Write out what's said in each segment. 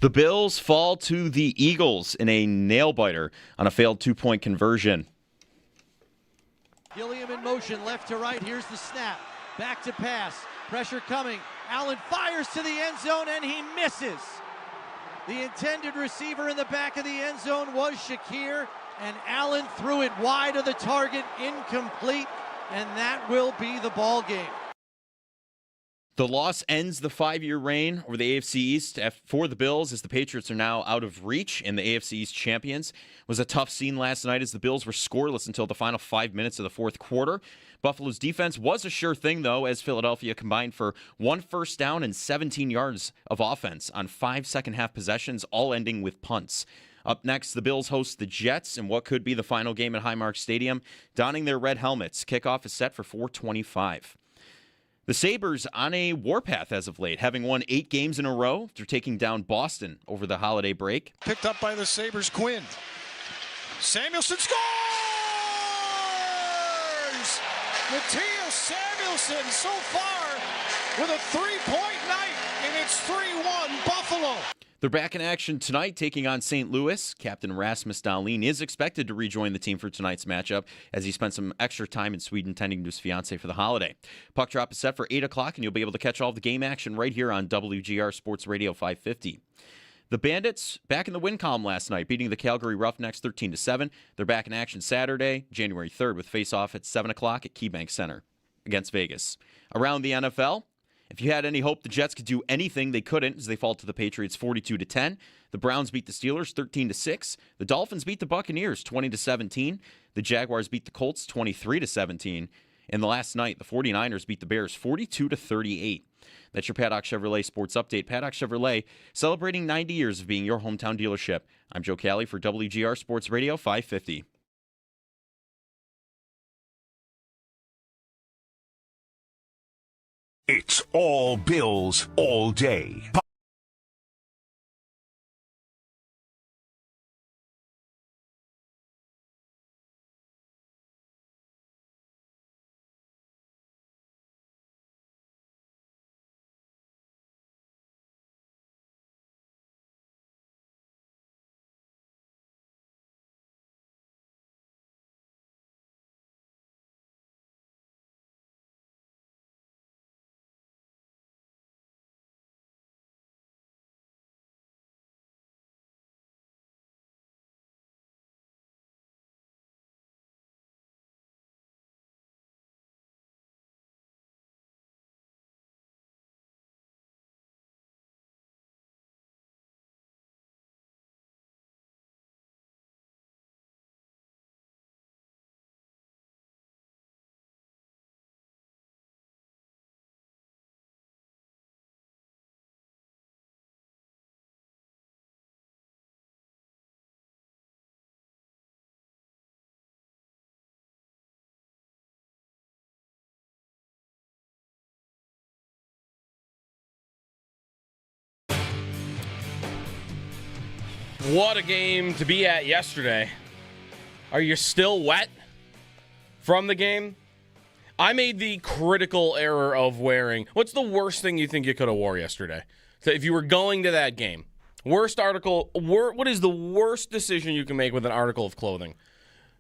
The Bills fall to the Eagles in a nail-biter on a failed two-point conversion. Gilliam in motion, left to right. Here's the snap. Back to pass. Pressure coming. Allen fires to the end zone, and he misses. The intended receiver in the back of the end zone was Shakir, and Allen threw it wide of the target, incomplete, and that will be the ball game. The loss ends the 5-year reign over the AFC East for the Bills as the Patriots are now out of reach and the AFC East champions. It was a tough scene last night as the Bills were scoreless until the final 5 minutes of the fourth quarter. Buffalo's defense was a sure thing, though, as Philadelphia combined for 1 first down and 17 yards of offense on 5 second-half possessions, all ending with punts. Up next, the Bills host the Jets in what could be the final game at Highmark Stadium, donning their red helmets. Kickoff is set for 4:25. The Sabres on a warpath as of late, having won 8 games in a row after taking down Boston over the holiday break. Picked up by the Sabres, Quinn. Samuelson scores! Matthias Samuelson so far with a 3-point night, and it's 3-1 Buffalo. They're back in action tonight, taking on St. Louis. Captain Rasmus Dahlin is expected to rejoin the team for tonight's matchup as he spent some extra time in Sweden tending to his fiancée for the holiday. Puck drop is set for 8 o'clock, and you'll be able to catch all of the game action right here on WGR Sports Radio 550. The Bandits back in the win column last night, beating the Calgary Roughnecks 13-7. They're back in action Saturday, January 3rd, with face-off at 7 o'clock at KeyBank Center against Vegas. Around the NFL, if you had any hope the Jets could do anything, they couldn't as they fall to the Patriots 42-10. The Browns beat the Steelers 13-6. The Dolphins beat the Buccaneers 20-17. The Jaguars beat the Colts 23-17. And the last night, the 49ers beat the Bears 42-38. That's your Paddock Chevrolet Sports Update. Paddock Chevrolet, celebrating 90 years of being your hometown dealership. I'm Joe Cali for WGR Sports Radio 550. It's all Bills all day. What a game to be at yesterday. Are you still wet from the game? I made the critical error of wearing... What's the worst thing you think you could have wore yesterday? So if you were going to that game, what is the worst decision you can make with an article of clothing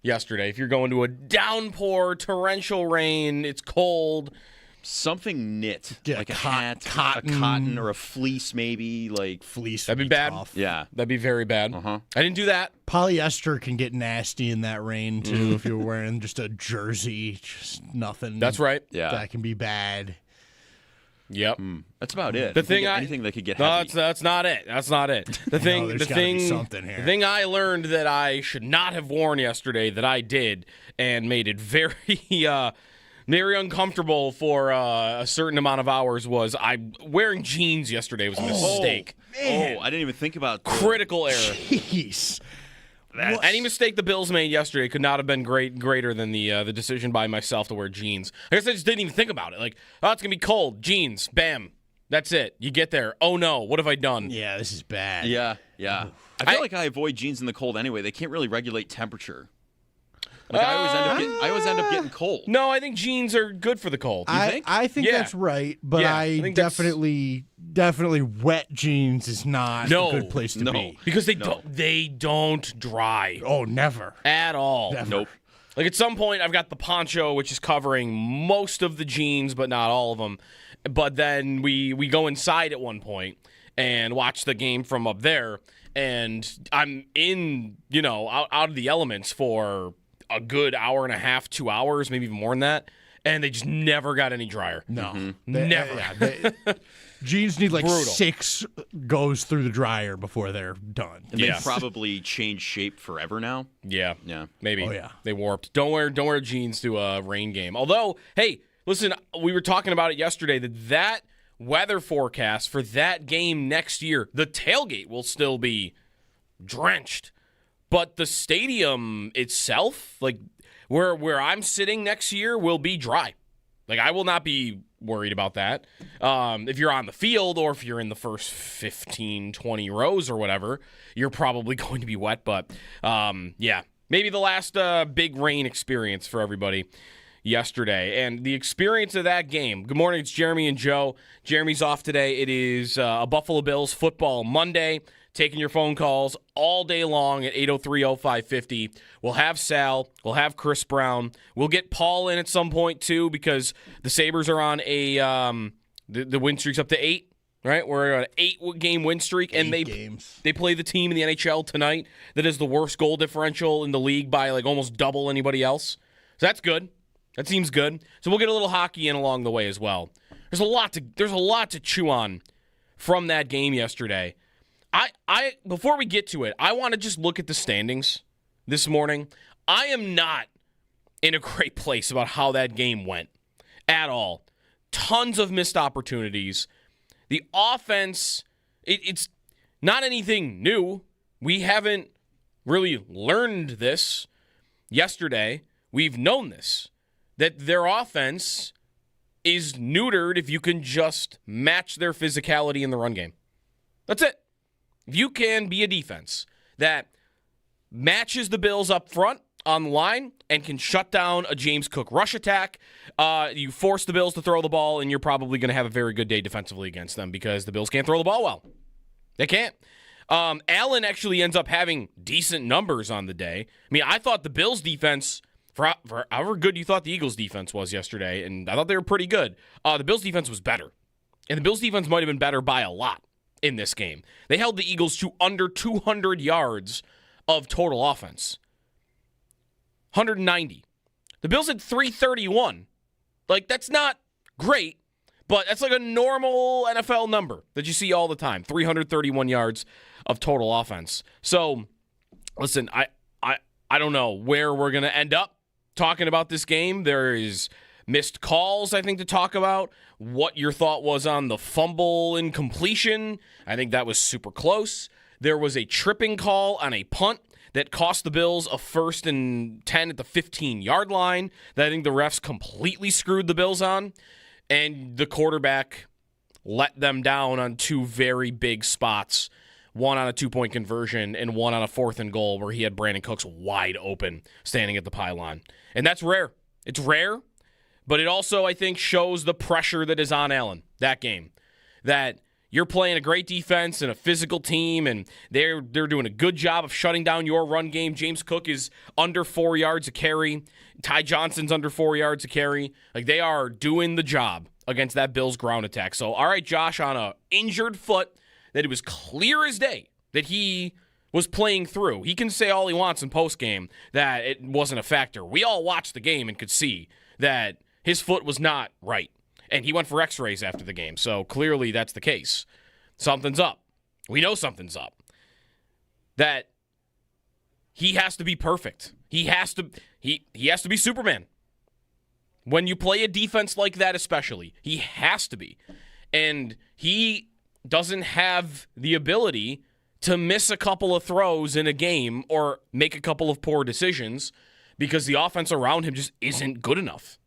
yesterday? If you're going to a downpour, torrential rain, it's cold... Something knit, Yeah, like a hat, a cotton, or a fleece maybe, like Fleece. That'd would be bad. tough. yeah. That'd be very bad. I didn't do that. Polyester can get nasty in that rain, too, if you're wearing just a jersey, just nothing. That's right. Yeah. That can be bad. Yep. That's about it. Anything that could get No, heavy. that's not it. That's not it. The thing, there's the gotta be thing, something here. the thing I learned that I should not have worn yesterday that I did and made it very, very uncomfortable for a certain amount of hours was wearing jeans yesterday was a mistake. Oh, I didn't even think about that. Critical error. Jeez. Any mistake the Bills made yesterday could not have been greater than the decision by myself to wear jeans. I guess I just didn't even think about it. Like, oh, it's gonna be cold. Jeans, bam. That's it. You get there. Oh no, what have I done? Yeah, this is bad. Yeah. I feel like I avoid jeans in the cold anyway. They can't really regulate temperature. Like I always end up getting cold. No, I think jeans are good for the cold. You think? I think Yeah. that's right, but Yeah, I think that's- definitely wet jeans is not a good place to be. Because they don't dry Oh, never. at all. Never. Nope. Like at some point, I've got the poncho, which is covering most of the jeans, but not all of them. But then we go inside at one point and watch the game from up there, and I'm in, out of the elements for a good hour and a half, 2 hours, maybe even more than that, and they just never got any drier. No. Never. Jeans need like Brutal. 6 goes through the dryer before they're done. And Yeah. they probably changed shape forever now. Yeah. Yeah. Maybe. Oh, yeah. They warped. Don't wear jeans to a rain game. Although, hey, listen, we were talking about it yesterday that weather forecast for that game next year, the tailgate will still be drenched. But the stadium itself, like where I'm sitting next year, will be dry. Like I will not be worried about that. If you're on the field or if you're in the first 15, 20 rows or whatever, you're probably going to be wet. But yeah, maybe the last big rain experience for everybody yesterday. And the experience of that game. Good morning, it's Jeremy and Joe. Jeremy's off today. It is a Buffalo Bills football Monday. Taking your phone calls all day long at 803-0550. We'll have Sal. We'll have Chris Brown. We'll get Paul in at some point, too, because the Sabres are on a the win streak's up to 8, right? We're on an 8-game win streak, and they play the team in the NHL tonight that is the worst goal differential in the league by like almost double anybody else. So that's good. That seems good. So we'll get a little hockey in along the way as well. There's a lot to chew on from that game yesterday. I before we get to it, I want to just look at the standings this morning. I am not in a great place about how that game went at all. Tons of missed opportunities. The offense, it's not anything new. We haven't really learned this yesterday. We've known this, that their offense is neutered if you can just match their physicality in the run game. That's it. If you can be a defense that matches the Bills up front on the line and can shut down a James Cook rush attack, you force the Bills to throw the ball, and you're probably going to have a very good day defensively against them because the Bills can't throw the ball well. They can't. Allen actually ends up having decent numbers on the day. I mean, I thought the Bills' defense, for however good you thought the Eagles' defense was yesterday, and I thought they were pretty good, the Bills' defense was better. And the Bills' defense might have been better by a lot in this game. They held the Eagles to under 200 yards of total offense. 190. The Bills had 331. Like, that's not great, but that's like a normal NFL number that you see all the time. 331 yards of total offense. So, listen, I don't know where we're going to end up talking about this game. There is missed calls, I think, to talk about. What your thought was on the fumble incompletion. I think that was super close. There was a tripping call on a punt that cost the Bills a 1st and 10 at the 15-yard line that I think the refs completely screwed the Bills on. And the quarterback let them down on 2 very big spots, one on a 2-point conversion and one on a 4th and goal where he had Brandon Cooks wide open standing at the pylon. And that's rare. It's rare. But it also, I think, shows the pressure that is on Allen, that game. That you're playing a great defense and a physical team, and they're doing a good job of shutting down your run game. James Cook is under 4 yards a carry. Ty Johnson's under 4 yards a carry. Like, they are doing the job against that Bills ground attack. So, all right, Josh, on a injured foot that it was clear as day that he was playing through. He can say all he wants in postgame that it wasn't a factor. We all watched the game and could see that his foot was not right. And he went for x-rays after the game. So clearly that's the case. Something's up. We know something's up. That he has to be perfect. He has to be Superman. When you play a defense like that especially, he has to be. And he doesn't have the ability to miss a couple of throws in a game or make a couple of poor decisions because the offense around him just isn't good enough.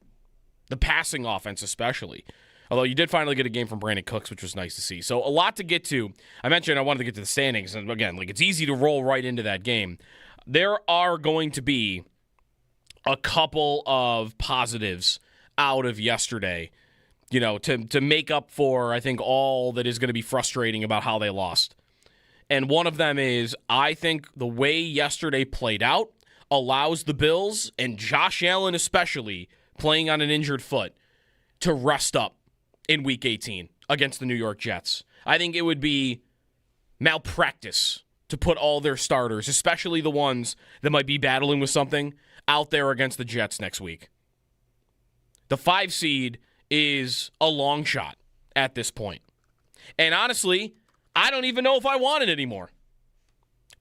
The passing offense especially. Although you did finally get a game from Brandon Cooks, which was nice to see. So a lot to get to. I mentioned I wanted to get to the standings. And again, like it's easy to roll right into that game. There are going to be a couple of positives out of yesterday, to make up for, I think, all that is going to be frustrating about how they lost. And one of them is, I think the way yesterday played out allows the Bills, and Josh Allen especially, playing on an injured foot, to rest up in Week 18 against the New York Jets. I think it would be malpractice to put all their starters, especially the ones that might be battling with something, out there against the Jets next week. The 5 seed is a long shot at this point. And honestly, I don't even know if I want it anymore.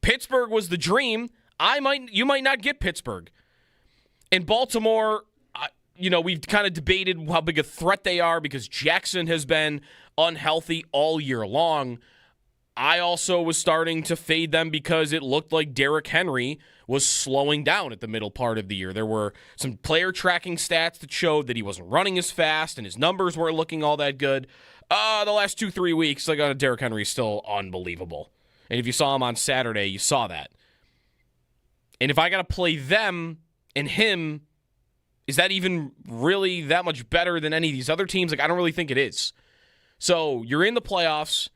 Pittsburgh was the dream. You might not get Pittsburgh. In Baltimore, we've kind of debated how big a threat they are because Jackson has been unhealthy all year long. I also was starting to fade them because it looked like Derrick Henry was slowing down at the middle part of the year. There were some player tracking stats that showed that he wasn't running as fast and his numbers weren't looking all that good. The last 2-3 weeks, Derrick Henry is still unbelievable. And if you saw him on Saturday, you saw that. And if I got to play them and him, is that even really that much better than any of these other teams? I don't really think it is. So you're in the playoffs.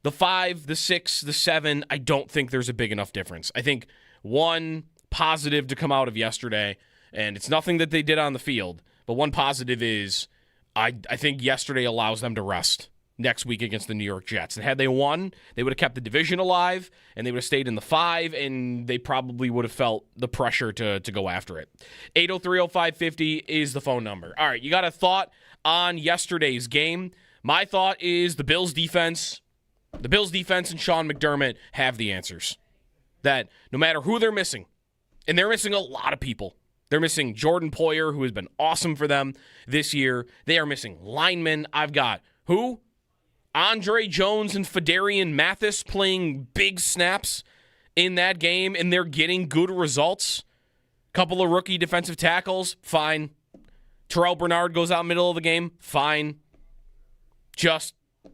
The 5, the 6, the 7, I don't think there's a big enough difference. I think one positive to come out of yesterday, and it's nothing that they did on the field, but one positive is I think yesterday allows them to rest next week against the New York Jets. And had they won, they would have kept the division alive, and they would have stayed in the 5, and they probably would have felt the pressure to go after it. 803-0550 is the phone number. All right, you got a thought on yesterday's game? My thought is the Bills' defense and Sean McDermott have the answers. That no matter who they're missing, and they're missing a lot of people. They're missing Jordan Poyer, who has been awesome for them this year. They are missing linemen. I've got who? Andre Jones and Fedarian Mathis playing big snaps in that game, and they're getting good results. Couple of rookie defensive tackles, fine. Terrell Bernard goes out middle of the game, fine.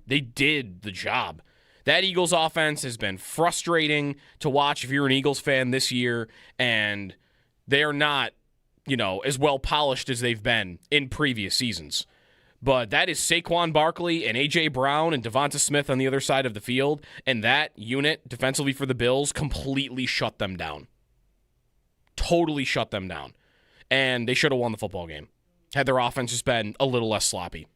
They did the job. That Eagles offense has been frustrating to watch if you're an Eagles fan this year, and they are not, as well polished as they've been in previous seasons. But that is Saquon Barkley and A.J. Brown and Devonta Smith on the other side of the field, and that unit defensively for the Bills completely shut them down. Totally shut them down. And they should have won the football game had their offense just been a little less sloppy.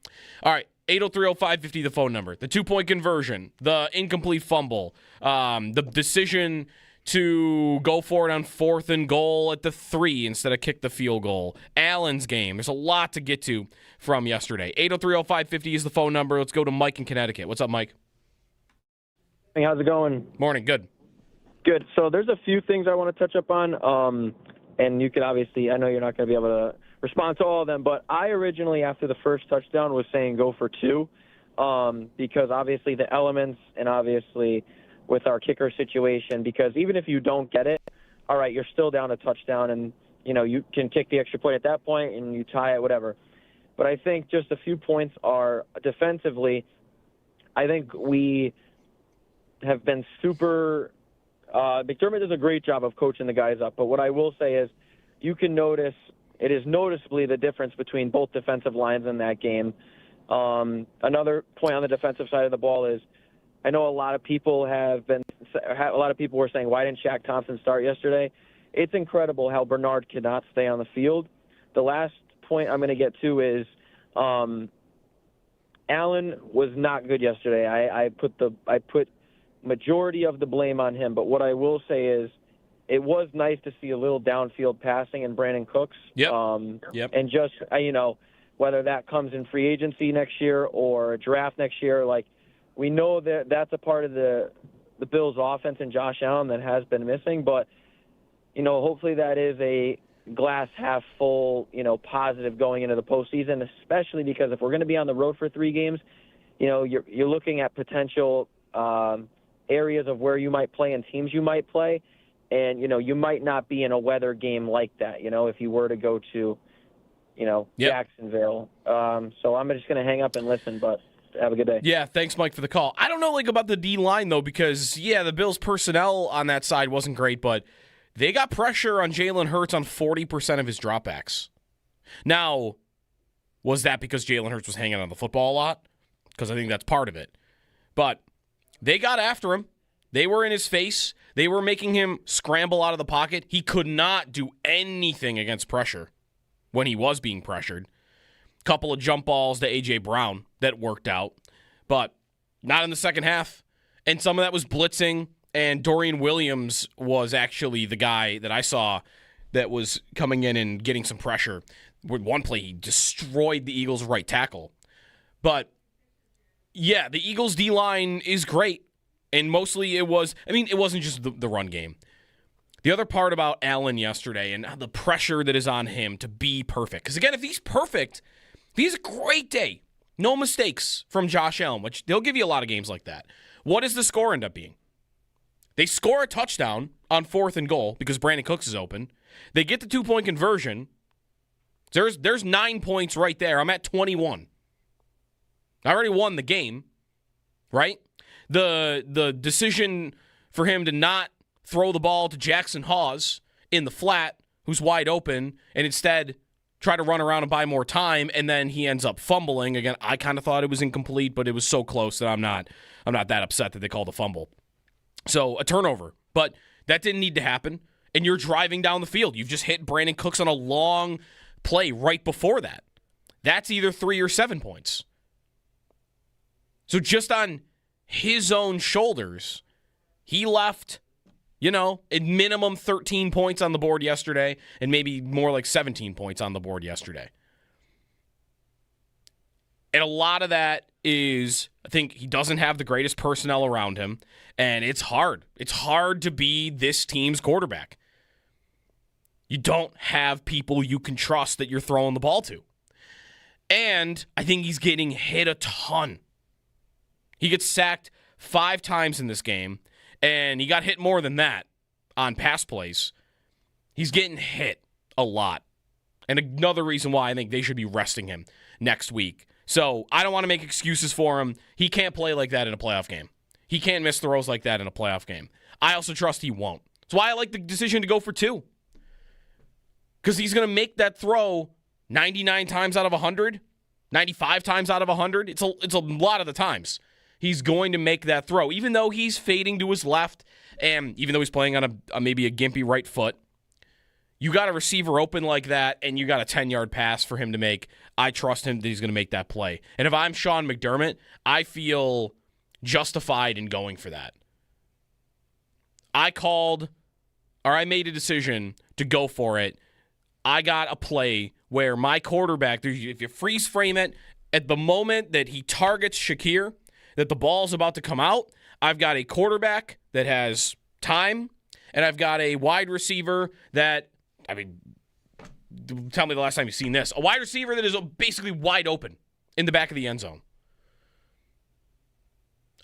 All right. 803-0550, the phone number. The 2-point conversion, the incomplete fumble, the decision to go for it on 4th and goal at the 3 instead of kick the field goal. Allen's game. There's a lot to get to from yesterday. 803-0550 is the phone number. Let's go to Mike in Connecticut. What's up, Mike? Hey, how's it going? Morning. Good. Good. So there's a few things I want to touch up on, and you could obviously, I know you're not going to be able to respond to all of them, but I originally, after the first touchdown, was saying go for 2 because obviously the elements and obviously with our kicker situation, because even if you don't get it, all right, you're still down a touchdown and, you can kick the extra point at that point and you tie it, whatever. But I think just a few points are defensively, I think we have been super McDermott does a great job of coaching the guys up, but what I will say is you can notice it is noticeably the difference between both defensive lines in that game. Another point on the defensive side of the ball is I know a lot of people were saying, why didn't Shaq Thompson start yesterday? It's incredible how Bernard cannot stay on the field. The last point I'm going to get to is Allen was not good yesterday. I put majority of the blame on him, but what I will say is it was nice to see a little downfield passing in Brandon Cooks. Yep. And just, whether that comes in free agency next year or a draft next year, we know that that's a part of the Bills' offense and Josh Allen that has been missing. But, hopefully that is a glass half full, positive going into the postseason, especially because if we're going to be on the road for 3 games, you're looking at potential areas of where you might play and teams you might play. And, you might not be in a weather game like that, if you were to go to, Yep. Jacksonville. So I'm just going to hang up and listen, but have a good day. Yeah, thanks, Mike, for the call. I don't know about the D-line, though, because, the Bills' personnel on that side wasn't great, but they got pressure on Jalen Hurts on 40% of his dropbacks. Now, was that because Jalen Hurts was hanging on the football a lot? Because I think that's part of it. But they got after him. They were in his face. They were making him scramble out of the pocket. He could not do anything against pressure when he was being pressured. Couple of jump balls to A.J. Brown that worked out, but not in the second half. And some of that was blitzing, and Dorian Williams was actually the guy that I saw that was coming in and getting some pressure. With one play, he destroyed the Eagles' right tackle. But, yeah, the Eagles' D-line is great, and mostly it wasn't just the run game. The other part about Allen yesterday and the pressure that is on him to be perfect. Because, again, if he's perfect, if he's a great day, no mistakes from Josh Allen, which they'll give you a lot of games like that. What does the score end up being? They score a touchdown on 4th and goal because Brandon Cooks is open. They get the 2-point conversion. There's 9 points right there. I'm at 21. I already won the game, right? The decision for him to not throw the ball to Jackson Hawes in the flat, who's wide open, and instead try to run around and buy more time, and then he ends up fumbling. Again, I kind of thought it was incomplete, but it was so close that I'm not that upset that they called a fumble. So, a turnover. But that didn't need to happen, and you're driving down the field. You've just hit Brandon Cooks on a long play right before that. That's either 3 or 7 points. So, just on his own shoulders, he left, at minimum 13 points on the board yesterday, and maybe more like 17 points on the board yesterday. And a lot of that is, I think he doesn't have the greatest personnel around him, and it's hard. It's hard to be this team's quarterback. You don't have people you can trust that you're throwing the ball to. And I think he's getting hit a ton. He gets sacked 5 times in this game, and he got hit more than that on pass plays. He's getting hit a lot. And another reason why I think they should be resting him next week. So I don't want to make excuses for him. He can't play like that in a playoff game. He can't miss throws like that in a playoff game. I also trust he won't. That's why I like the decision to go for 2. Because he's going to make that throw 99 times out of 100, 95 times out of 100. It's a lot of the times. He's going to make that throw, even though he's fading to his left, and even though he's playing on maybe a gimpy right foot. You got a receiver open like that, and you got a 10-yard pass for him to make. I trust him that he's going to make that play. And if I'm Sean McDermott, I feel justified in going for that. I made a decision to go for it. I got a play where my quarterback, if you freeze frame it, at the moment that he targets Shakir, that the ball's about to come out, I've got a quarterback that has time, and I've got a wide receiver that, tell me the last time you've seen this. A wide receiver that is basically wide open in the back of the end zone.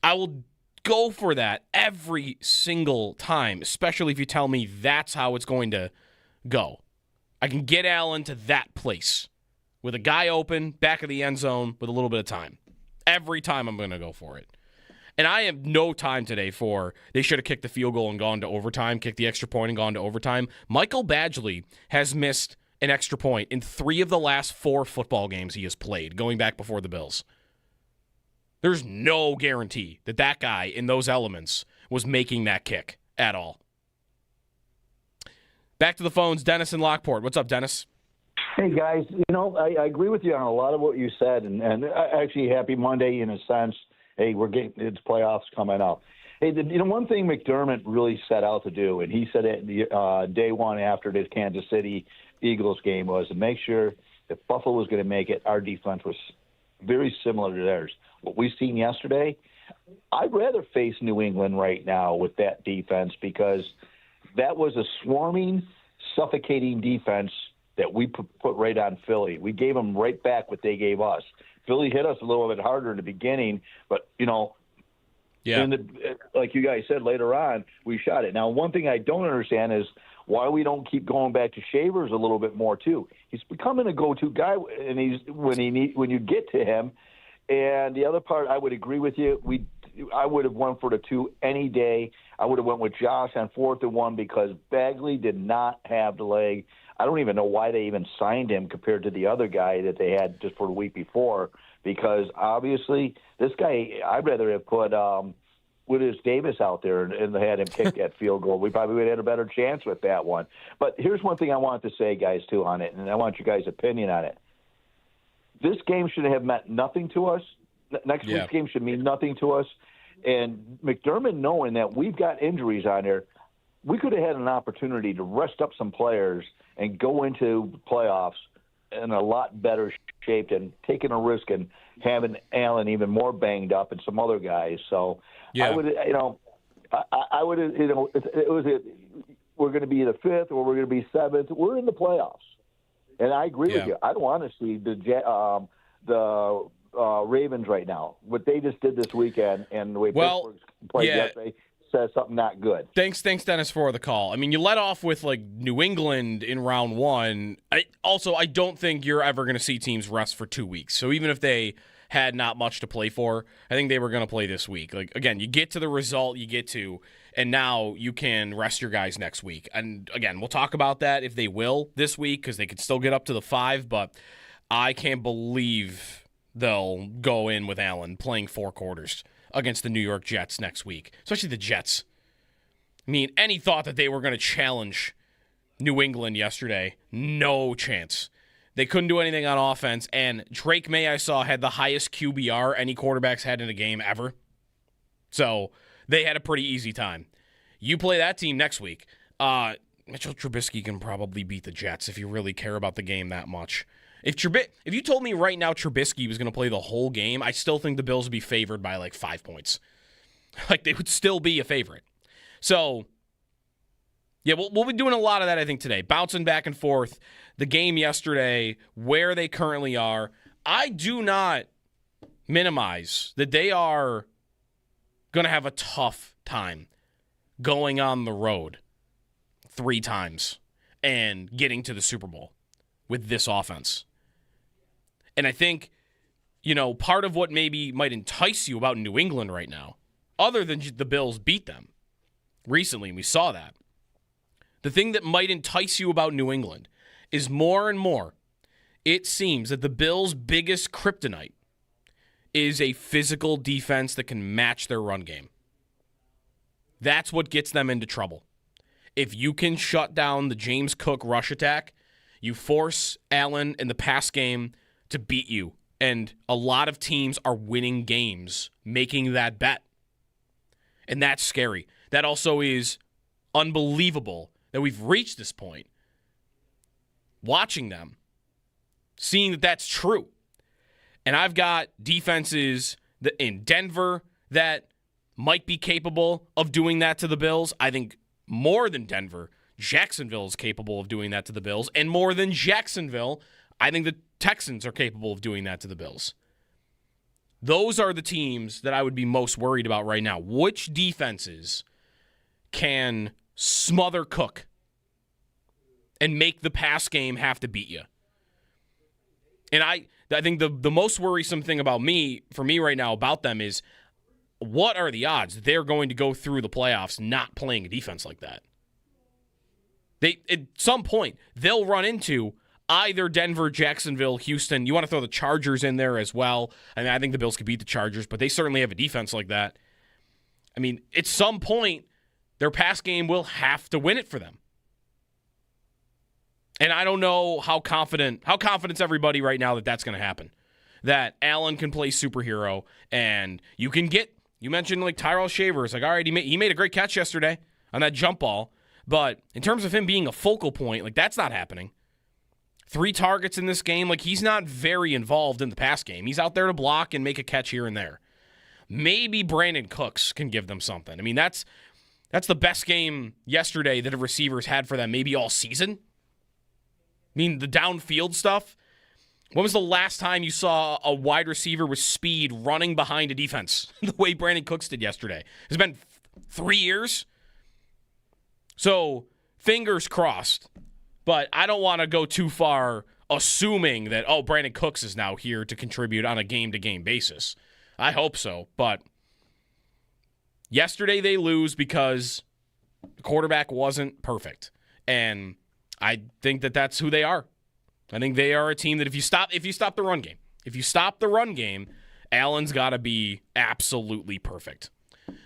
I will go for that every single time, especially if you tell me that's how it's going to go. I can get Allen to that place with a guy open, back of the end zone, with a little bit of time. Every time I'm going to go for it. And I have no time today for they should have kicked the field goal and gone to overtime, kicked the extra point and gone to overtime. Michael Badgley has missed an extra point in 3 of the last 4 football games he has played, going back before the Bills. There's no guarantee that guy in those elements was making that kick at all. Back to the phones, Dennis in Lockport. What's up, Dennis? Hey, guys. I agree with you on a lot of what you said, and actually happy Monday in a sense. Hey, it's playoffs coming up. Hey, one thing McDermott really set out to do, and he said it day one after the Kansas City Eagles game, was to make sure if Buffalo was going to make it, our defense was very similar to theirs. What we've seen yesterday, I'd rather face New England right now with that defense because that was a swarming, suffocating defense that we put right on Philly. We gave them right back what they gave us. Philly hit us a little bit harder in the beginning, but, like you guys said later on, we shot it. Now, one thing I don't understand is why we don't keep going back to Shavers a little bit more, too. He's becoming a go-to guy, and when you get to him. And the other part, I would agree with you. I would have won for the 2 any day. I would have went with Josh on 4th and 1 because Bagley did not have the leg. I don't even know why they even signed him compared to the other guy that they had just for the week before, because obviously this guy, I'd rather have put Willis Davis out there and had him kick that field goal. We probably would have had a better chance with that one. But here's one thing I wanted to say, guys, too, on it, and I want you guys' opinion on it. This game should have meant nothing to us. Next week's game should mean nothing to us. And McDermott, knowing that we've got injuries on there, we could have had an opportunity to rest up some players and go into playoffs in a lot better shape than taking a risk and having Allen even more banged up and some other guys. So I would, I would, it was we're going to be the 5th or we're going to be 7th. We're in the playoffs, and I agree with you. I don't want to see the Ravens right now. What they just did this weekend and the way Pittsburgh played yesterday says something not good. Thanks, Dennis, for the call. I mean, you let off with like New England in round 1. I don't think you're ever going to see teams rest for 2 weeks. So even if they had not much to play for, I think they were going to play this week. Like, again, you get to the result you get to, and now you can rest your guys next week. And again, we'll talk about that if they will this week, because they could still get up to the 5, but I can't believe they'll go in with Allen playing 4 quarters against the New York Jets next week, especially the Jets. I mean, any thought that they were going to challenge New England yesterday, no chance. They couldn't do anything on offense, and Drake May, I saw, had the highest QBR any quarterbacks had in a game ever. So they had a pretty easy time. You play that team next week. Mitchell Trubisky can probably beat the Jets if you really care about the game that much. If you told me right now Trubisky was going to play the whole game, I still think the Bills would be favored by like 5 points. Like, they would still be a favorite. So, yeah, we'll be doing a lot of that, I think, today. Bouncing back and forth. The game yesterday, where they currently are. I do not minimize that they are going to have a tough time going on the road 3 times and getting to the Super Bowl with this offense. And I think, part of what maybe might entice you about New England right now, other than the Bills beat them recently, and we saw that, the thing that might entice you about New England is more and more, it seems that the Bills' biggest kryptonite is a physical defense that can match their run game. That's what gets them into trouble. If you can shut down the James Cook rush attack, you force Allen in the pass game to beat you. And a lot of teams are winning games making that bet. And that's scary. That also is unbelievable that we've reached this point. Watching them, seeing that that's true. And I've got defenses in Denver that might be capable of doing that to the Bills. I think more than Denver, Jacksonville is capable of doing that to the Bills. And more than Jacksonville, I think the Texans are capable of doing that to the Bills. Those are the teams that I would be most worried about right now. Which defenses can smother Cook and make the pass game have to beat you? And I think the most worrisome thing for me right now about them is, what are the odds they're going to go through the playoffs not playing a defense like that? At some point, they'll run into either Denver, Jacksonville, Houston. You want to throw the Chargers in there as well. I mean, I think the Bills could beat the Chargers, but they certainly have a defense like that. I mean, at some point, their pass game will have to win it for them. And I don't know how confident's everybody right now that that's going to happen. That Allen can play superhero, and you mentioned like Tyrell Shavers. Like, all right, he made a great catch yesterday on that jump ball. But in terms of him being a focal point, like, that's not happening. 3 targets in this game. Like, he's not very involved in the pass game. He's out there to block and make a catch here and there. Maybe Brandon Cooks can give them something. I mean, that's the best game yesterday that a receiver's had for them maybe all season. I mean, the downfield stuff. When was the last time you saw a wide receiver with speed running behind a defense the way Brandon Cooks did yesterday? It's been 3 years. So, fingers crossed. But I don't want to go too far assuming that, Brandon Cooks is now here to contribute on a game-to-game basis. I hope so, but Yesterday they lose because the quarterback wasn't perfect. And I think that that's who they are. I think they are a team that if you stop the run game, Allen's got to be absolutely perfect.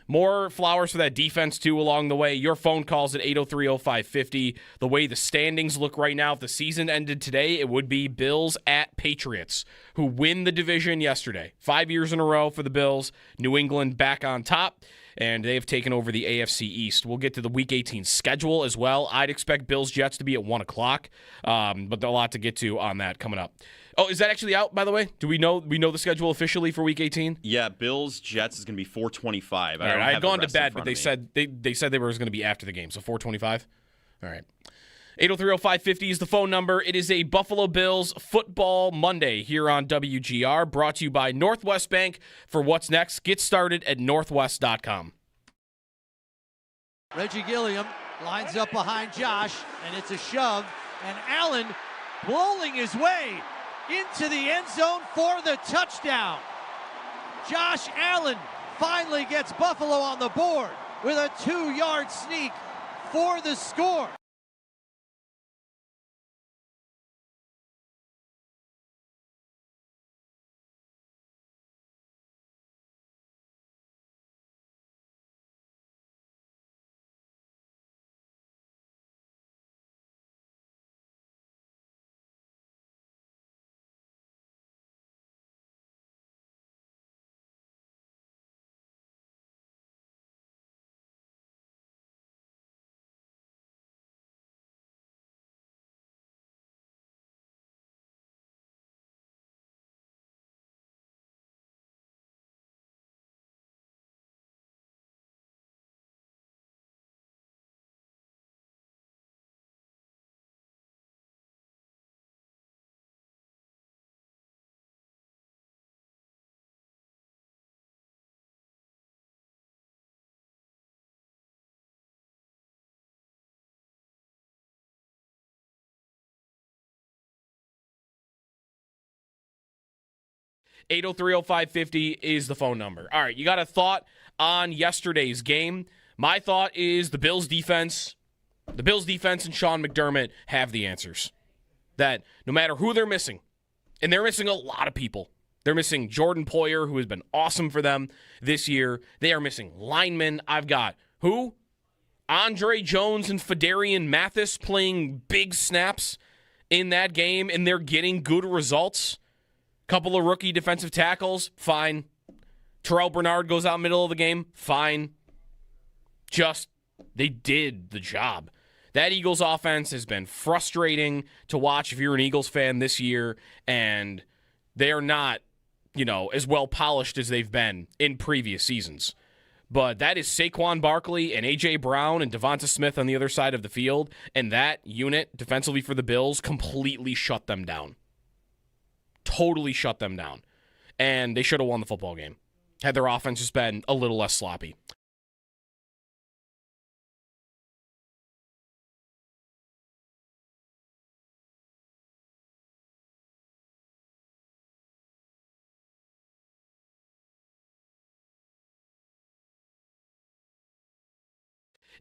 More flowers for that defense, too, along the way. Your phone calls at 803-0550. The way the standings look right now, if the season ended today, it would be Bills at Patriots, who win the division yesterday. 5 years in a row for the Bills. New England back on top, and they have taken over the AFC East. We'll get to the Week 18 schedule as well. I'd expect Bills-Jets to be at 1 o'clock, but a lot to get to on that coming up. Oh, is that actually out, by the way? Do we know the schedule officially for Week 18? Yeah, Bills-Jets is going to be 4:25. All right, I had gone to bed, but they said they were going to be after the game, so 4:25. All right. 803-0550 is the phone number. It is a Buffalo Bills Football Monday here on WGR, brought to you by Northwest Bank. For what's next, get started at northwest.com. Reggie Gilliam lines up behind Josh, and it's a shove, and Allen bowling his way into the end zone for the touchdown. Josh Allen finally gets Buffalo on the board with a 2-yard sneak for the score. Eight zero three 0550 is the phone number. All right, you got a thought on yesterday's game? My thought is the Bills defense and Sean McDermott have the answers. That no matter who they're missing, and they're missing a lot of people. They're missing Jordan Poyer, who has been awesome for them this year. They are missing linemen. I've got who? Andre Jones and Fedarian Mathis playing big snaps in that game, and they're getting good results. Couple of rookie defensive tackles, fine. Terrell Bernard goes out middle of the game, fine. Just, they did the job. That Eagles offense has been frustrating to watch if you're an Eagles fan this year, and they're not, as well polished as they've been in previous seasons. But that is Saquon Barkley and A.J. Brown and Devonta Smith on the other side of the field, and that unit defensively for the Bills completely shut them down. Totally shut them down. And they should have won the football game had their offense just been a little less sloppy.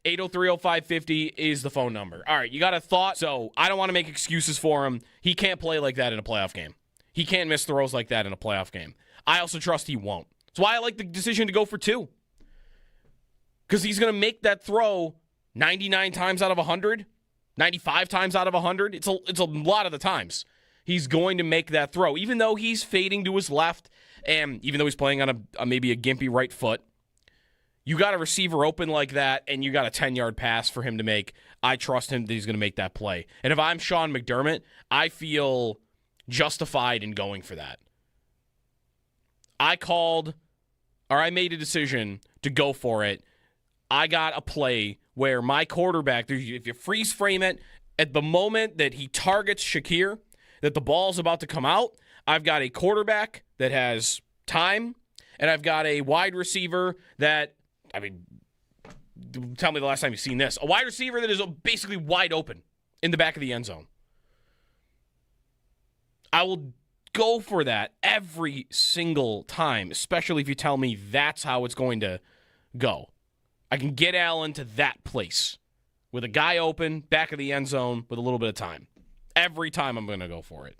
Eight zero three 0550 is the phone number. All right, you got a thought? So I don't want to make excuses for him. He can't play like that in a playoff game. He can't miss throws like that in a playoff game. I also trust he won't. That's why I like the decision to go for 2. Because he's going to make that throw 99 times out of 100, 95 times out of 100. It's a lot of the times. He's going to make that throw. Even though he's fading to his left, and even though he's playing on maybe a gimpy right foot, you got a receiver open like that, and you got a 10-yard pass for him to make. I trust him that he's going to make that play. And if I'm Sean McDermott, I feel justified in going for that. I made a decision to go for it. I got a play where my quarterback, if you freeze frame it, at the moment that he targets Shakir, that the ball's about to come out, I've got a quarterback that has time, and I've got a wide receiver that, tell me the last time you've seen this. A wide receiver that is basically wide open in the back of the end zone. I will go for that every single time, especially if you tell me that's how it's going to go. I can get Allen to that place with a guy open, back of the end zone with a little bit of time. Every time I'm going to go for it.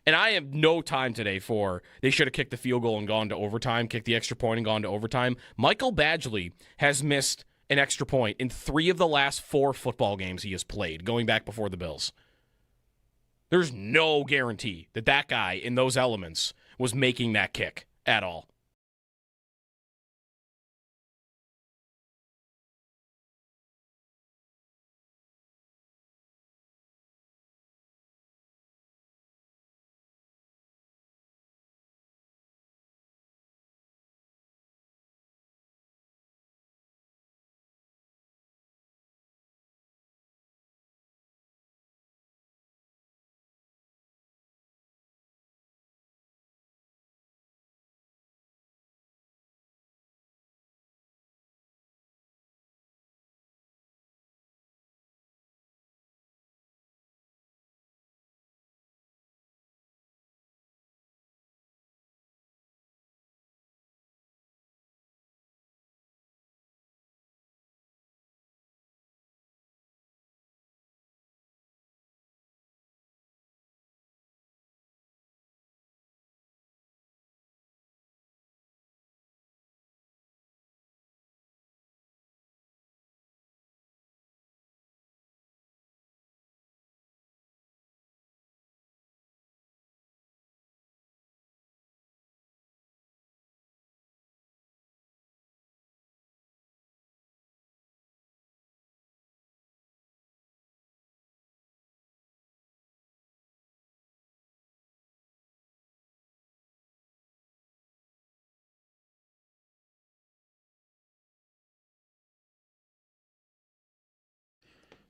And I have no time today for they should have kicked the field goal and gone to overtime, kicked the extra point and gone to overtime. Michael Badgley has missed an extra point in 3 of the last 4 football games he has played, going back before the Bills. There's no guarantee that that guy in those elements was making that kick at all.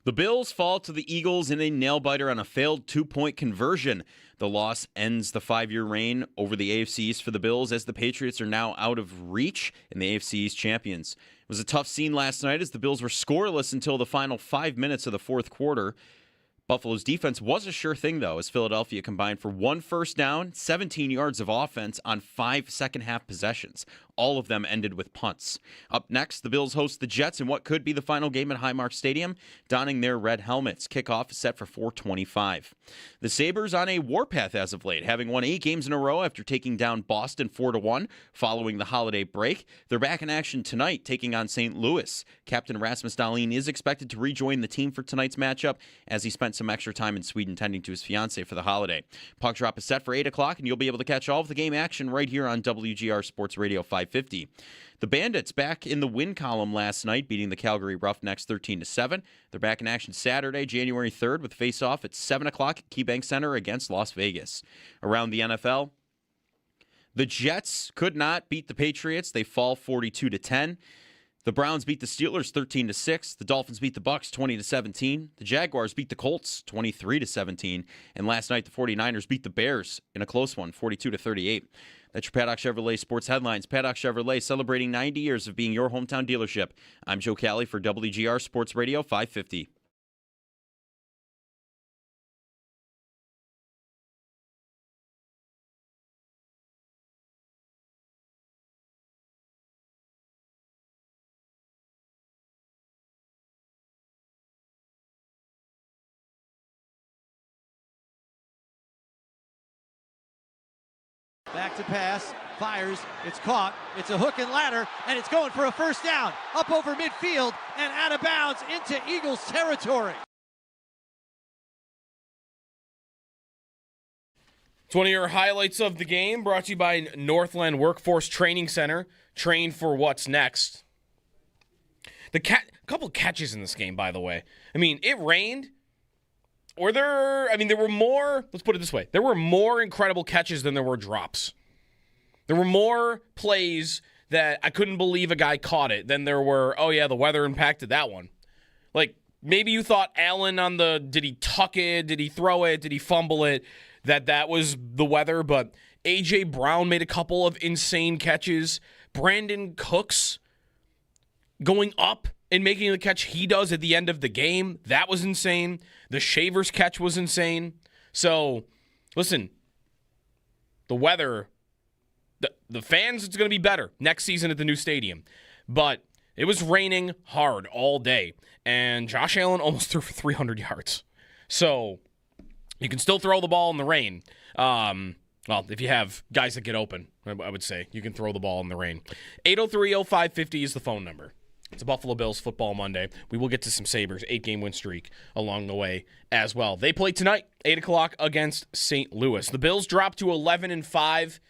The Bills fall to the Eagles in a nail-biter on a failed 2-point conversion. The loss ends the 5-year reign over the AFC East for the Bills as the Patriots are now out of reach and the AFC East champions. It was a tough scene last night as the Bills were scoreless until the final 5 minutes of the fourth quarter. Buffalo's defense was a sure thing, though, as Philadelphia combined for 1 first down, 17 yards of offense on 5 second-half possessions. All of them ended with punts. Up next, the Bills host the Jets in what could be the final game at Highmark Stadium, donning their red helmets. Kickoff is set for 4:25. The Sabres on a warpath as of late, having won 8 games in a row after taking down Boston 4-1 following the holiday break. They're back in action tonight, taking on St. Louis. Captain Rasmus Dahlin is expected to rejoin the team for tonight's matchup as he spent some extra time in Sweden tending to his fiancée for the holiday. Puck drop is set for 8 o'clock, and you'll be able to catch all of the game action right here on WGR Sports Radio 550. The Bandits back in the win column last night, beating the Calgary Roughnecks 13-7. They're back in action Saturday, January 3rd, with face-off at 7 o'clock at KeyBank Center against Las Vegas. Around the NFL, the Jets could not beat the Patriots. They fall 42-10. The Browns beat the Steelers 13-6. The Dolphins beat the Bucs 20-17. The Jaguars beat the Colts 23-17. And last night, the 49ers beat the Bears in a close one, 42-38. That's your Paddock Chevrolet Sports Headlines. Paddock Chevrolet celebrating 90 years of being your hometown dealership. I'm Joe Cali for WGR Sports Radio 550. Back to pass, fires, it's caught, it's a hook and ladder, and it's going for a first down, up over midfield, and out of bounds into Eagles territory. It's one of your highlights of the game, brought to you by Northland Workforce Training Center. Train for what's next. A couple catches in this game, by the way. I mean, it rained. There were more, let's put it this way. There were more incredible catches than there were drops. There were more plays that I couldn't believe a guy caught it than there were, oh yeah, the weather impacted that one. Like, maybe you thought Allen did he tuck it? Did he throw it? Did he fumble it? That was the weather, but A.J. Brown made a couple of insane catches. Brandon Cooks going up and making the catch he does at the end of the game, that was insane. The Shavers catch was insane. So, listen, the weather, the fans, it's going to be better next season at the new stadium. But It was raining hard all day, and Josh Allen almost threw for 300 yards. So you can still throw the ball in the rain. Well, if you have guys that get open, I would say you can throw the ball in the rain. 803-0550 is the phone number. It's a Buffalo Bills Football Monday. We will get to some Sabres, 8-game win streak along the way as well. They play tonight, 8 o'clock against St. Louis. The Bills drop to 11-5.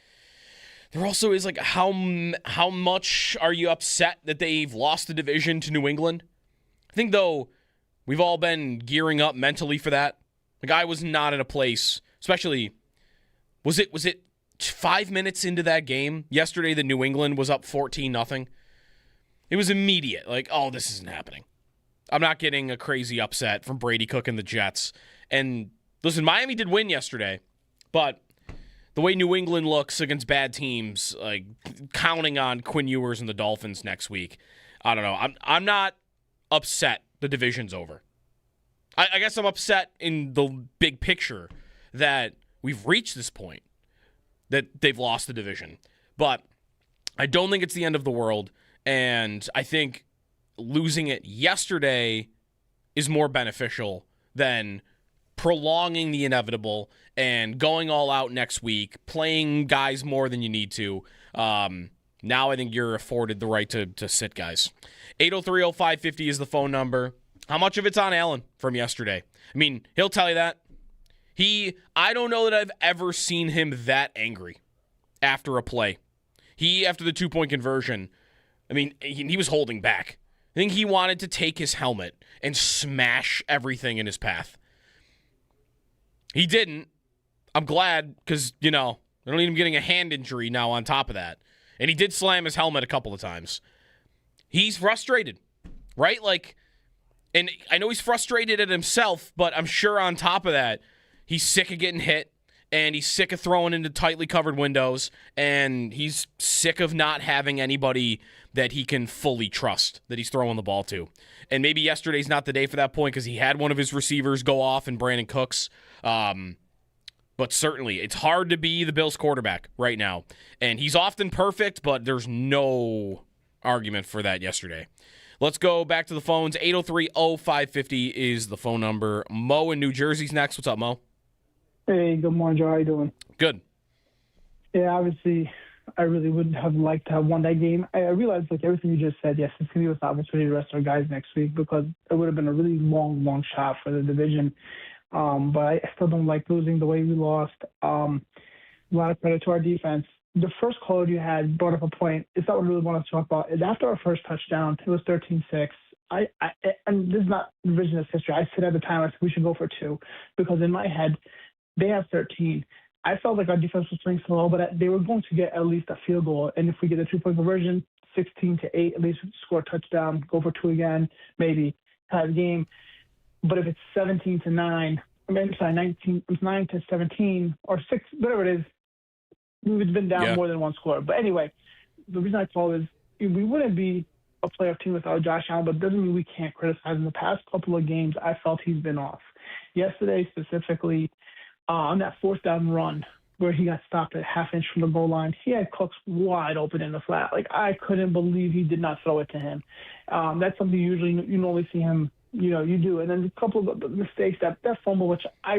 There also is like how much are you upset that they've lost the division to New England? I think, though, we've all been gearing up mentally for that. Like, I was not in a place, especially, was it 5 minutes into that game yesterday that New England was up 14-0? It was immediate. Like, oh, this isn't happening. I'm not getting a crazy upset from Brady Cook and the Jets. And listen, Miami did win yesterday, but the way New England looks against bad teams, like counting on Quinn Ewers and the Dolphins next week, I don't know. I'm not upset the division's over. I guess I'm upset in the big picture that we've reached this point, that they've lost the division. But I don't think it's the end of the world. And I think losing it yesterday is more beneficial than prolonging the inevitable and going all out next week, playing guys more than you need to. Now I think you're afforded the right to sit guys. 803-0550 is the phone number. How much of it's on Allen from yesterday? I mean, he'll tell you that. I don't know that I've ever seen him that angry after a play. After the 2-point conversion, I mean, he was holding back. I think he wanted to take his helmet and smash everything in his path. He didn't. I'm glad because, I don't need him getting a hand injury now on top of that. And he did slam his helmet a couple of times. He's frustrated, right? And I know he's frustrated at himself, but I'm sure on top of that, he's sick of getting hit. And he's sick of throwing into tightly covered windows. And he's sick of not having anybody that he can fully trust that he's throwing the ball to. And maybe yesterday's not the day for that point because he had one of his receivers go off in Brandon Cooks. But certainly, it's hard to be the Bills quarterback right now. And he's often perfect, but there's no argument for that yesterday. Let's go back to the phones. 803-0550 is the phone number. Mo in New Jersey's next. What's up, Mo? Hey, good morning, Joe. How you doing? Good. Yeah, obviously, I really would have liked to have won that game. I realized, everything you just said, yes, it's going to give us the opportunity to rest our guys next week because it would have been a really long shot for the division. But I still don't like losing the way we lost. A lot of credit to our defense. The first caller you had brought up a point. It's not what I really want to talk about. Is after our first touchdown, it was 13-6. And this is not revisionist history. I said at the time, I said we should go for 2 because in my head, they have 13. I felt like our defense was playing so well, but they were going to get at least a field goal. And if we get a 2-point conversion, 16-8, at least score a touchdown, go for 2 again, maybe tie the game. But if it's 17-9, 9-17 or 6, whatever it is, we've been down more than one score. But anyway, the reason I call is we wouldn't be a playoff team without Josh Allen, but it doesn't mean we can't criticize him. The past couple of games, I felt he's been off. Yesterday, specifically, on that 4th down run where he got stopped at half inch from the goal line, he had Cooks wide open in the flat. I couldn't believe he did not throw it to him. That's something usually you normally see him, you do. And then a couple of mistakes, that fumble, which I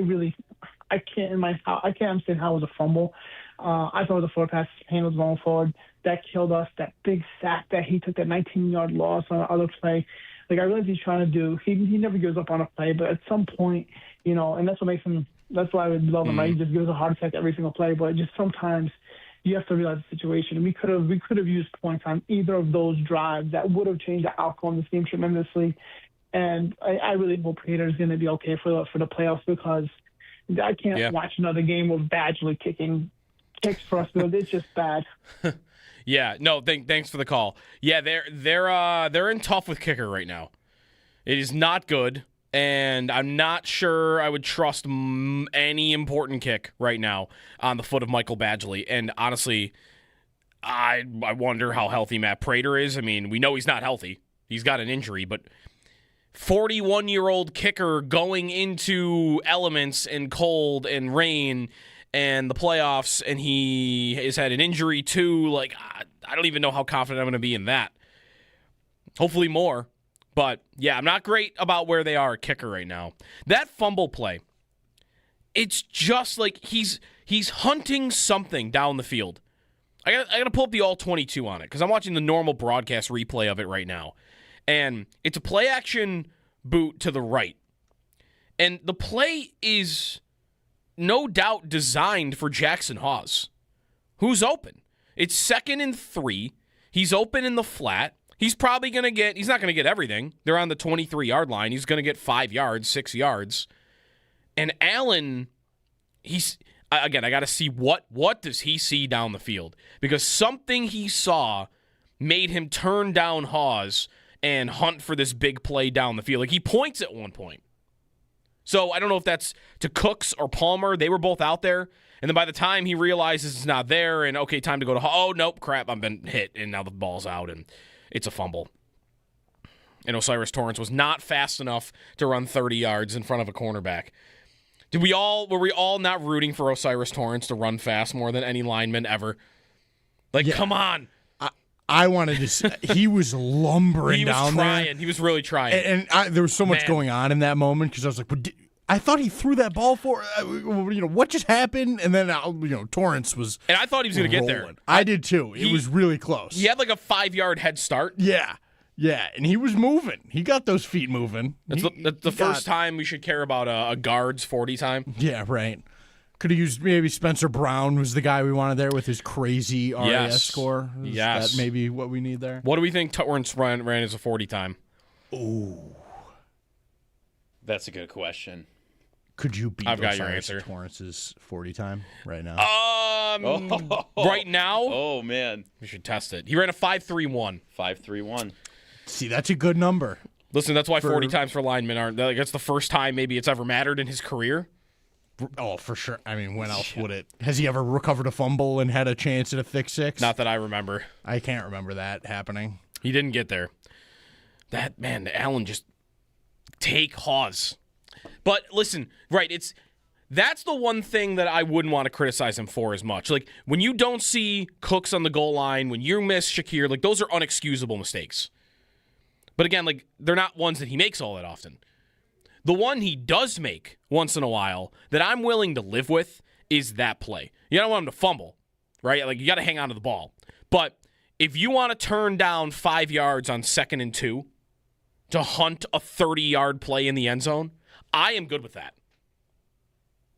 can't understand how it was a fumble. I thought it was a forward pass. His hand was going forward. That killed us. That big sack that he took, that 19-yard loss on the other play. I realize he's trying to do. He never gives up on a play, but at some point, and that's what makes him. That's why I would love him. Right? He just gives a heart attack every single play. But just sometimes you have to realize the situation. We could have used points on either of those drives that would have changed the outcome of this game tremendously. And I really hope Prater is going to be okay for the playoffs because I can't watch another game of Badgley kicking kicks for us because it's just bad. Yeah, no, thanks for the call. Yeah, they're in tough with kicker right now. It is not good. And I'm not sure I would trust any important kick right now on the foot of Michael Badgley. And honestly, I wonder how healthy Matt Prater is. I mean, we know he's not healthy. He's got an injury, but 41-year-old kicker going into elements and cold and rain and the playoffs, and he has had an injury too. I don't even know how confident I'm going to be in that. Hopefully more. But, yeah, I'm not great about where they are at kicker right now. That fumble play, it's just like he's hunting something down the field. I got to pull up the all-22 on it because I'm watching the normal broadcast replay of it right now. And it's a play-action boot to the right. And the play is no doubt designed for Jackson Hawes, who's open. It's 2nd and 3. He's open in the flat. He's probably going to he's not going to get everything. They're on the 23-yard line. He's going to get 5 yards, 6 yards. And Allen, again, I got to see what does he see down the field? Because something he saw made him turn down Hawes and hunt for this big play down the field. Like, he points at one point. So I don't know if that's to Cooks or Palmer. They were both out there. And then by the time he realizes it's not there and, okay, time to go to oh, nope, crap, I've been hit. And now the ball's out and it's a fumble. And Osiris Torrance was not fast enough to run 30 yards in front of a cornerback. Were we all not rooting for Osiris Torrance to run fast more than any lineman ever? Like, come on. I wanted to see, he was lumbering down there. He was trying. He was really trying. And there was so much going on in that moment because I was like, I thought he threw that ball for, what just happened? And then, Torrance was And I thought he was going to get there. I did too. It was really close. He had like a 5-yard head start. Yeah. Yeah, and he was moving. He got those feet moving. That's the first time we should care about a guard's 40 time. Yeah, right. Could have used maybe Spencer Brown was the guy we wanted there with his crazy RAS score. Is that maybe what we need there? What do we think Torrance ran as a 40 time? Ooh. That's a good question. Could you beat I've got your answer. Torrance's 40 time right now? Right now? Oh, man. We should test it. He ran a 5.31. 5.31. See, that's a good number. Listen, that's why 40 times for linemen aren't. That's the first time maybe it's ever mattered in his career. Oh, for sure. I mean, when else would it? Has he ever recovered a fumble and had a chance at a pick six? Not that I remember. I can't remember that happening. He didn't get there. Allen just take Hawes. But listen, right, that's the one thing that I wouldn't want to criticize him for as much. Like, when you don't see Cooks on the goal line, when you miss Shakir, like, those are unexcusable mistakes. But again, like, they're not ones that he makes all that often. The one he does make once in a while that I'm willing to live with is that play. You don't want him to fumble, right? Like, you got to hang on to the ball. But if you want to turn down 5 yards on 2nd and 2 to hunt a 30-yard play in the end zone, I am good with that.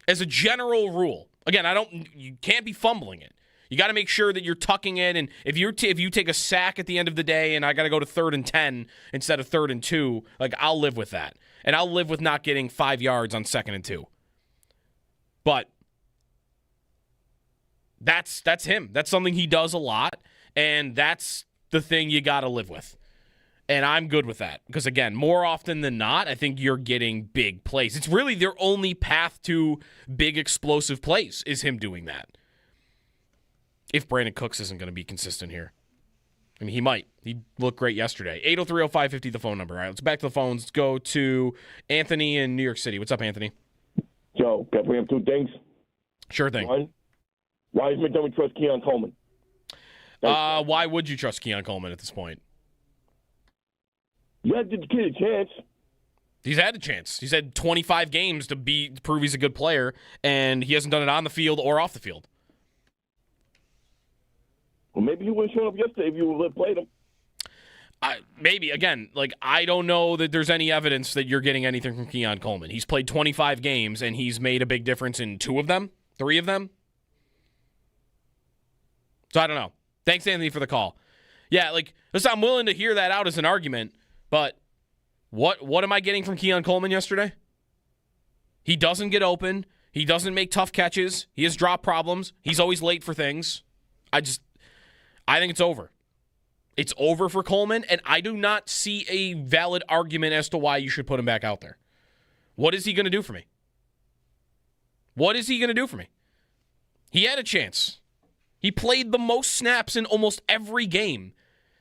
As a general rule. Again, you can't be fumbling it. You got to make sure that you're tucking it, and if you take a sack at the end of the day and I got to go to 3rd and 10 instead of 3rd and 2, like, I'll live with that. And I'll live with not getting 5 yards on 2nd and 2. But that's him. That's something he does a lot, and that's the thing you got to live with. And I'm good with that. Because, again, more often than not, I think you're getting big plays. It's really their only path to big explosive plays is him doing that. If Brandon Cooks isn't going to be consistent here. I mean, he might. He looked great yesterday. 803-0550, the phone number. All right, let's back to the phones. Let's go to Anthony in New York City. What's up, Anthony? Joe, can I bring up 2 things? Sure thing. One, why is McDermott trust Keon Coleman? Why would you trust Keon Coleman at this point? You had to give the kid a chance. He's had a chance. He's had 25 games to prove he's a good player, and he hasn't done it on the field or off the field. Well, maybe he wouldn't show up yesterday if you would have played him. Maybe. Again, like, I don't know that there's any evidence that you're getting anything from Keon Coleman. He's played 25 games, and he's made a big difference in 2 of them, 3 of them. So I don't know. Thanks, Anthony, for the call. Yeah, like, listen, I'm willing to hear that out as an argument, but what am I getting from Keon Coleman yesterday? He doesn't get open. He doesn't make tough catches. He has drop problems. He's always late for things. I think it's over. It's over for Coleman, and I do not see a valid argument as to why you should put him back out there. What is he going to do for me? What is he going to do for me? He had a chance. He played the most snaps in almost every game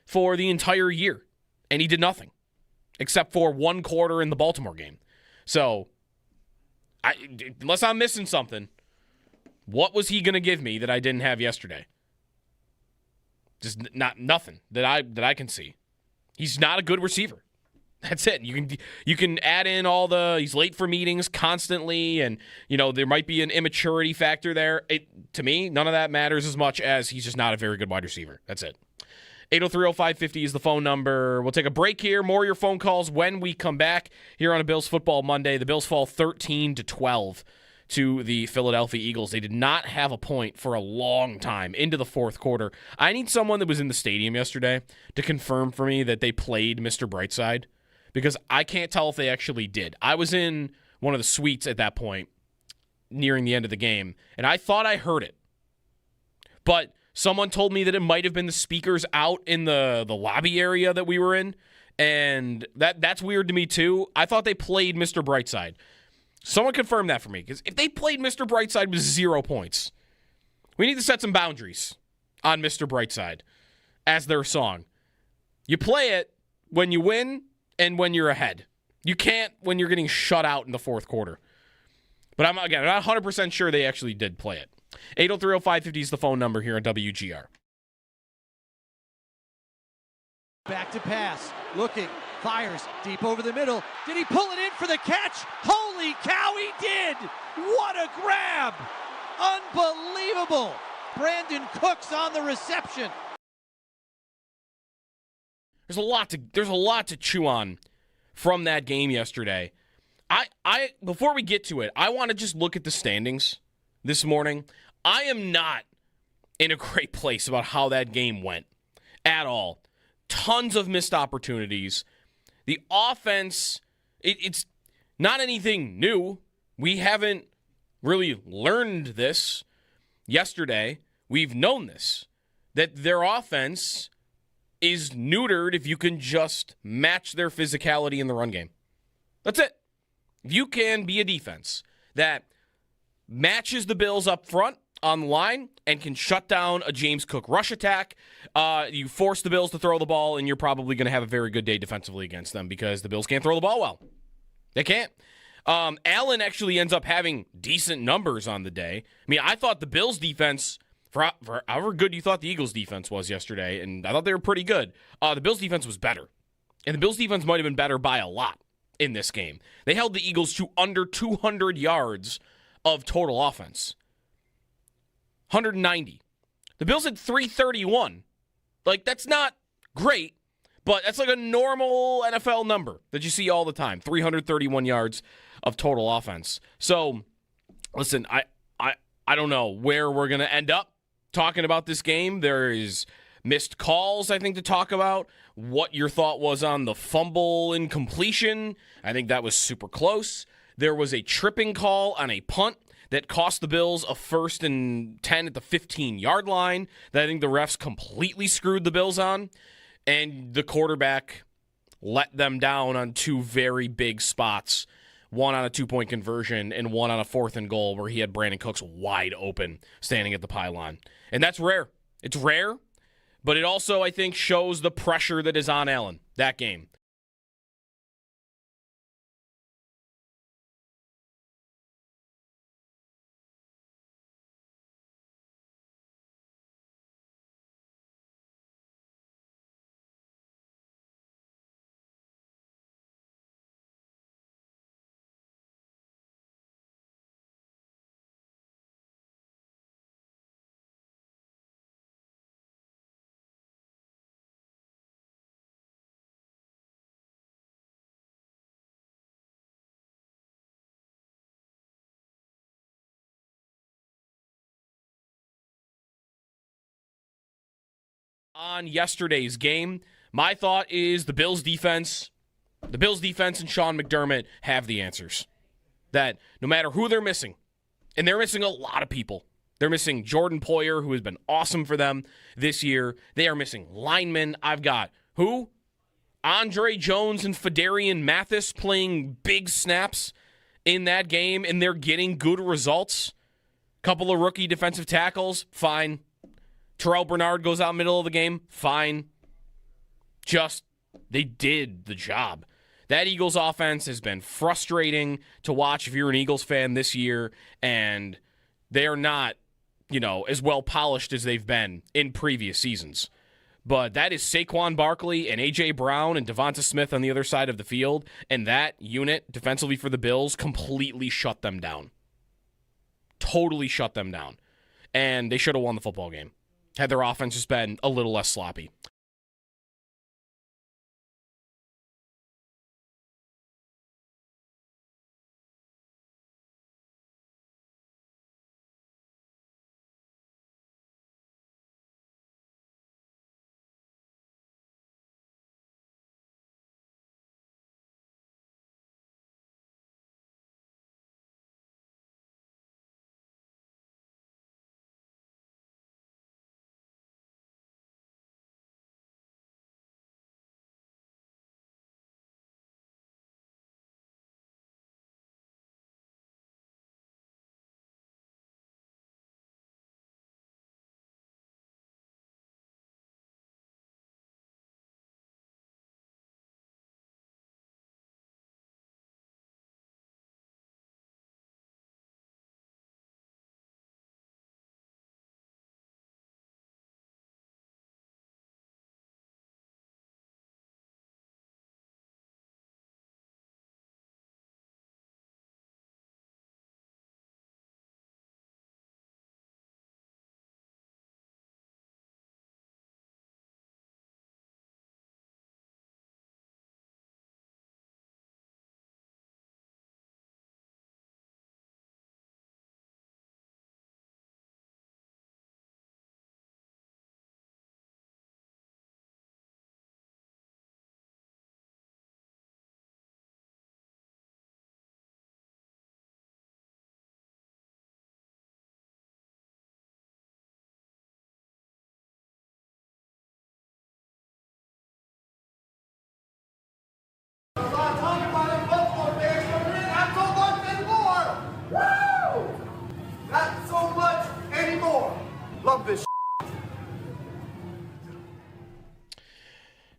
for the entire year, and he did nothing except for 1 quarter in the Baltimore game. So, unless I'm missing something, what was he going to give me that I didn't have yesterday? Just nothing that I can see. He's not a good receiver. That's it. You can add in all he's late for meetings constantly, and there might be an immaturity factor there. To me, none of that matters as much as he's just not a very good wide receiver. That's it. 803-0550 is the phone number. We'll take a break here. More of your phone calls when we come back here on a Bills Football Monday. The Bills fall 13-12 to the Philadelphia Eagles. They did not have a point for a long time into the fourth quarter. I need someone that was in the stadium yesterday to confirm for me that they played Mr. Brightside, because I can't tell if they actually did. I was in one of the suites at that point, nearing the end of the game, and I thought I heard it. But someone told me that it might have been the speakers out in the lobby area that we were in, and that's weird to me too. I thought they played Mr. Brightside. Someone confirm that for me, because if they played Mr. Brightside with 0 points, we need to set some boundaries on Mr. Brightside as their song. You play it when you win and when you're ahead. You can't when you're getting shut out in the fourth quarter. But I'm not 100% sure they actually did play it. 803-0550 is the phone number here on WGR. Back to pass, looking, fires deep over the middle. Did he pull it in for the catch? Holy cow, he did! What a grab! Unbelievable! Brandon Cooks on the reception. There's a lot to chew on from that game yesterday. I before we get to it, I want to just look at the standings this morning. I am not in a great place about how that game went at all. Tons of missed opportunities. The offense, it's not anything new. We haven't really learned this yesterday. We've known this, that their offense is neutered if you can just match their physicality in the run game. That's it. If you can be a defense that matches the Bills up front on the line and can shut down a James Cook rush attack, you force the Bills to throw the ball, and you're probably going to have a very good day defensively against them, because the Bills can't throw the ball well. They can't. Allen actually ends up having decent numbers on the day. I mean, I thought the Bills' defense, for however good you thought the Eagles' defense was yesterday, and I thought they were pretty good, the Bills' defense was better. And the Bills' defense might have been better by a lot in this game. They held the Eagles to under 200 yards of total offense. 190. The Bills had 331. Like, that's not great, but that's like a normal NFL number that you see all the time. 331 yards of total offense. So, listen, I don't know where we're going to end up talking about this game. There is missed calls, I think, to talk about. What your thought was on the fumble incompletion. I think that was super close. There was a tripping call on a punt that cost the Bills a 1st and 10 at the 15-yard line that I think the refs completely screwed the Bills on. And the quarterback let them down on 2 very big spots, one on a 2-point conversion and one on a 4th and goal where he had Brandon Cooks wide open standing at the pylon. And that's rare. It's rare, but it also, I think, shows the pressure that is on Allen that game. On yesterday's game, my thought is the Bills defense and Sean McDermott have the answers. That no matter who they're missing, and they're missing a lot of people. They're missing Jordan Poyer, who has been awesome for them this year. They are missing linemen. I've got who? Andre Jones and Fedarian Mathis playing big snaps in that game, and they're getting good results. Couple of rookie defensive tackles, fine. Terrell Bernard goes out middle of the game, fine. Just, they did the job. That Eagles offense has been frustrating to watch if you're an Eagles fan this year, and they are not, as well polished as they've been in previous seasons. But that is Saquon Barkley and A.J. Brown and Devonta Smith on the other side of the field, and that unit defensively for the Bills completely shut them down. Totally shut them down. And they should have won the football game had their offense just been a little less sloppy.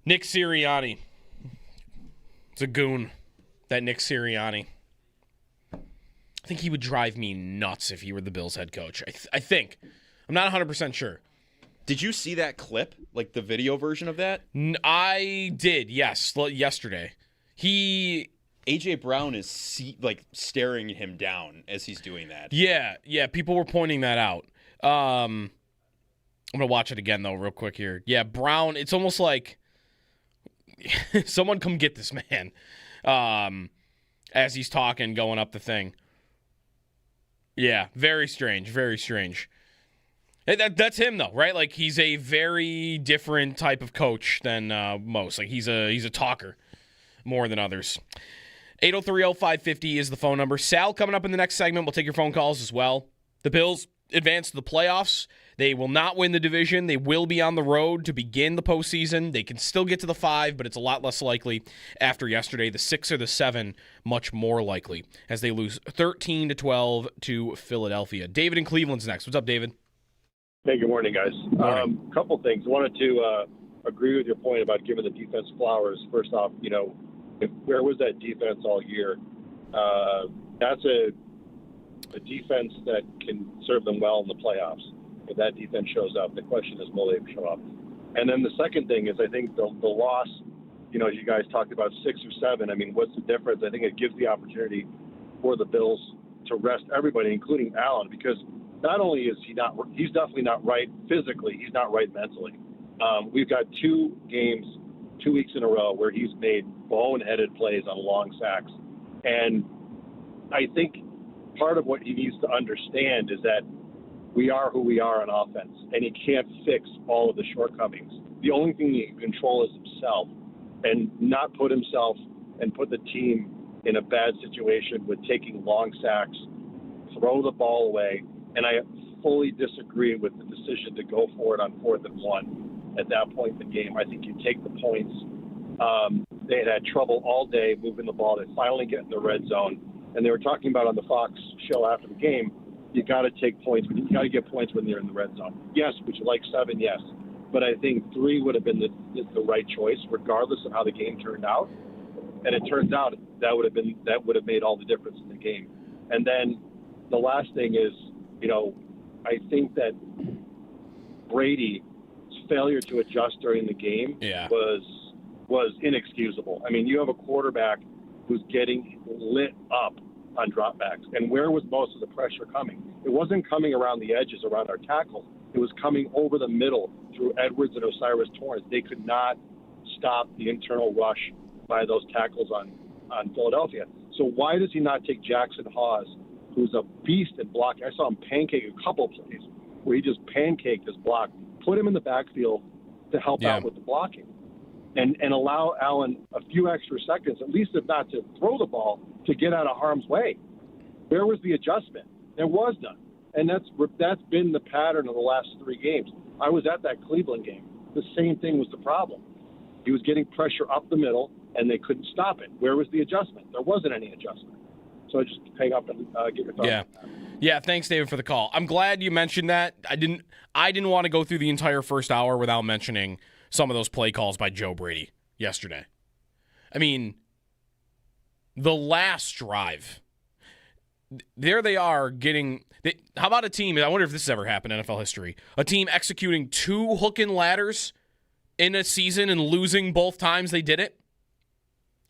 Nick Sirianni. It's a goon, that Nick Sirianni. I think he would drive me nuts if he were the Bills head coach. I think. I'm not 100% sure. Did you see that clip, like the video version of that? I did, yes, yesterday. A.J. Brown is staring him down as he's doing that. Yeah, people were pointing that out. I'm going to watch it again, though, real quick here. Yeah, Brown, it's almost like someone come get this man as he's talking, going up the thing. Yeah, very strange, very strange. That's him, though, right? Like, he's a very different type of coach than most. Like, he's a talker more than others. 803-0550 is the phone number. Sal coming up in the next segment. We'll take your phone calls as well. The Bills advance to the playoffs. They will not win the division. They will be on the road to begin the postseason. They can still get to the 5, but it's a lot less likely after yesterday. The 6 or the 7, much more likely, as they lose 13-12 to Philadelphia. David in Cleveland's next. What's up, David? Hey, good morning, guys. Couple things. I wanted to agree with your point about giving the defense flowers. First off, where was that defense all year? That's a defense that can serve them well in the playoffs. If that defense shows up, the question is, will they show up? And then the second thing is, I think the loss, as you guys talked about, 6 or 7, I mean, what's the difference? I think it gives the opportunity for the Bills to rest everybody, including Allen, because not only is he's definitely not right physically, he's not right mentally. We've got 2 games, 2 weeks in a row where he's made boneheaded plays on long sacks. And I think part of what he needs to understand is that we are who we are on offense, and he can't fix all of the shortcomings. The only thing he can control is himself, and not put himself and put the team in a bad situation with taking long sacks, throw the ball away. And I fully disagree with the decision to go for it on 4th and 1 at that point in the game. I think you take the points. They had trouble all day moving the ball. They finally get in the red zone. And they were talking about on the Fox show after the game, you got to take points. You got to get points when they're in the red zone. Yes, would you like 7? Yes. But I think 3 would have been the right choice, regardless of how the game turned out. And it turns out that would have made all the difference in the game. And then the last thing is, I think that Brady's failure to adjust during the game was inexcusable. I mean, you have a quarterback who's getting lit up on dropbacks. And where was most of the pressure coming? It wasn't coming around the edges, around our tackles. It was coming over the middle through Edwards and Osiris Torrance. They could not stop the internal rush by those tackles on Philadelphia. So why does he not take Jackson Hawes, who's a beast at blocking? I saw him pancake a couple plays where he just pancaked his block, put him in the backfield to help out with the blocking, and allow Allen a few extra seconds, at least if not to throw the ball, to get out of harm's way. Where was the adjustment? There was none. And that's been the pattern of the last 3 games. I was at that Cleveland game. The same thing was the problem. He was getting pressure up the middle, and they couldn't stop it. Where was the adjustment? There wasn't any adjustment. So I just hang up and get your thoughts. Yeah, thanks, David, for the call. I'm glad you mentioned that. I didn't want to go through the entire first hour without mentioning some of those play calls by Joe Brady yesterday. I mean, the last drive, there they are getting... how about a team, I wonder if this has ever happened in NFL history, a team executing 2 hook and ladders in a season and losing both times they did it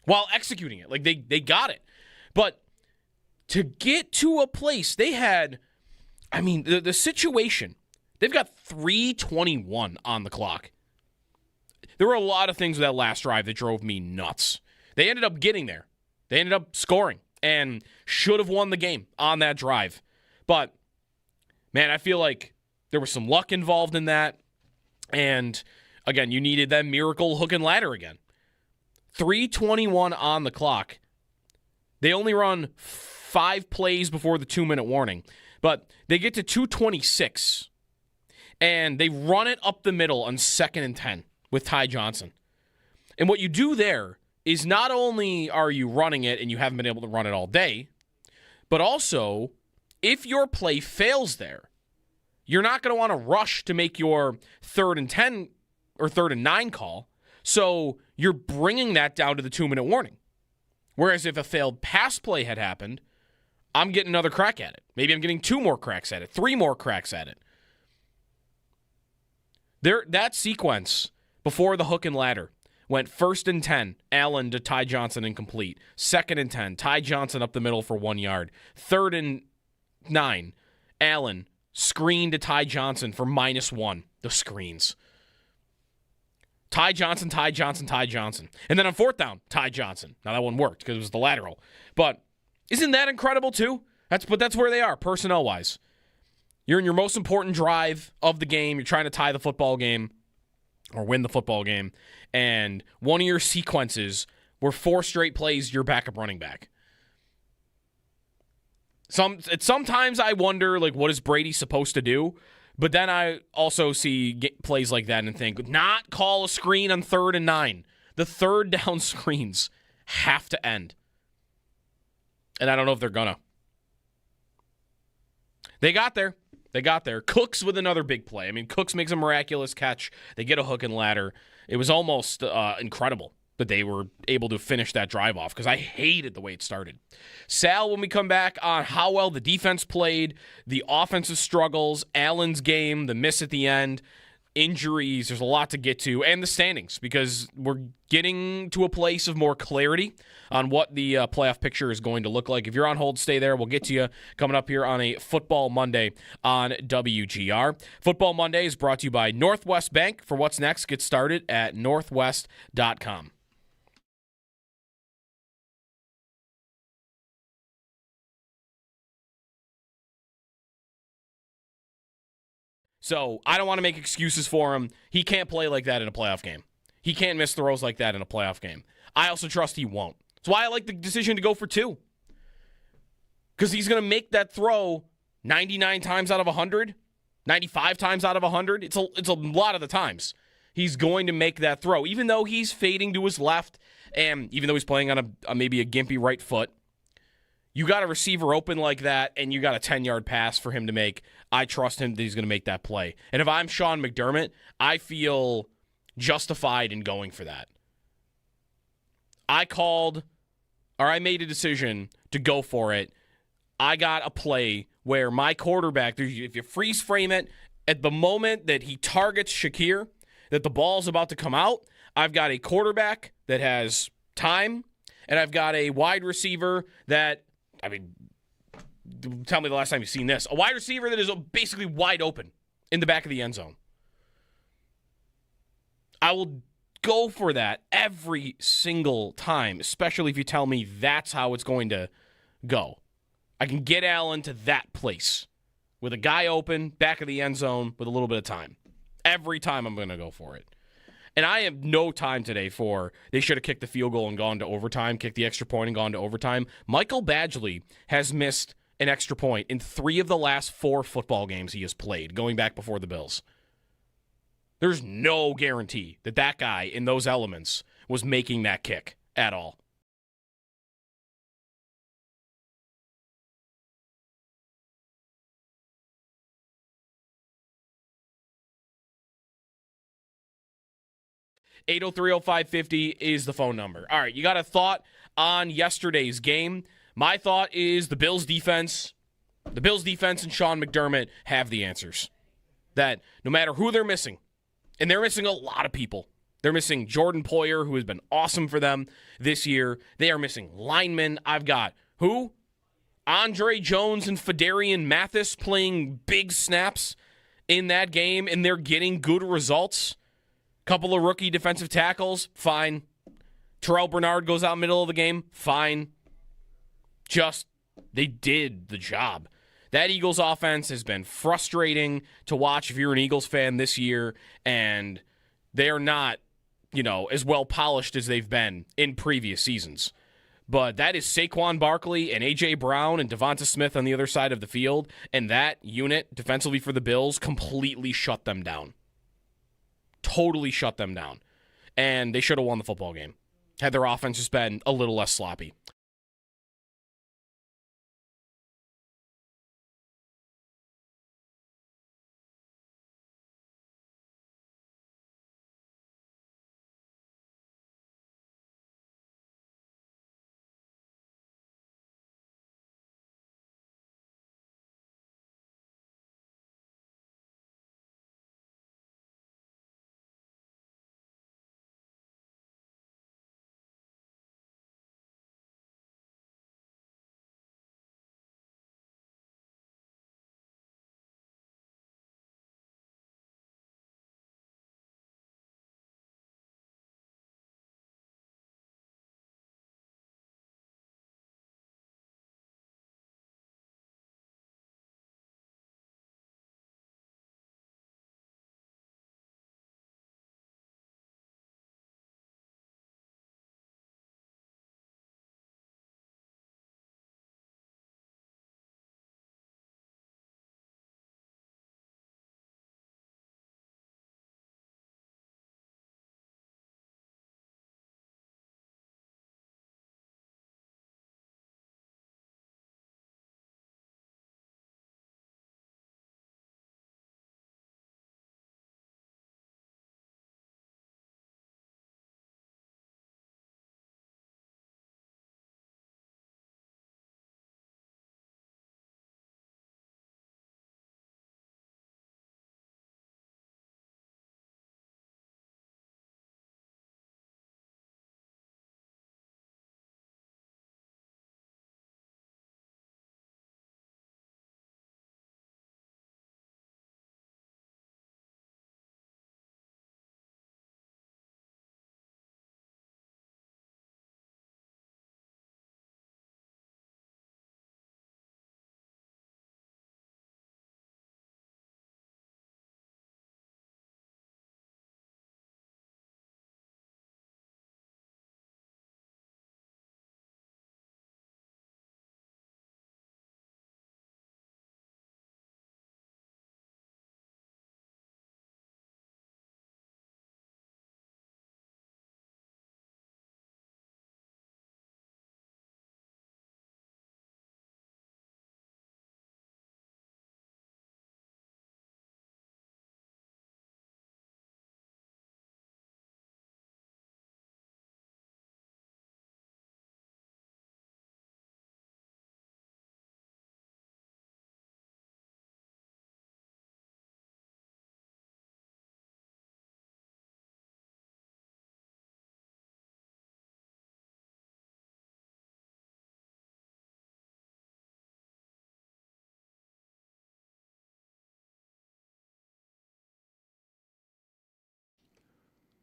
while executing it. Like, they got it. But to get to a place, they had, I mean, the situation, they've got 3:21 on the clock. There were a lot of things with that last drive that drove me nuts. They ended up getting there. They ended up scoring and should have won the game on that drive. But, man, I feel like there was some luck involved in that. And, again, you needed that miracle hook and ladder again. 3:21 on the clock. They only run 5 plays before the 2-minute warning. But they get to 2:26. And they run it up the middle on 2nd and 10 with Ty Johnson. And what you do there is not only are you running it and you haven't been able to run it all day, but also, if your play fails there, you're not going to want to rush to make your 3rd and 10 or 3rd and 9 call. So you're bringing that down to the 2-minute warning. Whereas if a failed pass play had happened, I'm getting another crack at it. Maybe I'm getting 2 more cracks at it, 3 more cracks at it. That sequence before the hook and ladder went 1st and 10, Allen to Ty Johnson incomplete. 2nd and 10, Ty Johnson up the middle for 1 yard. 3rd and 9, Allen screen to Ty Johnson for -1. The screens. Ty Johnson, Ty Johnson, Ty Johnson. And then on 4th down, Ty Johnson. Now that one worked because it was the lateral. But isn't that incredible too? That's where they are, personnel-wise. You're in your most important drive of the game. You're trying to tie the football game or win the football game. And one of your sequences were 4 straight plays your backup running back. Sometimes I wonder, like, what is Brady supposed to do? But then I also see plays like that and think, not call a screen on 3rd and 9. The 3rd down screens have to end. And I don't know if they're gonna. They got there. Cooks with another big play. I mean, Cooks makes a miraculous catch. They get a hook and ladder. It was almost incredible that they were able to finish that drive off because I hated the way it started. Sal, when we come back on how well the defense played, the offensive struggles, Allen's game, the miss at the end, injuries, there's a lot to get to, and the standings because we're getting to a place of more clarity on what the playoff picture is going to look like. If you're on hold, stay there. We'll get to you coming up here on a Football Monday on WGR. Football Monday is brought to you by Northwest Bank. For what's next, get started at northwest.com. So I don't want to make excuses for him. He can't play like that in a playoff game. He can't miss throws like that in a playoff game. I also trust he won't. That's why I like the decision to go for 2. Because he's going to make that throw 99 times out of 100, 95 times out of 100. It's a lot of the times. He's going to make that throw, even though he's fading to his left, and even though he's playing on maybe a gimpy right foot. You got a receiver open like that, and you got a 10-yard pass for him to make. I trust him that he's going to make that play. And if I'm Sean McDermott, I feel justified in going for that. I made a decision to go for it. I got a play where my quarterback, if you freeze frame it, at the moment that he targets Shakir, that the ball's about to come out, I've got a quarterback that has time, and I've got a wide receiver that, I mean, tell me the last time you've seen this. A wide receiver that is basically wide open in the back of the end zone. I will go for that every single time, especially if you tell me that's how it's going to go. I can get Allen to that place with a guy open, back of the end zone, with a little bit of time. Every time I'm going to go for it. And I have no time today for they should have kicked the field goal and gone to overtime, kicked the extra point and gone to overtime. Michael Badgley has missed an extra point in 3 of the last 4 football games he has played, going back before the Bills. There's no guarantee that that guy in those elements was making that kick at all. (8030550) is the phone number. All right, you got a thought on yesterday's game? My thought is the Bills defense and Sean McDermott have the answers. That no matter who they're missing, and they're missing a lot of people. They're missing Jordan Poyer, who has been awesome for them this year. They are missing linemen. I've got who? Andre Jones and Fedarian Mathis playing big snaps in that game, and they're getting good results. Couple of rookie defensive tackles, fine. Terrell Bernard goes out middle of the game, fine. Just, they did the job. That Eagles offense has been frustrating to watch if you're an Eagles fan this year, and they are not, as well polished as they've been in previous seasons. But that is Saquon Barkley and A.J. Brown and Devonta Smith on the other side of the field, and that unit defensively for the Bills completely shut them down. Totally shut them down. And they should have won the football game had their offense just been a little less sloppy.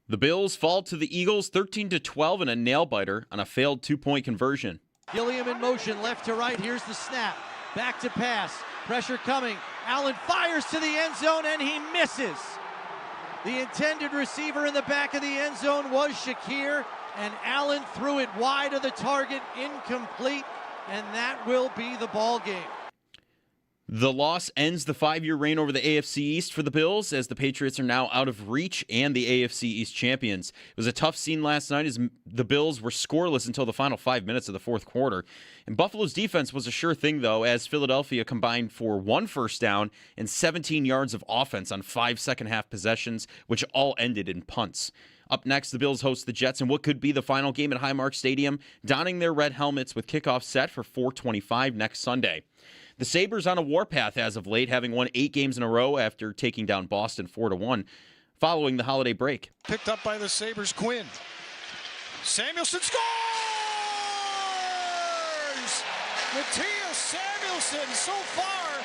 The Bills fall to the Eagles 13-12 in a nail-biter on a failed two-point conversion. Gilliam in motion, left to right. Here's the snap. Back to pass. Pressure coming. Allen fires to the end zone, and he misses. The intended receiver in the back of the end zone was Shakir, and Allen threw it wide of the target, incomplete, and that will be the ball game. The loss ends the 5-year reign over the AFC East for the Bills, as the Patriots are now out of reach and the AFC East champions. It was a tough scene last night as the Bills were scoreless until the final 5 minutes of the fourth quarter. And Buffalo's defense was a sure thing, though, as Philadelphia combined for 1 first down and 17 yards of offense on 5 second-half possessions, which all ended in punts. Up next, the Bills host the Jets in what could be the final game at Highmark Stadium, donning their red helmets with kickoff set for 4:25 next Sunday. The Sabres on a warpath as of late, having won 8 games in a row after taking down Boston 4-1 following the holiday break. Picked up by the Sabres, Quinn. Samuelson scores! Matthias Samuelson so far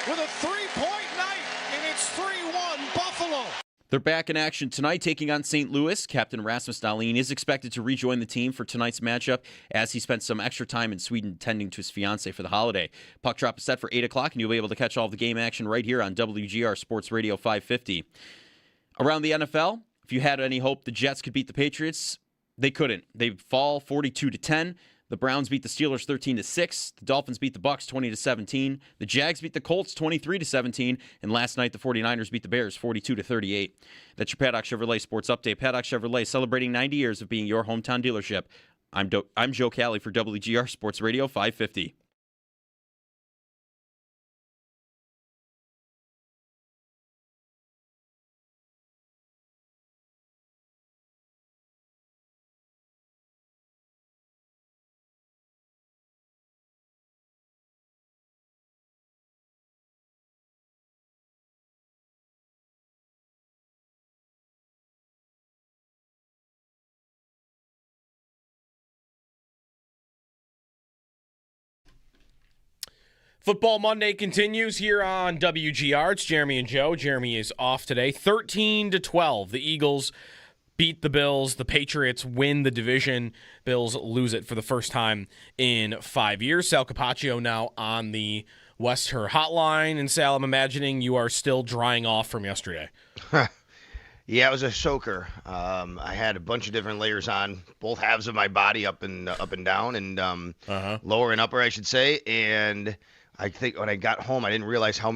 with a 3-point night, and it's 3-1 Buffalo. They're back in action tonight, taking on St. Louis. Captain Rasmus Dahlin is expected to rejoin the team for tonight's matchup, as he spent some extra time in Sweden tending to his fiancée for the holiday. Puck drop is set for 8 o'clock, and you'll be able to catch all of the game action right here on WGR Sports Radio 550. Around the NFL, if you had any hope the Jets could beat the Patriots, they couldn't. They fall 42-10. The Browns beat the Steelers 13-6. The Dolphins beat the Bucs 20-17. The Jags beat the Colts 23-17. And last night, the 49ers beat the Bears 42-38. That's your Paddock Chevrolet Sports Update. Paddock Chevrolet, celebrating 90 years of being your hometown dealership. I'm Joe Cali for WGR Sports Radio 550. Football Monday continues here on WGR. It's Jeremy and Joe. Jeremy is off today. 13-12. The Eagles beat the Bills. The Patriots win the division. Bills lose it for the first time in 5 years. Sal Capaccio now on the West Her hotline. And Sal, I'm imagining you are still drying off from yesterday. Yeah, it was a soaker. I had a bunch of different layers on, both halves of my body, up and down, and lower and upper, I should say. And I think when I got home, I didn't realize how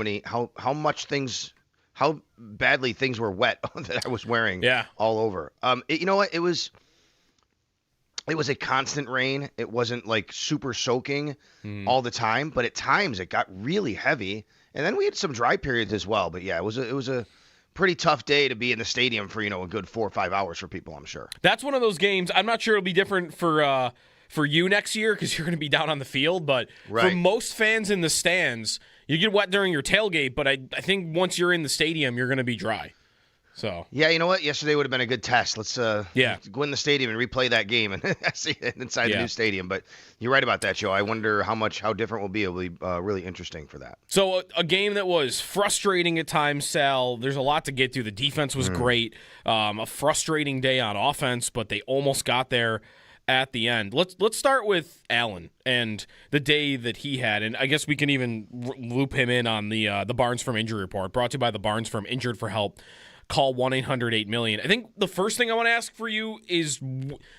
badly things were wet that I was wearing all over. You know what? It was a constant rain. It wasn't like super soaking all the time, but at times it got really heavy. And then we had some dry periods as well. But yeah, it was a pretty tough day to be in the stadium for, a good 4 or 5 hours for people, I'm sure. That's one of those games. I'm not sure it'll be different for you next year because you're going to be down on the field. But for most fans in the stands, you get wet during your tailgate. But I think once you're in the stadium, you're going to be dry. So yeah, you know what? Yesterday would have been a good test. Let's go in the stadium and replay that game and see it inside the new stadium. But you're right about that, Joe. I wonder how different will be. It'll be really interesting for that. So a game that was frustrating at times, Sal. There's a lot to get through. The defense was great. A frustrating day on offense, but they almost got there at the end. Let's start with Allen and the day that he had, and I guess we can even loop him in on the Barnes Firm Injury Report, brought to you by the Barnes Firm. Injured for help. Call 1-800-8-million. I think the first thing I want to ask for you is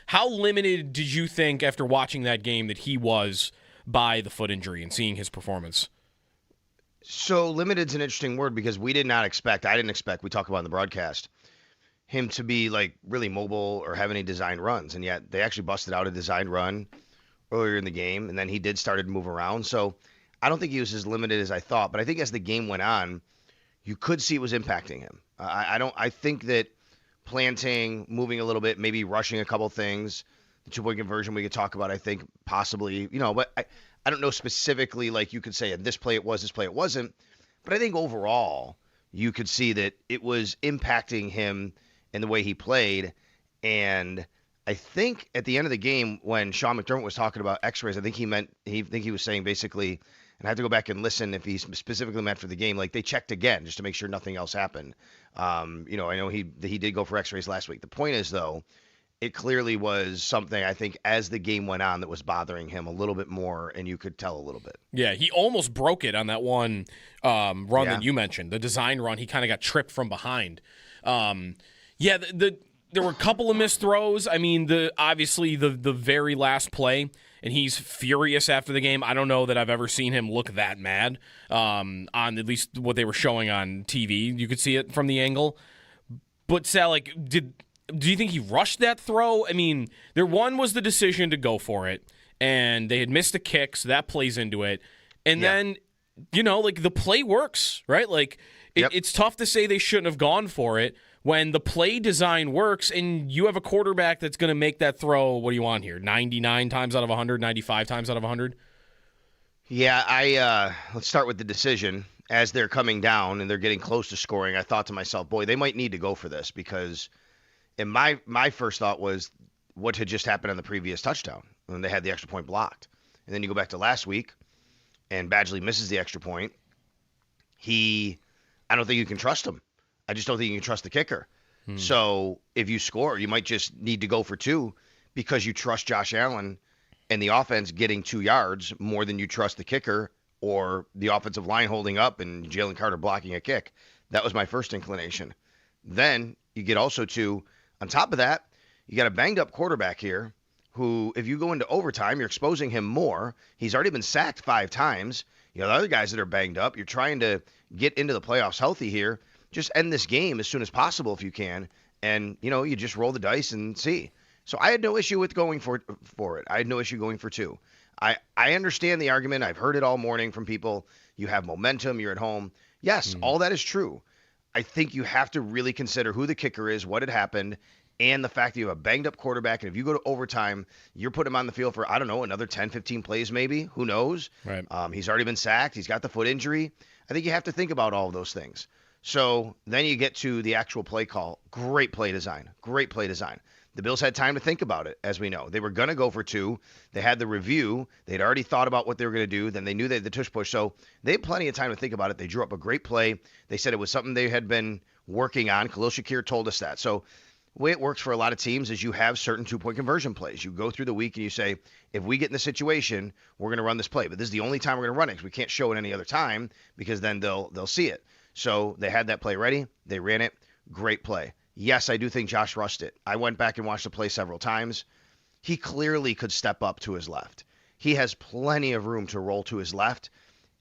how limited did you think after watching that game that he was by the foot injury and seeing his performance? So limited's an interesting word because I didn't expect, we talked about in the broadcast, him to be like really mobile or have any designed runs. And yet they actually busted out a designed run earlier in the game. And then he started to move around. So I don't think he was as limited as I thought. But I think as the game went on, you could see it was impacting him. I think that planting, moving a little bit, maybe rushing a couple things, the 2-point conversion we could talk about, I think possibly, but I don't know specifically, like you could say this play it was, this play it wasn't. But I think overall you could see that it was impacting him in the way he played. And I think at the end of the game when Sean McDermott was talking about x-rays, I think he was saying basically and I have to go back and listen if he's specifically meant for the game. Like, they checked again just to make sure nothing else happened. I know he did go for x-rays last week. The point is, though, it clearly was something, I think, as the game went on that was bothering him a little bit more, and you could tell a little bit. Yeah, he almost broke it on that one run that you mentioned, the design run. He kind of got tripped from behind. There were a couple of missed throws. I mean, obviously the very last play, and he's furious after the game. I don't know that I've ever seen him look that mad on at least what they were showing on TV. You could see it from the angle. But, Sal, like, do you think he rushed that throw? I mean, one was the decision to go for it, and they had missed a kick, so that plays into it. And then, like, the play works, right? Like, it's tough to say they shouldn't have gone for it when the play design works and you have a quarterback that's going to make that throw, what do you want here, 99 times out of 100, 95 times out of 100? Yeah, let's start with the decision. As they're coming down and they're getting close to scoring, I thought to myself, boy, they might need to go for this because – and my first thought was what had just happened on the previous touchdown when they had the extra point blocked. And then you go back to last week, and Badgley misses the extra point. I don't think you can trust him. I just don't think you can trust the kicker. So if you score, you might just need to go for 2 because you trust Josh Allen and the offense getting 2 yards more than you trust the kicker or the offensive line holding up and Jalen Carter blocking a kick. That was my first inclination. Then you get also to, on top of that, you got a banged-up quarterback here who, if you go into overtime, you're exposing him more. He's already been sacked 5 times. You know, the other guys that are banged up, you're trying to get into the playoffs healthy here. Just end this game as soon as possible if you can. And, you just roll the dice and see. So I had no issue with going for it. I had no issue going for 2. I understand the argument. I've heard it all morning from people. You have momentum. You're at home. Yes, all that is true. I think you have to really consider who the kicker is, what had happened, and the fact that you have a banged-up quarterback. And if you go to overtime, you're putting him on the field for, I don't know, another 10, 15 plays maybe. Who knows? Right. He's already been sacked. He's got the foot injury. I think you have to think about all of those things. So then you get to the actual play call. Great play design. Great play design. The Bills had time to think about it, as we know. They were going to go for 2. They had the review. They'd already thought about what they were going to do. Then they knew they had the tush push. So they had plenty of time to think about it. They drew up a great play. They said it was something they had been working on. Khalil Shakir told us that. So the way it works for a lot of teams is you have certain 2-point conversion plays. You go through the week and you say, if we get in this situation, we're going to run this play. But this is the only time we're going to run it because we can't show it any other time because then they'll see it. So they had that play ready. They ran it. Great play. Yes, I do think Josh rushed it. I went back and watched the play several times. He clearly could step up to his left. He has plenty of room to roll to his left.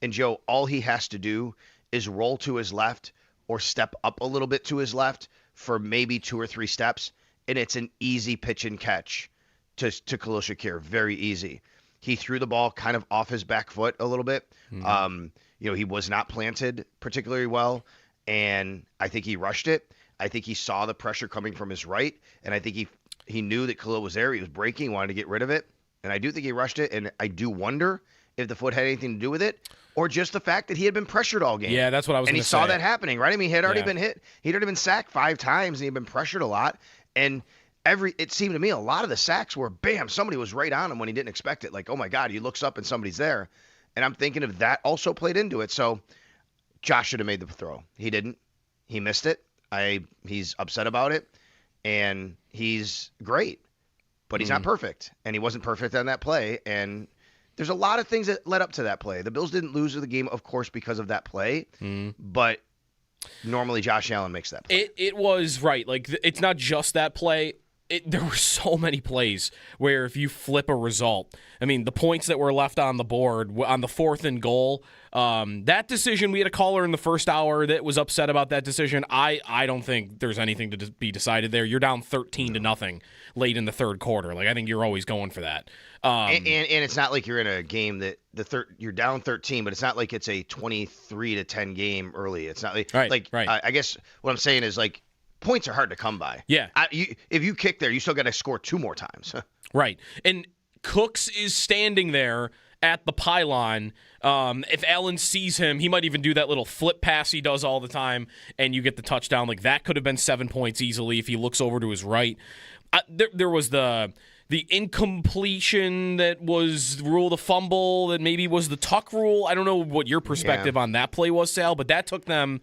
And, Joe, all he has to do is roll to his left or step up a little bit to his left for maybe 2 or 3 steps, and it's an easy pitch and catch to Khalil Shakir. Very easy. He threw the ball kind of off his back foot a little bit. He was not planted particularly well, and I think he rushed it. I think he saw the pressure coming from his right, and I think he knew that Khalil was there. He was braking, wanted to get rid of it, and I do think he rushed it, and I do wonder if the foot had anything to do with it or just the fact that he had been pressured all game. Yeah, that's what I was going to say. And he saw that happening, right? I mean, he had already been hit. He'd already been sacked 5 times, and he'd been pressured a lot, and it seemed to me a lot of the sacks were, bam, somebody was right on him when he didn't expect it. Like, oh, my God, he looks up and somebody's there. And I'm thinking if that also played into it. So Josh should have made the throw. He didn't. He missed it. He's upset about it, and he's great, but he's not perfect, and he wasn't perfect on that play, and there's a lot of things that led up to that play. The Bills didn't lose the game, of course, because of that play, but normally Josh Allen makes that play. It was, right, like, it's not just that play. There were so many plays where if you flip a result, I mean, the points that were left on the board on the 4th and goal, that decision, we had a caller in the first hour that was upset about that decision. I don't think there's anything to be decided there. You're down 13-0 late in the 3rd quarter. Like, I think you're always going for that. And it's not like you're in a game that you're down 13, but it's not like it's a 23-10 game early. It's not like, right. I guess what I'm saying is, like, points are hard to come by. Yeah. If you kick there, you still got to score 2 more times. Right. And Cooks is standing there at the pylon. If Allen sees him, he might even do that little flip pass he does all the time, and you get the touchdown. Like, that could have been 7 points easily if he looks over to his right. There was the the incompletion that was the rule of the fumble that maybe was the tuck rule. I don't know what your perspective on that play was, Sal, but that took them.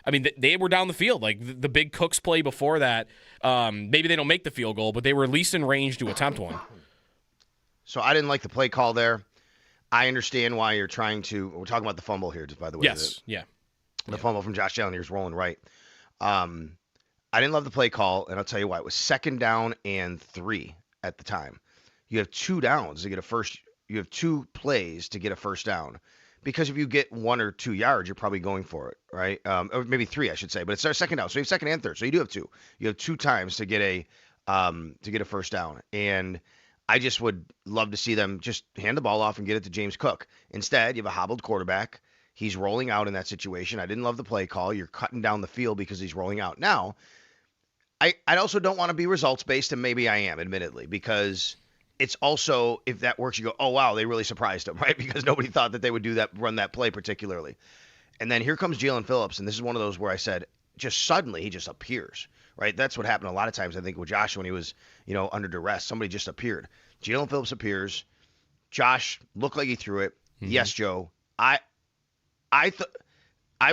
I mean, they were down the field. Like the big Cooks play before that, maybe they don't make the field goal, but they were at least in range to attempt one. So I didn't like the play call there. I understand why you're trying to. We're talking about the fumble here, just by the way. Yes, The fumble from Josh Allen. He was rolling right. I didn't love the play call, and I'll tell you why. It was 2nd down and 3 at the time. You have 2 downs to get a first. You have 2 plays to get a first down. Because if you get 1 or 2 yards, you're probably going for it, right? Or maybe 3, I should say. But it's our 2nd down, so you have 2nd and 3rd. So you do have 2. You have 2 times to get a first down. And I just would love to see them just hand the ball off and get it to James Cook. Instead, you have a hobbled quarterback. He's rolling out in that situation. I didn't love the play call. You're cutting down the field because he's rolling out. Now, I also don't want to be results-based, and maybe I am, admittedly, because it's also, if that works, you go, oh, wow, they really surprised him, right? Because nobody thought that they would run that play particularly. And then here comes Jalen Phillips, and this is one of those where I said, just suddenly he just appears, right? That's what happened a lot of times, I think, with Josh when he was, under duress. Somebody just appeared. Jalen Phillips appears. Josh looked like he threw it. Mm-hmm. Yes, Joe. I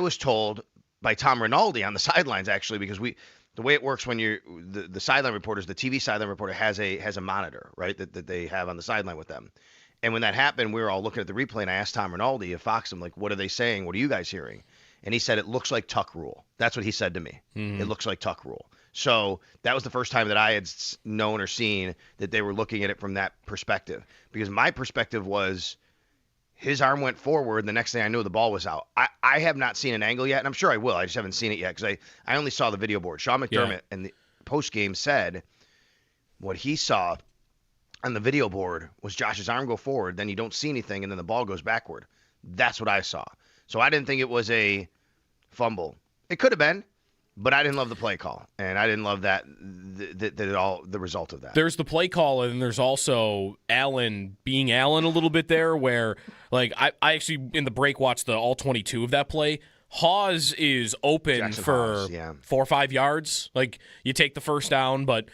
was told by Tom Rinaldi on the sidelines, actually, because the way it works when you're the sideline reporters, the TV sideline reporter has a monitor, right, that they have on the sideline with them. And when that happened, we were all looking at the replay, and I asked Tom Rinaldi of Fox, I'm like, what are they saying? What are you guys hearing? And he said, it looks like tuck rule. That's what he said to me. Mm-hmm. It looks like tuck rule. So that was the first time that I had known or seen that they were looking at it from that perspective. Because my perspective was his arm went forward, and the next thing I knew, the ball was out. I have not seen an angle yet, and I'm sure I will. I just haven't seen it yet because I only saw the video board. Sean McDermott in the postgame said what he saw on the video board was Josh's arm go forward, then you don't see anything, and then the ball goes backward. That's what I saw. So I didn't think it was a fumble. It could have been, but I didn't love the play call, and I didn't love that the result of that. There's the play call, and there's also Allen being Allen a little bit there, where like I actually in the break watched the all 22 of that play. Hawes is open Jackson for Hawes, yeah. 4 or 5 yards. Like you take the first down, but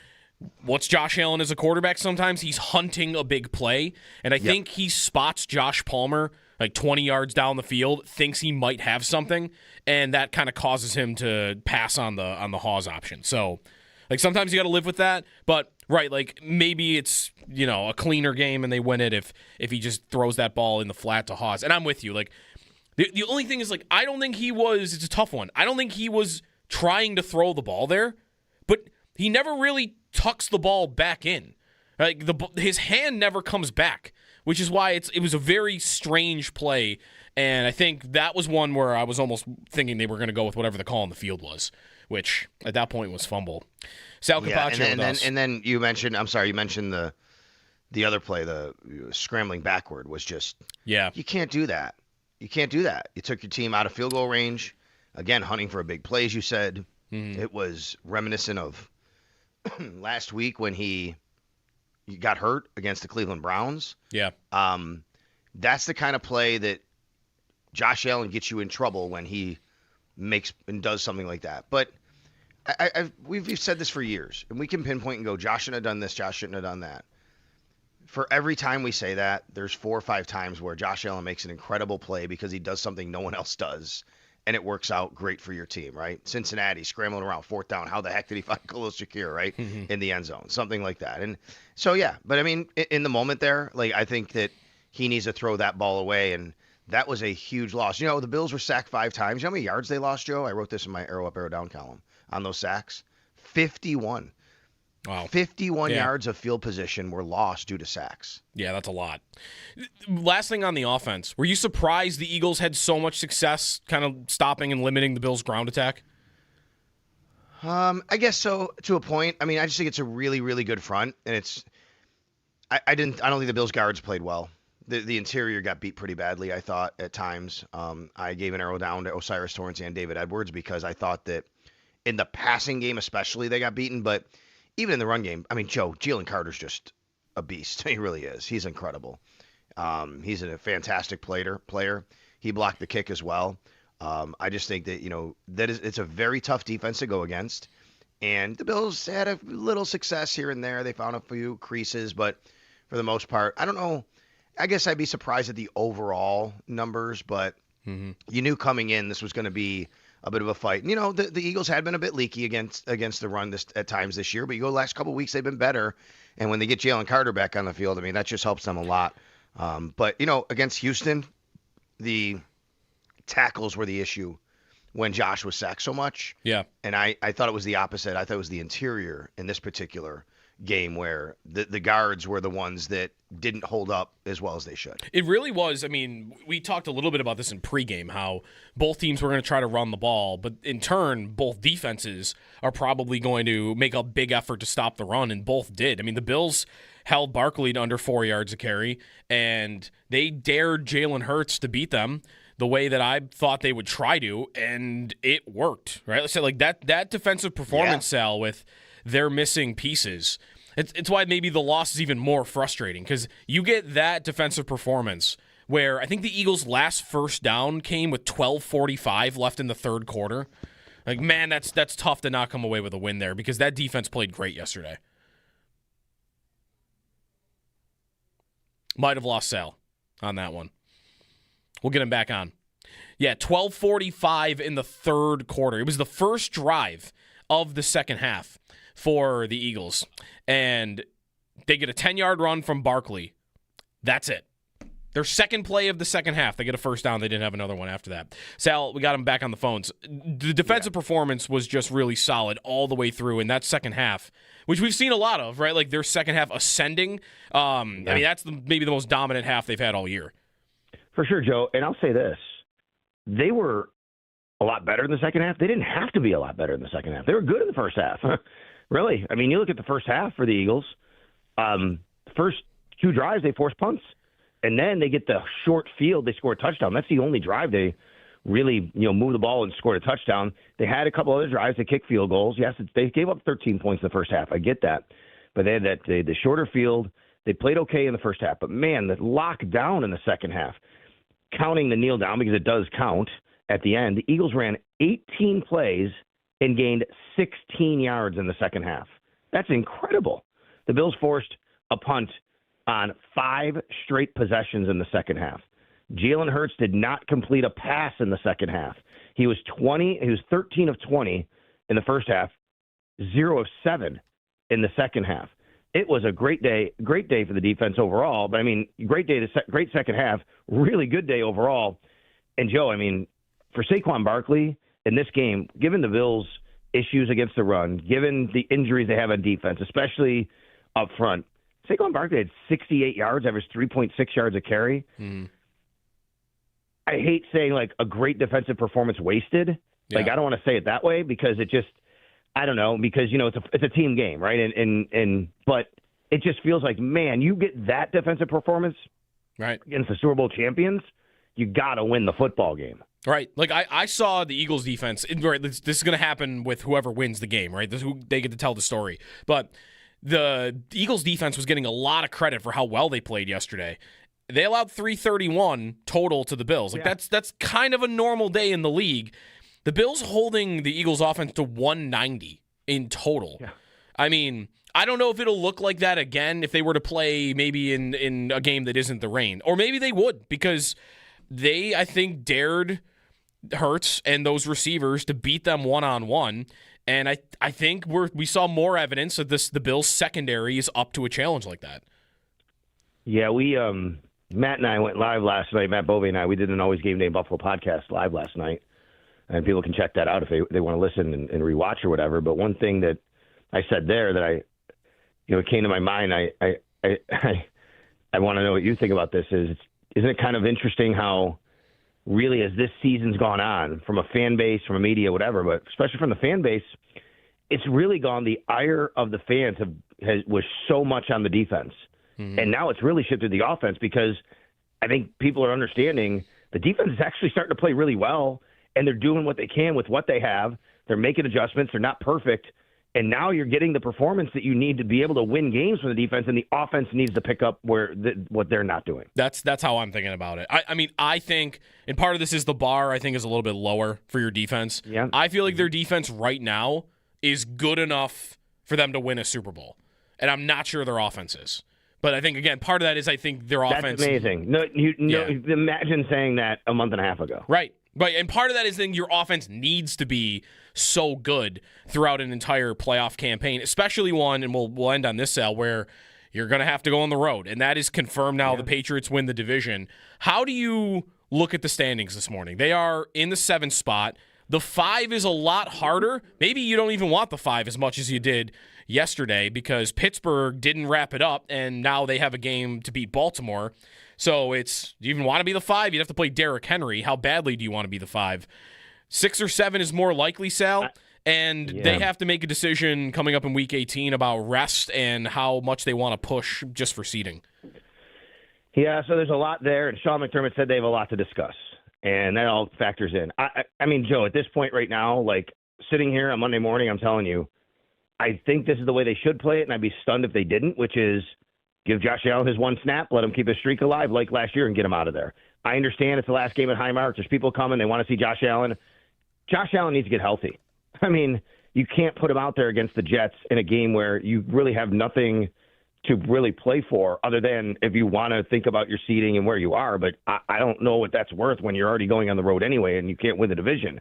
what's Josh Allen as a quarterback? Sometimes he's hunting a big play, and I think he spots Josh Palmer like 20 yards down the field, thinks he might have something, and that kind of causes him to pass on the Hawes option. So, like sometimes you got to live with that, but right, like maybe it's a cleaner game and they win it if he just throws that ball in the flat to Hawes. And I'm with you. Like the only thing is like I don't think he was. It's a tough one. I don't think he was trying to throw the ball there, but he never really tucks the ball back in. Like his hand never comes back, which is why it was a very strange play. And I think that was one where I was almost thinking they were going to go with whatever the call on the field was, which at that point was fumble. Sal Capaccio and then you mentioned, you mentioned the other play, the scrambling backward was just, you can't do that. You can't do that. You took your team out of field goal range. Again, hunting for a big play, as you said. Mm-hmm. It was reminiscent of last week when he got hurt against the Cleveland Browns. Yeah. That's the kind of play that Josh Allen gets you in trouble when he makes and does something like that. But we've said this for years, and we can pinpoint and go, Josh shouldn't have done this, Josh shouldn't have done that. For every time we say that, there's 4 or 5 times where Josh Allen makes an incredible play because he does something no one else does, and it works out great for your team, right? Cincinnati scrambling around 4th down. How the heck did he find Khalil Shakir, right, in the end zone? Something like that. And so, but I mean, in the moment there, like I think that he needs to throw that ball away, and that was a huge loss. The Bills were sacked 5 times. You know how many yards they lost, Joe? I wrote this in my arrow up, arrow down column on those sacks. 51. Wow. 51 yards of field position were lost due to sacks. Yeah, that's a lot. Last thing on the offense. Were you surprised the Eagles had so much success kind of stopping and limiting the Bills' ground attack? I guess so, to a point. I mean, I just think it's a really, really good front, and it's I don't think the Bills' guards played well. The interior got beat pretty badly, I thought, at times. I gave an arrow down to Osiris Torrance and David Edwards because I thought that in the passing game especially they got beaten, but even in the run game, I mean, Joe, Jalen Carter's just a beast. He really is. He's incredible. He's a fantastic player. He blocked the kick as well. I just think that, it's a very tough defense to go against. And the Bills had a little success here and there. They found a few creases, but for the most part, I don't know. I guess I'd be surprised at the overall numbers, but you knew coming in this was going to be a bit of a fight. And, you know, the Eagles had been a bit leaky against the run at times this year, but you go the last couple of weeks, they've been better. And when they get Jalen Carter back on the field, I mean, that just helps them a lot. But, you know, against Houston, the tackles were the issue when Josh was sacked so much. Yeah. And I thought it was the opposite. I thought it was the interior in this particular game where the guards were the ones that didn't hold up as well as they should. It really was. I mean, we talked a little bit about this in pregame, how both teams were going to try to run the ball, but in turn, both defenses are probably going to make a big effort to stop the run, and both did. I mean, the Bills held Barkley to under 4 yards a carry, and they dared Jalen Hurts to beat them the way that I thought they would try to, and it worked, right? Let's say like that defensive performance, Sal, with their missing pieces. It's why maybe the loss is even more frustrating, because you get that defensive performance where I think the Eagles' last first down came with 12:45 left in the third quarter. Like, man, that's tough to not come away with a win there, because that defense played great yesterday. Might have lost Sal on that one. We'll get him back on. Yeah, 12:45 in the third quarter. It was the first drive of the second half for the Eagles. And they get a 10-yard run from Barkley. That's it. Their second play of the second half. They get a first down. They didn't have another one after that. Sal, we got him back on the phones. The defensive performance was just really solid all the way through in that second half, which we've seen a lot of, right? Like their second half ascending. I mean, that's maybe the most dominant half they've had all year. For sure, Joe. And I'll say this. They were a lot better in the second half. They didn't have to be a lot better in the second half. They were good in the first half. Really. I mean, you look at the first half for the Eagles. First two drives, they forced punts. And then they get the short field. They score a touchdown. That's the only drive they really, moved the ball and scored a touchdown. They had a couple other drives. They kicked field goals. Yes, they gave up 13 points in the first half. I get that. But they had the shorter field. They played okay in the first half. But, man, the lockdown in the second half, counting the kneel down because it does count at the end, the Eagles ran 18 plays and gained 16 yards in the second half. That's incredible. The Bills forced a punt on 5 straight possessions in the second half. Jalen Hurts did not complete a pass in the second half. He was 13 of 20 in the first half, 0 of 7 in the second half. It was a great day for the defense overall. But I mean, great second half, really good day overall. And Joe, I mean, for Saquon Barkley in this game, given the Bills' issues against the run, given the injuries they have on defense, especially up front, Saquon Barkley had 68 yards, averaged 3.6 yards a carry. I hate saying like a great defensive performance wasted. Yeah. Like I don't want to say it that way because it just, I don't know, because it's a team game, right? And but it just feels like, man, you get that defensive performance right against the Super Bowl champions, you got to win the football game. Right. Like, I saw the Eagles' defense. Right, this is going to happen with whoever wins the game, right? They get to tell the story. But the Eagles' defense was getting a lot of credit for how well they played yesterday. They allowed 331 total to the Bills. Like, that's kind of a normal day in the league. The Bills holding the Eagles' offense to 190 in total. Yeah. I mean, I don't know if it'll look like that again if they were to play maybe in a game that isn't the rain. Or maybe they would, because they, I think, dared Hurts and those receivers to beat them one-on-one, and I think we saw more evidence that the Bills' secondary is up to a challenge like that. Yeah, we Matt and I went live last night. Matt Bovey and I, we did an Always Game Day Buffalo podcast live last night, and people can check that out if they want to listen and rewatch or whatever. But one thing that I said there that it came to my mind, I want to know what you think about this. Isn't it kind of interesting how really, as this season's gone on, from a fan base, from a media, whatever, but especially from the fan base, it's really gone. The ire of the fans was so much on the defense. Mm-hmm. And now it's really shifted the offense because I think people are understanding the defense is actually starting to play really well, and they're doing what they can with what they have. They're making adjustments. They're not perfect. And now you're getting the performance that you need to be able to win games for the defense, and the offense needs to pick up what they're not doing. That's how I'm thinking about it. I mean, I think, and part of this is the bar, I think, is a little bit lower for your defense. Yeah. I feel like their defense right now is good enough for them to win a Super Bowl. And I'm not sure their offense is. But I think, again, part of that is I think their offense. That's amazing. No, imagine saying that a month and a half ago. Right. And part of that is then your offense needs to be so good throughout an entire playoff campaign, especially one, and we'll end on this, Sal, where you're going to have to go on the road. And that is confirmed now. Yeah. The Patriots win the division. How do you look at the standings this morning? They are in the 7th spot. The 5 is a lot harder. Maybe you don't even want the 5 as much as you did yesterday because Pittsburgh didn't wrap it up, and now they have a game to beat Baltimore. So do you even want to be the 5? You'd have to play Derrick Henry. How badly do you want to be the 5? 6 or 7 is more likely, Sal. And they have to make a decision coming up in Week 18 about rest and how much they want to push just for seeding. Yeah, so there's a lot there, and Sean McDermott said they have a lot to discuss, and that all factors in. I mean, Joe, at this point right now, like sitting here on Monday morning, I'm telling you, I think this is the way they should play it, and I'd be stunned if they didn't, which is give Josh Allen his one snap, let him keep his streak alive like last year, and get him out of there. I understand it's the last game at Highmark. There's people coming. They want to see Josh Allen. Josh Allen needs to get healthy. I mean, you can't put him out there against the Jets in a game where you really have nothing to really play for other than if you want to think about your seeding and where you are. But I don't know what that's worth when you're already going on the road anyway and you can't win the division.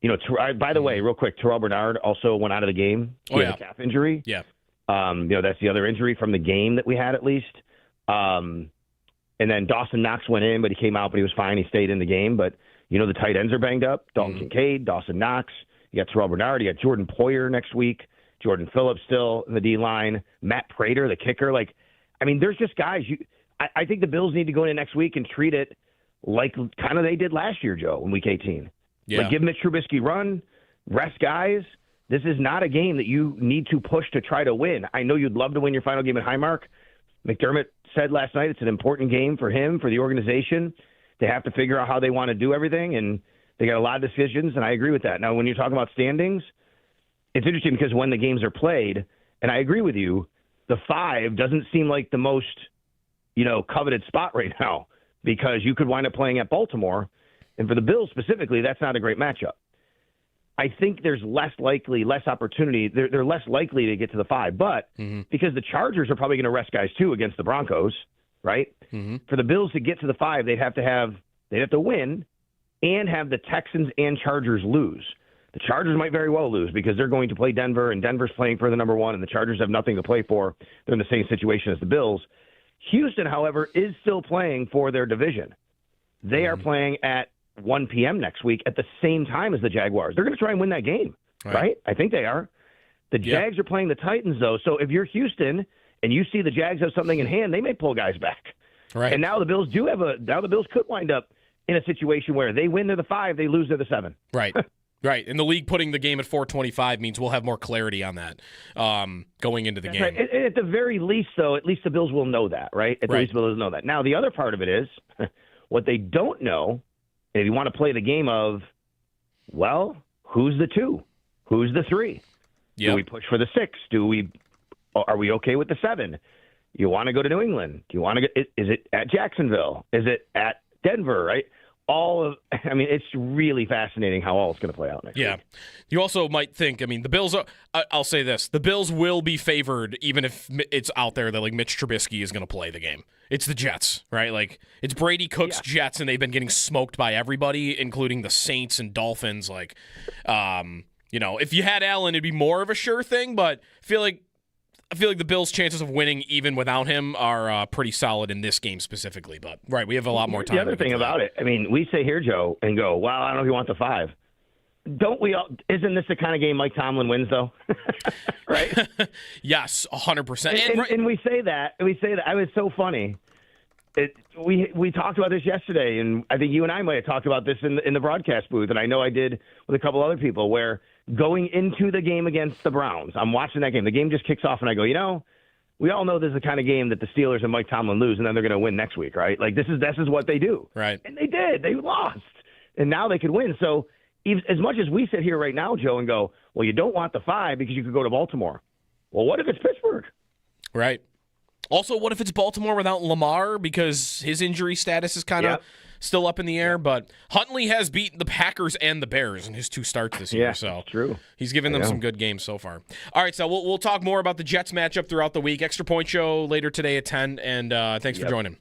You know, by the way, real quick, Terrell Bernard also went out of the game. He had a calf injury. Yeah. That's the other injury from the game that we had at least. And then Dawson Knox went in, but he came out, but he was fine. He stayed in the game. But, the tight ends are banged up. Dalton Kincaid, Dawson Knox. You got Terrell Bernard. You got Jordan Poyer next week. Jordan Phillips still in the D-line. Matt Prater, the kicker. There's just guys. I think the Bills need to go into next week and treat it like kind of they did last year, Joe, in Week 18. Yeah. Give Mitch Trubisky run, rest guys. This is not a game that you need to push to try to win. I know you'd love to win your final game at Highmark. McDermott said last night it's an important game for him, for the organization. They have to figure out how they want to do everything, and they got a lot of decisions, and I agree with that. Now, when you're talking about standings, it's interesting because when the games are played, and I agree with you, the 5 doesn't seem like the most, coveted spot right now because you could wind up playing at Baltimore. And for the Bills specifically, that's not a great matchup. I think there's less opportunity. They're less likely to get to the 5, but because the Chargers are probably going to rest guys too against the Broncos, right? For the Bills to get to the 5, they'd have to win and have the Texans and Chargers lose. The Chargers might very well lose because they're going to play Denver, and Denver's playing for the number 1, and the Chargers have nothing to play for. They're in the same situation as the Bills. Houston, however, is still playing for their division. They are playing at 1 p.m. next week at the same time as the Jaguars. They're going to try and win that game, right? I think they are. The Jags are playing the Titans, though. So if you're Houston and you see the Jags have something in hand, they may pull guys back. Right. And now the Bills now the Bills could wind up in a situation where they win, they're the 5, they lose, they're the 7. Right. Right. And the league putting the game at 4:25 means we'll have more clarity on that going into the game. Right. At the very least, though, at least the Bills will know that, right? At least the Bills know that. Now, the other part of it is what they don't know. If you want to play the game of, well, who's the 2? Who's the 3? Do we push for the 6? Are we okay with the 7? You want to go to New England? Do you want to is it at Jacksonville? Is it at Denver, right? It's really fascinating how all it's going to play out next week. You also might think, the Bills are, I'll say this, the Bills will be favored even if it's out there that, Mitch Trubisky is going to play the game. It's the Jets, right? It's Brady Cook's Jets, and they've been getting smoked by everybody, including the Saints and Dolphins. If you had Allen, it'd be more of a sure thing, but I feel like the Bills' chances of winning even without him are pretty solid in this game specifically. But, we have a lot more time. The other thing about it, we say here, Joe, and go, well, I don't know if you want the 5. Don't we all? Isn't this the kind of game Mike Tomlin wins, though? Right? Yes, 100%. And we say that. I was so funny. We talked about this yesterday, and I think you and I might have talked about this in the broadcast booth, and I know I did with a couple other people, where going into the game against the Browns, I'm watching that game. The game just kicks off, and I go, we all know this is the kind of game that the Steelers and Mike Tomlin lose, and then they're going to win next week, right? This is what they do. Right. And they did. They lost. And now they could win. So as much as we sit here right now, Joe, and go, well, you don't want the 5 because you could go to Baltimore. Well, what if it's Pittsburgh? Right. Also, what if it's Baltimore without Lamar because his injury status is kind of still up in the air, but Huntley has beaten the Packers and the Bears in his 2 starts this year. So true. He's given them some good games so far. All right, so we'll talk more about the Jets matchup throughout the week. Extra Point Show later today at 10, and thanks for joining.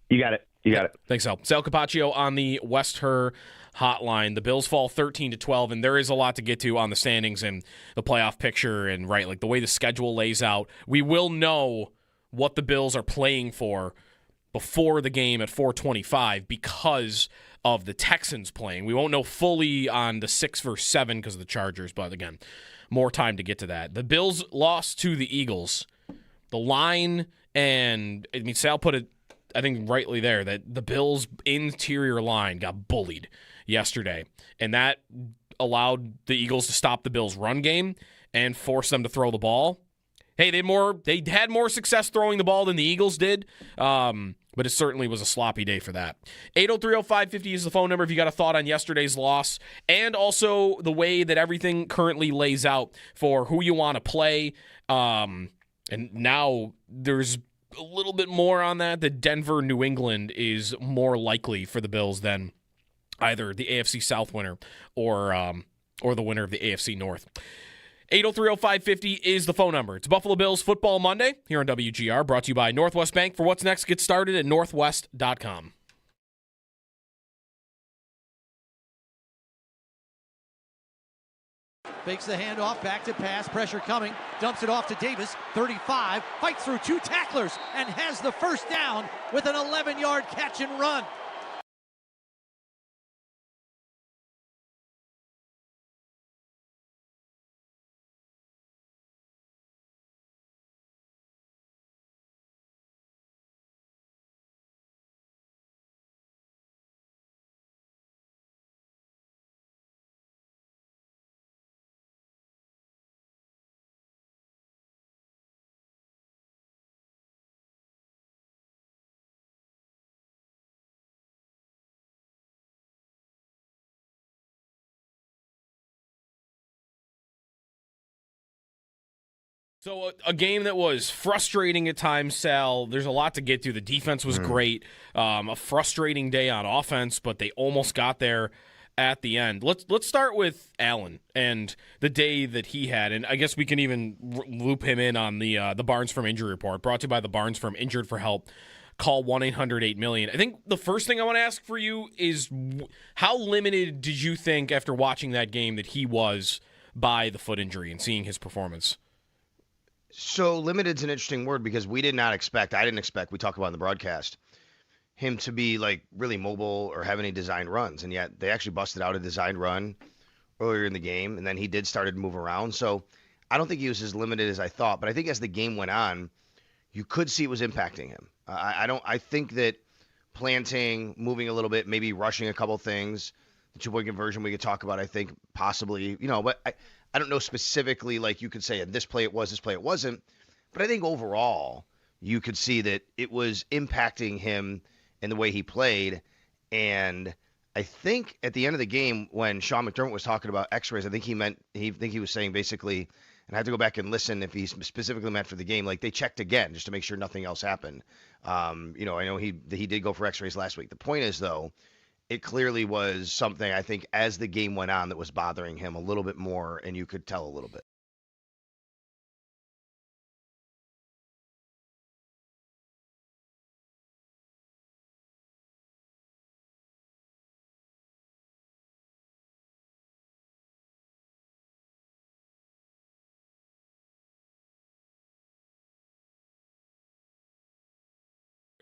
You got it. Thanks, Sal. Sal Capaccio on the West Her hotline. The Bills fall 13-12, and there is a lot to get to on the standings and the playoff picture, and like the way the schedule lays out. We will know what the Bills are playing for before the game at 4:25 because of the Texans playing. We won't know fully on the 6 versus 7 because of the Chargers, but again, more time to get to that. The Bills lost to the Eagles. The line, and I mean, Sal put it, I think, rightly there, that the Bills' interior line got bullied yesterday, and that allowed the Eagles to stop the Bills' run game and force them to throw the ball. Hey, they had more success throwing the ball than the Eagles did, but it certainly was a sloppy day for that. 803-0550 is the phone number if you got a thought on yesterday's loss, and also the way that everything currently lays out for who you want to play. And now there's a little bit more on that Denver, New England is more likely for the Bills than either the AFC South winner or the winner of the AFC North. 803-0550 is the phone number. It's Buffalo Bills Football Monday here on WGR, brought to you by Northwest Bank. For what's next, get started at northwest.com. Fakes the handoff, back to pass, pressure coming, dumps it off to Davis, 35, fights through 2 tacklers, and has the first down with an 11-yard catch and run. So a game that was frustrating at times, Sal. There's a lot to get to. The defense was great. A frustrating day on offense, but they almost got there at the end. Let's start with Allen and the day that he had, and I guess we can even loop him in on the Barnes Firm Injury Report, brought to you by the Barnes Firm. Injured for help. Call 1-800-8-million. I think the first thing I want to ask for you is how limited did you think after watching that game that he was by the foot injury and seeing his performance? So limited is an interesting word because I didn't expect, we talked about in the broadcast, him to be like really mobile or have any designed runs. And yet they actually busted out a designed run earlier in the game. And then he did start to move around. So I don't think he was as limited as I thought. But I think as the game went on, you could see it was impacting him. I think that planting, moving a little bit, maybe rushing a couple things, the 2-point conversion we could talk about, I think possibly, but I don't know specifically, like you could say, this play it was, this play it wasn't. But I think overall, you could see that it was impacting him in the way he played. And I think at the end of the game, when Sean McDermott was talking about x-rays, I think he was saying basically, and I had to go back and listen if he specifically meant for the game, like they checked again just to make sure nothing else happened. I know he did go for x-rays last week. The point is, though, it clearly was something, I think, as the game went on that was bothering him a little bit more, and you could tell a little bit.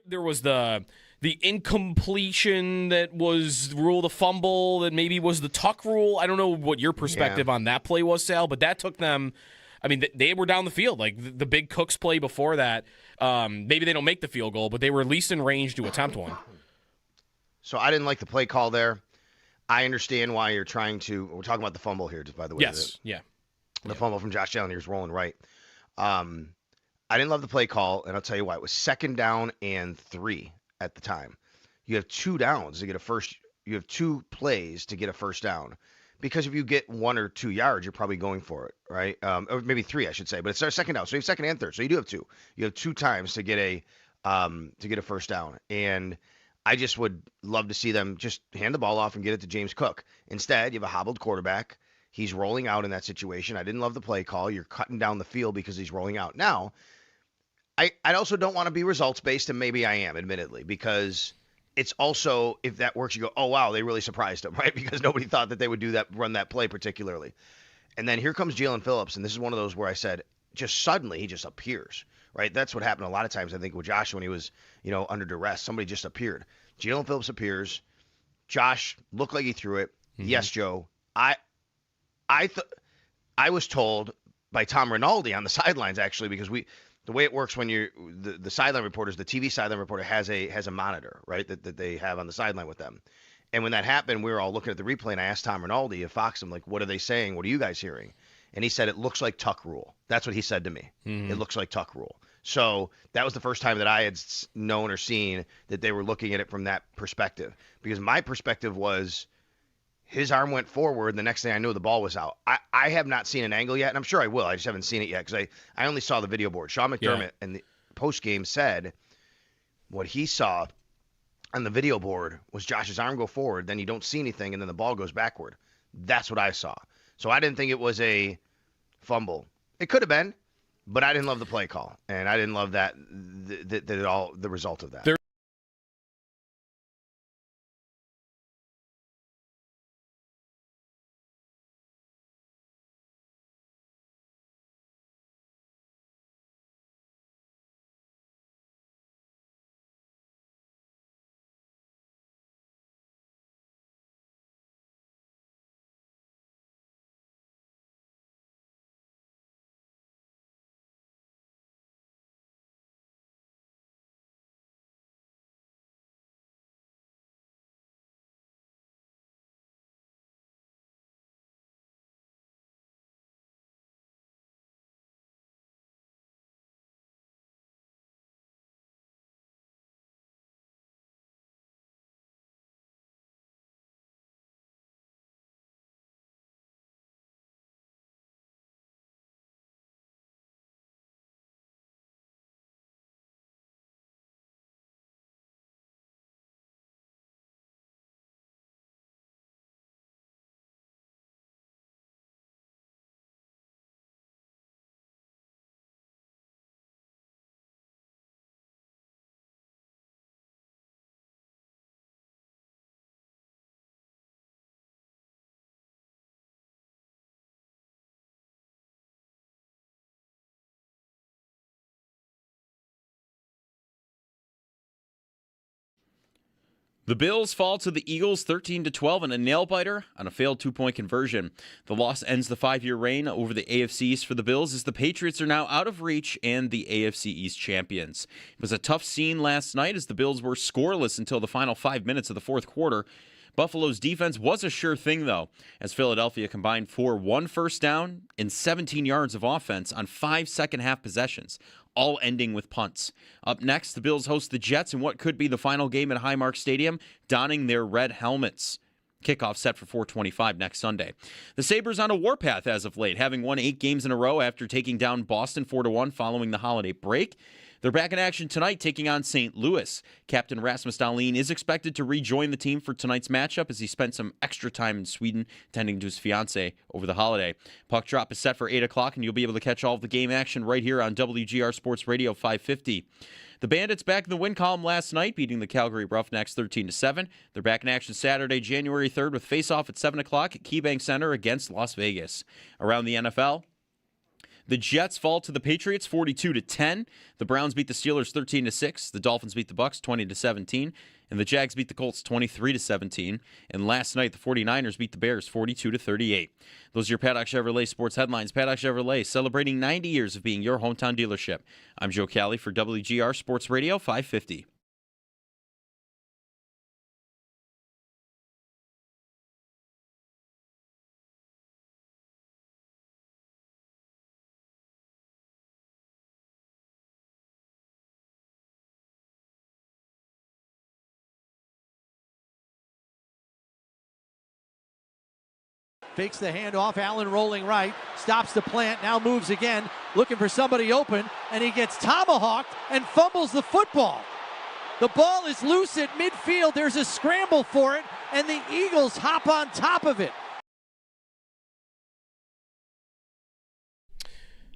There was the incompletion that was ruled a fumble that maybe was the tuck rule. I don't know what your perspective on that play was, Sal, but that took them. I mean, they were down the field. Like the big Cooks play before that, maybe they don't make the field goal, but they were at least in range to attempt one. So I didn't like the play call there. I understand why you're trying to. We're talking about the fumble here, just by the way. Yes, The fumble from Josh Allen. He was rolling right. I didn't love the play call, and I'll tell you why. It was 2nd down and 3 at the time. You have 2 downs to get a first. You have 2 plays to get a first down, because if you get 1 or 2 yards, you're probably going for it, right? Or maybe 3, I should say. But it's our 2nd down, so you have 2nd and 3rd. So you do have 2. You have 2 times to get a first down, and I just would love to see them just hand the ball off and get it to James Cook. Instead, you have a hobbled quarterback. He's rolling out in that situation. I didn't love the play call. You're cutting down the field because he's rolling out. Now, I also don't want to be results-based, and maybe I am, admittedly, because it's also, if that works, you go, oh, wow, they really surprised him, right? Because nobody thought that they would do that, run that play particularly. And then here comes Jalen Phillips, and this is one of those where I said, just suddenly he just appears, right? That's what happened a lot of times, I think, with Josh when he was, under duress. Somebody just appeared. Jalen Phillips appears. Josh looked like he threw it. Mm-hmm. Yes, Joe. I was told by Tom Rinaldi on the sidelines, actually, because the way it works when you're the sideline reporters, the TV sideline reporter has a monitor, right, that they have on the sideline with them. And when that happened, we were all looking at the replay, and I asked Tom Rinaldi of Fox, I'm like, what are they saying? What are you guys hearing? And he said, it looks like tuck rule. That's what he said to me. Mm-hmm. It looks like tuck rule. So that was the first time that I had known or seen that they were looking at it from that perspective. Because my perspective was his arm went forward, and the next thing I knew, the ball was out. I have not seen an angle yet, and I'm sure I will. I just haven't seen it yet because I only saw the video board. Sean McDermott in the postgame said what he saw on the video board was Josh's arm go forward, then you don't see anything, and then the ball goes backward. That's what I saw. So I didn't think it was a fumble. It could have been, but I didn't love the play call, and I didn't love that the result of that. The Bills fall to the Eagles 13-12 in a nail-biter on a failed two-point conversion. The loss ends the 5-year reign over the AFC East for the Bills as the Patriots are now out of reach and the AFC East champions. It was a tough scene last night as the Bills were scoreless until the final 5 minutes of the fourth quarter. Buffalo's defense was a sure thing, though, as Philadelphia combined for 1 first down and 17 yards of offense on 5 second-half possessions, all ending with punts. Up next, the Bills host the Jets in what could be the final game at Highmark Stadium, donning their red helmets. Kickoff set for 4:25 next Sunday. The Sabres on a warpath as of late, having won 8 games in a row after taking down Boston 4-1 following the holiday break. They're back in action tonight, taking on St. Louis. Captain Rasmus Dahlin is expected to rejoin the team for tonight's matchup as he spent some extra time in Sweden tending to his fiancée over the holiday. Puck drop is set for 8 o'clock, and you'll be able to catch all of the game action right here on WGR Sports Radio 550. The Bandits back in the win column last night, beating the Calgary Roughnecks 13-7. They're back in action Saturday, January 3rd, with face-off at 7 o'clock at KeyBank Center against Las Vegas. Around the NFL, the Jets fall to the Patriots 42-10. The Browns beat the Steelers 13-6. The Dolphins beat the Bucs 20-17. And the Jags beat the Colts 23-17. And last night, the 49ers beat the Bears 42-38. Those are your Paddock Chevrolet sports headlines. Paddock Chevrolet celebrating 90 years of being your hometown dealership. I'm Joe Cali for WGR Sports Radio 550. Fakes the handoff, Allen rolling right, stops the plant, now moves again, looking for somebody open, and he gets tomahawked and fumbles the football. The ball is loose at midfield. There's a scramble for it, and the Eagles hop on top of it.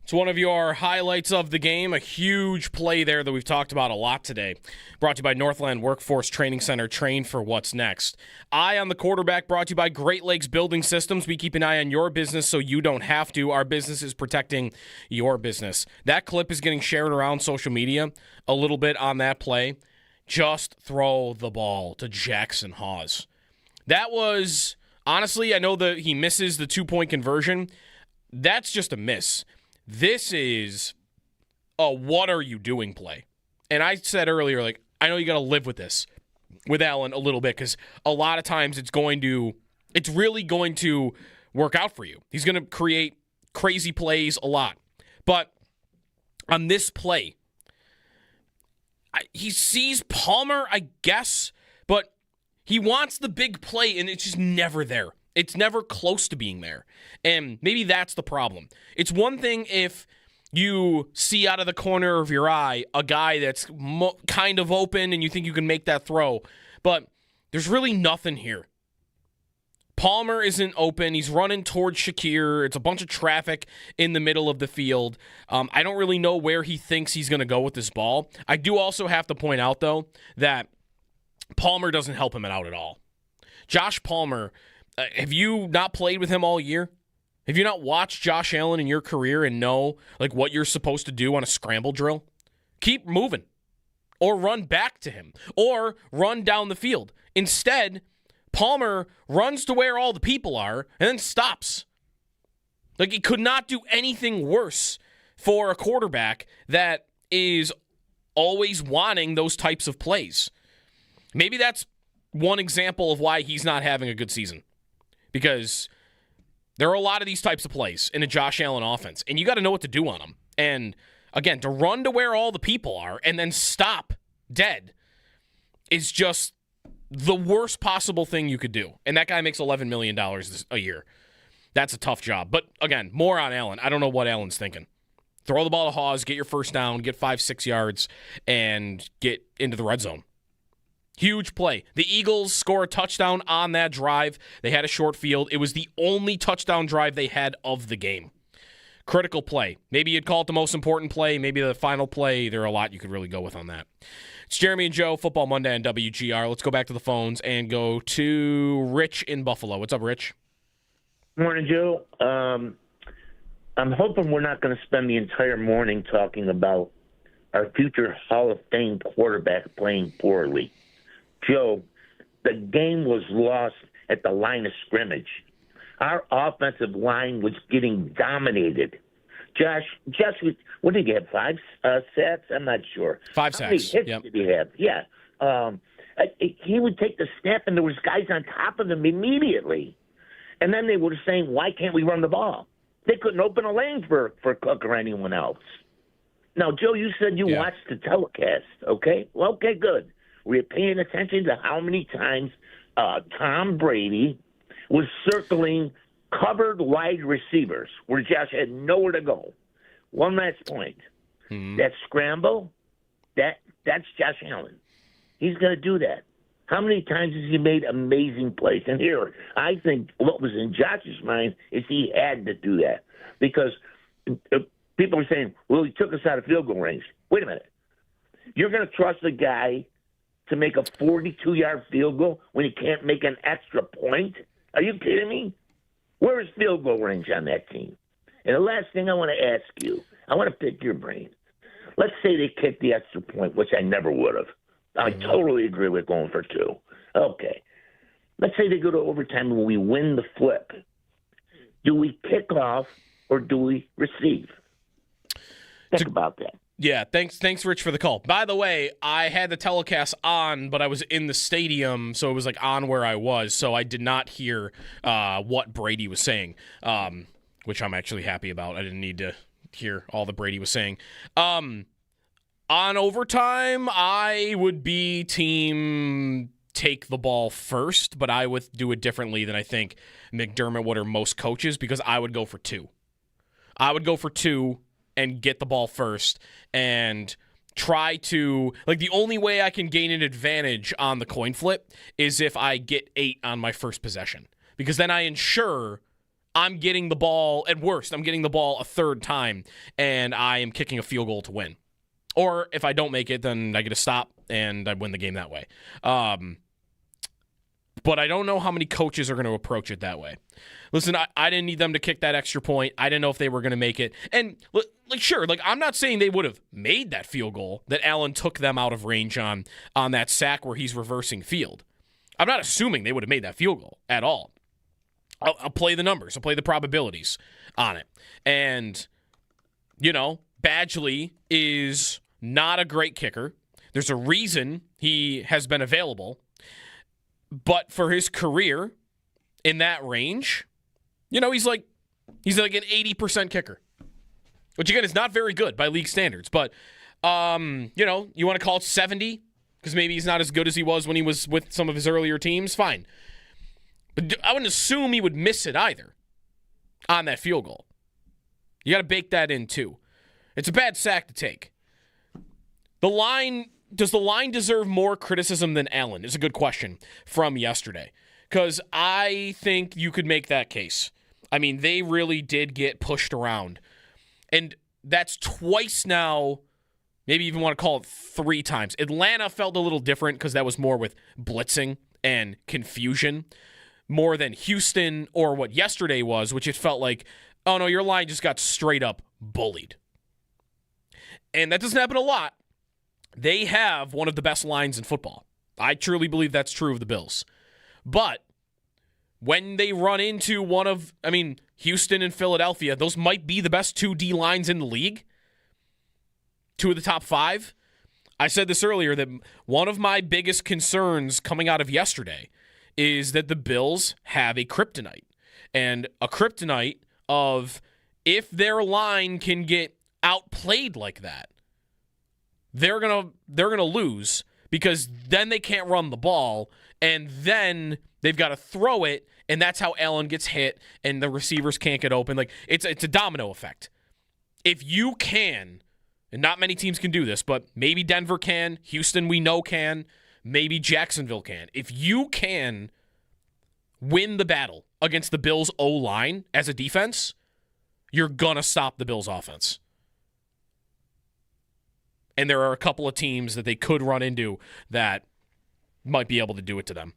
It's one of your highlights of the game, a huge play there that we've talked about a lot today. Brought to you by Northland Workforce Training Center, train for what's next. Eye on the quarterback, brought to you by Great Lakes Building Systems. We keep an eye on your business so you don't have to. Our business is protecting your business. That clip is getting shared around social media a little bit on that play. Just throw the ball to Jackson Hawes. That was, honestly, I know that he misses the 2-point conversion. That's just a miss. This is a what are you doing play. And I said earlier, like, I know you got to live with this with Allen a little bit because a lot of times it's really going to work out for you. He's going to create crazy plays a lot. But on this play, he sees Palmer, I guess, but he wants the big play, and it's just never there. It's never close to being there. And maybe that's the problem. It's one thing if you see out of the corner of your eye a guy that's kind of open and you think you can make that throw, but there's really nothing here. Palmer isn't open. He's running towards Shakir. It's a bunch of traffic in the middle of the field. I don't really know where he thinks he's going to go with this ball. I do also have to point out, though, that Palmer doesn't help him out at all. Josh Palmer, have you not played with him all year? Have you not watched Josh Allen in your career and know like what you're supposed to do on a scramble drill? Keep moving. Or run back to him. Or run down the field. Instead, Palmer runs to where all the people are and then stops. Like, he could not do anything worse for a quarterback that is always wanting those types of plays. Maybe that's one example of why he's not having a good season. Because there are a lot of these types of plays in a Josh Allen offense, and you got to know what to do on them. And, again, to run to where all the people are and then stop dead is just the worst possible thing you could do. And that guy makes $11 million a year. That's a tough job. But, again, more on Allen. I don't know what Allen's thinking. Throw the ball to Hawes, get your first down, get 5-6 yards, and get into the red zone. Huge play. The Eagles score a touchdown on that drive. They had a short field. It was the only touchdown drive they had of the game. Critical play. Maybe you'd call it the most important play. Maybe the final play. There are a lot you could really go with on that. It's Jeremy and Joe, Football Monday on WGR. Let's go back to the phones and go to Rich in Buffalo. What's up, Rich? Morning, Joe. I'm hoping we're not going to spend the entire morning talking about our future Hall of Fame quarterback playing poorly. Joe, the game was lost at the line of scrimmage. Our offensive line was getting dominated. Josh, what did he get, 5 sacks? I'm not sure. 5 sacks. How many hits did he have? Yeah. He would take the snap, and there was guys on top of him immediately. And then they were saying, why can't we run the ball? They couldn't open a lane for Cook or anyone else. Now, Joe, you said you watched the telecast, okay? Well, okay, good. Were you paying attention to how many times Tom Brady was circling covered wide receivers where Josh had nowhere to go? One last point. That scramble, that's Josh Allen. He's going to do that. How many times has he made amazing plays? And here, I think what was in Josh's mind is he had to do that because people are saying, well, he took us out of field goal range. Wait a minute. You're going to trust a guy to make a 42-yard field goal when he can't make an extra point? Are you kidding me? Where is field goal range on that team? And the last thing I want to ask you, I want to pick your brain. Let's say they kick the extra point, which I never would have. I totally agree with going for 2. Okay. Let's say they go to overtime and we win the flip. Do we kick off or do we receive? Think about that. Yeah, thanks, Rich, for the call. By the way, I had the telecast on, but I was in the stadium, so it was like on where I was, so I did not hear what Brady was saying, which I'm actually happy about. I didn't need to hear all that Brady was saying. On overtime, I would be team take the ball first, but I would do it differently than I think McDermott would or most coaches because I would go for 2. I would go for 2 and get the ball first and try to, like, the only way I can gain an advantage on the coin flip is if I get 8 on my first possession, because then I ensure I'm getting the ball, at worst, I'm getting the ball a third time, and I am kicking a field goal to win. Or if I don't make it, then I get a stop, and I win the game that way. But I don't know how many coaches are going to approach it that way. Listen, I didn't need them to kick that extra point. I didn't know if they were going to make it. And, sure, I'm not saying they would have made that field goal that Allen took them out of range on that sack where he's reversing field. I'm not assuming they would have made that field goal at all. I'll play the numbers. I'll play the probabilities on it. And, Badgley is not a great kicker. There's a reason he has been available. But for his career in that range, he's like an 80% kicker, which again is not very good by league standards. But you want to call it 70 because maybe he's not as good as he was when he was with some of his earlier teams. Fine, but I wouldn't assume he would miss it either on that field goal. You got to bake that in too. It's a bad sack to take. Does the line deserve more criticism than Allen? Is a good question from yesterday. Because I think you could make that case. I mean, they really did get pushed around. And that's twice now, maybe even want to call it 3 times. Atlanta felt a little different because that was more with blitzing and confusion, more than Houston or what yesterday was, which it felt like, oh no, your line just got straight up bullied. And that doesn't happen a lot. They have one of the best lines in football. I truly believe that's true of the Bills. But when they run into Houston and Philadelphia, those might be the best 2 D lines in the league. 2 of the top 5. I said this earlier that one of my biggest concerns coming out of yesterday is that the Bills have a kryptonite. And a kryptonite of if their line can get outplayed like that, they're gonna lose because then they can't run the ball, and then they've got to throw it, and that's how Allen gets hit, and the receivers can't get open. Like it's a domino effect. If you can, and not many teams can do this, but maybe Denver can, Houston we know can, maybe Jacksonville can. If you can win the battle against the Bills' O-line as a defense, you're gonna stop the Bills' offense. And there are a couple of teams that they could run into that might be able to do it to them.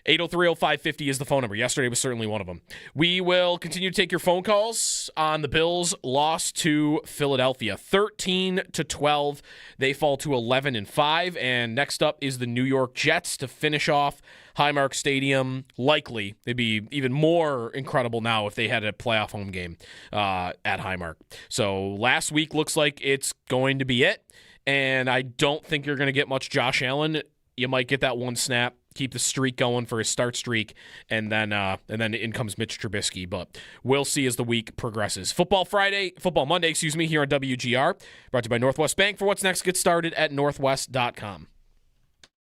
803-0550 is the phone number. Yesterday was certainly one of them. We will continue to take your phone calls on the Bills' loss to Philadelphia. 13-12. They fall to 11-5. And next up is the New York Jets to finish off Highmark Stadium. Likely, it'd be even more incredible now if they had a playoff home game at Highmark. So last week looks like it's going to be it. And I don't think you're going to get much Josh Allen. You might get that one snap, keep the streak going for his start streak, and then in comes Mitch Trubisky. But we'll see as the week progresses. Football Monday, here on WGR. Brought to you by Northwest Bank. For what's next, get started at northwest.com.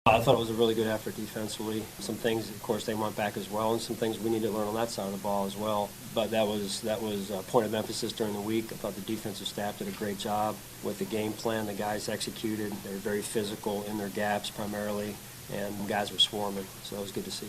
I thought it was a really good effort defensively. Some things, of course, they want back as well, and some things we need to learn on that side of the ball as well. But that was a point of emphasis during the week. I thought the defensive staff did a great job with the game plan. The guys executed. They were very physical in their gaps primarily, and guys were swarming. So it was good to see.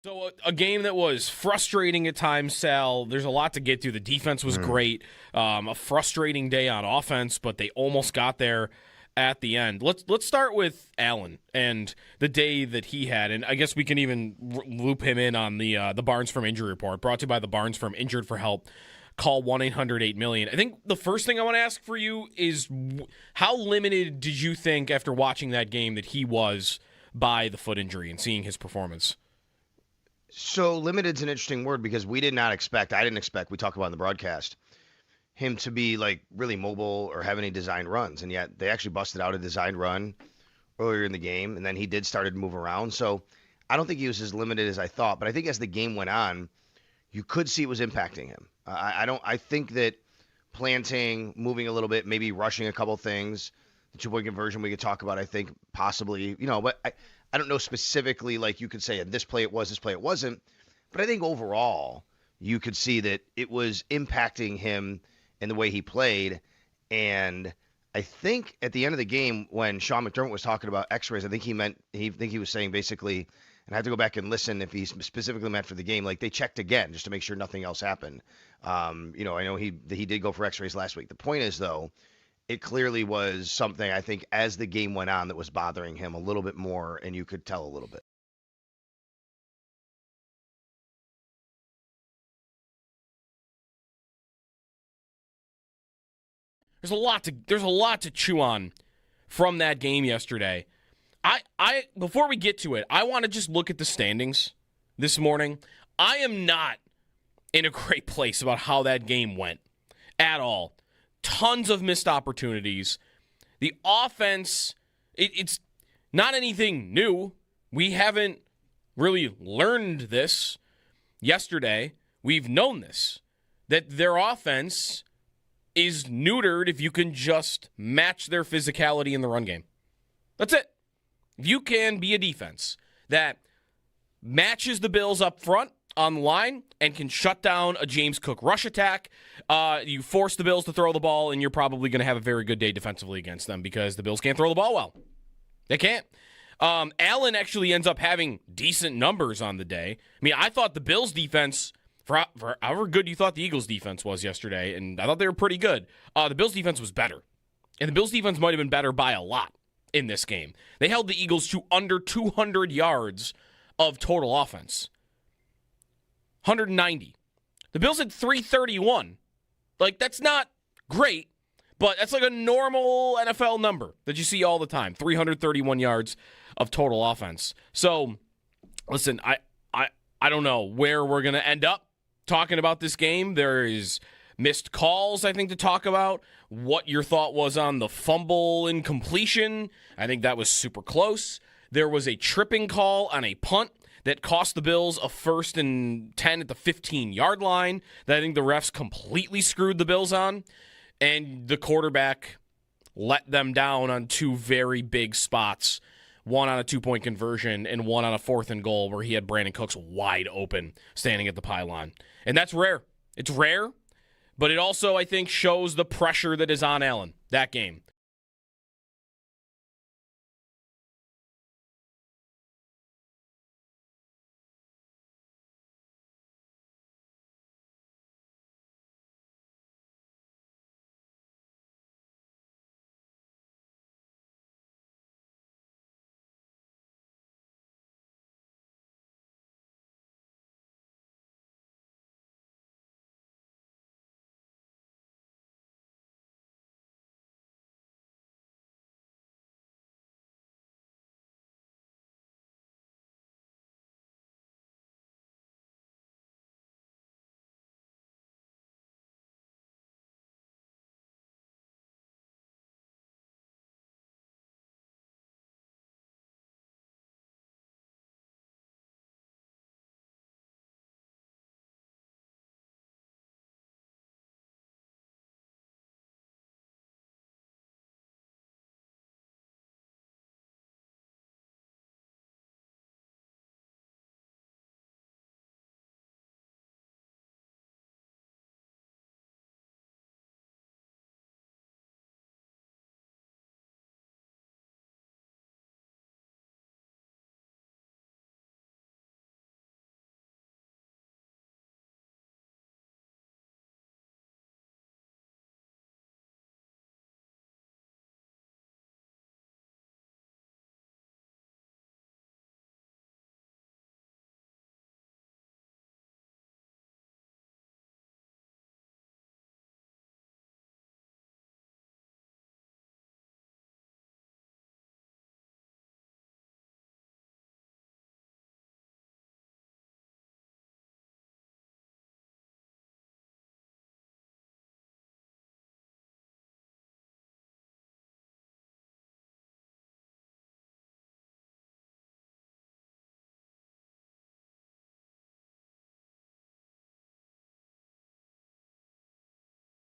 So a game that was frustrating at times, Sal. There's a lot to get through. The defense was great. A frustrating day on offense, but they almost got there at the end. Let's start with Allen and the day that he had, and I guess we can even loop him in on the Barnes Firm Injury Report, brought to you by the Barnes Firm. Injured for help, call 1-800-8-million. I think the first thing I want to ask for you is how limited did you think after watching that game that he was by the foot injury and seeing his performance? So limited's an interesting word because I didn't expect, we talked about in the broadcast, him to be like really mobile or have any designed runs, and yet they actually busted out a designed run earlier in the game, and then he did start to move around. So I don't think he was as limited as I thought, but I think as the game went on, you could see it was impacting him. I think that planting, moving a little bit, maybe rushing a couple things, the 2-point conversion we could talk about, I think possibly, but I don't know specifically, like you could say in this play it was, this play it wasn't, but I think overall you could see that it was impacting him in the way he played, And I think at the end of the game, when Sean McDermott was talking about X-rays, I think he was saying basically, and I have to go back and listen if he specifically meant for the game, like they checked again just to make sure nothing else happened. I know he did go for X-rays last week. The point is, though, it clearly was something, I think, as the game went on that was bothering him a little bit more, and you could tell a little bit. There's a lot to chew on from that game yesterday. I before we get to it, I want to just look at the standings this morning. I am not in a great place about how that game went at all. Tons of missed opportunities. The offense, it's not anything new. We haven't really learned this yesterday. We've known this, that their offense is neutered if you can just match their physicality in the run game. That's it. If you can be a defense that matches the Bills up front on the line and can shut down a James Cook rush attack, you force the Bills to throw the ball, and you're probably going to have a very good day defensively against them because the Bills can't throw the ball well. They can't. Allen actually ends up having decent numbers on the day. I mean, I thought the Bills' defense, for however good you thought the Eagles' defense was yesterday, and I thought they were pretty good, the Bills' defense was better. And the Bills' defense might have been better by a lot in this game. They held the Eagles to under 200 yards of total offense. 190. The Bills had 331. Like, that's not great, but that's like a normal NFL number that you see all the time. 331 yards of total offense. So, listen, I don't know where we're going to end up talking about this game. There is missed calls, I think, to talk about. What your thought was on the fumble incompletion. I think that was super close. There was a tripping call on a punt that cost the Bills a 1st and 10 at the 15-yard line that I think the refs completely screwed the Bills on. And the quarterback let them down on 2 very big spots, one on a 2-point conversion and one on a 4th and goal where he had Brandon Cooks wide open standing at the pylon. And that's rare. It's rare, but it also, I think, shows the pressure that is on Allen that game.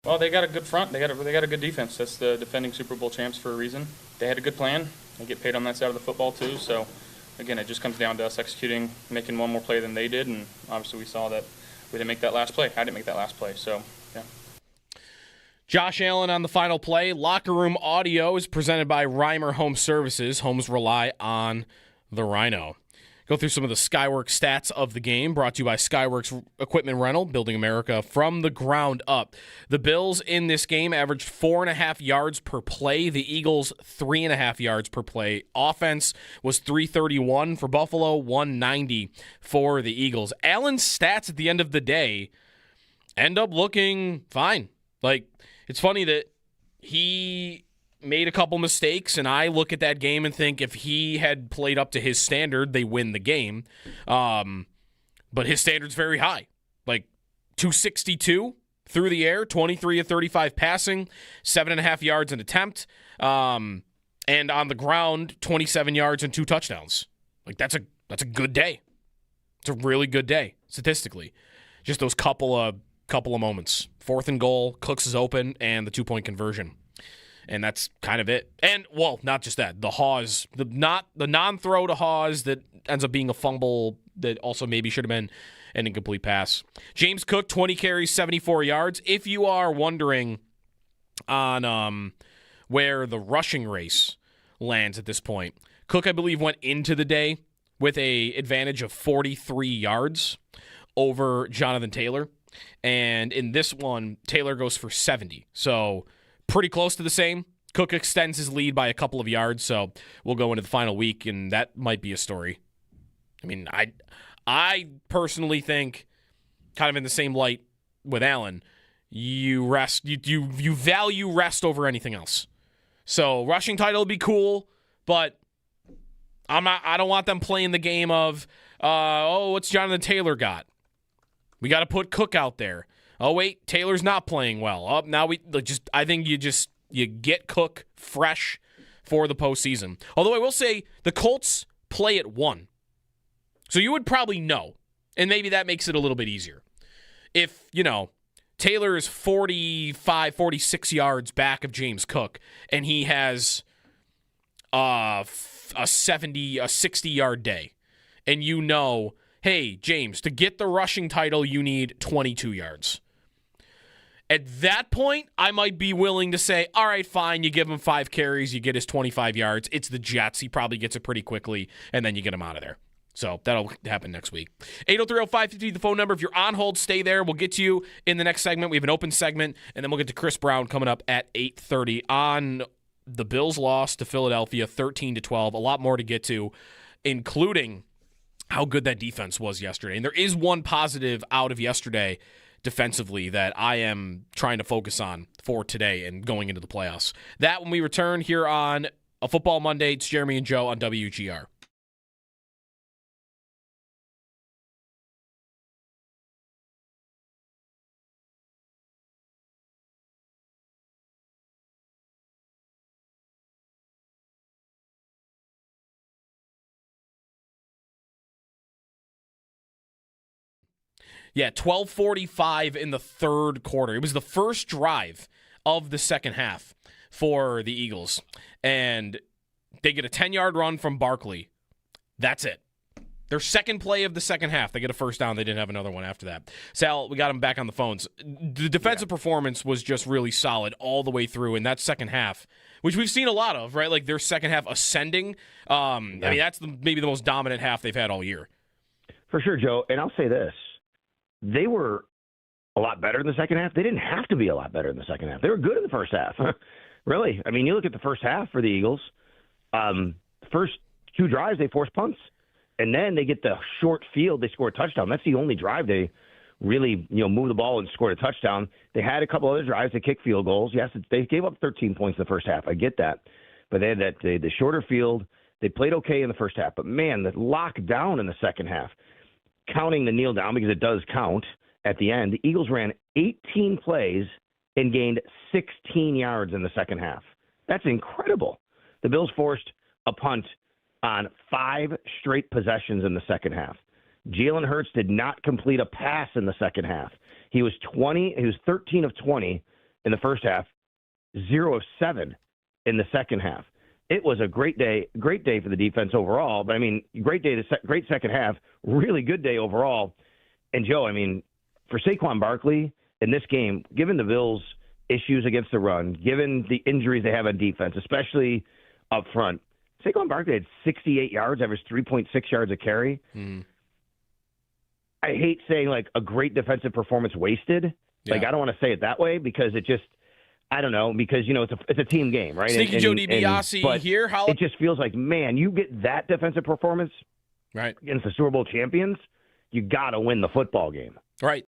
Well, they got a good front. They got a good defense. That's the defending Super Bowl champs for a reason. They had a good plan. They get paid on that side of the football too. So, again, it just comes down to us executing, making one more play than they did, and obviously we saw that we didn't make that last play. I didn't make that last play. So, yeah. Josh Allen on the final play. Locker room audio is presented by Reimer Home Services. Homes rely on the Rhino. Go through some of the Skyworks stats of the game, brought to you by Skyworks Equipment Rental, building America from the ground up. The Bills in this game averaged 4.5 yards per play. The Eagles, 3.5 yards per play. Offense was 331 for Buffalo, 190 for the Eagles. Allen's stats at the end of the day end up looking fine. Like, it's funny that he made a couple mistakes, and I look at that game and think if he had played up to his standard, they win the game. But his standard's very high. Like 262 through the air, 23 of 35 passing, 7.5 yards an attempt, and on the ground, 27 yards and 2 touchdowns. Like that's a good day. It's a really good day statistically. Just those couple of moments. 4th and goal, Cooks is open, and the 2-point conversion. And that's kind of it. And, well, not just that. The Hawes, the non-throw to Hawes that ends up being a fumble that also maybe should have been an incomplete pass. James Cook, 20 carries, 74 yards. If you are wondering on where the rushing race lands at this point, Cook, I believe, went into the day with a advantage of 43 yards over Jonathan Taylor. And in this one, Taylor goes for 70. So pretty close to the same. Cook extends his lead by a couple of yards, so we'll go into the final week, and that might be a story. I mean, I personally think, kind of in the same light with Allen, you value rest over anything else. So rushing title would be cool, but I don't want them playing the game of what's Jonathan Taylor got? We got to put Cook out there. Oh, wait, Taylor's not playing well. Oh, now I think you get Cook fresh for the postseason. Although I will say the Colts play at 1. So you would probably know, and maybe that makes it a little bit easier. If, Taylor is 45, 46 yards back of James Cook, and he has a 60-yard day, and hey, James, to get the rushing title, you need 22 yards. At that point, I might be willing to say, all right, fine, you give him 5 carries, you get his 25 yards. It's the Jets. He probably gets it pretty quickly, and then you get him out of there. So that'll happen next week. 803-0550, the phone number. If you're on hold, stay there. We'll get to you in the next segment. We have an open segment, and then we'll get to Chris Brown coming up at 8:30 on the Bills' loss to Philadelphia, 13-12. A lot more to get to, including how good that defense was yesterday. And there is one positive out of yesterday defensively that I am trying to focus on for today and going into the playoffs. That when we return here on a Football Monday. It's Jeremy and Joe on WGR. Yeah, 12:45 in the third quarter. It was the first drive of the second half for the Eagles. And they get a 10-yard run from Barkley. That's it. Their second play of the second half. They get a first down. They didn't have another one after that. Sal, we got him back on the phones. The defensive performance was just really solid all the way through in that second half, which we've seen a lot of, right? Like their second half ascending. I mean, that's maybe the most dominant half they've had all year. For sure, Joe. And I'll say this. They were a lot better in the second half. They didn't have to be a lot better in the second half. They were good in the first half. Really. I mean, you look at the first half for the Eagles. First 2 drives, they forced punts. And then they get the short field. They score a touchdown. That's the only drive they really, moved the ball and scored a touchdown. They had a couple other drives. They kicked field goals. Yes, they gave up 13 points in the first half. I get that. But they had the shorter field. They played okay in the first half. But, man, the lockdown in the second half, counting the kneel down because it does count at the end, the Eagles ran 18 plays and gained 16 yards in the second half. That's incredible. The Bills forced a punt on 5 straight possessions in the second half. Jalen Hurts did not complete a pass in the second half. He was 13 of 20 in the first half, 0 of 7 in the second half. It was a great day for the defense overall. But, I mean, great second half, really good day overall. And, Joe, I mean, for Saquon Barkley in this game, given the Bills' issues against the run, given the injuries they have on defense, especially up front. Saquon Barkley had 68 yards, averaged 3.6 yards a carry. I hate saying like a great defensive performance wasted. Like I don't want to say it that way because it just, I don't know, because it's a team game, right? Sneaky Joe DiBiase here. How it just feels like, man, you get that defensive performance right against the Super Bowl champions, you got to win the football game. Right.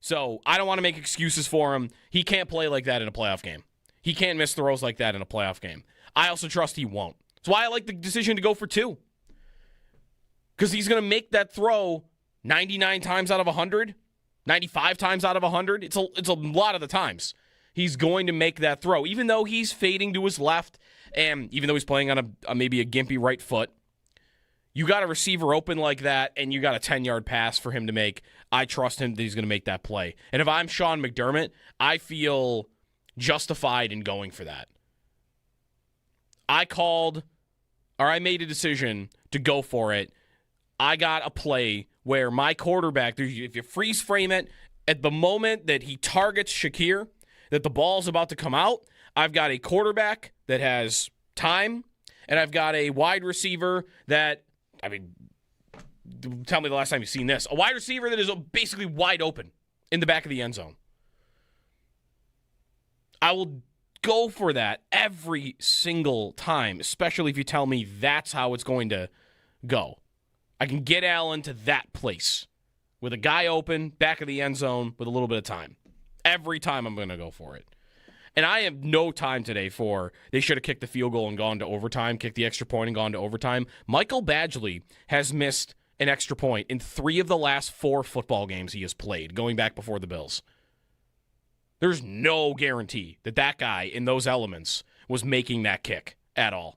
So I don't want to make excuses for him. He can't play like that in a playoff game. He can't miss throws like that in a playoff game. I also trust he won't. That's why I like the decision to go for 2. Because he's going to make that throw 99 times out of 100, 95 times out of 100. It's a lot of the times. He's going to make that throw, even though he's fading to his left, and even though he's playing on maybe a gimpy right foot. You got a receiver open like that, and you got a 10-yard pass for him to make. I trust him that he's going to make that play. And if I'm Sean McDermott, I feel justified in going for that. I made a decision to go for it. I got a play where my quarterback, if you freeze frame it, at the moment that he targets Shakir, that the ball's about to come out, I've got a quarterback that has time, and I've got a wide receiver that, tell me the last time you've seen this. A wide receiver that is basically wide open in the back of the end zone. I will go for that every single time, especially if you tell me that's how it's going to go. I can get Allen to that place with a guy open, back of the end zone, with a little bit of time. Every time I'm going to go for it. And I have no time today for they should have kicked the field goal and gone to overtime, kicked the extra point and gone to overtime. Michael Badgley has missed an extra point in 3 of the last 4 football games he has played, going back before the Bills. There's no guarantee that guy in those elements was making that kick at all.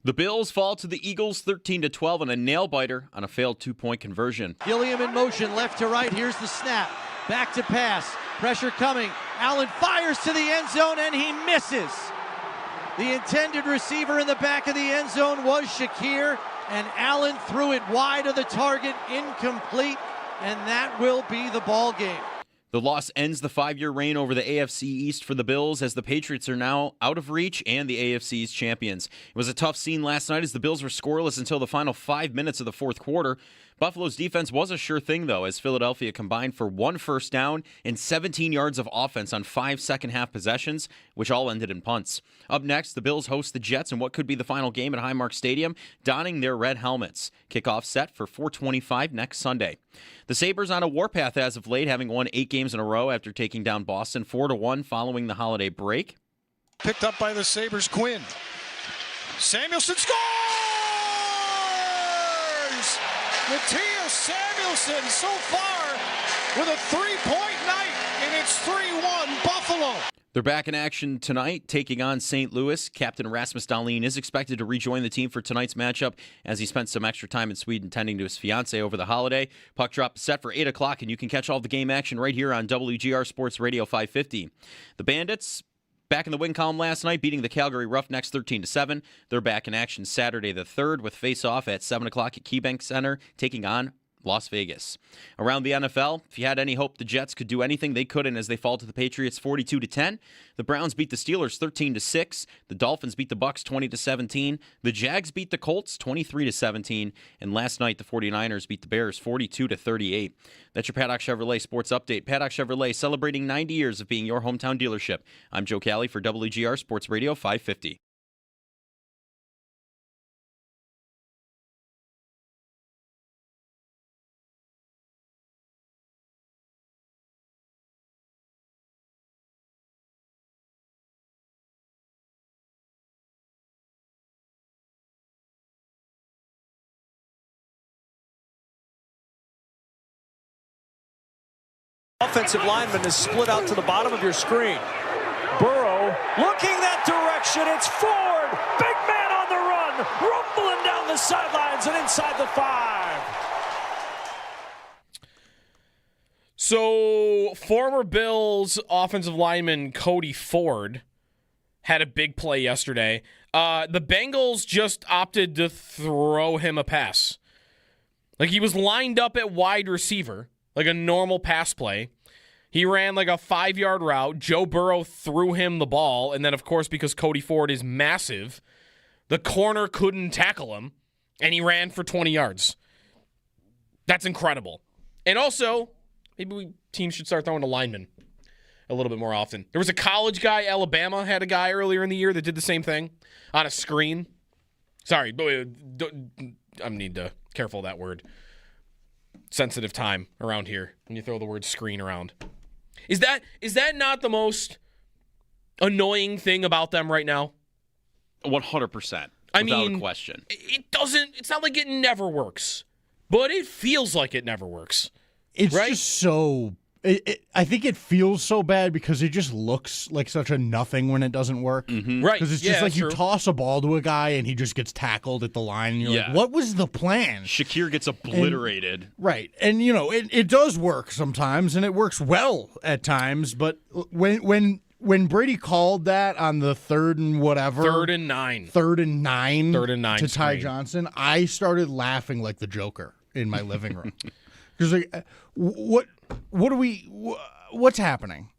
The Bills fall to the Eagles 13-12 on a nail-biter on a failed 2-point conversion. Gilliam in motion, left to right. Here's the snap. Back to pass. Pressure coming. Allen fires to the end zone, and he misses. The intended receiver in the back of the end zone was Shakir, and Allen threw it wide of the target, incomplete, and that will be the ball game. The loss ends the 5-year reign over the AFC East for the Bills as the Patriots are now out of reach and the AFC East champions. It was a tough scene last night as the Bills were scoreless until the final 5 minutes of the fourth quarter. Buffalo's defense was a sure thing, though, as Philadelphia combined for 1 first down and 17 yards of offense on 5 second-half possessions, which all ended in punts. Up next, the Bills host the Jets in what could be the final game at Highmark Stadium, donning their red helmets. Kickoff set for 4:25 next Sunday. The Sabres on a warpath as of late, having won 8 games in a row after taking down Boston 4-1 following the holiday break. Picked up by the Sabres, Quinn. Samuelson scores! Matthias Samuelson so far with a 3-point night, and it's 3-1 Buffalo. They're back in action tonight, taking on St. Louis. Captain Rasmus Dahlin is expected to rejoin the team for tonight's matchup as he spent some extra time in Sweden tending to his fiancée over the holiday. Puck drop is set for 8 o'clock, and you can catch all the game action right here on WGR Sports Radio 550. The Bandits, back in the win column last night, beating the Calgary Roughnecks 13-7. They're back in action Saturday the 3rd with face-off at 7 o'clock at KeyBank Center, taking on Las Vegas. Around the NFL, if you had any hope the Jets could do anything, they couldn't as they fall to the Patriots 42-10. The Browns beat the Steelers 13-6. The Dolphins beat the Bucks 20-17. The Jags beat the Colts 23-17. And last night, the 49ers beat the Bears 42-38. That's your Paddock Chevrolet Sports Update. Paddock Chevrolet celebrating 90 years of being your hometown dealership. I'm Joe Cali for WGR Sports Radio 550. Offensive lineman is split out to the bottom of your screen. Burrow looking that direction. It's Ford. Big man on the run. Rumbling down the sidelines and inside the 5. So, former Bills offensive lineman Cody Ford had a big play yesterday. The Bengals just opted to throw him a pass. Like, he was lined up at wide receiver, like a normal pass play. He ran like a 5-yard route. Joe Burrow threw him the ball. And then, of course, because Cody Ford is massive, the corner couldn't tackle him, and he ran for 20 yards. That's incredible. And also, maybe teams should start throwing a lineman a little bit more often. There was a college guy, Alabama had a guy earlier in the year that did the same thing on a screen. Sorry, I need to careful that word. Sensitive time around here when you throw the word screen around. Is that not the most annoying thing about them right now? 100%. I mean, without a question. It's not like it never works, but it feels like it never works. It's right? just so... I think it feels so bad because it just looks like such a nothing when it doesn't work. Mm-hmm. Right. Because it's just like you toss a ball to a guy and he just gets tackled at the line. And you're like, what was the plan? Shakir gets obliterated. Right. And, it does work sometimes, and it works well at times. But when Brady called that on the 3rd and whatever. 3rd and 9. 3rd and 9. 3rd and 9 to Ty screen. Johnson, I started laughing like the Joker in my living room. Because what's happening?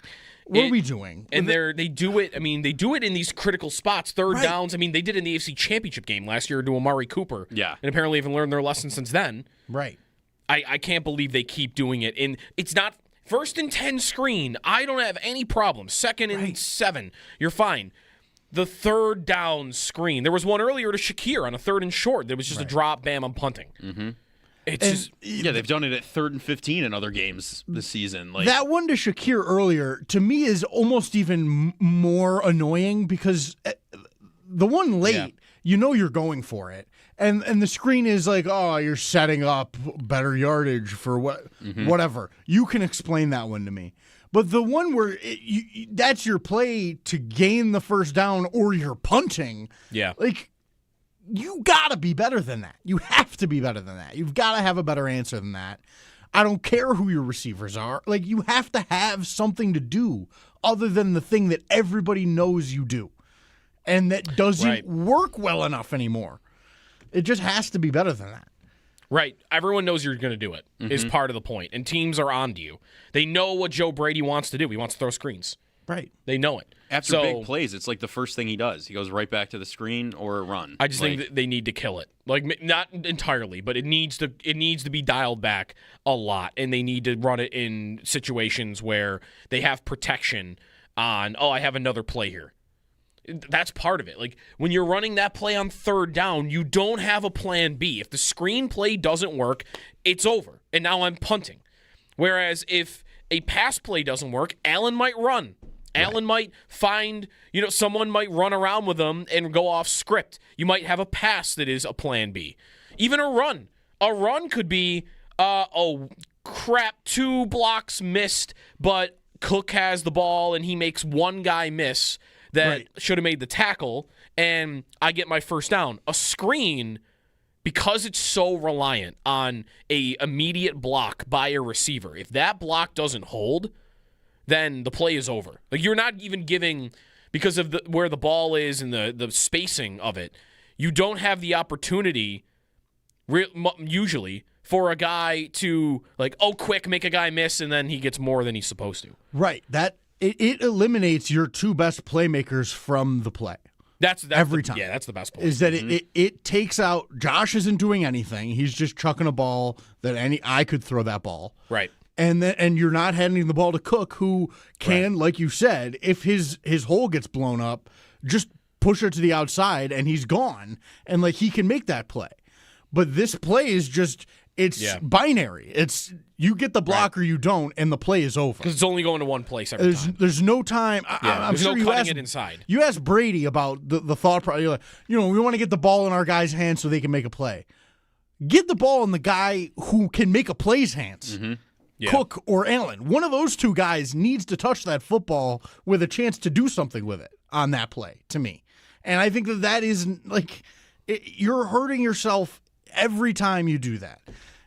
What are we doing? And they do it. I mean, they do it in these critical spots, third downs. I mean, they did it in the AFC Championship game last year to Amari Cooper. Yeah, and apparently haven't learned their lesson since then. Right. I can't believe they keep doing it. And it's not 1st and 10 screen. I don't have any problem. 2nd and 7, you're fine. The 3rd down screen. There was one earlier to Shakir on a 3rd and short. There was just a drop, bam, I'm punting. Mm-hmm. It's they've done it at 3rd and 15 in other games this season. Like that one to Shakir earlier, to me, is almost even more annoying because the one late, you're going for it. And the screen is like, oh, you're setting up better yardage for whatever. You can explain that one to me. But the one where that's your play to gain the 1st down or you're punting. Yeah. Like, you got to be better than that. You have to be better than that. You've got to have a better answer than that. I don't care who your receivers are. Like, you have to have something to do other than the thing that everybody knows you do. And that doesn't work well enough anymore. It just has to be better than that. Right. Everyone knows you're going to do it, is part of the point. And teams are on to you. They know what Joe Brady wants to do. He wants to throw screens. Right. They know it. After big plays, it's like the first thing he does. He goes right back to the screen or a run. I just think that they need to kill it. Like, not entirely, but it needs to be dialed back a lot, and they need to run it in situations where they have protection on, I have another play here. That's part of it. Like, when you're running that play on third down, you don't have a plan B. If the screen play doesn't work, it's over, and now I'm punting. Whereas if a pass play doesn't work, Allen might run. Allen might find, someone might run around with them and go off script. You might have a pass that is a plan B. Even a run. A run could be, crap, 2 blocks missed, but Cook has the ball and he makes one guy miss that should have made the tackle, and I get my first down. A screen, because it's so reliant on a immediate block by a receiver, if that block doesn't hold, then the play is over. Like, you're not even giving, because of where the ball is and the spacing of it, you don't have the opportunity, usually, for a guy to, quick, make a guy miss, and then he gets more than he's supposed to. Right. It eliminates your 2 best playmakers from the play. That's every time. Yeah, that's the best part. Is that it takes out, Josh isn't doing anything. He's just chucking a ball that I could throw that ball. Right. And you're not handing the ball to Cook, who can, like you said, if his hole gets blown up, just push it to the outside and he's gone. And he can make that play. But this play is just, binary. It's you get the block or you don't, and the play is over. Because it's only going to one place every time. There's no time. I'm there's sure no cutting it inside. You asked Brady about the thought process. We want to get the ball in our guys' hands so they can make a play. Get the ball in the guy who can make a play's hands. Mm-hmm. Yeah. Cook or Allen. One of those 2 guys needs to touch that football with a chance to do something with it on that play, to me. And I think that is, you're hurting yourself every time you do that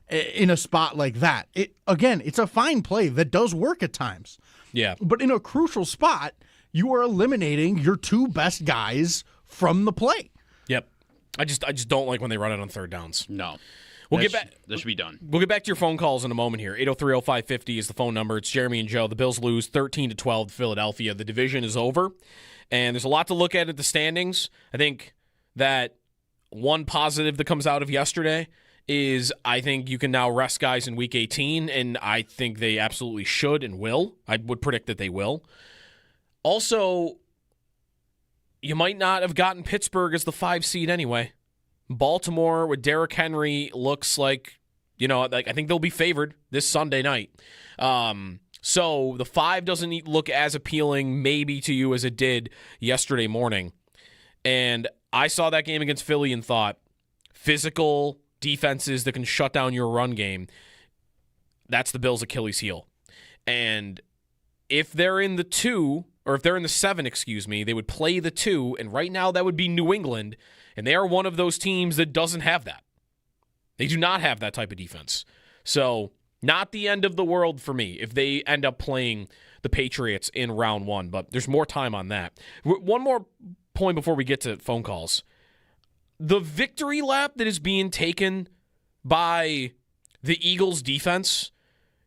in a spot like that. It's a fine play that does work at times. Yeah. But in a crucial spot, you are eliminating your 2 best guys from the play. Yep. I just don't like when they run it on third downs. No. We'll get back. That should be done. We'll get back to your phone calls in a moment here. 803-0550 is the phone number. It's Jeremy and Joe. The Bills lose 13-12 to Philadelphia. The division is over, and there's a lot to look at the standings. I think that one positive that comes out of yesterday is I think you can now rest guys in Week 18, and I think they absolutely should and will. I would predict that they will. Also, you might not have gotten Pittsburgh as the 5 seed anyway. Baltimore with Derrick Henry looks like, I think they'll be favored this Sunday night. So the 5 doesn't look as appealing maybe to you as it did yesterday morning. And I saw that game against Philly and thought, physical defenses that can shut down your run game, that's the Bills' Achilles heel. And if they're in the 2, or if they're in the 7, they would play the 2, and right now that would be New England. And they are one of those teams that doesn't have that. They do not have that type of defense. So, not the end of the world for me if they end up playing the Patriots in round 1. But there's more time on that. One more point before we get to phone calls. The victory lap that is being taken by the Eagles defense,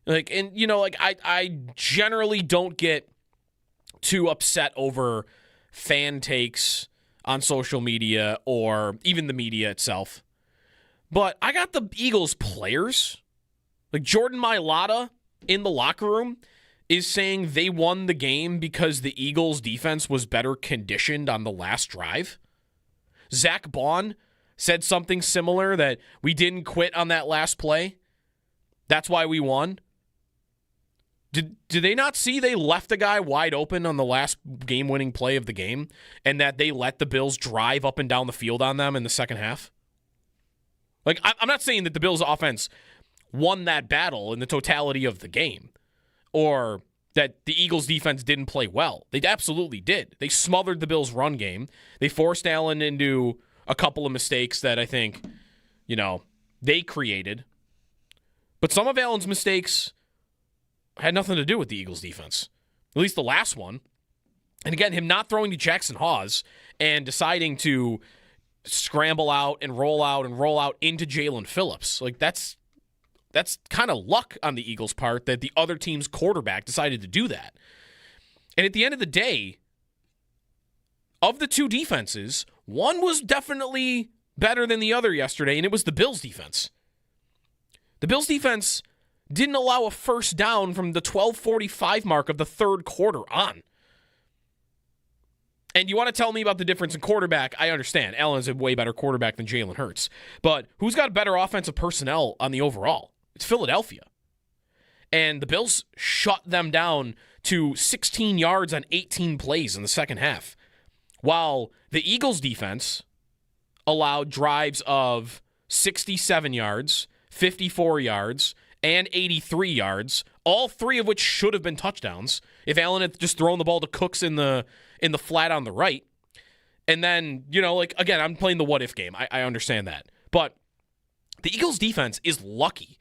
I generally don't get too upset over fan takes on social media or even the media itself. But I got the Eagles players. Like Jordan Mailata in the locker room is saying they won the game because the Eagles defense was better conditioned on the last drive. Zach Bond said something similar, that we didn't quit on that last play. That's why we won. Did they not see they left a guy wide open on the last game-winning play of the game, and that they let the Bills drive up and down the field on them in the second half? Like, I'm not saying that the Bills' offense won that battle in the totality of the game, or that the Eagles' defense didn't play well. They absolutely did. They smothered the Bills' run game. They forced Allen into a couple of mistakes that I think, they created. But some of Allen's mistakes had nothing to do with the Eagles' defense. At least the last one. And again, him not throwing to Jackson Hawes and deciding to scramble out and roll out into Jalen Phillips. Like, that's kind of luck on the Eagles' part that the other team's quarterback decided to do that. And at the end of the day, of the two defenses, one was definitely better than the other yesterday, and it was the Bills' defense. The Bills' defense didn't allow a first down from the 12:45 mark of the third quarter on. And you want to tell me about the difference in quarterback? I understand. Allen's a way better quarterback than Jalen Hurts. But who's got better offensive personnel on the overall? It's Philadelphia. And the Bills shut them down to 16 yards on 18 plays in the second half. While the Eagles' defense allowed drives of 67 yards, 54 yards, and 83 yards, all three of which should have been touchdowns if Allen had just thrown the ball to Cooks in the flat on the right. And then, again, I'm playing the what-if game. I understand that. But the Eagles' defense is lucky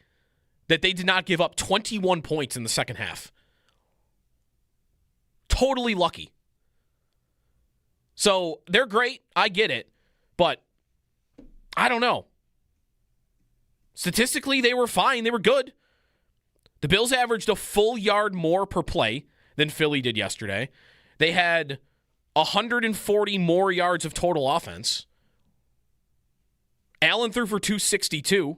that they did not give up 21 points in the second half. Totally lucky. So they're great. I get it. But I don't know. Statistically, they were fine. They were good. The Bills averaged a full yard more per play than Philly did yesterday. They had 140 more yards of total offense. Allen threw for 262.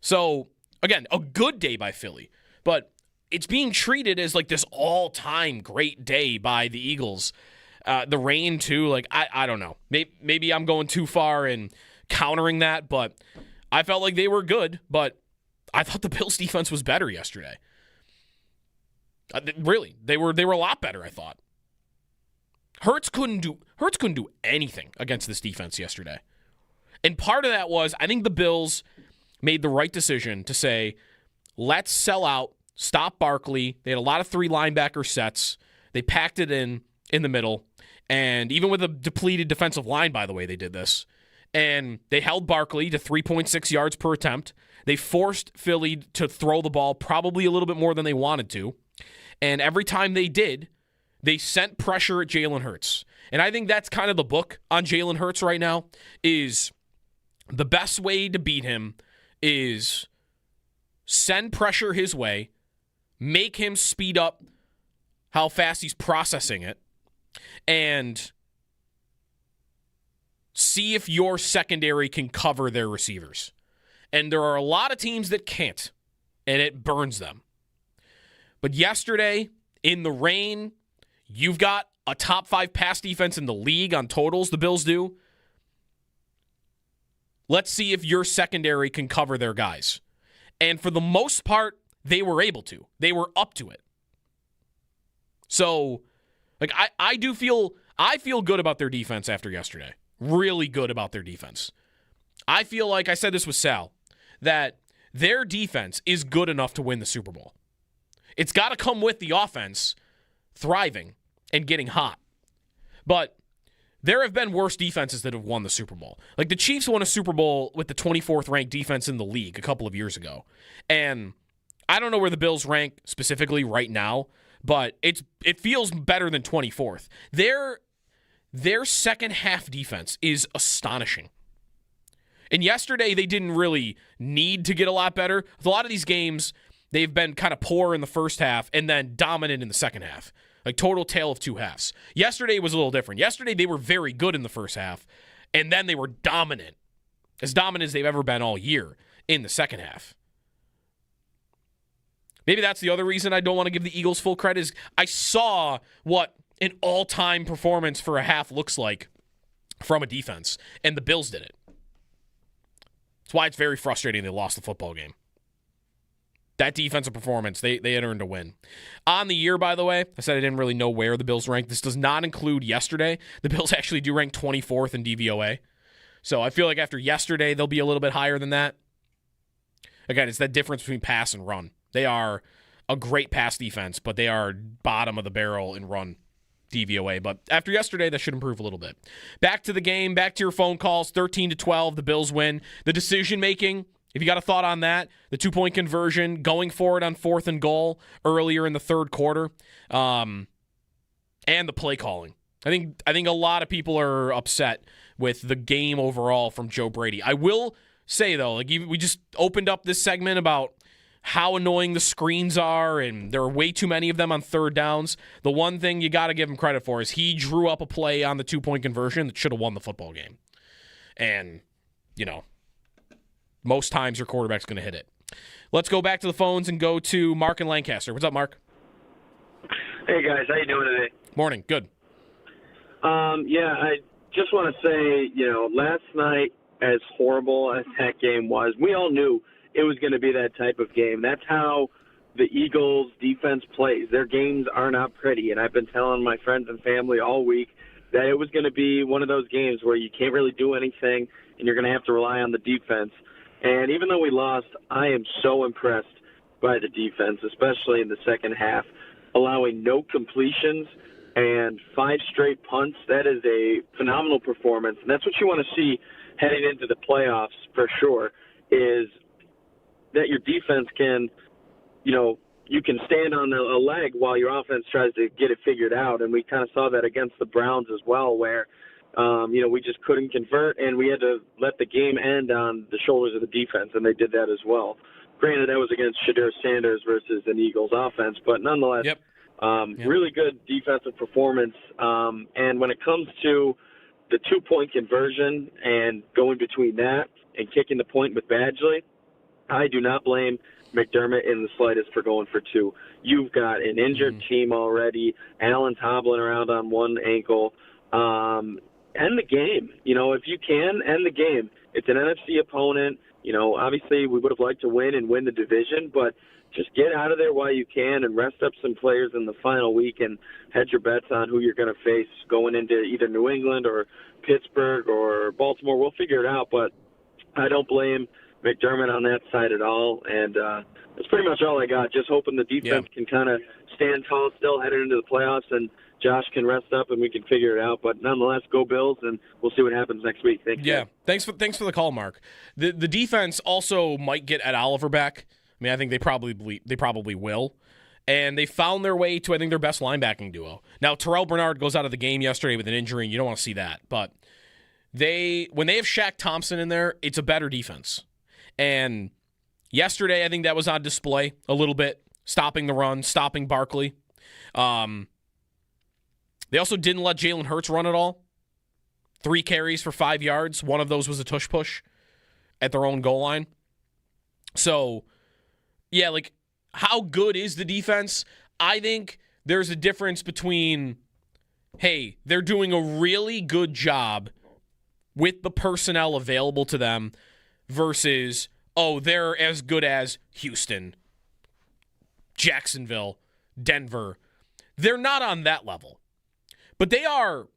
So, again, a good day by Philly. But it's being treated as like this all-time great day by the Eagles. The rain, too, I don't know. Maybe I'm going too far in countering that, but I felt like they were good, but I thought the Bills' defense was better yesterday. Really, they were a lot better, I thought. Hurts couldn't do anything against this defense yesterday. And part of that was, I think the Bills made the right decision to say, let's sell out, stop Barkley. They had a lot of three linebacker sets. They packed it in the middle. And even with a depleted defensive line, by the way, they did this. And they held Barkley to 3.6 yards per attempt. They forced Philly to throw the ball probably a little bit more than they wanted to. And every time they did, they sent pressure at Jalen Hurts. And I think that's kind of the book on Jalen Hurts right now, is the best way to beat him is send pressure his way, make him speed up how fast he's processing it, and see if your secondary can cover their receivers. And there are a lot of teams that can't, and it burns them. But yesterday, in the rain, you've got a top 5 pass defense in the league on totals, the Bills do. Let's see if your secondary can cover their guys. And for the most part, they were able to. They were up to it. So, I feel good about their defense after yesterday. Really good about their defense. I feel like, I said this with Sal, that their defense is good enough to win the Super Bowl. It's got to come with the offense thriving and getting hot. But there have been worse defenses that have won the Super Bowl. Like the Chiefs won a Super Bowl with the 24th ranked defense in the league a couple of years ago. And I don't know where the Bills rank specifically right now, but it feels better than 24th. Their second half defense is astonishing. And yesterday, they didn't really need to get a lot better. With a lot of these games, they've been kind of poor in the first half and then dominant in the second half. Like total tale of two halves. Yesterday was a little different. Yesterday, they were very good in the first half, and then they were dominant. As dominant as they've ever been all year in the second half. Maybe that's the other reason I don't want to give the Eagles full credit is I saw what an all-time performance for a half looks like from a defense, and the Bills did it. That's why it's very frustrating they lost the football game. That defensive performance, they had earned a win. On the year, by the way, I said I didn't really know where the Bills ranked. This does not include yesterday. The Bills actually do rank 24th in DVOA. So I feel like after yesterday, they'll be a little bit higher than that. Again, it's that difference between pass and run. They are a great pass defense, but they are bottom of the barrel in run DVOA. But after yesterday, that should improve a little bit. Back to the game, back to your phone calls, 13-12, the Bills win. The decision-making, if you got a thought on that, the 2-point conversion, going for it on 4th and goal earlier in the third quarter, and the play calling. I think a lot of people are upset with the game overall from Joe Brady. I will say, though, like we just opened up this segment about how annoying the screens are, and there are way too many of them on third downs. The one thing you got to give him credit for is he drew up a play on the 2-point conversion that should have won the football game. And, most times your quarterback's going to hit it. Let's go back to the phones and go to Mark in Lancaster. What's up, Mark? Hey, guys. How you doing today? Morning. Good. I just want to say, last night, as horrible as that game was, we all knew it was going to be that type of game. That's how the Eagles defense plays. Their games are not pretty, and I've been telling my friends and family all week that it was going to be one of those games where you can't really do anything, and you're going to have to rely on the defense. And even though we lost, I am so impressed by the defense, especially in the second half, allowing no completions and 5 straight punts. That is a phenomenal performance, and that's what you want to see heading into the playoffs for sure, is that your defense can, you can stand on a leg while your offense tries to get it figured out. And we kind of saw that against the Browns as well, where, we just couldn't convert, and we had to let the game end on the shoulders of the defense, and they did that as well. Granted, that was against Shadur Sanders versus an Eagles offense, but nonetheless, really good defensive performance. And when it comes to the 2-point conversion and going between that and kicking the point with Badgley, I do not blame McDermott in the slightest for going for 2. You've got an injured team already. Allen's hobbling around on one ankle. End the game. If you can, end the game. It's an NFC opponent. Obviously we would have liked to win and win the division, but just get out of there while you can and rest up some players in the final week and hedge your bets on who you're going to face going into either New England or Pittsburgh or Baltimore. We'll figure it out, but I don't blame McDermott on that side at all. And that's pretty much all I got. Just hoping the defense can kind of stand tall still headed into the playoffs, and Josh can rest up and we can figure it out. But nonetheless, go Bills, and we'll see what happens next week. Thanks. Yeah, thanks for the call, Mark. The defense also might get Ed Oliver back. I mean, I think they probably will. And they found their way to, I think, their best linebacking duo. Now, Terrell Bernard goes out of the game yesterday with an injury, and you don't want to see that. But when they have Shaq Thompson in there, it's a better defense. And yesterday, I think that was on display a little bit, stopping the run, stopping Barkley. They also didn't let Jalen Hurts run at all. 3 carries for 5 yards. One of those was a tush push at their own goal line. So, yeah, how good is the defense? I think there's a difference between, hey, they're doing a really good job with the personnel available to them versus, oh, they're as good as Houston, Jacksonville, Denver. They're not on that level. But they are,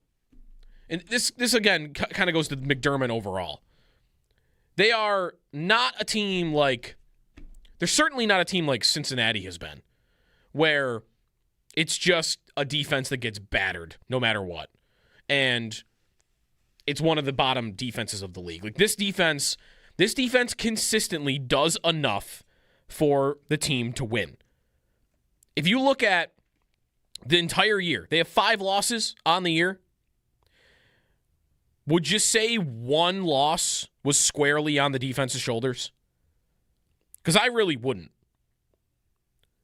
and this again kind of goes to McDermott overall. They are not a team they're certainly not a team like Cincinnati has been, where it's just a defense that gets battered no matter what. And it's one of the bottom defenses of the league. This defense consistently does enough for the team to win. If you look at the entire year, they have 5 losses on the year. Would you say one loss was squarely on the defense's shoulders? Because I really wouldn't.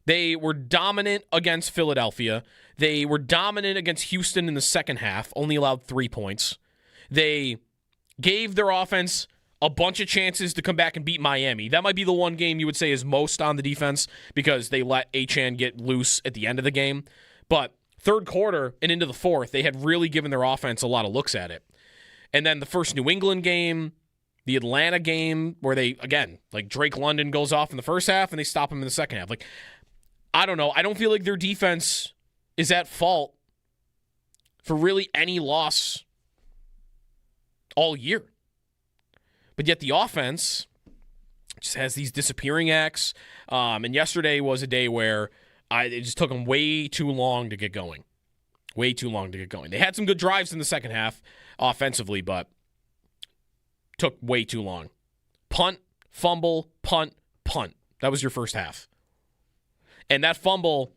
They were dominant against Philadelphia. They were dominant against Houston in the second half, only allowed 3 points. They gave their offense a bunch of chances to come back and beat Miami. That might be the one game you would say is most on the defense because they let Achane get loose at the end of the game. But third quarter and into the fourth, they had really given their offense a lot of looks at it. And then the first New England game, the Atlanta game, where they, again, Drake London goes off in the first half and they stop him in the second half. I don't know. I don't feel like their defense is at fault for really any loss all year. But yet the offense just has these disappearing acts. And yesterday was a day where it just took them way too long to get going. Way too long to get going. They had some good drives in the second half offensively, but took way too long. Punt, fumble, punt, punt. That was your first half. And that fumble,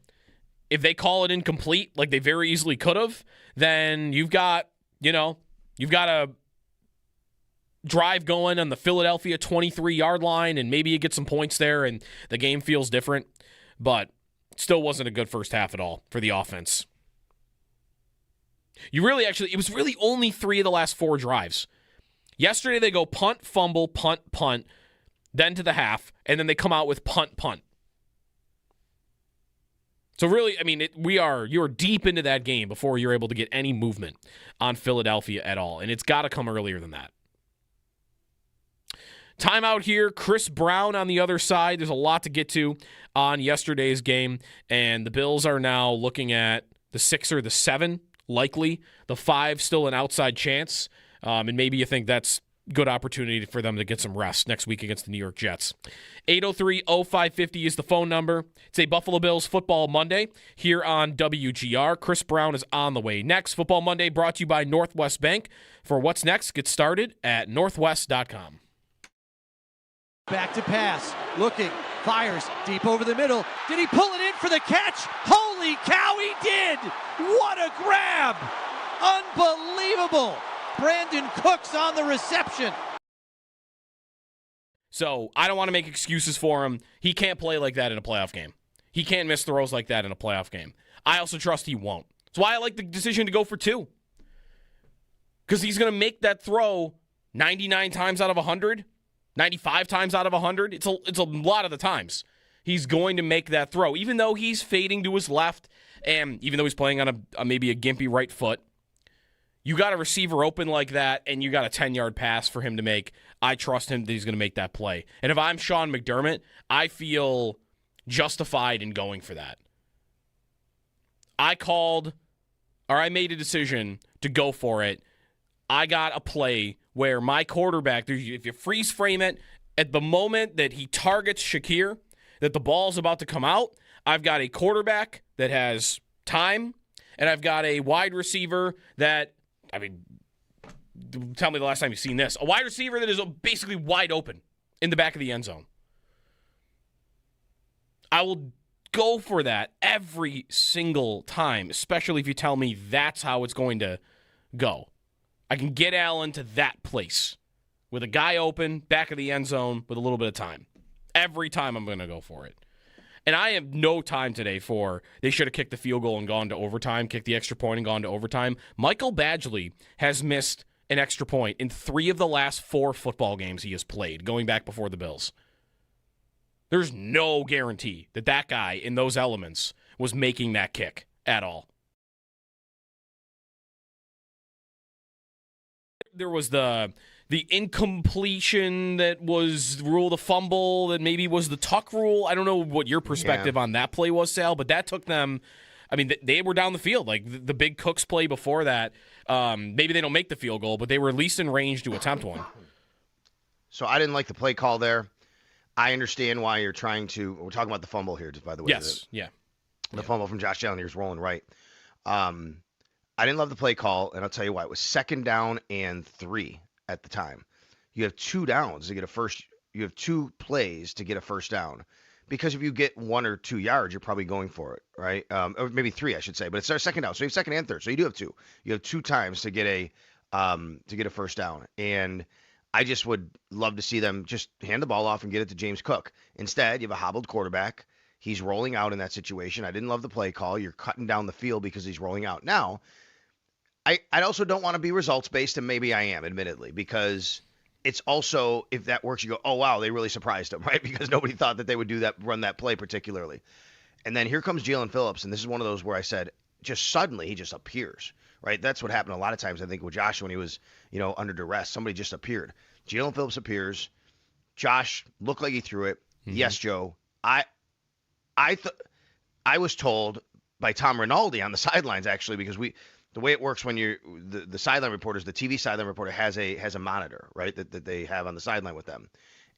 if they call it incomplete, like they very easily could have, then you've got a drive going on the Philadelphia 23-yard line, and maybe you get some points there and the game feels different. But still wasn't a good first half at all for the offense. It was really only 3 of the last 4 drives. Yesterday they go punt, fumble, punt, then to the half, and then they come out with punt. So really, I mean, you are deep into that game before you're able to get any movement on Philadelphia at all, and it's got to come earlier than that. Timeout here. Chris Brown on the other side. There's a lot to get to on yesterday's game, and the Bills are now looking at the 6 or the 7, likely. The 5 still an outside chance, and maybe you think that's good opportunity for them to get some rest next week against the New York Jets. 803-0550 is the phone number. It's a Buffalo Bills Football Monday here on WGR. Chris Brown is on the way next. Football Monday brought to you by Northwest Bank. For what's next, get started at northwest.com. Back to pass, looking, fires, deep over the middle. Did he pull it in for the catch? Holy cow, he did! What a grab! Unbelievable! Brandon Cooks on the reception. So I don't want to make excuses for him. He can't play like that in a playoff game. He can't miss throws like that in a playoff game. I also trust he won't. That's why I like the decision to go for 2. Because he's going to make that throw 99 times out of 100, 95 times out of 100. It's a lot of the times. He's going to make that throw, even though he's fading to his left, and even though he's playing on maybe a gimpy right foot. You got a receiver open like that, and you got a 10-yard pass for him to make. I trust him that he's going to make that play. And if I'm Sean McDermott, I feel justified in going for that. I made a decision to go for it. I got a play where my quarterback, if you freeze frame it, at the moment that he targets Shakir, that the ball's about to come out, I've got a quarterback that has time, and I've got a wide receiver that, tell me the last time you've seen this. A wide receiver that is basically wide open in the back of the end zone. I will go for that every single time, especially if you tell me that's how it's going to go. I can get Allen to that place with a guy open, back of the end zone, with a little bit of time. Every time I'm going to go for it. And I have no time today for they should have kicked the field goal and gone to overtime, kicked the extra point and gone to overtime. Michael Badgley has missed an extra point in 3 of the last 4 football games he has played, going back before the Bills. There's no guarantee that guy in those elements was making that kick at all. There was the incompletion that was ruled a fumble that maybe was the tuck rule. I don't know what your perspective on that play was, Sal, but that took them. They were down the field. Like the big Cooks play before that, maybe they don't make the field goal, but they were at least in range to attempt one. So I didn't like the play call there. I understand why you're trying to. We're talking about the fumble here, by the way. Yes, The fumble from Josh Allen. He was rolling right. I didn't love the play call, and I'll tell you why. It was 2nd down and 3 at the time. You have 2 downs to get a first. You have 2 plays to get a first down, because if you get 1 or 2 yards, you're probably going for it, right? Or maybe 3, I should say. But it's our 2nd down, so you have 2nd and 3rd. So you do have 2. You have 2 times to get a first down, and I just would love to see them just hand the ball off and get it to James Cook. Instead, you have a hobbled quarterback. He's rolling out in that situation. I didn't love the play call. You're cutting down the field because he's rolling out. Now, I also don't want to be results-based, and maybe I am, admittedly, because it's also, if that works, you go, oh, wow, they really surprised him, right? Because nobody thought that they would do that, run that play particularly. And then here comes Jalen Phillips, and this is one of those where I said, just suddenly he just appears, right? That's what happened a lot of times, I think, with Josh when he was, under duress. Somebody just appeared. Jalen Phillips appears. Josh looked like he threw it. Mm-hmm. Yes, Joe. I was told by Tom Rinaldi on the sidelines, actually, because the way it works when you're the sideline reporters, the TV sideline reporter has a monitor, right, that they have on the sideline with them.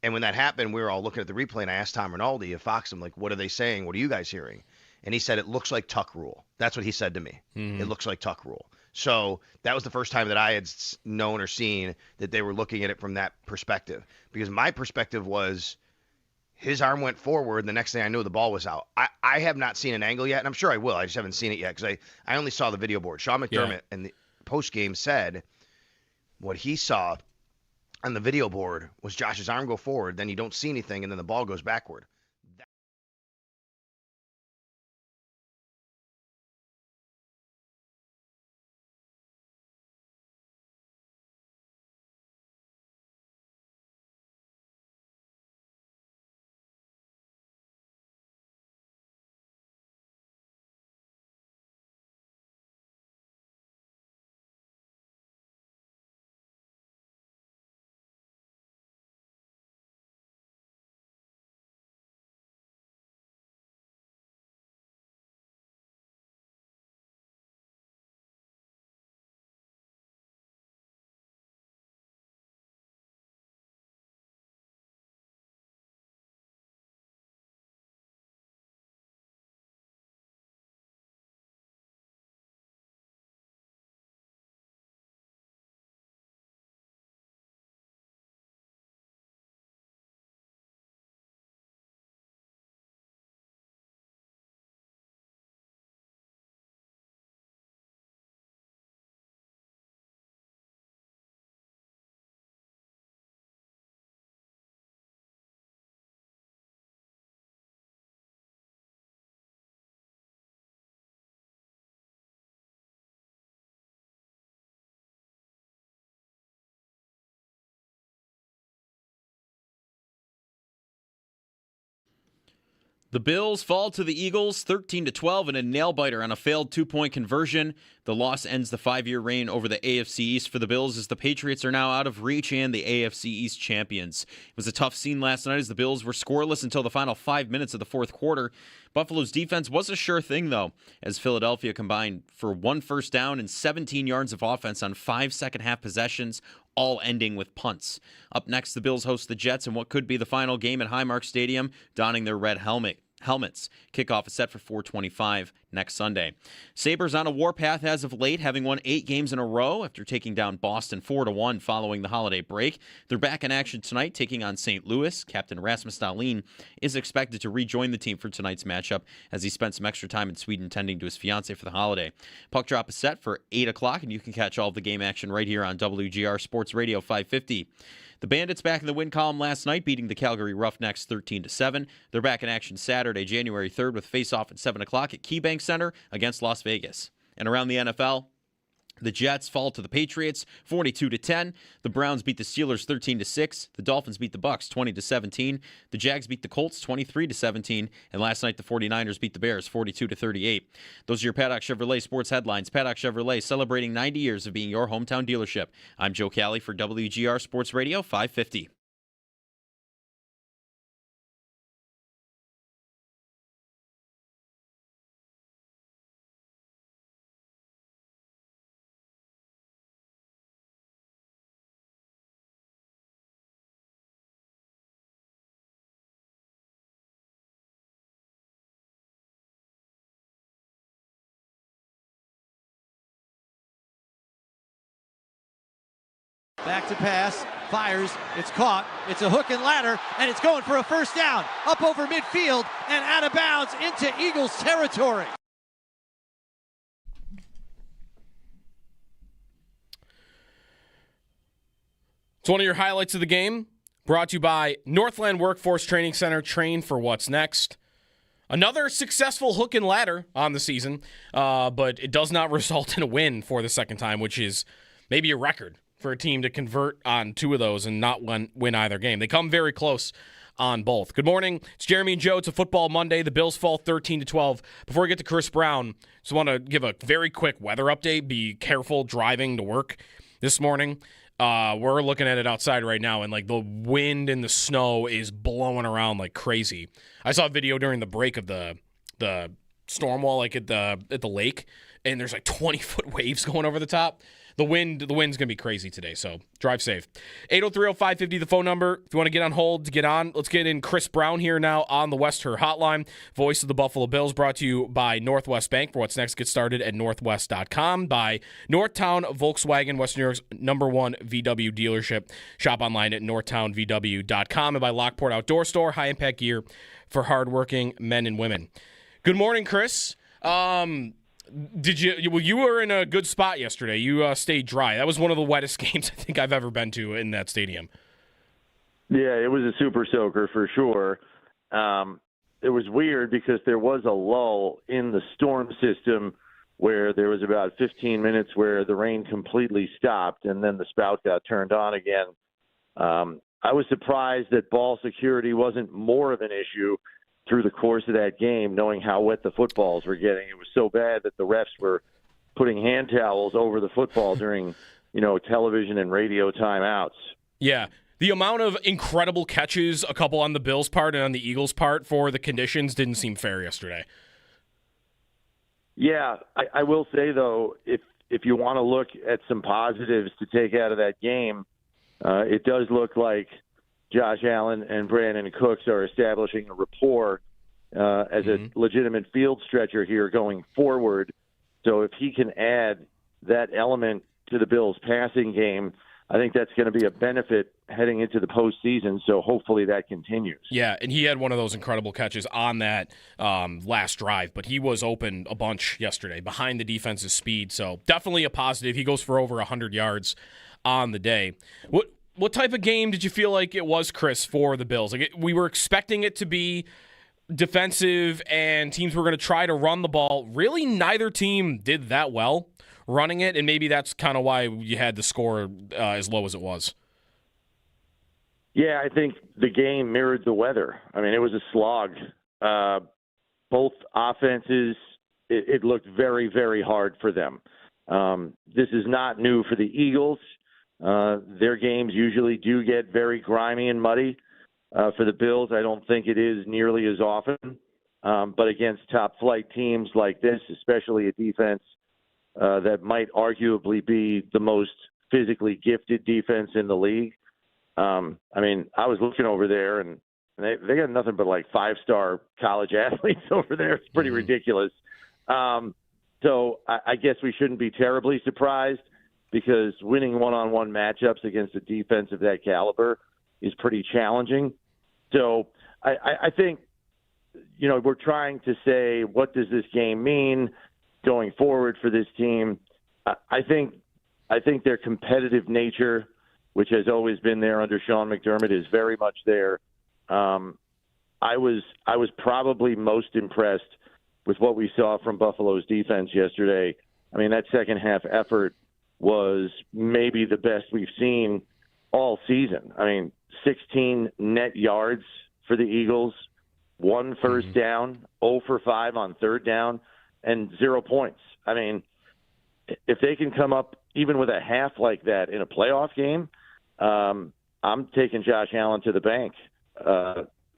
And when that happened, we were all looking at the replay, and I asked Tom Rinaldi of Fox, I'm like, what are they saying? What are you guys hearing? And he said, it looks like tuck rule. That's what he said to me. Mm-hmm. It looks like tuck rule. So that was the first time that I had known or seen that they were looking at it from that perspective. Because my perspective was his arm went forward, and the next thing I knew, the ball was out. I have not seen an angle yet, and I'm sure I will. I just haven't seen it yet because I only saw the video board. Sean McDermott in the postgame said what he saw on the video board was Josh's arm go forward, then you don't see anything, and then the ball goes backward. The Bills fall to the Eagles 13-12 in a nail-biter on a failed two-point conversion. The loss ends the 5-year reign over the AFC East for the Bills as the Patriots are now out of reach and the AFC East champions. It was a tough scene last night as the Bills were scoreless until the final 5 minutes of the fourth quarter. Buffalo's defense was a sure thing, though, as Philadelphia combined for 1 first down and 17 yards of offense on 5 second-half possessions, all ending with punts. Up next, the Bills host the Jets in what could be the final game at Highmark Stadium, donning their red helmets. Kickoff is set for 4:25 next Sunday. Sabres on a warpath as of late, having won 8 games in a row after taking down Boston 4-1 following the holiday break. They're back in action tonight, taking on St. Louis. Captain Rasmus Dahlin is expected to rejoin the team for tonight's matchup as he spent some extra time in Sweden tending to his fiancée for the holiday. Puck drop is set for 8 o'clock, and you can catch all of the game action right here on WGR Sports Radio 550. The Bandits back in the win column last night, beating the Calgary Roughnecks 13-7. They're back in action Saturday, January 3rd, with face-off at 7 o'clock at KeyBank Center against Las Vegas. And around the NFL, the Jets fall to the Patriots 42-10. The Browns beat the Steelers 13-6. The Dolphins beat the Bucs 20-17. The Jags beat the Colts 23-17. And last night the 49ers beat the Bears 42-38. Those are your Paddock Chevrolet sports headlines. Paddock Chevrolet celebrating 90 years of being your hometown dealership. I'm Joe Cali for WGR Sports Radio 550. Back to pass, fires, it's caught, it's a hook and ladder, and it's going for a first down, up over midfield, and out of bounds into Eagles territory. It's one of your highlights of the game, brought to you by Northland Workforce Training Center. Train for what's next. Another successful hook and ladder on the season, but it does not result in a win for the second time, which is maybe a record for a team to convert on 2 of those and not win either game. They come very close on both. Good morning. It's Jeremy and Joe. It's a football Monday. The Bills fall 13-12. Before we get to Chris Brown, just want to give a very quick weather update. Be careful driving to work this morning. We're looking at it outside right now, and like the wind and the snow is blowing around like crazy. I saw a video during the break of the storm wall, like at the lake, and there's like 20-foot waves going over the top. The wind's going to be crazy today, so drive safe. 803-0550, the phone number. If you want to get on hold to get on, let's get in Chris Brown here now on the West Her Hotline. Voice of the Buffalo Bills, brought to you by Northwest Bank. For what's next, get started at northwest.com. By Northtown Volkswagen, West New York's #1 VW dealership. Shop online at northtownvw.com. And by Lockport Outdoor Store, high-impact gear for hardworking men and women. Good morning, Chris. Did you? Well, you were in a good spot yesterday. You stayed dry. That was one of the wettest games I think I've ever been to in that stadium. Yeah, it was a super soaker for sure. It was weird because there was a lull in the storm system where there was about 15 minutes where the rain completely stopped, and then the spout got turned on again. I was surprised that ball security wasn't more of an issue through the course of that game, knowing how wet the footballs were getting. It was so bad that the refs were putting hand towels over the football during, television and radio timeouts. Yeah. The amount of incredible catches, a couple on the Bills' part and on the Eagles' part for the conditions, didn't seem fair yesterday. Yeah, I will say, though, if you want to look at some positives to take out of that game, it does look like Josh Allen and Brandon Cooks are establishing a rapport as a legitimate field stretcher here going forward. So if he can add that element to the Bills' passing game, I think that's going to be a benefit heading into the postseason, so hopefully that continues. Yeah, and he had one of those incredible catches on that last drive, but he was open a bunch yesterday behind the defense's speed, so definitely a positive. He goes for over 100 yards on the day. What type of game did you feel like it was, Chris, for the Bills? Like we were expecting it to be defensive and teams were going to try to run the ball. Really, neither team did that well running it, and maybe that's kind of why you had the score as low as it was. Yeah, I think the game mirrored the weather. I mean, it was a slog. Both offenses, it looked very, very hard for them. This is not new for the Eagles. Their games usually do get very grimy and muddy. For the Bills, I don't think it is nearly as often. But against top-flight teams like this, especially a defense that might arguably be the most physically gifted defense in the league. I mean, I was looking over there, and they got nothing but like 5-star college athletes over there. It's pretty ridiculous. So I guess we shouldn't be terribly surprised because winning one-on-one matchups against a defense of that caliber is pretty challenging. So I think, we're trying to say, what does this game mean going forward for this team? I think their competitive nature, which has always been there under Sean McDermott, is very much there. I was probably most impressed with what we saw from Buffalo's defense yesterday. I mean, that second half effort was maybe the best we've seen all season. I mean, 16 net yards for the Eagles, 1 first down, 0 for 5 on third down, and 0 points. I mean, if they can come up even with a half like that in a playoff game, I'm taking Josh Allen to the bank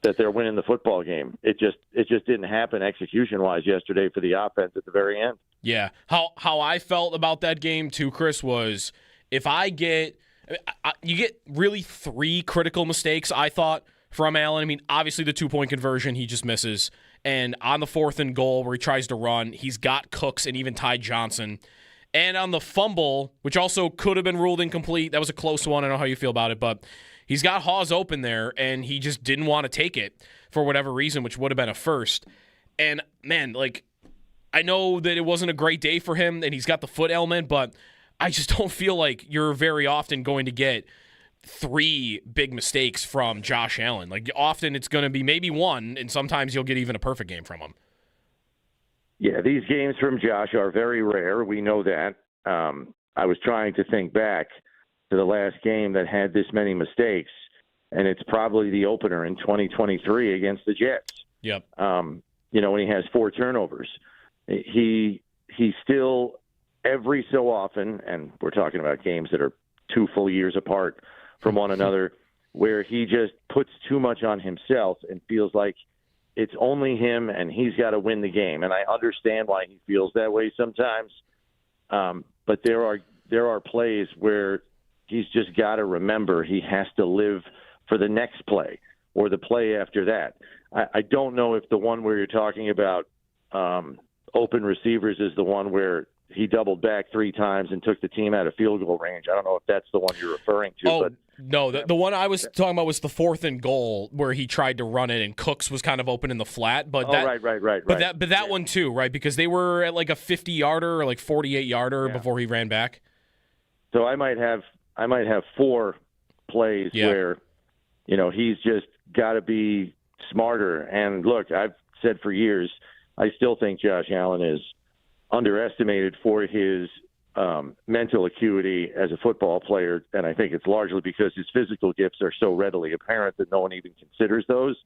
that they're winning the football game. It just didn't happen execution-wise yesterday for the offense at the very end. Yeah. How I felt about that game too, Chris, was if you get really 3 critical mistakes, I thought, from Allen. I mean, obviously the 2-point conversion, he just misses. And on the 4th and goal where he tries to run, he's got Cooks and even Ty Johnson. And on the fumble, which also could have been ruled incomplete, that was a close one. I don't know how you feel about it, but he's got Hawes open there, and he just didn't want to take it for whatever reason, which would have been a first. And, man, I know that it wasn't a great day for him, and he's got the foot ailment, but I just don't feel like you're very often going to get 3 big mistakes from Josh Allen. Often it's going to be maybe 1, and sometimes you'll get even a perfect game from him. Yeah, these games from Josh are very rare. We know that. I was trying to think back to the last game that had this many mistakes, and it's probably the opener in 2023 against the Jets. Yep. When he has 4 turnovers. He still, every so often, and we're talking about games that are 2 full years apart from one another, where he just puts too much on himself and feels like it's only him and he's got to win the game. And I understand why he feels that way sometimes. But there are plays where he's just got to remember he has to live for the next play or the play after that. I don't know if the one where you're talking about open receivers is the one where he doubled back 3 times and took the team out of field goal range. I don't know if that's the one you're referring to. Oh, but no, the one I was talking about was the 4th and goal where he tried to run it and Cooks was kind of open in the flat. But right. But that one too, right? Because they were at like a 50-yarder or like 48-yarder before he ran back. So I might have 4 plays where, he's just got to be smarter. And look, I've said for years, I still think Josh Allen is underestimated for his mental acuity as a football player, and I think it's largely because his physical gifts are so readily apparent that no one even considers those.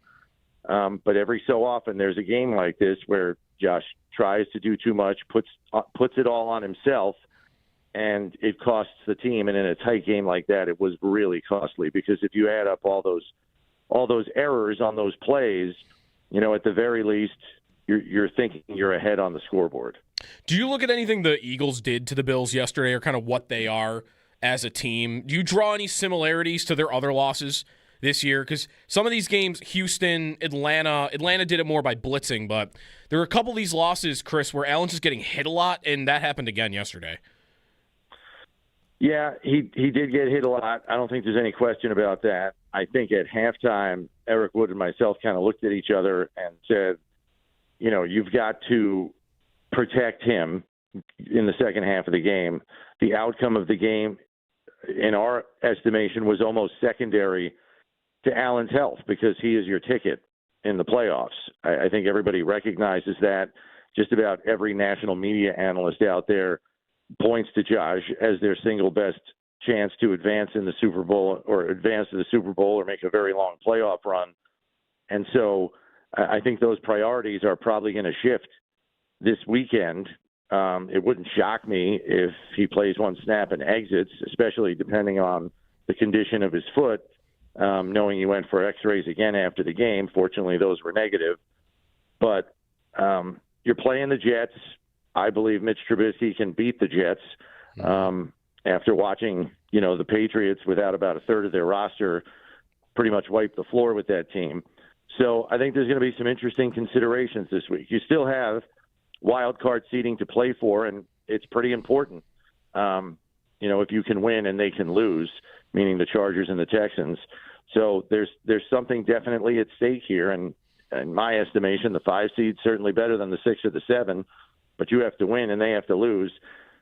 But every so often there's a game like this where Josh tries to do too much, puts it all on himself, and it costs the team. And in a tight game like that, it was really costly because if you add up all those errors on those plays, at the very least, you're thinking you're ahead on the scoreboard. Do you look at anything the Eagles did to the Bills yesterday or kind of what they are as a team? Do you draw any similarities to their other losses this year? Because some of these games, Houston, Atlanta did it more by blitzing, but there are a couple of these losses, Chris, where Allen's just getting hit a lot, and that happened again yesterday. Yeah, he did get hit a lot. I don't think there's any question about that. I think at halftime, Eric Wood and myself kind of looked at each other and said, you've got to protect him in the second half of the game. The outcome of the game, in our estimation, was almost secondary to Allen's health because he is your ticket in the playoffs. I think everybody recognizes that. Just about every national media analyst out there points to Josh as their single best chance to advance in the Super Bowl or advance to the Super Bowl or make a very long playoff run. And so I think those priorities are probably going to shift this weekend. It wouldn't shock me if he plays one snap and exits, especially depending on the condition of his foot, knowing he went for x-rays again after the game. Fortunately, those were negative. But you're playing the Jets. I believe Mitch Trubisky can beat the Jets. After watching, the Patriots without about a third of their roster pretty much wipe the floor with that team. So I think there's going to be some interesting considerations this week. You still have wild card seeding to play for, and it's pretty important. If you can win and they can lose, meaning the Chargers and the Texans. So there's something definitely at stake here, and in my estimation, the 5 seed's certainly better than the 6 or the 7, but you have to win and they have to lose.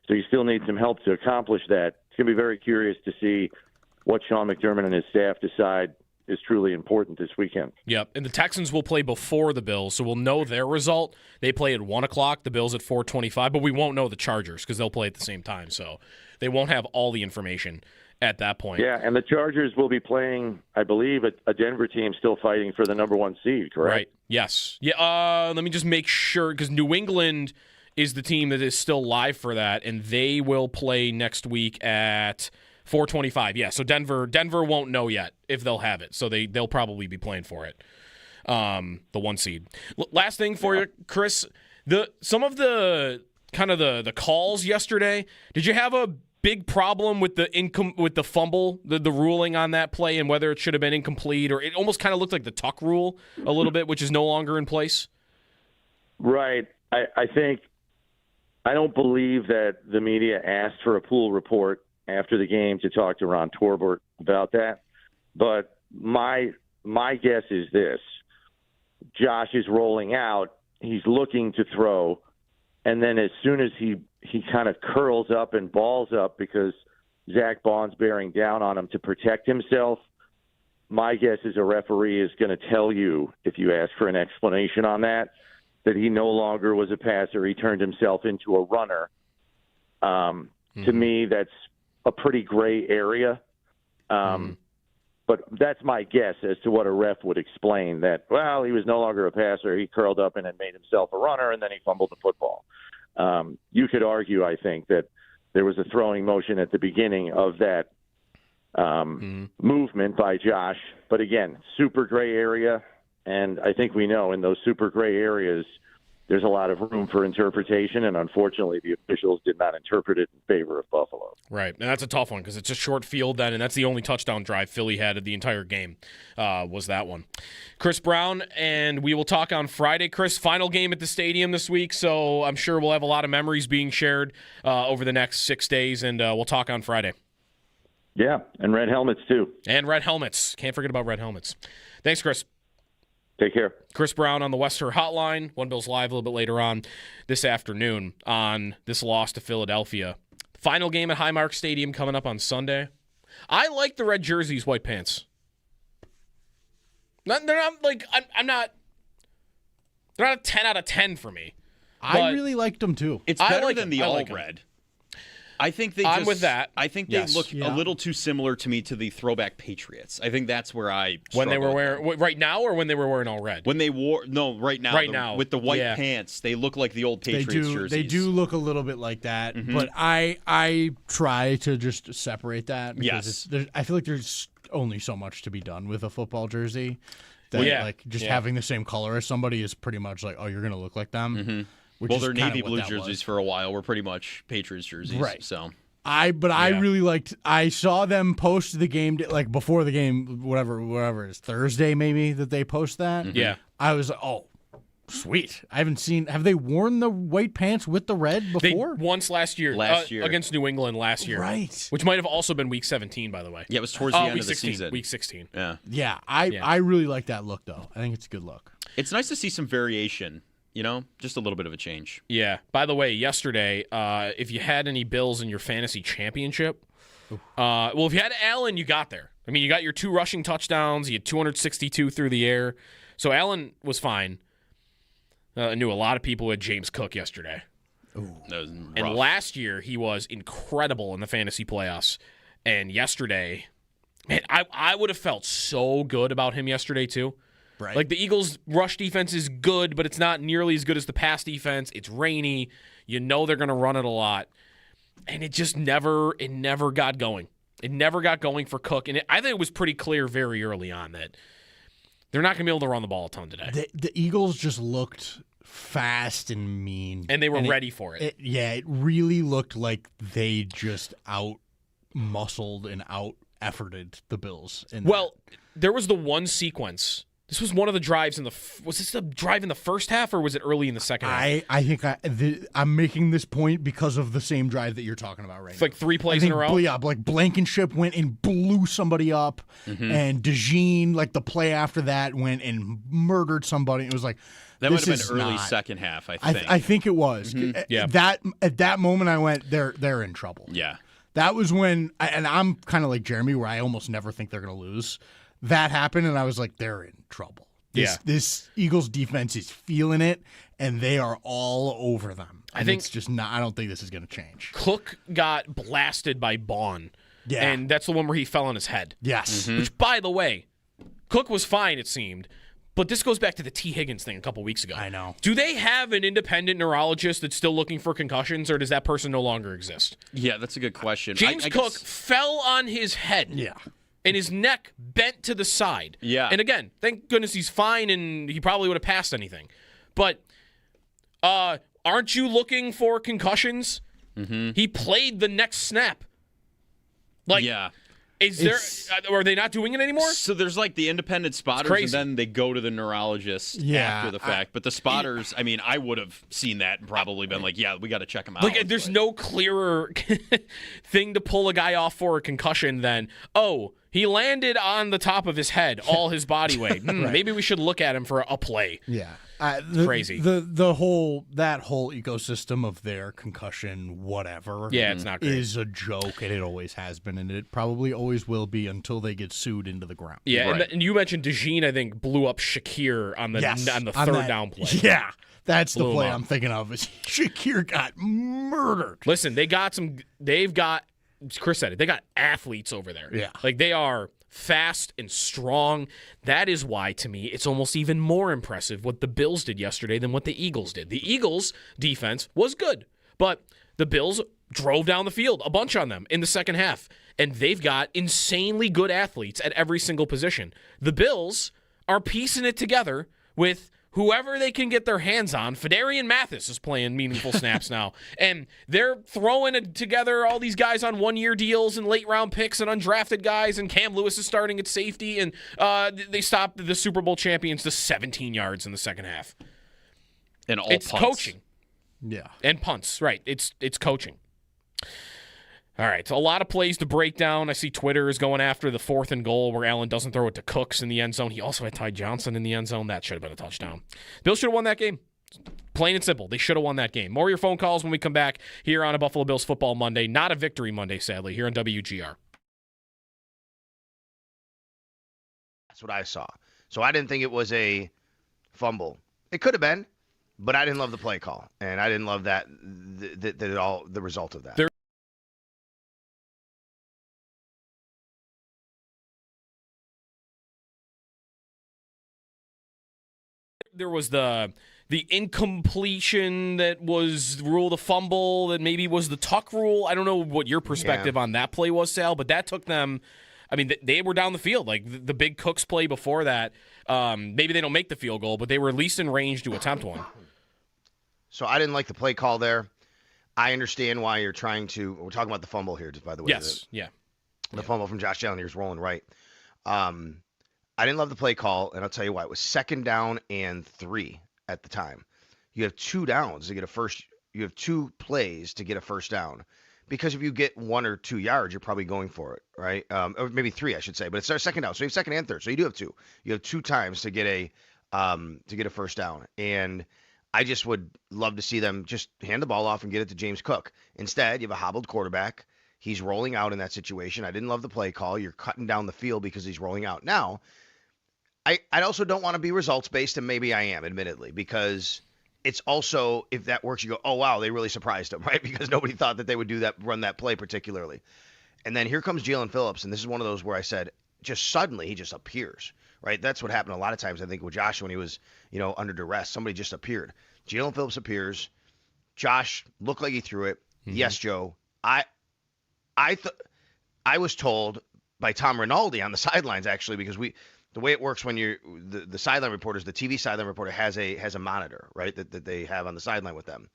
So you still need some help to accomplish that. It's going to be very curious to see what Sean McDermott and his staff decide is truly important this weekend. Yep, and the Texans will play before the Bills, so we'll know their result. They play at 1 o'clock, the Bills at 4:25, but we won't know the Chargers because they'll play at the same time, so they won't have all the information at that point. Yeah, and the Chargers will be playing, I believe, a Denver team still fighting for the number 1 seed, correct? Right, yes. Yeah. Let me just make sure, because New England is the team that is still live for that, and they will play next week at 4:25. Yeah, so Denver won't know yet if they'll have it, so they'll probably be playing for it, the 1 seed. Last thing for you, Chris, some of the kind of the calls yesterday. Did you have a big problem with the fumble, the ruling on that play, and whether it should have been incomplete, or it almost kind of looked like the tuck rule a little bit, which is no longer in place? Right. I don't believe that the media asked for a pool report after the game to talk to Ron Torbert about that. But my guess is this. Josh is rolling out. He's looking to throw. And then as soon as he kind of curls up and balls up because Zach Bond's bearing down on him to protect himself, my guess is a referee is going to tell you, if you ask for an explanation on that he no longer was a passer. He turned himself into a runner. To me, that's a pretty gray area. But that's my guess as to what a ref would explain, that, well, he was no longer a passer. He curled up and had made himself a runner, and then he fumbled the football. You could argue, I think, that there was a throwing motion at the beginning of that movement by Josh. But again, super gray area. And I think we know in those super gray areas, there's a lot of room for interpretation, and unfortunately the officials did not interpret it in favor of Buffalo. Right, and that's a tough one because it's a short field then, and that's the only touchdown drive Philly had of the entire game was that one. Chris Brown, and we will talk on Friday. Chris, final game at the stadium this week, so I'm sure we'll have a lot of memories being shared over the next 6 days, and we'll talk on Friday. Yeah, and red helmets too. And red helmets. Can't forget about red helmets. Thanks, Chris. Take care. Chris Brown on the Western Hotline. One Bills Live a little bit later on this afternoon on this loss to Philadelphia. Final game at Highmark Stadium coming up on Sunday. I like the red jerseys, white pants. They're not like I'm not. They're not a 10 out of 10 for me. I really liked them too. It's better than the all red. I think I'm with that. I think they look a little too similar to me to the throwback Patriots. I think that's where I when they were wearing right now or when they were wearing all red. When they wore right now with the white pants, they look like the old Patriots jerseys. They do look a little bit like that, but I try to just separate that because I feel like there's only so much to be done with a football jersey. That having the same color as somebody is pretty much like, oh, you're gonna look like them. Mm-hmm. Well, their navy blue jerseys for a while were pretty much Patriots jerseys. Right. So I really liked. I saw them post the game like before the game, whatever it is, Thursday maybe that they post that. Mm-hmm. Yeah. I was like, oh, sweet. I haven't seen. Have they worn the white pants with the red before? Once last year against New England last year, right? Which might have also been Week 17, by the way. Yeah, it was towards the end week of the 16, season. Week 16. Yeah. I really like that look though. I think it's a good look. It's nice to see some variation. You know, just a little bit of a change. Yeah. By the way, yesterday, if you had any Bills in your fantasy championship, if you had Allen, you got there. I mean, you got your 2 rushing touchdowns. You had 262 through the air. So Allen was fine. I knew a lot of people had James Cook yesterday. Ooh, that was rough. And last year, he was incredible in the fantasy playoffs. And yesterday, man, I would have felt so good about him yesterday, too. Right. Like the Eagles' rush defense is good, but it's not nearly as good as the pass defense. It's rainy. You know they're going to run it a lot. And it just never got going. It never got going for Cook. And I think it was pretty clear very early on that they're not going to be able to run the ball a ton today. The Eagles just looked fast and mean. And they were ready for it. It really looked like they just out-muscled and out-efforted the Bills. There was the one sequence. This was one of the drives was this the drive in the first half or was it early in the second half? I think I'm making this point because of the same drive that you're talking about right now. It's like 3 plays in a row? Yeah, like Blankenship went and blew somebody up, and DeJean, like the play after that, went and murdered somebody. It was like, that might have been early second half, I think. I think it was. Yeah. At that moment, I went, they're in trouble. Yeah. That was when, and I'm kind of like Jeremy, where I almost never think they're going to lose. That happened, and I was like, they're in trouble. This Eagles defense is feeling it, and they are all over them. I think it's just not. I don't think this is going to change. Cook got blasted by Bond. Yeah. And that's the one where he fell on his head. Yes. Which, by the way, Cook was fine, it seemed. But this goes back to the T. Higgins thing a couple weeks ago. I know. Do they have an independent neurologist that's still looking for concussions, or does that person no longer exist? Yeah, that's a good question. James Cook fell on his head. Yeah. And his neck bent to the side. Yeah. And again, thank goodness he's fine, and he probably would have passed anything. But aren't you looking for concussions? Mm-hmm. He played the next snap. Yeah. Are they not doing it anymore? So there's like the independent spotters, and then they go to the neurologist after the fact. But the spotters, I mean, I would have seen that and probably been like, yeah, we got to check him out. Like, there's no clearer thing to pull a guy off for a concussion than, he landed on the top of his head, all his body weight. Right. Maybe we should look at him for a play. Yeah. Crazy. The whole ecosystem of their concussion, whatever. Yeah, it's not great. Is a joke, and it always has been, and it probably always will be until they get sued into the ground. Yeah, right. and you mentioned DeJean, I think, blew up Shakir on the third down play. Yeah, that's the play I'm thinking of. Is Shakir got murdered. Listen, Chris said it, they got athletes over there. Yeah. Like, they are fast and strong. That is why, to me, it's almost even more impressive what the Bills did yesterday than what the Eagles did. The Eagles' defense was good, but the Bills drove down the field a bunch on them in the second half, and they've got insanely good athletes at every single position. The Bills are piecing it together with whoever they can get their hands on. Fedarian Mathis is playing meaningful snaps now. And they're throwing together all these guys on one-year deals and late-round picks and undrafted guys, and Cam Lewis is starting at safety, and they stopped the Super Bowl champions to 17 yards in the second half. And all it's punts. Coaching. Yeah. And punts, right. It's coaching. All right, so a lot of plays to break down. I see Twitter is going after the 4th and goal where Allen doesn't throw it to Cooks in the end zone. He also had Ty Johnson in the end zone. That should have been a touchdown. Bills should have won that game. Plain and simple. They should have won that game. More of your phone calls when we come back here on a Buffalo Bills Football Monday. Not a victory Monday, sadly, here on WGR. That's what I saw. So I didn't think it was a fumble. It could have been, but I didn't love the play call, and I didn't love the result of that. There was the incompletion that was ruled a fumble that maybe was the tuck rule. I don't know what your perspective on that play was, Sal, but that took them. I mean, they were down the field. Like the big Cooks play before that, maybe they don't make the field goal, but they were at least in range to attempt one. So I didn't like the play call there. I understand why you're trying to. We're talking about the fumble here, just by the way. Yes, The fumble from Josh Allen. He was rolling right. I didn't love the play call, and I'll tell you why. It was 2nd down and 3 at the time. You have 2 downs to get a first. You have 2 plays to get a first down, because if you get 1 or 2 yards, you're probably going for it, right? Or maybe 3, I should say. But it's our 2nd down, so you have 2nd and 3rd. So you do have 2. You have 2 times to get a first down, and I just would love to see them just hand the ball off and get it to James Cook. Instead, you have a hobbled quarterback. He's rolling out in that situation. I didn't love the play call. You're cutting down the field because he's rolling out. Now, I also don't want to be results-based, and maybe I am, admittedly, because it's also, if that works, you go, oh, wow, they really surprised him, right? Because nobody thought that they would run that play particularly. And then here comes Jalen Phillips, and this is one of those where I said, just suddenly he just appears, right? That's what happened a lot of times, I think, with Josh when he was, under duress. Somebody just appeared. Jalen Phillips appears. Josh looked like he threw it. Mm-hmm. Yes, Joe. I was told by Tom Rinaldi on the sidelines, actually, because the way it works when you're the sideline reporters, the TV sideline reporter has a monitor, right, that they have on the sideline with them.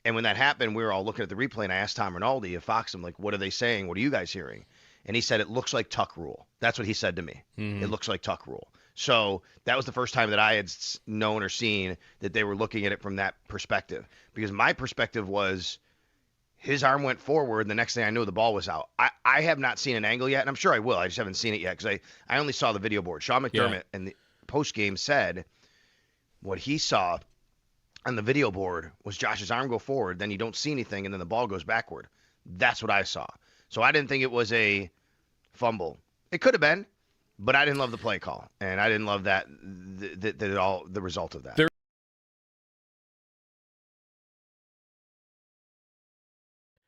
And when that happened, we were all looking at the replay, and I asked Tom Rinaldi of Fox, I'm like, what are they saying? What are you guys hearing? And he said, it looks like tuck rule. That's what he said to me. Mm-hmm. It looks like tuck rule. So that was the first time that I had known or seen that they were looking at it from that perspective. Because my perspective was his arm went forward, and the next thing I knew, the ball was out. I have not seen an angle yet, and I'm sure I will. I just haven't seen it yet because I only saw the video board. Sean McDermott in the postgame said what he saw on the video board was Josh's arm go forward, then you don't see anything, and then the ball goes backward. That's what I saw. So I didn't think it was a fumble. It could have been, but I didn't love the play call, and I didn't love that the result of that.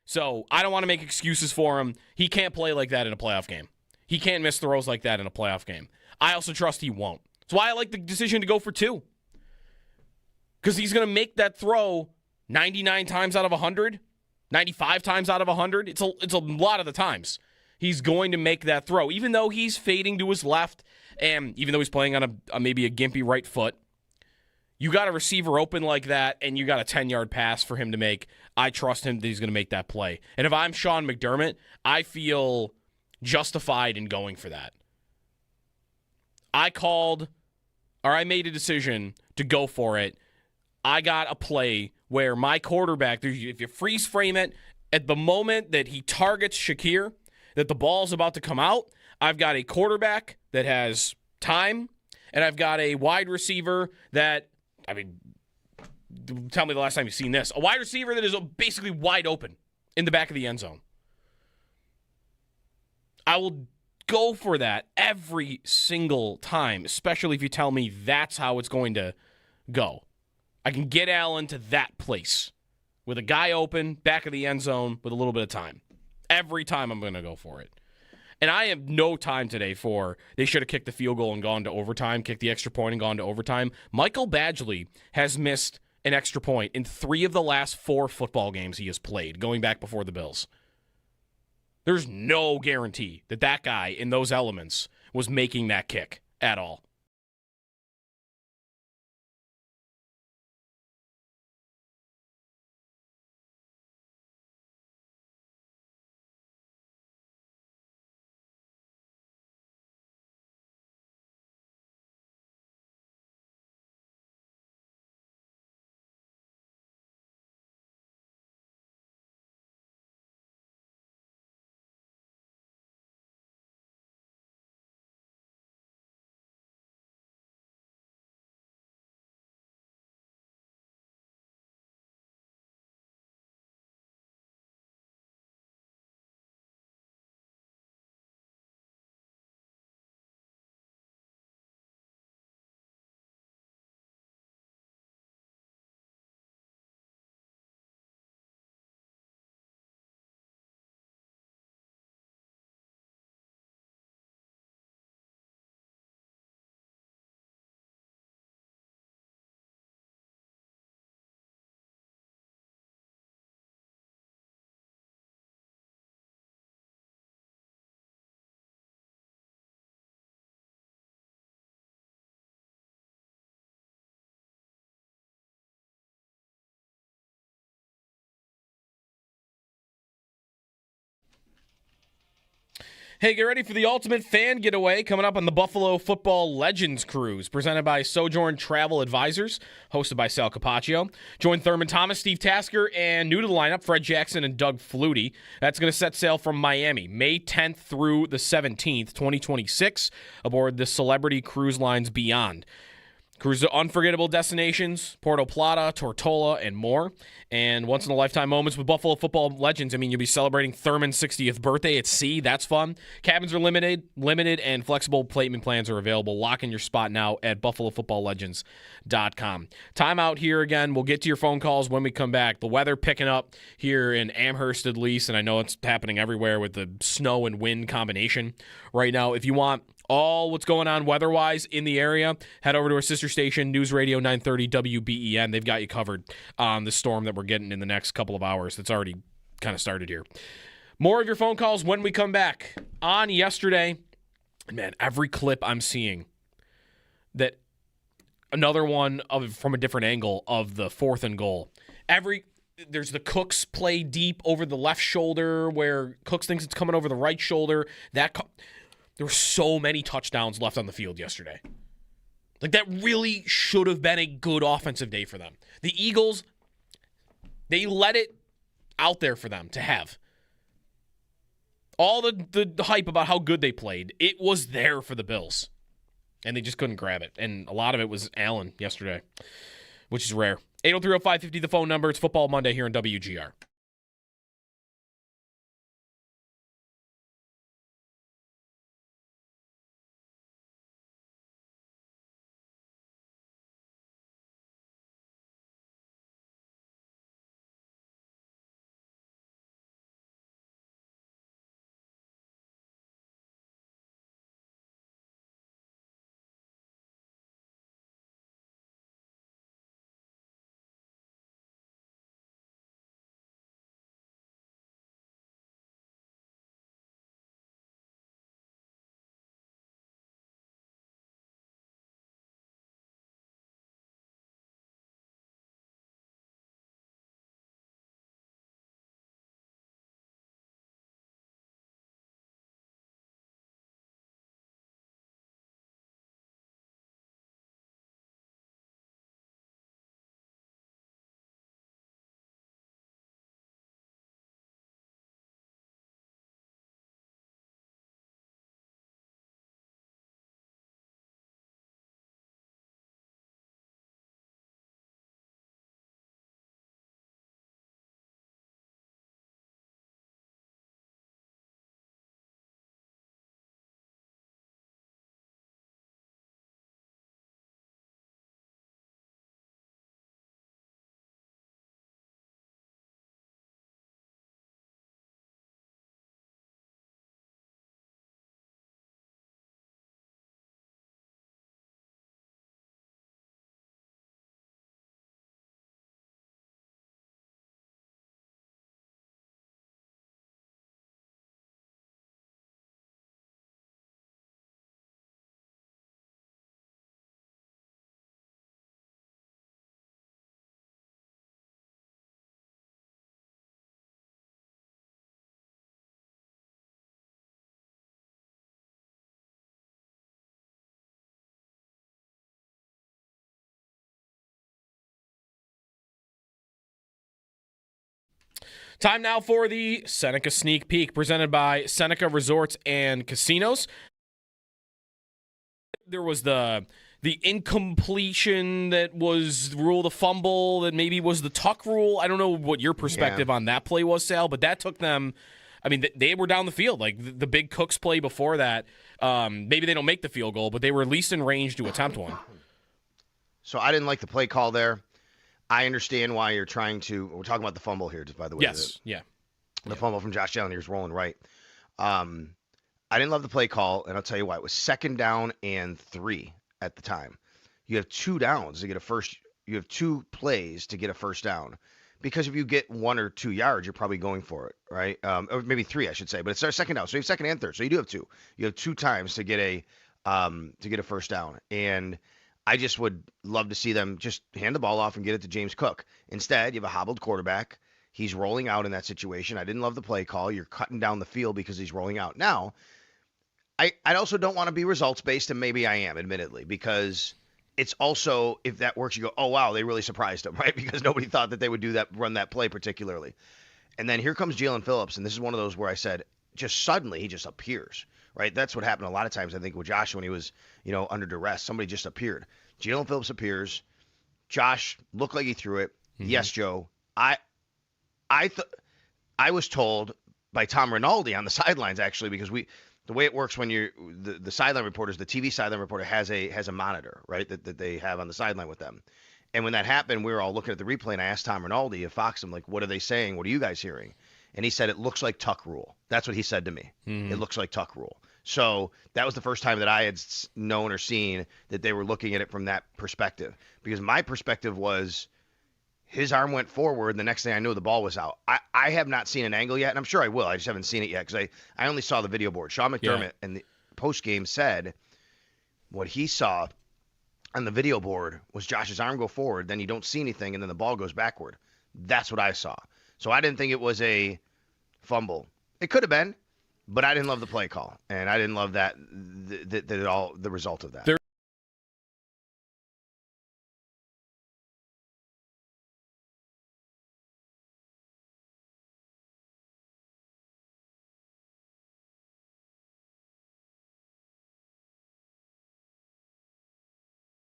So I don't want to make excuses for him. He can't play like that in a playoff game. He can't miss throws like that in a playoff game. I also trust he won't. That's why I like the decision to go for 2. Because he's going to make that throw 99 times out of 100, 95 times out of 100. It's a lot of the times. He's going to make that throw, even though he's fading to his left, and even though he's playing on maybe a gimpy right foot. You got a receiver open like that, and you got a 10-yard pass for him to make. I trust him that he's going to make that play. And if I'm Sean McDermott, I feel justified in going for that. I made a decision to go for it. I got a play where my quarterback, if you freeze frame it, at the moment that he targets Shakir, that the ball's about to come out, I've got a quarterback that has time, and I've got a wide receiver that, tell me the last time you've seen this. A wide receiver that is basically wide open in the back of the end zone. I will go for that every single time, especially if you tell me that's how it's going to go. I can get Allen to that place with a guy open, back of the end zone, with a little bit of time. Every time I'm going to go for it. And I have no time today for they should have kicked the field goal and gone to overtime, kicked the extra point and gone to overtime. Michael Badgley has missed an extra point in 3 of the last 4 football games he has played, going back before the Bills. There's no guarantee that guy in those elements was making that kick at all. Hey, get ready for the ultimate fan getaway coming up on the Buffalo Football Legends Cruise, presented by Sojourn Travel Advisors, hosted by Sal Capaccio. Join Thurman Thomas, Steve Tasker, and new to the lineup, Fred Jackson and Doug Flutie. That's going to set sail from Miami, May 10th through the 17th, 2026, aboard the Celebrity Cruise Lines Beyond. Cruise to unforgettable destinations, Puerto Plata, Tortola, and more. And once-in-a-lifetime moments with Buffalo Football Legends. I mean, you'll be celebrating Thurman's 60th birthday at sea. That's fun. Cabins are limited, and flexible payment plans are available. Lock in your spot now at buffalofootballlegends.com. Time out here again. We'll get to your phone calls when we come back. The weather picking up here in Amherst at least, and I know it's happening everywhere with the snow and wind combination right now. If you want all what's going on weather-wise in the area, head over to our sister station, News Radio 930 WBEN. They've got you covered on the storm that we're getting in the next couple of hours. That's already kind of started here. More of your phone calls when we come back. On yesterday, man, every clip I'm seeing, that another one from a different angle of the 4th and goal. There's the Cooks play deep over the left shoulder where Cooks thinks it's coming over the right shoulder. There were so many touchdowns left on the field yesterday. Like, that really should have been a good offensive day for them. The Eagles, they let it out there for them to have. All the hype about how good they played, it was there for the Bills. And they just couldn't grab it. And a lot of it was Allen yesterday, which is rare. 803-0550, the phone number. It's Football Monday here on WGR. Time now for the Seneca Sneak Peek, presented by Seneca Resorts and Casinos. There was the incompletion that was the rule of the fumble that maybe was the tuck rule. I don't know what your perspective on that play was, Sal, but that took them. I mean, they were down the field. Like the big Cooks play before that, maybe they don't make the field goal, but they were at least in range to attempt one. So I didn't like the play call there. I understand why you're trying to. We're talking about the fumble here, just by the way. Yes, The fumble from Josh Allen. He was rolling right. I didn't love the play call, and I'll tell you why. It was 2nd down and 3 at the time. You have 2 downs to get a first. You have 2 plays to get a first down, because if you get 1 or 2 yards, you're probably going for it, right? Or maybe 3, I should say. But it's our 2nd down, so you have 2nd and 3rd. So you do have 2. You have 2 times to get a first down, and I just would love to see them just hand the ball off and get it to James Cook. Instead, you have a hobbled quarterback. He's rolling out in that situation. I didn't love the play call. You're cutting down the field because he's rolling out. Now, I also don't want to be results based, and maybe I am, admittedly, because it's also, if that works, you go, oh wow, they really surprised them, right? Because nobody thought that they would run that play particularly. And then here comes Jalen Phillips, and this is one of those where I said, just suddenly he just appears, right? That's what happened a lot of times, I think, with Josh when he was, under duress. Somebody just appeared. Jalen Phillips appears. Josh looked like he threw it. Mm-hmm. Yes, Joe. I was told by Tom Rinaldi on the sidelines, actually, because the way it works when you're the sideline reporters, the TV sideline reporter has a monitor, right, that they have on the sideline with them. And when that happened, we were all looking at the replay, and I asked Tom Rinaldi of Fox, I'm like, what are they saying? What are you guys hearing? And he said, it looks like tuck rule. That's what he said to me. Mm-hmm. It looks like tuck rule. So that was the first time that I had known or seen that they were looking at it from that perspective. Because my perspective was his arm went forward, and the next thing I knew, the ball was out. I have not seen an angle yet, and I'm sure I will. I just haven't seen it yet because I only saw the video board. Sean McDermott in the postgame said what he saw on the video board was Josh's arm go forward, then you don't see anything, and then the ball goes backward. That's what I saw. So I didn't think it was a fumble. It could have been, but I didn't love the play call, and I didn't love the result of that.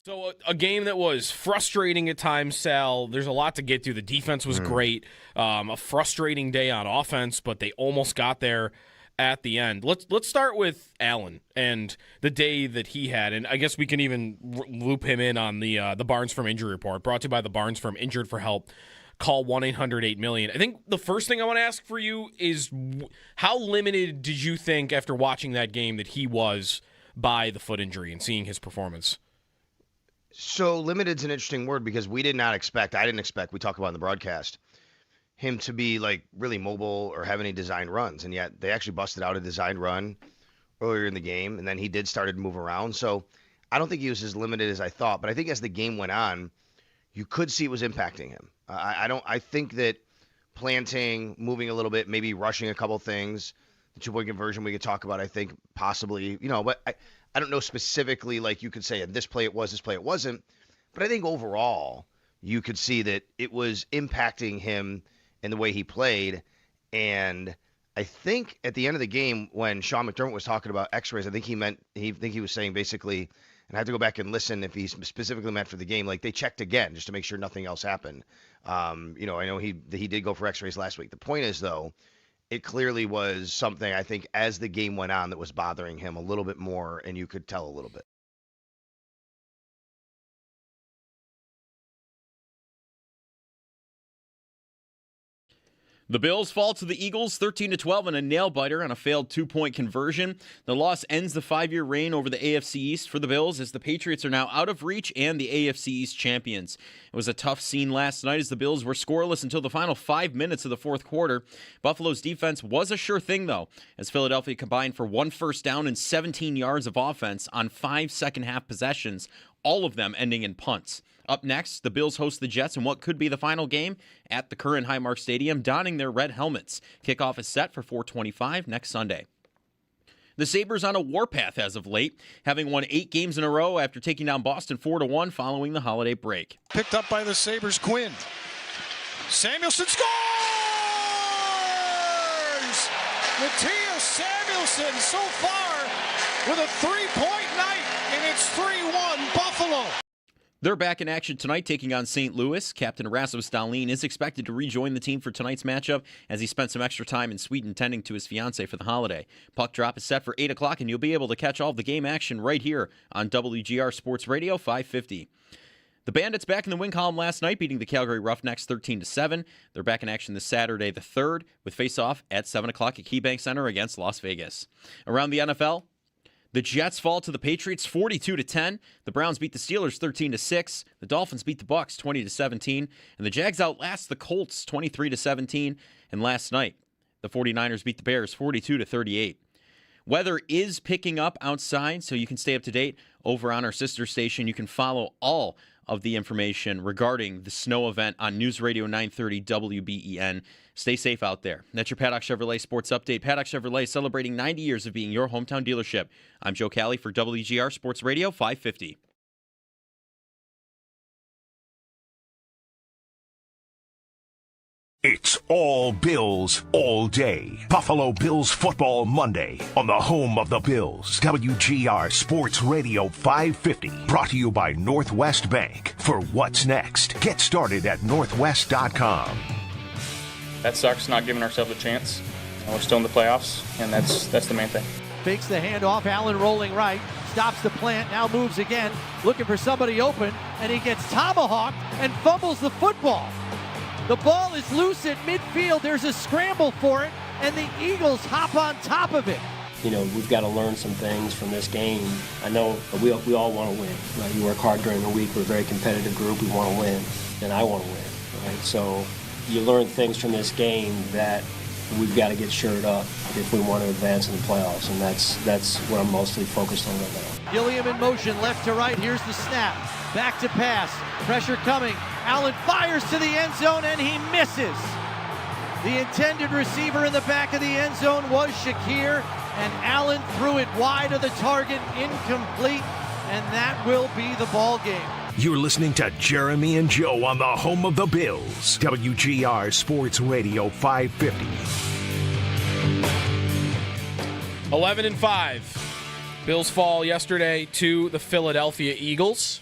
So a game that was frustrating at times, Sal. There's a lot to get through. The defense was great. A frustrating day on offense, but they almost got there at the end. Let's start with Allen and the day that he had, and I guess we can even loop him in on the Barnes Firm Injury Report, brought to you by the Barnes Firm. Injured for help. Call 1-800-8-million. I think the first thing I want to ask for you is how limited did you think after watching that game that he was by the foot injury and seeing his performance? So limited is an interesting word because I didn't expect, we talked about in the broadcast, him to be like really mobile or have any designed runs. And yet they actually busted out a designed run earlier in the game. And then he did start to move around. So I don't think he was as limited as I thought. But I think as the game went on, you could see it was impacting him. I think that planting, moving a little bit, maybe rushing a couple things, the 2-point conversion we could talk about, I think possibly, but I don't know specifically, like you could say, this play it was, this play it wasn't. But I think overall, you could see that it was impacting him in the way he played. And I think at the end of the game, when Sean McDermott was talking about x-rays, I think he was saying basically, and I have to go back and listen if he specifically meant for the game, like they checked again just to make sure nothing else happened. I know he did go for x-rays last week. The point is, though, it clearly was something, I think, as the game went on that was bothering him a little bit more, and you could tell a little bit. The Bills fall to the Eagles 13-12 in a nail-biter on a failed 2-point conversion. The loss ends the 5-year reign over the AFC East for the Bills as the Patriots are now out of reach and the AFC East champions. It was a tough scene last night as the Bills were scoreless until the final 5 minutes of the fourth quarter. Buffalo's defense was a sure thing, though, as Philadelphia combined for 1 first down and 17 yards of offense on 5 second-half possessions, all of them ending in punts. Up next, the Bills host the Jets in what could be the final game at the current Highmark Stadium, donning their red helmets. Kickoff is set for 4:25 next Sunday. The Sabres on a warpath as of late, having won 8 games in a row after taking down Boston 4-1 following the holiday break. Picked up by the Sabres, Quinn. Samuelson scores! Matthias Samuelson so far with a 3-point night, and it's 3-1 Buffalo. They're back in action tonight, taking on St. Louis. Captain Rasmus Dahlin is expected to rejoin the team for tonight's matchup as he spent some extra time in Sweden tending to his fiancée for the holiday. Puck drop is set for 8 o'clock, and you'll be able to catch all of the game action right here on WGR Sports Radio 550. The Bandits back in the win column last night, beating the Calgary Roughnecks 13-7. They're back in action this Saturday, the 3rd, with face-off at 7 o'clock at KeyBank Center against Las Vegas. Around the NFL, the Jets fall to the Patriots 42-10. The Browns beat the Steelers 13-6. The Dolphins beat the Bucs 20-17. And the Jags outlast the Colts 23-17. And last night, the 49ers beat the Bears 42-38. Weather is picking up outside, so you can stay up to date over on our sister station. You can follow all of the information regarding the snow event on News Radio 930 WBEN. Stay safe out there. That's your Paddock Chevrolet Sports Update. Paddock Chevrolet celebrating 90 years of being your hometown dealership. I'm Joe Cali for WGR Sports Radio 550. It's all Bills all day. Buffalo Bills Football Monday on the home of the Bills. WGR Sports Radio 550. Brought to you by Northwest Bank. For what's next, get started at northwest.com. That sucks, not giving ourselves a chance. We're still in the playoffs, and that's the main thing. Fakes the handoff, Allen rolling right, stops the plant, now moves again, looking for somebody open, and he gets tomahawked and fumbles the football. The ball is loose at midfield. There's a scramble for it, and the Eagles hop on top of it. You know, we've got to learn some things from this game. I know we all want to win. Right? You work hard during the week. We're a very competitive group. We want to win, and I want to win. Right? So you learn things from this game that we've got to get shored up if we want to advance in the playoffs, and that's what I'm mostly focused on right now. Gilliam in motion, left to right. Here's the snap. Back to pass. Pressure coming. Allen fires to the end zone, and he misses. The intended receiver in the back of the end zone was Shakir, and Allen threw it wide of the target, incomplete, and that will be the ball game. You're listening to Jeremy and Joe on the home of the Bills. WGR Sports Radio 550. 11-5. Bills fall yesterday to the Philadelphia Eagles.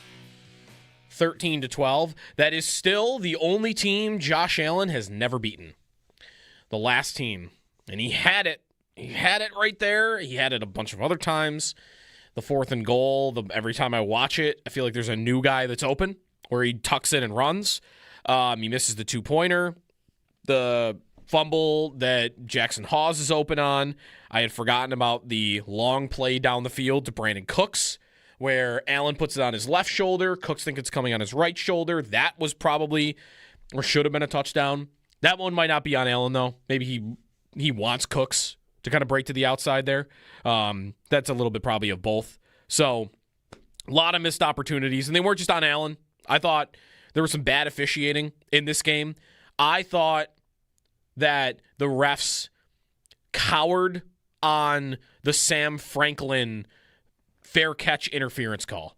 13-12. That is still the only team Josh Allen has never beaten. The last team. And he had it. He had it right there. He had it a bunch of other times. The 4th and goal, every time I watch it, I feel like there's a new guy that's open where he tucks in and runs. He misses the 2-pointer. The fumble that Jackson Hawes is open on. I had forgotten about the long play down the field to Brandon Cooks, where Allen puts it on his left shoulder. Cooks think it's coming on his right shoulder. That was probably, or should have been, a touchdown. That one might not be on Allen, though. Maybe he wants Cooks to kind of break to the outside there. That's a little bit probably of both. So a lot of missed opportunities, and they weren't just on Allen. I thought there was some bad officiating in this game. I thought that the refs cowered on the Sam Franklin fair catch interference call.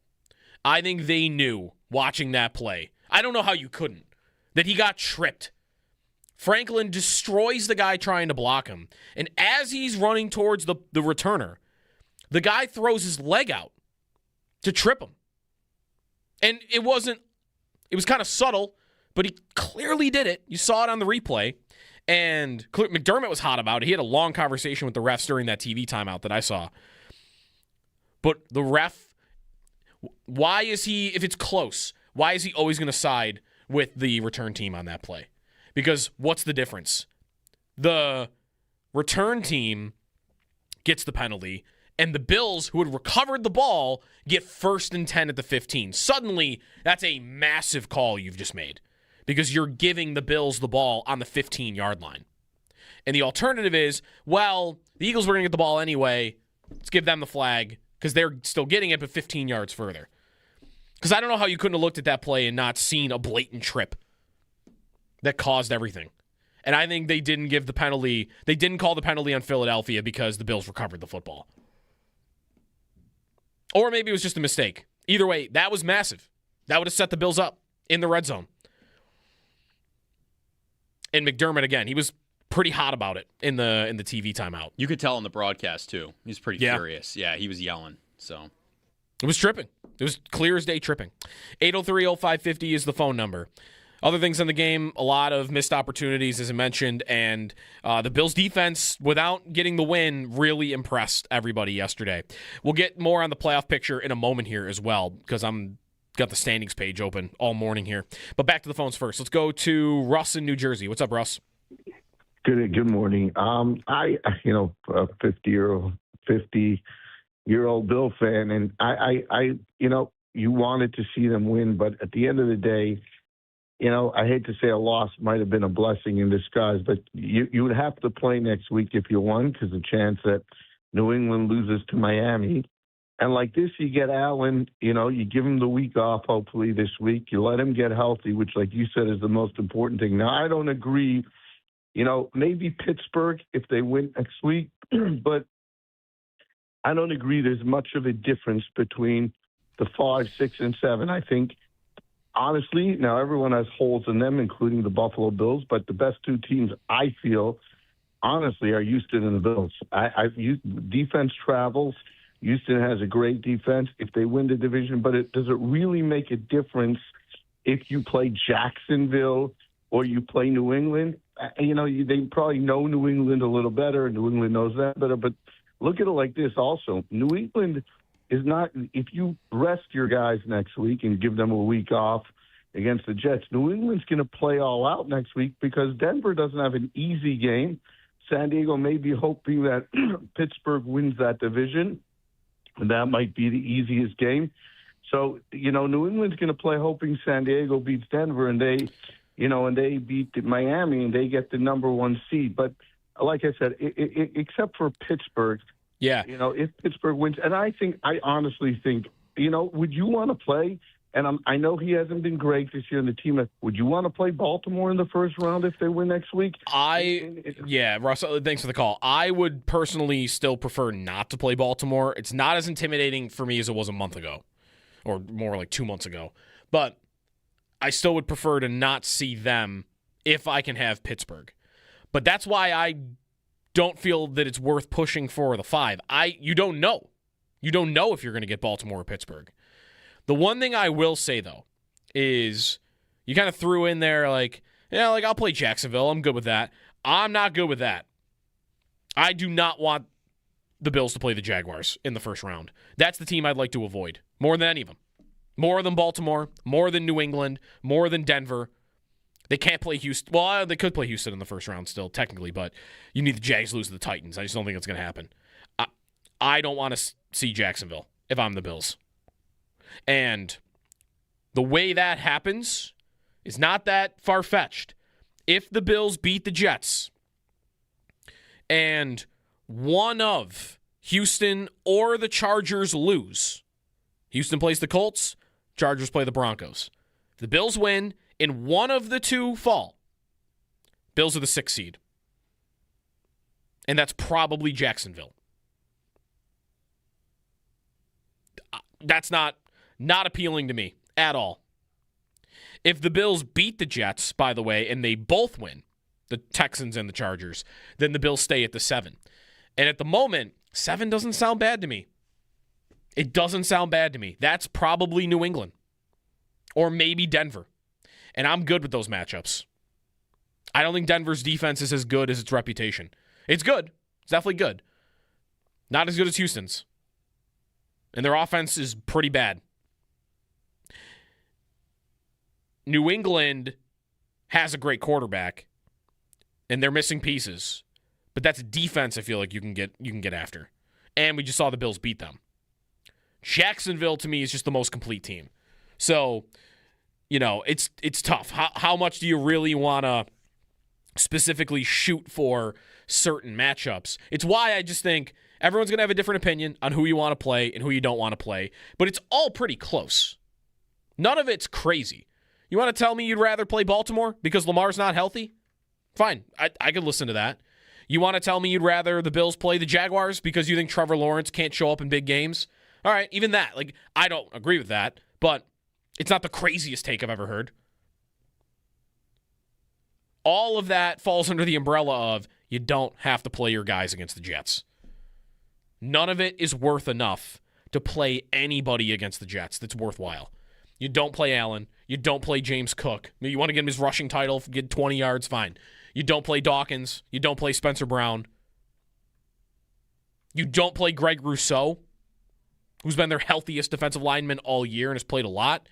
I think they knew, watching that play, I don't know how you couldn't, that he got tripped. Franklin destroys the guy trying to block him. And as he's running towards the returner, the guy throws his leg out to trip him. And it was kind of subtle, but he clearly did it. You saw it on the replay. And McDermott was hot about it. He had a long conversation with the refs during that TV timeout that I saw. But the ref, why is he, if it's close, why is he always going to side with the return team on that play? Because what's the difference? The return team gets the penalty, and the Bills, who had recovered the ball, get 1st and 10 at the 15. Suddenly, that's a massive call you've just made because you're giving the Bills the ball on the 15-yard line. And the alternative is, well, the Eagles were going to get the ball anyway. Let's give them the flag because they're still getting it, but 15 yards further. Because I don't know how you couldn't have looked at that play and not seen a blatant trip that caused everything. And I think they didn't give the penalty. They didn't call the penalty on Philadelphia because the Bills recovered the football. Or maybe it was just a mistake. Either way, that was massive. That would have set the Bills up in the red zone. And McDermott, again, he was pretty hot about it in the TV timeout. You could tell in the broadcast, too. He was pretty furious. Yeah, he was yelling. So it was tripping. It was clear as day tripping. 803-0550 is the phone number. Other things in the game, a lot of missed opportunities, as I mentioned, and the Bills' defense, without getting the win, really impressed everybody yesterday. We'll get more on the playoff picture in a moment here as well, because I'm got the standings page open all morning here. But back to the phones first. Let's go to Russ in New Jersey. What's up, Russ? Good morning. A 50-year-old Bill fan, and I you wanted to see them win, but at the end of the day, I hate to say a loss might have been a blessing in disguise, but you would have to play next week if you won, because the chance that New England loses to Miami And like this, you get Allen, you give him the week off, hopefully this week. You let him get healthy, which, like you said, is the most important thing. Now, I don't agree, maybe Pittsburgh if they win next week, but I don't agree there's much of a difference between the 5, 6, and 7. I think, honestly, now everyone has holes in them, including the Buffalo Bills, but the best two teams, I feel, honestly, are Houston and the Bills. Defense travels. Houston has a great defense if they win the division, but does it really make a difference if you play Jacksonville or you play New England? They probably know New England a little better. New England knows that better, but look at it like this also. New England is not, if you rest your guys next week and give them a week off against the Jets, New England's going to play all out next week because Denver doesn't have an easy game. San Diego may be hoping that Pittsburgh wins that division, and that might be the easiest game. So, New England's going to play hoping San Diego beats Denver, and they beat Miami, and they get the number 1 seed. But like I said, except for Pittsburgh, if Pittsburgh wins, and I honestly think, would you want to play? And I know he hasn't been great this year in the team. Would you want to play Baltimore in the first round if they win next week? Russ, thanks for the call. I would personally still prefer not to play Baltimore. It's not as intimidating for me as it was a month ago, or more like 2 months ago. But I still would prefer to not see them if I can have Pittsburgh. But that's why I don't feel that it's worth pushing for the 5. You don't know. You don't know if you're going to get Baltimore or Pittsburgh. The one thing I will say, though, is you kind of threw in there I'll play Jacksonville. I'm good with that. I'm not good with that. I do not want the Bills to play the Jaguars in the first round. That's the team I'd like to avoid more than any of them. More than Baltimore, more than New England, more than Denver. They can't play Houston. Well, they could play Houston in the first round still, technically, but you need the Jags lose to the Titans. I just don't think that's going to happen. I don't want to see Jacksonville if I'm the Bills. And the way that happens is not that far-fetched. If the Bills beat the Jets and one of Houston or the Chargers lose, Houston plays the Colts, Chargers play the Broncos. If the Bills win and one of the two fall, Bills are the 6th seed. And that's probably Jacksonville. That's not appealing to me at all. If the Bills beat the Jets, by the way, and they both win, the Texans and the Chargers, then the Bills stay at the 7. And at the moment, 7 doesn't sound bad to me. It doesn't sound bad to me. That's probably New England. Or maybe Denver. And I'm good with those matchups. I don't think Denver's defense is as good as its reputation. It's good. It's definitely good. Not as good as Houston's. And their offense is pretty bad. New England has a great quarterback, and they're missing pieces. But that's a defense I feel like you can get after. And we just saw the Bills beat them. Jacksonville, to me, is just the most complete team. So, it's tough. How much do you really want to specifically shoot for certain matchups? It's why I just think everyone's going to have a different opinion on who you want to play and who you don't want to play. But it's all pretty close. None of it's crazy. You want to tell me you'd rather play Baltimore because Lamar's not healthy? Fine. I could listen to that. You want to tell me you'd rather the Bills play the Jaguars because you think Trevor Lawrence can't show up in big games? All right, even that. I don't agree with that, but it's not the craziest take I've ever heard. All of that falls under the umbrella of you don't have to play your guys against the Jets. None of it is worth enough to play anybody against the Jets that's worthwhile. You don't play Allen. You don't play James Cook. You want to get him his rushing title, get 20 yards, fine. You don't play Dawkins. You don't play Spencer Brown. You don't play Greg Rousseau, who's been their healthiest defensive lineman all year and has played a lot.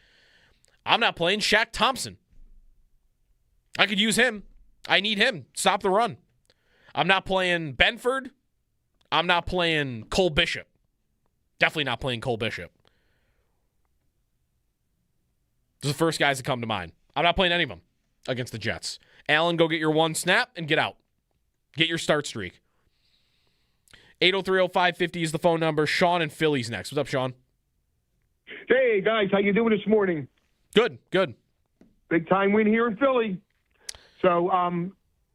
I'm not playing Shaq Thompson. I could use him. I need him. Stop the run. I'm not playing Benford. I'm not playing Cole Bishop. Definitely not playing Cole Bishop. Those are the first guys that come to mind. I'm not playing any of them against the Jets. Allen, go get your one snap and get out. Get your start streak. 803-0550 is the phone number. Sean in Philly's next. What's up, Sean? Hey, guys. How you doing this morning? Good. Big time win here in Philly. So,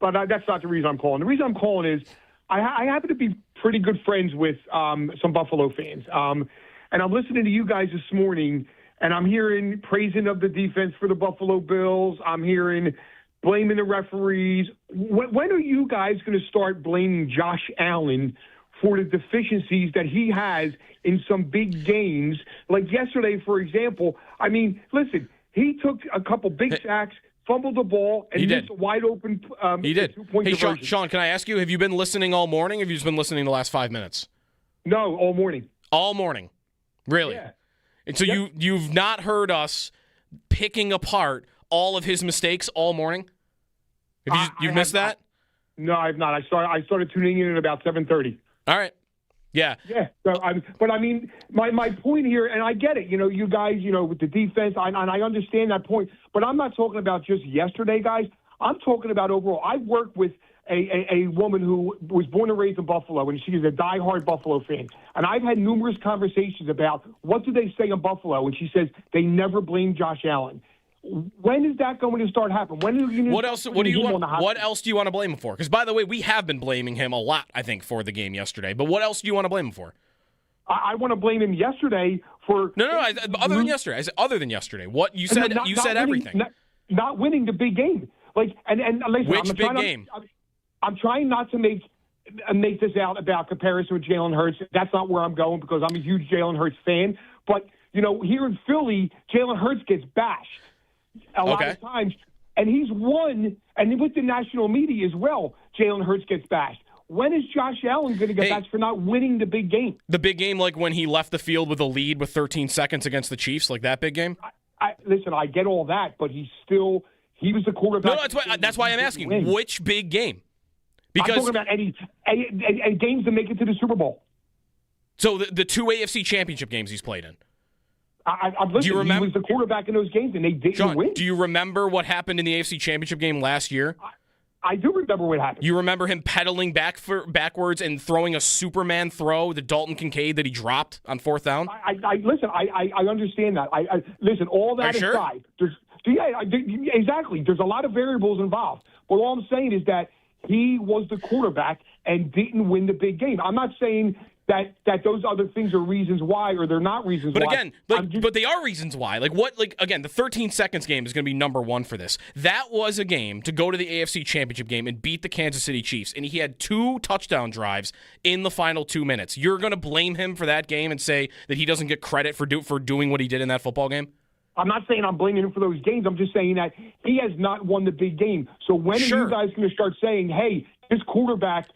but that's not the reason I'm calling. The reason I'm calling is I happen to be pretty good friends with some Buffalo fans. And I'm listening to you guys this morning, and I'm hearing praising of the defense for the Buffalo Bills. I'm hearing blaming the referees. When are you guys going to start blaming Josh Allen for the deficiencies that he has in some big games? Like yesterday, for example, I mean, listen, he took a couple big sacks, fumbled the ball, and missed a wide open he did. two-point Hey, conversion. Sean, can I ask you, have you been listening all morning, or have you just been listening the last 5 minutes? No, all morning. All morning. Really? Yeah. And so you've not heard us picking apart all of his mistakes all morning? You've missed that? No, I've not. I started tuning in at about 7:30. All right. Yeah. Yeah. So but I mean, my point here, and I get it. You guys, with the defense, and I understand that point. But I'm not talking about just yesterday, guys. I'm talking about overall. I work with a woman who was born and raised in Buffalo, and she is a diehard Buffalo fan. And I've had numerous conversations about what do they say in Buffalo, and she says they never blame Josh Allen. When is that going to start happening? When are you What else do you want to blame him for? Because, by the way, we have been blaming him a lot, I think, for the game yesterday. But what else do you want to blame him for? I want to blame him yesterday for other than yesterday. I said other than yesterday. What you said? You said everything. Not winning the big game. Like and listen, which big game? I'm trying not to make this out about comparison with Jalen Hurts. That's not where I'm going because I'm a huge Jalen Hurts fan. But here in Philly, Jalen Hurts gets bashed a lot of times, and he's won. And with the national media as well, Jalen Hurts gets bashed. When is Josh Allen going to get bashed for not winning the big game? The big game, like when he left the field with a lead with 13 seconds against the Chiefs, like that big game? Listen, I get all that, but he was the quarterback. No, that's why I'm asking. Which big game? Because I'm talking about any games to make it to the Super Bowl. So the two AFC Championship games he's played in. Do you remember? He was the quarterback in those games, and they didn't win. Do you remember what happened in the AFC Championship game last year? I do remember what happened. You remember him pedaling backwards and throwing a Superman throw to Dalton Kincaid that he dropped on fourth down? Listen, I understand that. Listen, all that aside, exactly. There's a lot of variables involved. But all I'm saying is that he was the quarterback and didn't win the big game. I'm not saying that those other things are reasons why, or they're not reasons why. But again, but they are reasons why. Again, the 13 seconds game is going to be number one for this. That was a game to go to the AFC Championship game and beat the Kansas City Chiefs, and he had 2 touchdown drives in the final 2 minutes. You're going to blame him for that game and say that he doesn't get credit for doing what he did in that football game? I'm not saying I'm blaming him for those games. I'm just saying that he has not won the big game. So when are you guys going to start saying, hey, this quarterback,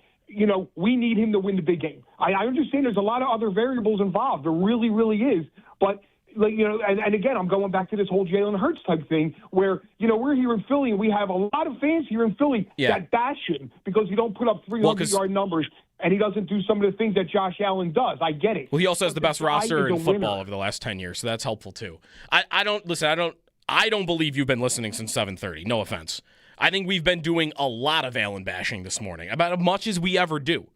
we need him to win the big game? I understand there's a lot of other variables involved. There really, really is. But, and again, I'm going back to this whole Jalen Hurts type thing where, we're here in Philly and we have a lot of fans here in Philly that bash him because he don't put up 300-yard numbers and he doesn't do some of the things that Josh Allen does. I get it. Well, he also has the best roster in football over the last 10 years, so that's helpful too. I don't believe you've been listening since 7:30. No offense. I think we've been doing a lot of Allen bashing this morning, about as much as we ever do.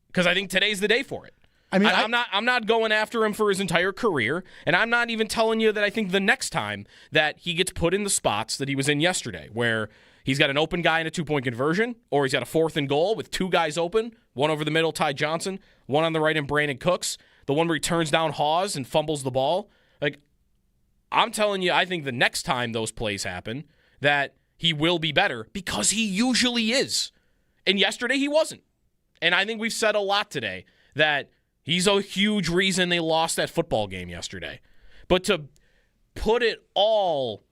Because I think today's the day for it. I mean, I'm not going after him for his entire career, and I'm not even telling you that I think the next time that he gets put in the spots that he was in yesterday, where he's got an open guy in a 2-point conversion, or he's got a 4th and goal with 2 guys open, one over the middle, Ty Johnson, one on the right, and Brandon Cooks, the one where he turns down Hawes and fumbles the ball. Like, I'm telling you, I think the next time those plays happen, that he will be better because he usually is. And yesterday he wasn't. And I think we've said a lot today that he's a huge reason they lost that football game yesterday. But to put it all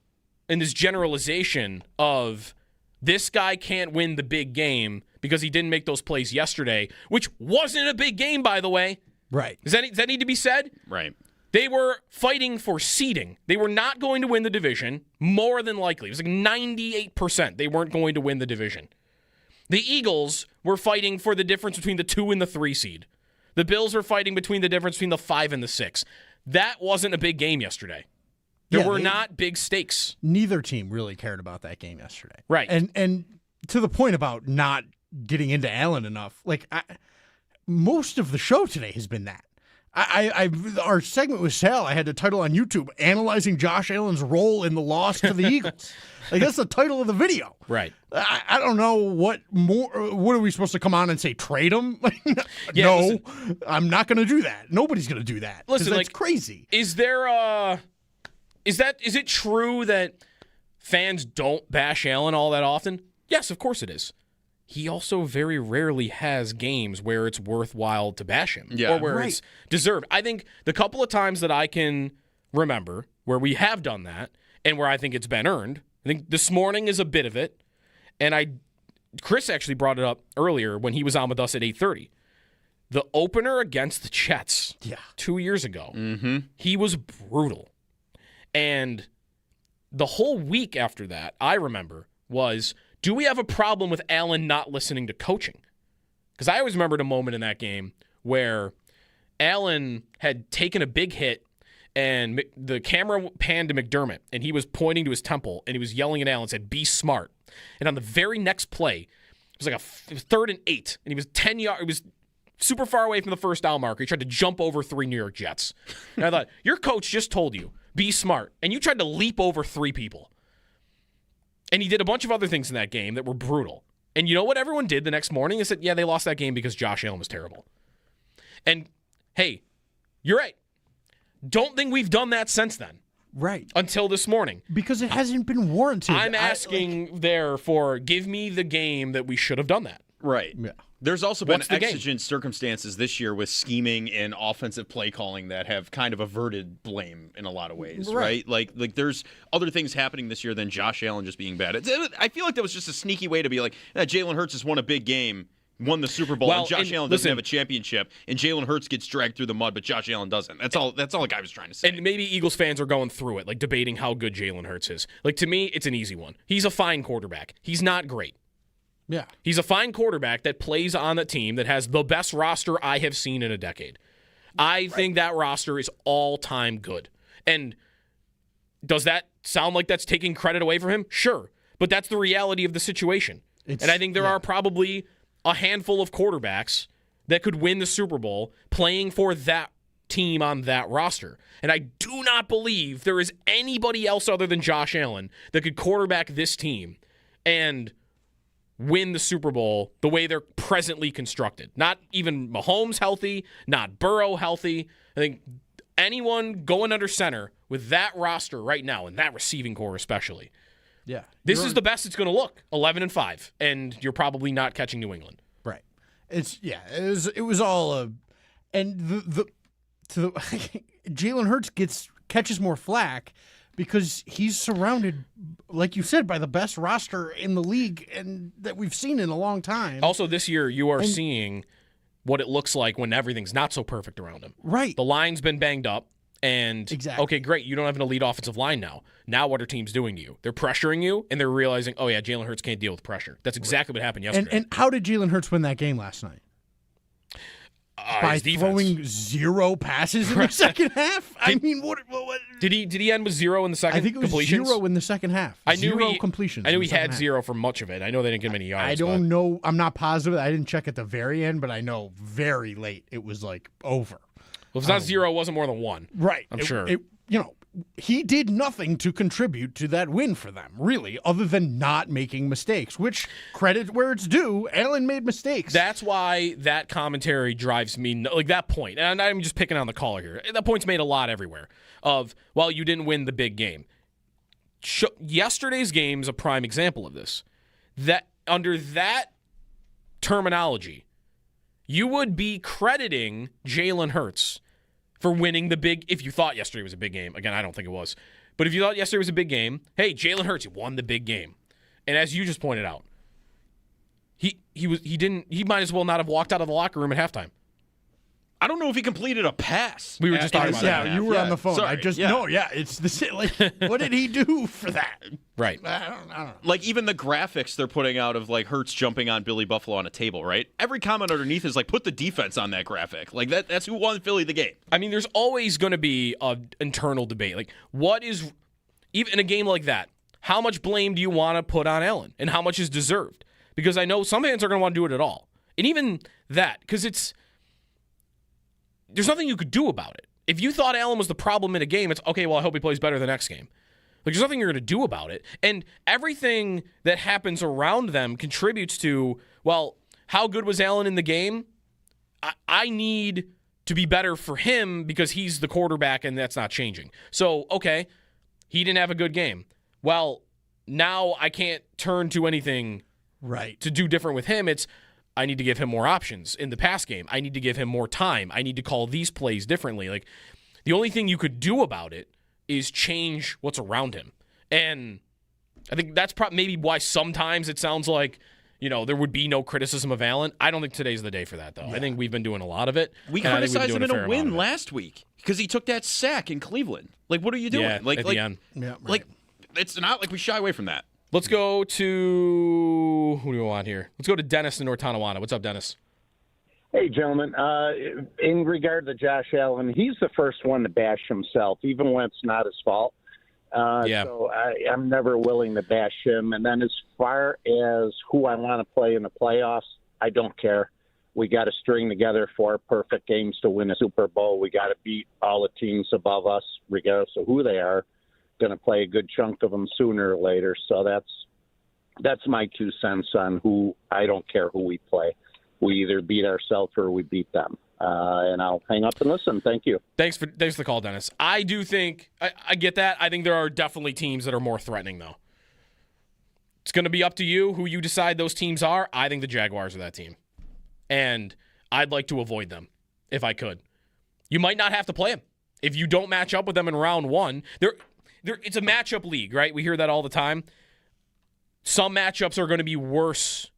in this generalization of this guy can't win the big game because he didn't make those plays yesterday, which wasn't a big game, by the way. Right. Does that need to be said? Right. They were fighting for seeding. They were not going to win the division, more than likely. It was like 98% they weren't going to win the division. The Eagles were fighting for the difference between the 2 and the 3 seed. The Bills were fighting between the difference between the 5 and the 6. That wasn't a big game yesterday. There were not big stakes. Neither team really cared about that game yesterday. Right. And to the point about not getting into Allen enough, like most of the show today has been that. Our segment with Sal, I had the title on YouTube, Analyzing Josh Allen's Role in the Loss to the Eagles. Like, that's the title of the video. Right. I don't know what are we supposed to come on and say, trade him? Yeah, no, listen, I'm not going to do that. Nobody's going to do that. Listen, that's crazy. Is it true that fans don't bash Allen all that often? Yes, of course it is. He also very rarely has games where it's worthwhile to bash him or where it's deserved. I think the couple of times that I can remember where we have done that and where I think it's been earned, I think this morning is a bit of it. And Chris actually brought it up earlier when he was on with us at 8:30. The opener against the Jets 2 years ago, he was brutal. And the whole week after that, I remember, was, do we have a problem with Allen not listening to coaching? Because I always remembered a moment in that game where Allen had taken a big hit and the camera panned to McDermott and he was pointing to his temple and he was yelling at Allen and said, be smart. And on the very next play, it was like it was 3rd and 8 and he was 10 yards, it was super far away from the first down marker. He tried to jump over 3 New York Jets. And I thought, your coach just told you, be smart. And you tried to leap over 3 people. And he did a bunch of other things in that game that were brutal. And you know what everyone did the next morning? They said, yeah, they lost that game because Josh Allen was terrible. And, hey, you're right. Don't think we've done that since then. Right. Until this morning. Because it hasn't been warranted. I'm asking therefore, give me the game that we should have done that. Right. Yeah. There's also been What's the game? exigent circumstances this year with scheming and offensive play calling that have kind of averted blame in a lot of ways, right? Like there's other things happening this year than Josh Allen just being bad. I feel like that was just a sneaky way to be like, Jalen Hurts has won a big game, won the Super Bowl, and Josh Allen doesn't have a championship, and Jalen Hurts gets dragged through the mud, but Josh Allen doesn't. That's all the guy was trying to say. And maybe Eagles fans are going through it, like debating how good Jalen Hurts is. Like, to me, it's an easy one. He's a fine quarterback. He's not great. Yeah. He's a fine quarterback that plays on a team that has the best roster I have seen in a decade. I think that roster is all-time good. And does that sound like that's taking credit away from him? Sure. But that's the reality of the situation. And I think there are probably a handful of quarterbacks that could win the Super Bowl playing for that team on that roster. And I do not believe there is anybody else other than Josh Allen that could quarterback this team and win the Super Bowl the way they're presently constructed. Not even Mahomes healthy, not Burrow healthy. I think anyone going under center with that roster right now, and that receiving core especially, this is the best it's going to look. 11-5, and you're probably not catching New England. Right. It was all and the Jalen Hurts catches more flack because he's surrounded, like you said, by the best roster in the league and that we've seen in a long time. Also, this year, you are seeing what it looks like when everything's not so perfect around him. Right. The line's been banged up, and okay, great, you don't have an elite offensive line now. Now what are teams doing to you? They're pressuring you, and they're realizing, oh, yeah, Jalen Hurts can't deal with pressure. That's exactly what happened yesterday. And how did Jalen Hurts win that game last night? By throwing 0 passes in the second half? What did he end with 0 in the second? I think it was completions? 0 in the second half. Zero completions. I knew he had half. 0 for much of it. I know they didn't get many yards. I don't know. I'm not positive. I didn't check at the very end, but I know very late it was like over. Well, if it's not 0, it wasn't more than 1. Right. I'm sure. He did nothing to contribute to that win for them, really, other than not making mistakes, which, credit where it's due, Allen made mistakes. That's why that commentary drives me, like that point, and I'm just picking on the caller here. That point's made a lot everywhere of, well, you didn't win the big game. Yesterday's game is a prime example of this. That under that terminology, you would be crediting Jalen Hurts for winning the big, if you thought yesterday was a big game. Again, I don't think it was. But if you thought yesterday was a big game, hey, Jalen Hurts, he won the big game. And as you just pointed out, he might as well not have walked out of the locker room at halftime. I don't know if he completed a pass. We were just talking about that. Yeah, you were on the phone. Sorry. It's the like. What did he do for that? Right. I don't know. Like even the graphics they're putting out of like Hurts jumping on Billy Buffalo on a table, right? Every comment underneath is like, put the defense on that graphic. Like that's who won Philly the game. I mean, there's always going to be an internal debate. Like, what is, even in a game like that, how much blame do you want to put on Allen, and how much is deserved? Because I know some fans are going to want to do it at all, and even that, because it's. there's nothing you could do about it. If you thought Allen was the problem in a game, it's okay, well, I hope he plays better the next game. Like, there's nothing you're going to do about it. And everything that happens around them contributes to, well, how good was Allen in the game? I need to be better for him because he's the quarterback and that's not changing. So, okay, he didn't have a good game. Well, now I can't turn to anything to do different with him. It's, I need to give him more options in the pass game. I need to give him more time. I need to call these plays differently. Like, the only thing you could do about it is change what's around him. And I think that's maybe why sometimes it sounds like, there would be no criticism of Allen. I don't think today's the day for that, though. Yeah. I think we've been doing a lot of it. We criticized him in a win last week because he took that sack in Cleveland. Like, what are you doing? Yeah, at the end. Yeah, right. Like, it's not like we shy away from that. Let's go to, who do we want here? Let's go to Dennis in North Tonawanda. What's up, Dennis? Hey, gentlemen. In regard to Josh Allen, he's the first one to bash himself, even when it's not his fault. So I'm never willing to bash him. And then as far as who I want to play in the playoffs, I don't care. We got to string together 4 perfect games to win a Super Bowl. We got to beat all the teams above us, regardless of who they are. Going to play a good chunk of them sooner or later. So that's my 2 cents on who. I don't care who we play. We either beat ourselves or we beat them. And I'll hang up and listen. Thank you. Thanks for the call, Dennis. I do think I get that. I think there are definitely teams that are more threatening, though. It's going to be up to you who you decide those teams are. I think the Jaguars are that team, and I'd like to avoid them if I could. You might not have to play them if you don't match up with them in round 1. It's a matchup league, right? We hear that all the time. Some matchups are going to be worse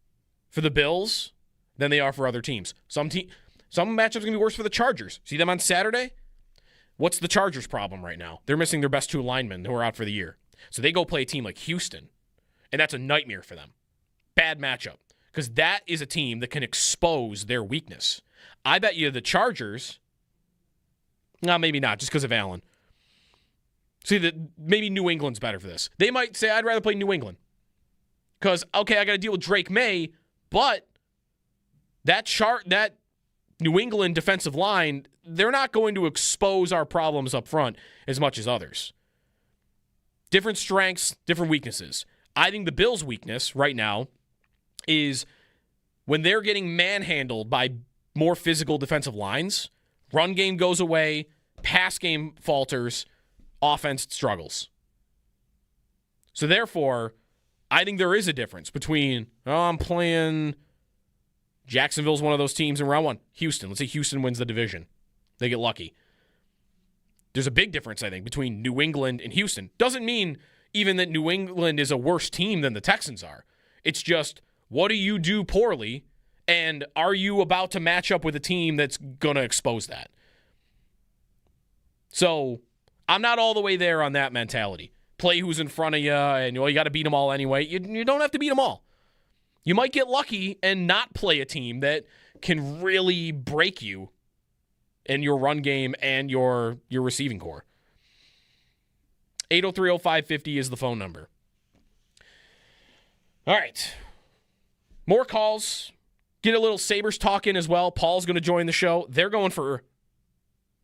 for the Bills than they are for other teams. Some matchups are going to be worse for the Chargers. See them on Saturday? What's the Chargers' problem right now? They're missing their best 2 linemen who are out for the year. So they go play a team like Houston, and that's a nightmare for them. Bad matchup, because that is a team that can expose their weakness. I bet you the Chargers, maybe not, just because of Allen. See, maybe New England's better for this. They might say, I'd rather play New England. Because, okay, I got to deal with Drake May, but that New England defensive line, they're not going to expose our problems up front as much as others. Different strengths, different weaknesses. I think the Bills' weakness right now is when they're getting manhandled by more physical defensive lines, run game goes away, pass game falters, offense struggles. So therefore, I think there is a difference between, I'm playing Jacksonville's one of those teams in round 1. Houston. Let's say Houston wins the division. They get lucky. There's a big difference, I think, between New England and Houston. Doesn't mean even that New England is a worse team than the Texans are. It's just, what do you do poorly, and are you about to match up with a team that's going to expose that? So I'm not all the way there on that mentality. Play who's in front of you, and you got to beat them all anyway. You don't have to beat them all. You might get lucky and not play a team that can really break you in your run game and your receiving core. 803-0550 is the phone number. All right. More calls. Get a little Sabres talk in as well. Paul's going to join the show. They're going for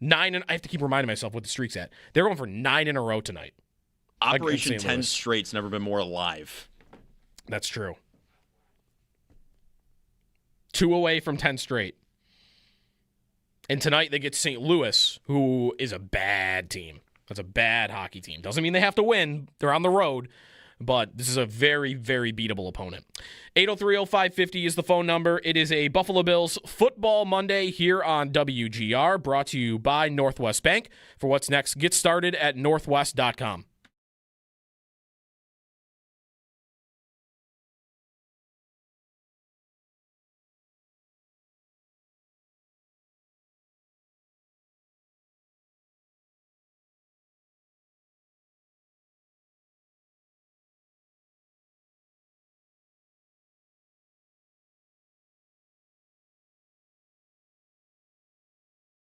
9, and I have to keep reminding myself what the streak's at. They're going for 9 in a row tonight. Operation 10 straight's never been more alive. That's true. 2 away from 10 straight. And tonight they get St. Louis, who is a bad team. That's a bad hockey team. Doesn't mean they have to win. They're on the road. But this is a very, very beatable opponent. 803-0550 is the phone number. It is a Buffalo Bills Football Monday here on WGR, brought to you by Northwest Bank. For what's next, get started at northwest.com.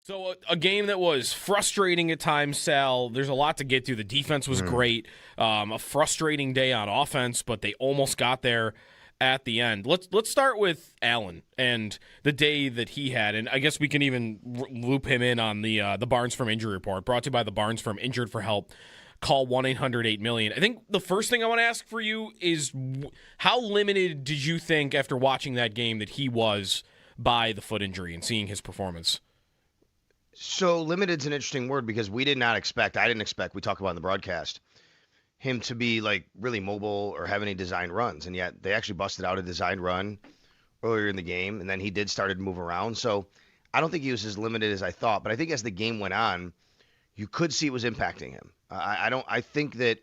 So a game that was frustrating at times, Sal. There's a lot to get through. The defense was great. A frustrating day on offense, but they almost got there. at the end. Let's start with Allen and the day that he had, and I guess we can even loop him in on the Barnes Firm Injury Report, brought to you by the Barnes Firm. Injured for help, call 1-800-8-million. I think the first thing I want to ask for you is how limited did you think after watching that game that he was by the foot injury and seeing his performance? So limited is an interesting word because I didn't expect, we talk about in the broadcast, him to be like really mobile or have any designed runs. And yet they actually busted out a designed run earlier in the game. And then he started to move around. So I don't think he was as limited as I thought, but I think as the game went on, you could see it was impacting him. I think that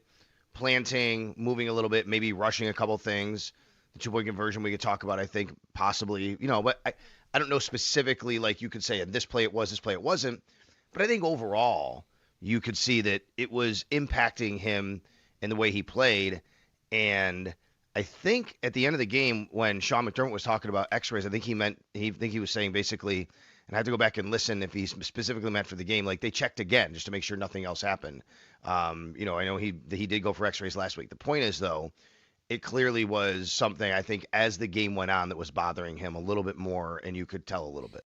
planting, moving a little bit, maybe rushing a couple things, the 2-point conversion we could talk about, I think possibly, but I don't know specifically, like you could say in this play it was, this play it wasn't. But I think overall you could see that it was impacting him in the way he played. And I think at the end of the game when Sean McDermott was talking about x-rays, I think he was saying basically, and I have to go back and listen if he specifically meant for the game, like they checked again just to make sure nothing else happened. I know he did go for x-rays last week. The point is, though, it clearly was something, I think, as the game went on that was bothering him a little bit more, and you could tell a little bit.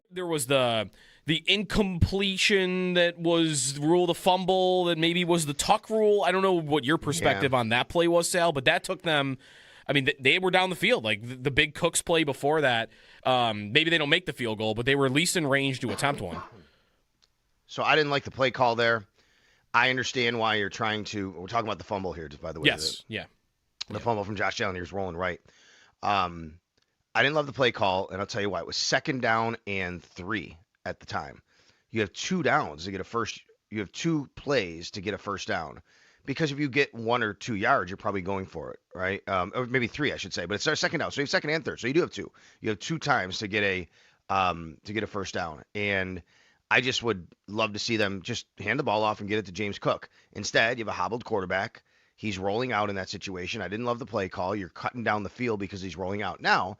There was the incompletion that was the rule, the fumble that maybe was the tuck rule. I don't know what your perspective on that play was, Sal, but that took them. I mean, they were down the field. Like the big Cooks play before that, maybe they don't make the field goal, but they were at least in range to attempt one. So I didn't like the play call there. I understand why you're trying to. We're talking about the fumble here, just by the way. Yes, The fumble from Josh Allen, he was rolling right. I didn't love the play call, and I'll tell you why. It was 2nd down and 3 at the time. You have 2 downs to get a first. You have 2 plays to get a first down. Because if you get 1 or 2 yards, you're probably going for it, right? Or maybe 3, I should say. But it's our 2nd down, so you have 2nd and 3rd. So you do have 2. You have 2 times to get a first down. And I just would love to see them just hand the ball off and get it to James Cook. Instead, you have a hobbled quarterback. He's rolling out in that situation. I didn't love the play call. You're cutting down the field because he's rolling out. Now,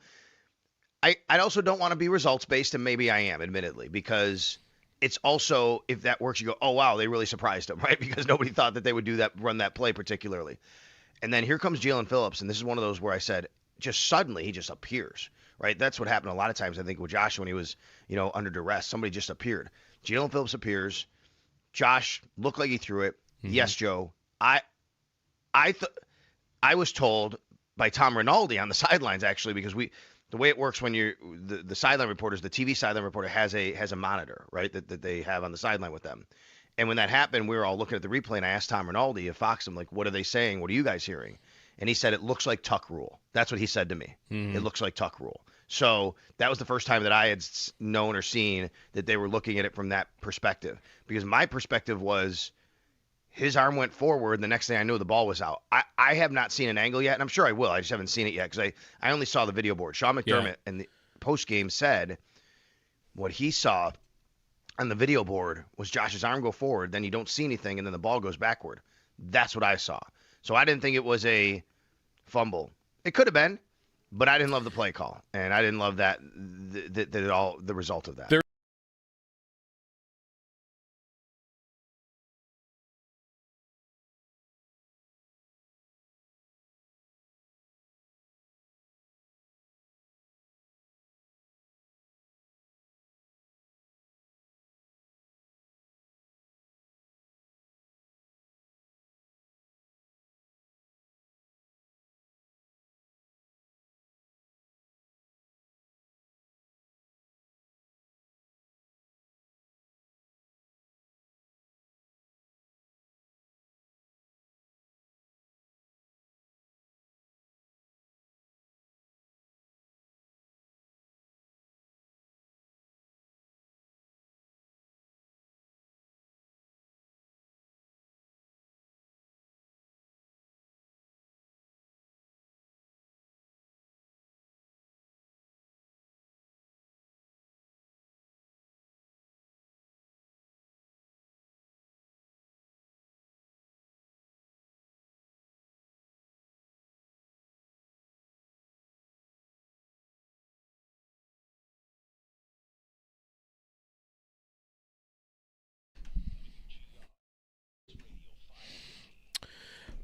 I also don't want to be results-based, and maybe I am, admittedly, because it's also, if that works, you go, oh, wow, they really surprised him, right? Because nobody thought that they would run that play particularly. And then here comes Jalen Phillips, and this is one of those where I said, just suddenly he just appears, right? That's what happened a lot of times, I think, with Josh when he was, under duress. Somebody just appeared. Jalen Phillips appears. Josh looked like he threw it. Mm-hmm. Yes, Joe. I was told by Tom Rinaldi on the sidelines, actually, because the way it works when you're the sideline reporters, the TV sideline reporter has a monitor, right, that they have on the sideline with them. And when that happened, we were all looking at the replay, and I asked Tom Rinaldi of Fox, I'm like, what are they saying? What are you guys hearing? And he said, it looks like tuck rule. That's what he said to me. Mm-hmm. It looks like tuck rule. So that was the first time that I had known or seen that they were looking at it from that perspective. Because my perspective was his arm went forward, and the next thing I knew, the ball was out. I have not seen an angle yet, and I'm sure I will. I just haven't seen it yet because I only saw the video board. Sean McDermott in the postgame said what he saw on the video board was Josh's arm go forward, then you don't see anything, and then the ball goes backward. That's what I saw. So I didn't think it was a fumble. It could have been, but I didn't love the play call, and I didn't love that the result of that.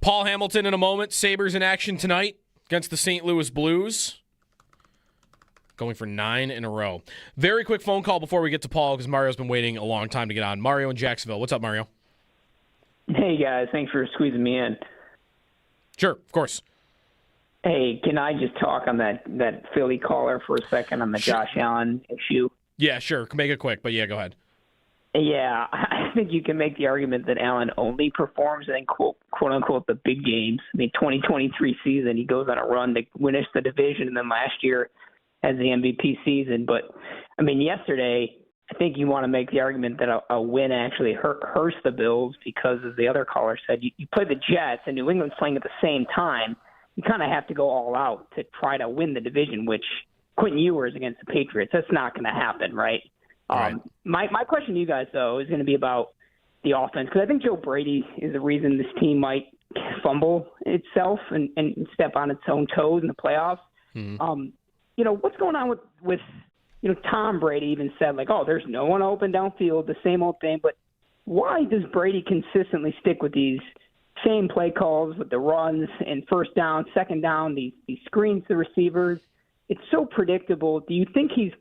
Paul Hamilton in a moment. Sabres in action tonight against the St. Louis Blues. Going for 9 in a row. Very quick phone call before we get to Paul because Mario's been waiting a long time to get on. Mario in Jacksonville. What's up, Mario? Hey, guys. Thanks for squeezing me in. Sure, of course. Hey, can I just talk on that Philly caller for a second on the Josh Allen issue? Yeah, sure. Make it quick, but yeah, go ahead. Yeah, I think you can make the argument that Allen only performs in quote-unquote the big games. I mean, 2023 season, he goes on a run to win us the division, and then last year has the MVP season. But, I mean, yesterday, I think you want to make the argument that a win actually hurts the Bills because, as the other caller said, you play the Jets and New England's playing at the same time. You kind of have to go all out to try to win the division, which Quentin Ewers against the Patriots, that's not going to happen, right? Right. My question to you guys, though, is going to be about the offense, because I think Joe Brady is the reason this team might fumble itself and step on its own toes in the playoffs. What's going on with Tom Brady even said, like, oh, there's no one open downfield, the same old thing. But why does Brady consistently stick with these same play calls with the runs and first down, second down, these screens to the receivers? It's so predictable. Do you think he's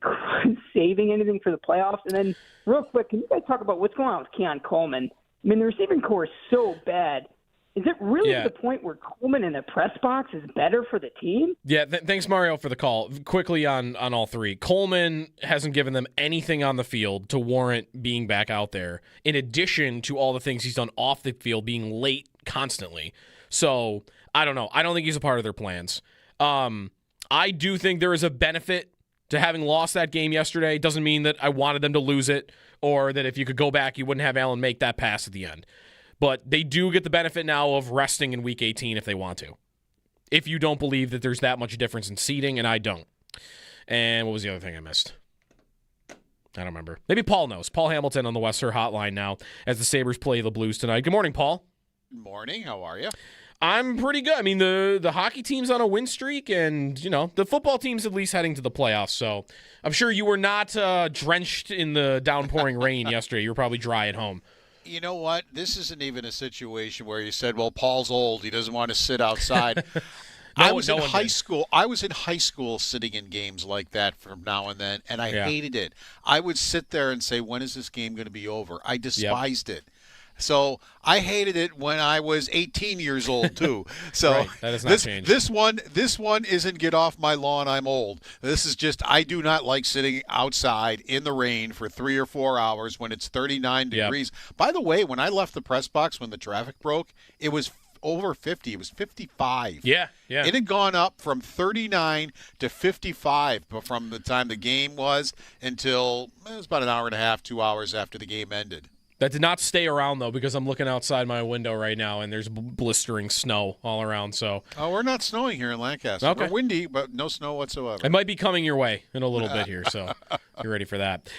saving anything for the playoffs? And then real quick, can you guys talk about what's going on with Keon Coleman? I mean, the receiving core is so bad. Is it really to the point where Coleman in the press box is better for the team? Yeah, thanks, Mario, for the call. Quickly on all three. Coleman hasn't given them anything on the field to warrant being back out there, in addition to all the things he's done off the field, being late constantly. So, I don't know. I don't think he's a part of their plans. I do think there is a benefit to having lost that game yesterday. It doesn't mean that I wanted them to lose it or that if you could go back, you wouldn't have Allen make that pass at the end. But they do get the benefit now of resting in Week 18 if they want to. If you don't believe that there's that much difference in seeding, and I don't. And what was the other thing I missed? I don't remember. Maybe Paul knows. Paul Hamilton on the Western Hotline now as the Sabres play the Blues tonight. Good morning, Paul. Good morning. How are you? I'm pretty good. I mean, the hockey team's on a win streak, and, the football team's at least heading to the playoffs. So I'm sure you were not drenched in the downpouring rain yesterday. You were probably dry at home. You know what? This isn't even a situation where you said, well, Paul's old. He doesn't want to sit outside. I was in high school sitting in games like that from now and then, and I hated it. I would sit there and say, when is this game going to be over? I despised it. So I hated it when I was 18 years old too. So right. That has not changed. This one isn't get off my lawn, I'm old. This is just I do not like sitting outside in the rain for 3 or 4 hours when it's 39 degrees. By the way, when I left the press box when the traffic broke, it was over 50. It was 55. Yeah. It had gone up from 39 to 55 from the time the game was until it was about an hour and a half, 2 hours after the game ended. That did not stay around, though, because I'm looking outside my window right now, and there's blistering snow all around. So, we're not snowing here in Lancaster. Okay. We're windy, but no snow whatsoever. It might be coming your way in a little bit here, so you're ready for that.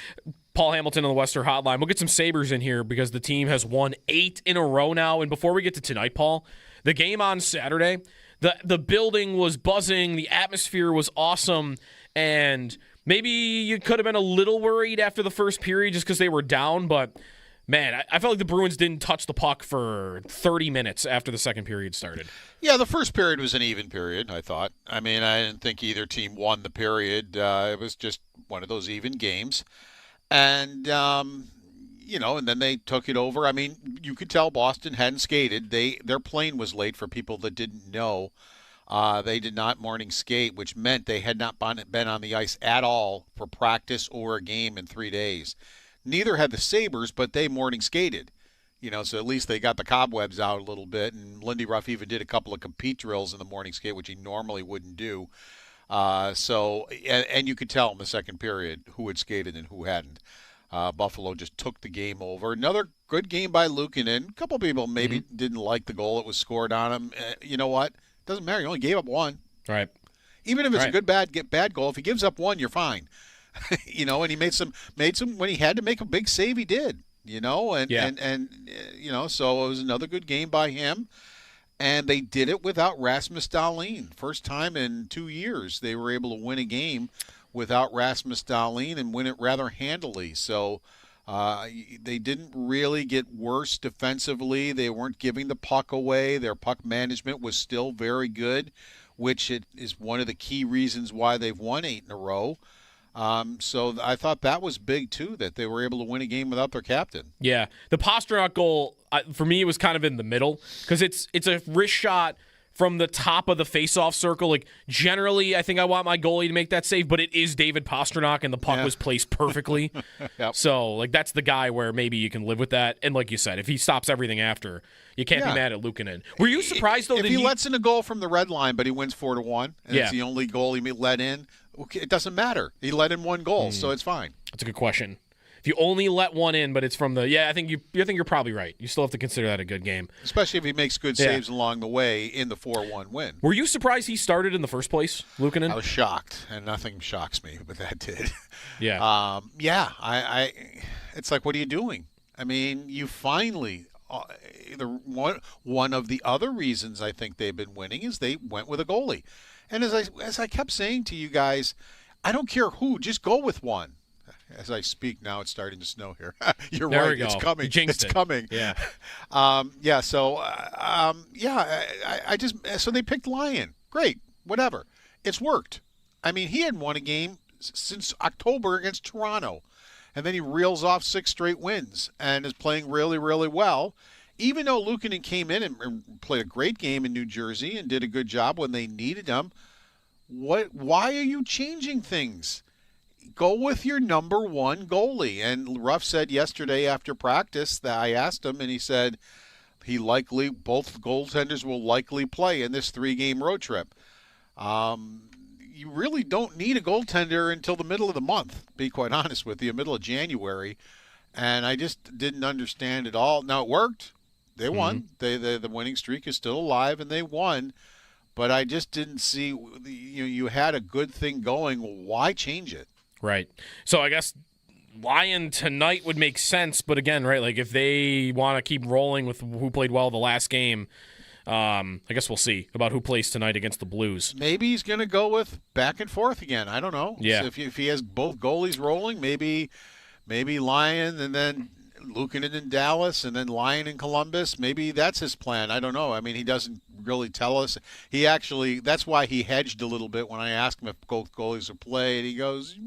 Paul Hamilton on the Western Hotline. We'll get some Sabres in here because the team has won 8 in a row now. And before we get to tonight, Paul, the game on Saturday, the building was buzzing, the atmosphere was awesome, and maybe you could have been a little worried after the first period just because they were down, but man, I felt like the Bruins didn't touch the puck for 30 minutes after the second period started. Yeah, the first period was an even period, I thought. I mean, I didn't think either team won the period. It was just one of those even games. And, and then they took it over. I mean, you could tell Boston hadn't skated. Their plane was late for people that didn't know. They did not morning skate, which meant they had not been on the ice at all for practice or a game in 3 days. Neither had the Sabres, but they morning skated, so at least they got the cobwebs out a little bit. And Lindy Ruff even did a couple of compete drills in the morning skate, which he normally wouldn't do. And you could tell in the second period who had skated and who hadn't. Buffalo just took the game over. Another good game by Luukkonen. A couple of people maybe didn't like the goal that was scored on him. You know what? Doesn't matter. You only gave up one. Right. Even if it's a good bad goal, if he gives up one, you're fine. And he made some when he had to make a big save, he did. So it was another good game by him, and they did it without Rasmus Dahlin. First time in 2 years they were able to win a game without Rasmus Dahlin and win it rather handily. So They didn't really get worse defensively. They weren't giving the puck away. Their puck management was still very good, which is one of the key reasons why they've won 8 in a row. So I thought that was big, too, that they were able to win a game without their captain. Yeah. The Pastrnak goal, for me, it was kind of in the middle because it's a wrist shot from the top of the face-off circle. Like, generally, I think I want my goalie to make that save, but it is David Pastrnak, and the puck was placed perfectly. Yep. So, like, that's the guy where maybe you can live with that. And like you said, if he stops everything after, you can't be mad at Luukkonen. Were you surprised, though, if that he lets in a goal from the red line, but he wins 4-1, and it's the only goal he let in, okay, it doesn't matter. He let in 1 goal, so it's fine. That's a good question. If you only let one in, but it's from the I think you're probably right. You still have to consider that a good game, especially if he makes good saves along the way in the 4-1 win. Were you surprised he started in the first place, Luukkonen? I was shocked, and nothing shocks me, but that did. Yeah. I it's like, what are you doing? I mean, you finally one of the other reasons I think they've been winning is they went with a goalie, and as I kept saying to you guys, I don't care who, just go with one. As I speak now, it's starting to snow here. You're there right. It's coming. It's coming. Yeah. So so they picked Lyon. Great. Whatever. It's worked. I mean, he hadn't won a game since October against Toronto, and then he reels off 6 straight wins and is playing really, really well. Even though Luukkonen came in and played a great game in New Jersey and did a good job when they needed him, why are you changing things? Go with your number 1 goalie. And Ruff said yesterday after practice that I asked him, and he said both goaltenders will likely play in this 3-game road trip. You really don't need a goaltender until the middle of the month, to be quite honest with you, middle of January. And I just didn't understand it all. Now, it worked. They won. The winning streak is still alive, and they won. But I just didn't see you had a good thing going. Why change it? Right. So I guess Lyon tonight would make sense, but again, right, like if they want to keep rolling with who played well the last game, I guess we'll see about who plays tonight against the Blues. Maybe he's going to go with back and forth again. I don't know. Yeah. So if he has both goalies rolling, maybe Lyon and then Luukkonen in Dallas and then Lyon in Columbus. Maybe that's his plan. I don't know. I mean, he doesn't really tell us. That's why he hedged a little bit when I asked him if both goalies are played. He goes,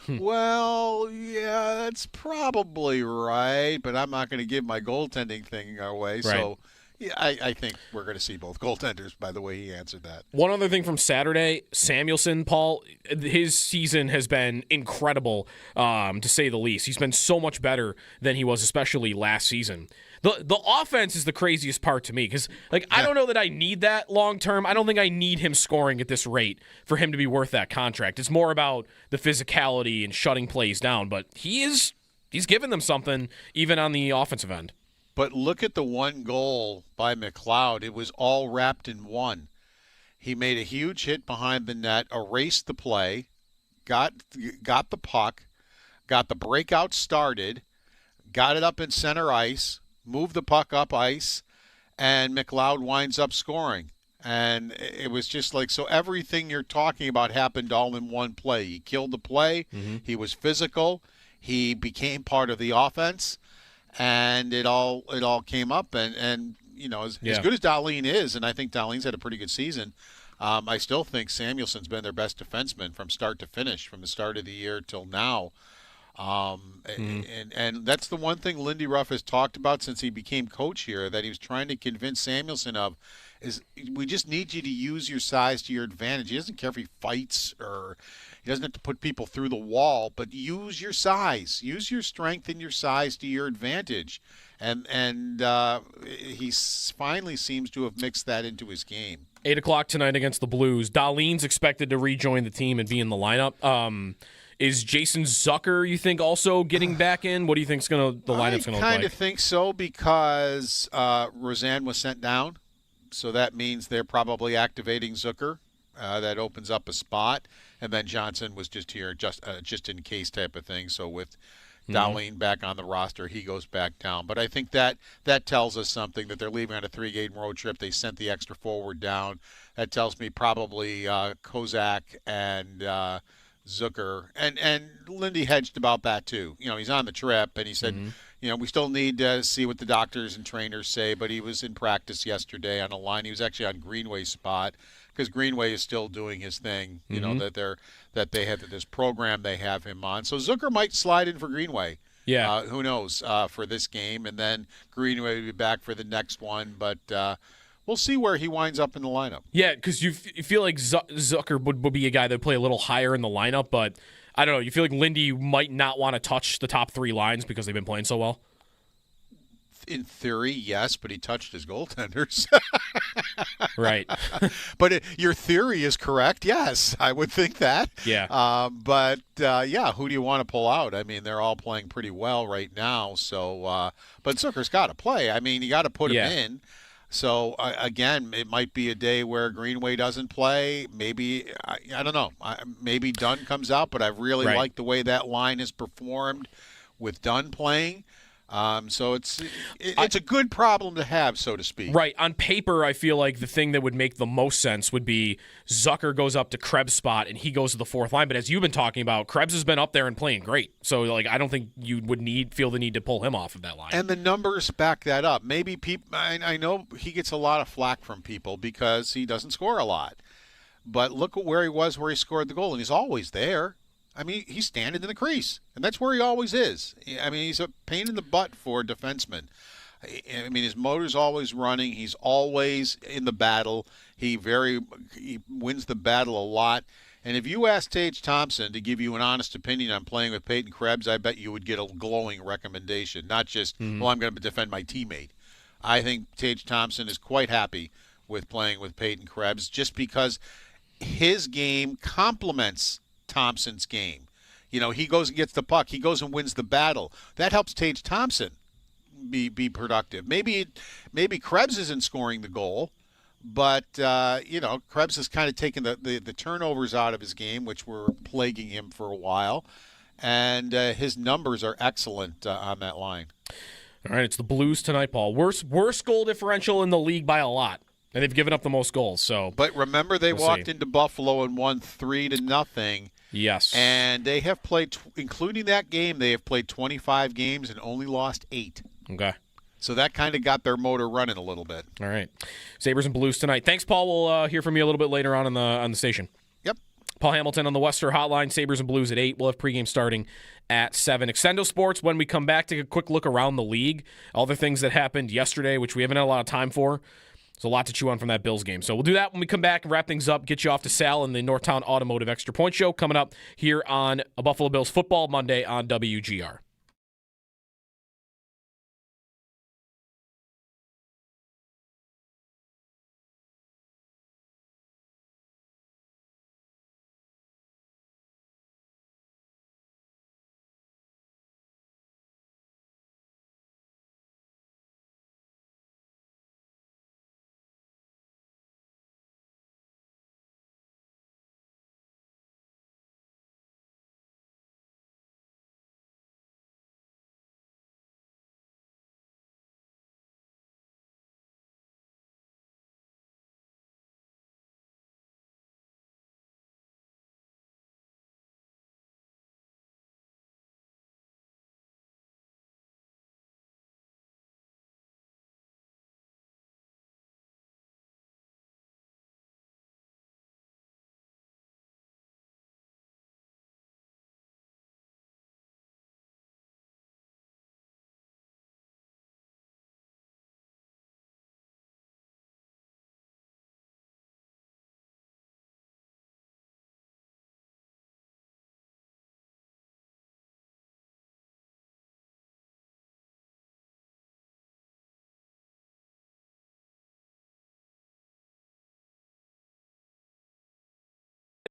well, yeah, that's probably right, but I'm not going to give my goaltending thing away. Right. So yeah, I think we're going to see both goaltenders by the way he answered that. One other thing from Saturday, Samuelsson, Paul, his season has been incredible, to say the least. He's been so much better than he was, especially last season. The offense is the craziest part to me because, I don't know that I need that long term. I don't think I need him scoring at this rate for him to be worth that contract. It's more about the physicality and shutting plays down, but he's given them something even on the offensive end. But look at the 1 goal by McLeod. It was all wrapped in one. He made a huge hit behind the net, erased the play, got the puck, got the breakout started, got it up in center ice, moved the puck up ice, and McLeod winds up scoring. And it was just so everything you're talking about happened all in one play. He killed the play. Mm-hmm. He was physical. He became part of the offense. And it all came up, and as good as Dahlin is, and I think Dahlin's had a pretty good season, I still think Samuelson's been their best defenseman from start to finish, from the start of the year till now. And that's the one thing Lindy Ruff has talked about since he became coach here, that he was trying to convince Samuelsson of, is we just need you to use your size to your advantage. He doesn't care if he fights or he doesn't have to put people through the wall, but use your size, use your strength and your size to your advantage. And he finally seems to have mixed that into his game. 8:00 tonight against the Blues. Dahlin's expected to rejoin the team and be in the lineup. Is Jason Zucker, you think, also getting back in? What do you think the lineup's going to look like? I kind of think so because Roseanne was sent down. So that means they're probably activating Zucker. That opens up a spot. And then Johnson was just here just in case type of thing. So with Dahlin back on the roster, he goes back down. But I think that tells us something, that they're leaving on a 3-game road trip. They sent the extra forward down. That tells me probably Kozak and Zucker, and Lindy hedged about that too. He's on the trip, and he said, we still need to see what the doctors and trainers say, but he was in practice yesterday on a line. He was actually on Greenway's spot because Greenway is still doing his thing, that they have this program they have him on. So Zucker might slide in for Greenway. Yeah. Who knows for this game, and then Greenway will be back for the next one, but we'll see where he winds up in the lineup. Yeah, because you feel like Zucker would be a guy that would play a little higher in the lineup, but I don't know. You feel like Lindy might not want to touch the top 3 lines because they've been playing so well? In theory, yes, but he touched his goaltenders. Right. But your theory is correct, yes. I would think that. Yeah. But who do you want to pull out? I mean, they're all playing pretty well right now. So, but Zucker's got to play. I mean, you got to put him in. So, again, it might be a day where Greenway doesn't play. Maybe, I don't know, maybe Dunn comes out, but I really like the way that line has performed with Dunn playing. So it's a good problem to have, so to speak. Right. On paper, I feel like the thing that would make the most sense would be Zucker goes up to Krebs' spot and he goes to the 4th line. But as you've been talking about, Krebs has been up there and playing great. So I don't think you would feel the need to pull him off of that line. And the numbers back that up. Maybe people. I know he gets a lot of flack from people because he doesn't score a lot. But look at where he was where he scored the goal, and he's always there. I mean, he's standing in the crease, and that's where he always is. I mean, he's a pain in the butt for a defenseman. I mean, his motor's always running. He's always in the battle. He wins the battle a lot. And if you asked Tage Thompson to give you an honest opinion on playing with Peyton Krebs, I bet you would get a glowing recommendation, not just, well, I'm going to defend my teammate. I think Tage Thompson is quite happy with playing with Peyton Krebs just because his game complements Thompson's game. He goes and gets the puck. He goes and wins the battle. That helps Tage Thompson be productive. Maybe Krebs isn't scoring the goal, but Krebs has kind of taken the turnovers out of his game, which were plaguing him for a while, and his numbers are excellent on that line. All right, it's the Blues tonight, Paul. Worst goal differential in the league by a lot. And they've given up the most goals. But remember, they walked into Buffalo and won 3-0. Yes. And they have played, including that game, they have played 25 games and only lost 8. Okay. So that kind of got their motor running a little bit. All right. Sabres and Blues tonight. Thanks, Paul. We'll hear from you a little bit later on the station. Yep. Paul Hamilton on the Wester Hotline. Sabres and Blues at 8. We'll have pregame starting at 7. Extendo Sports, when we come back, take a quick look around the league. All the things that happened yesterday, which we haven't had a lot of time for. There's a lot to chew on from that Bills game. So we'll do that when we come back and wrap things up, get you off to Sal and the Northtown Automotive Extra Point Show coming up here on a Buffalo Bills Football Monday on WGR.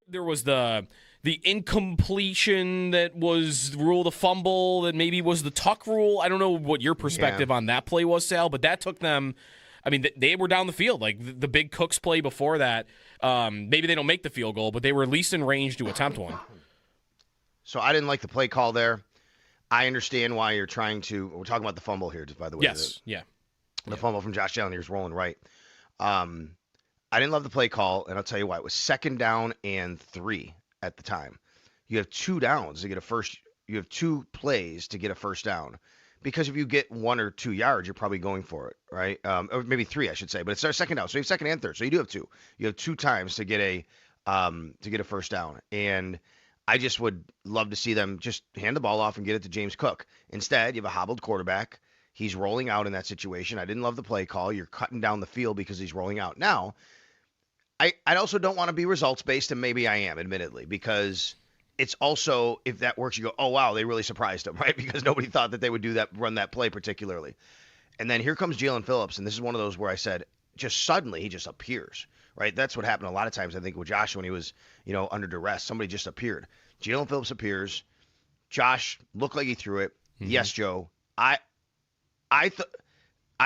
There was the incompletion that was ruled a fumble that maybe was the tuck rule. I don't know what your perspective on that play was, Sal, but that took them. I mean, they were down the field. Like the big Cooks play before that, maybe they don't make the field goal, but they were at least in range to attempt one. So I didn't like the play call there. I understand why you're trying to. We're talking about the fumble here, just by the way. Yes, The fumble from Josh Allen. He was rolling right. I didn't love the play call, and I'll tell you why. It was 2nd down and 3 at the time. you have 2 downs to get a first. You have 2 plays to get a first down. Because if you get 1 or 2 yards, you're probably going for it, right? Or maybe 3, I should say. But it's our second down, so you have second and third. So you do have 2. You have 2 times to get a first down. And I just would love to see them just hand the ball off and get it to James Cook. Instead, you have a hobbled quarterback. He's rolling out in that situation. I didn't love the play call. You're cutting down the field because he's rolling out. Now, I also don't want to be results-based, and maybe I am, admittedly, because it's also, if that works, you go, oh, wow, they really surprised him, right? Because nobody thought that they would run that play particularly. And then here comes Jalen Phillips, and this is one of those where I said, just suddenly he just appears, right? That's what happened a lot of times, I think, with Josh when he was, under duress. Somebody just appeared. Jalen Phillips appears. Josh looked like he threw it. Mm-hmm. Yes, Joe. I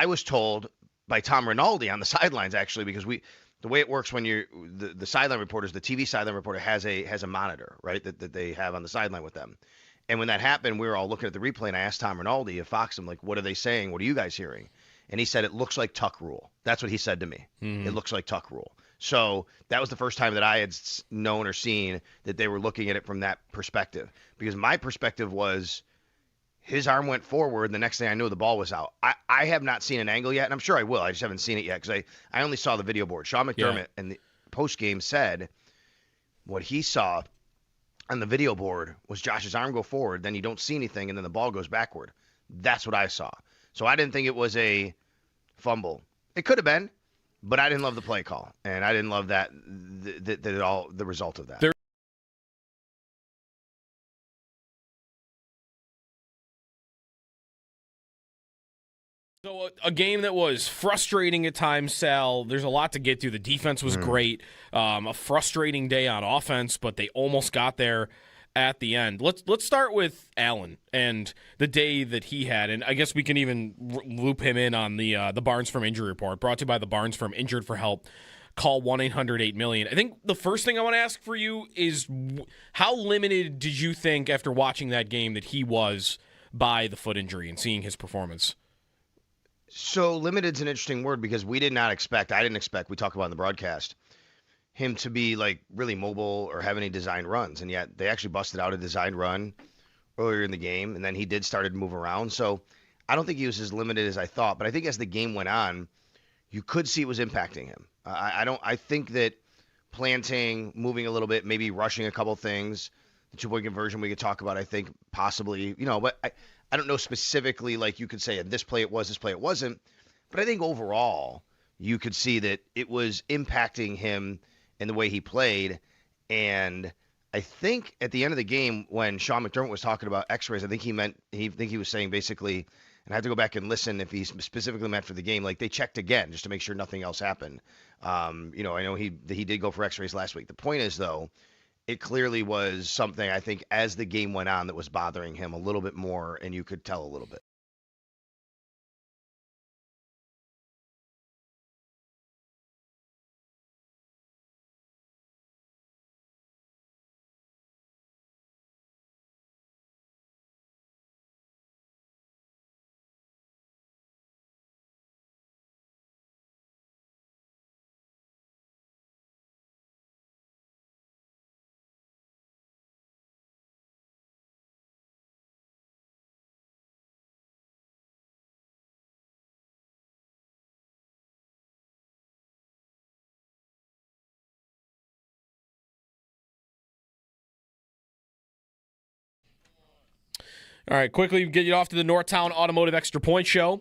was told by Tom Rinaldi on the sidelines, actually, because the way it works when you're the sideline reporters, the TV sideline reporter has a monitor, right, that they have on the sideline with them. And when that happened, we were all looking at the replay, and I asked Tom Rinaldi of Fox, I'm like, what are they saying? What are you guys hearing? And he said, it looks like tuck rule. That's what he said to me. Mm-hmm. It looks like tuck rule. So that was the first time that I had known or seen that they were looking at it from that perspective. Because my perspective was his arm went forward, and the next thing I knew, the ball was out. I have not seen an angle yet, and I'm sure I will. I just haven't seen it yet because I only saw the video board. Sean McDermott in the postgame said what he saw on the video board was Josh's arm go forward, then you don't see anything, and then the ball goes backward. That's what I saw. So I didn't think it was a fumble. It could have been, but I didn't love the play call, and I didn't love the result of that. So a game that was frustrating at times, Sal. There's a lot to get through. The defense was great. A frustrating day on offense, but they almost got there at the end. Let's start with Allen and the day that he had, and I guess we can even loop him in on the Barnes Firm Injury Report, brought to you by the Barnes Firm. Injured for help. Call 1-800-8-million. I think the first thing I want to ask for you is how limited did you think after watching that game that he was by the foot injury and seeing his performance? So limited is an interesting word because I didn't expect, we talked about in the broadcast, him to be like really mobile or have any designed runs. And yet they actually busted out a designed run earlier in the game. And then he did start to move around. So I don't think he was as limited as I thought. But I think as the game went on, you could see it was impacting him. I think that planting, moving a little bit, maybe rushing a couple things, the 2-point conversion we could talk about, I think possibly, but I don't know specifically, like you could say, this play it was, this play it wasn't. But I think overall, you could see that it was impacting him in the way he played. And I think at the end of the game, when Sean McDermott was talking about x-rays, I think he was saying basically, and I had to go back and listen if he specifically meant for the game, like they checked again just to make sure nothing else happened. I know he did go for x-rays last week. The point is, though, it clearly was something, I think, as the game went on that was bothering him a little bit more, and you could tell a little bit. All right, quickly get you off to the Northtown Automotive Extra Point Show.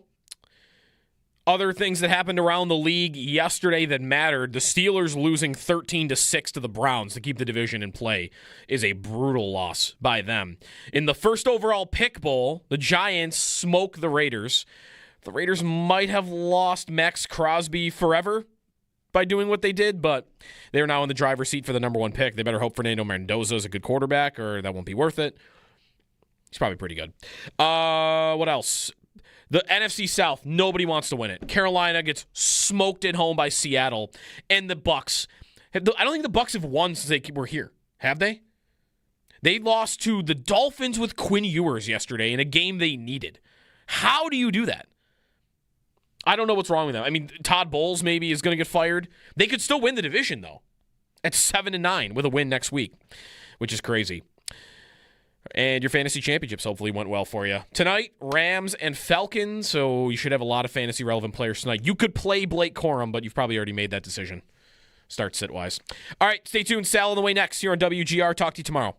Other things that happened around the league yesterday that mattered, the Steelers losing 13-6 to the Browns to keep the division in play is a brutal loss by them. In the first overall pick bowl, the Giants smoke the Raiders. The Raiders might have lost Max Crosby forever by doing what they did, but they're now in the driver's seat for the number 1 pick. They better hope Fernando Mendoza is a good quarterback or that won't be worth it. He's probably pretty good. What else? The NFC South, nobody wants to win it. Carolina gets smoked at home by Seattle. And the Bucs. I don't think the Bucs have won since they were here. Have they? They lost to the Dolphins with Quinn Ewers yesterday in a game they needed. How do you do that? I don't know what's wrong with them. I mean, Todd Bowles maybe is going to get fired. They could still win the division, though, at 7-9 with a win next week, which is crazy. And your fantasy championships hopefully went well for you. Tonight, Rams and Falcons, so you should have a lot of fantasy-relevant players tonight. You could play Blake Corum, but you've probably already made that decision. Start sit-wise. All right, stay tuned. Sal on the way next here on WGR. Talk to you tomorrow.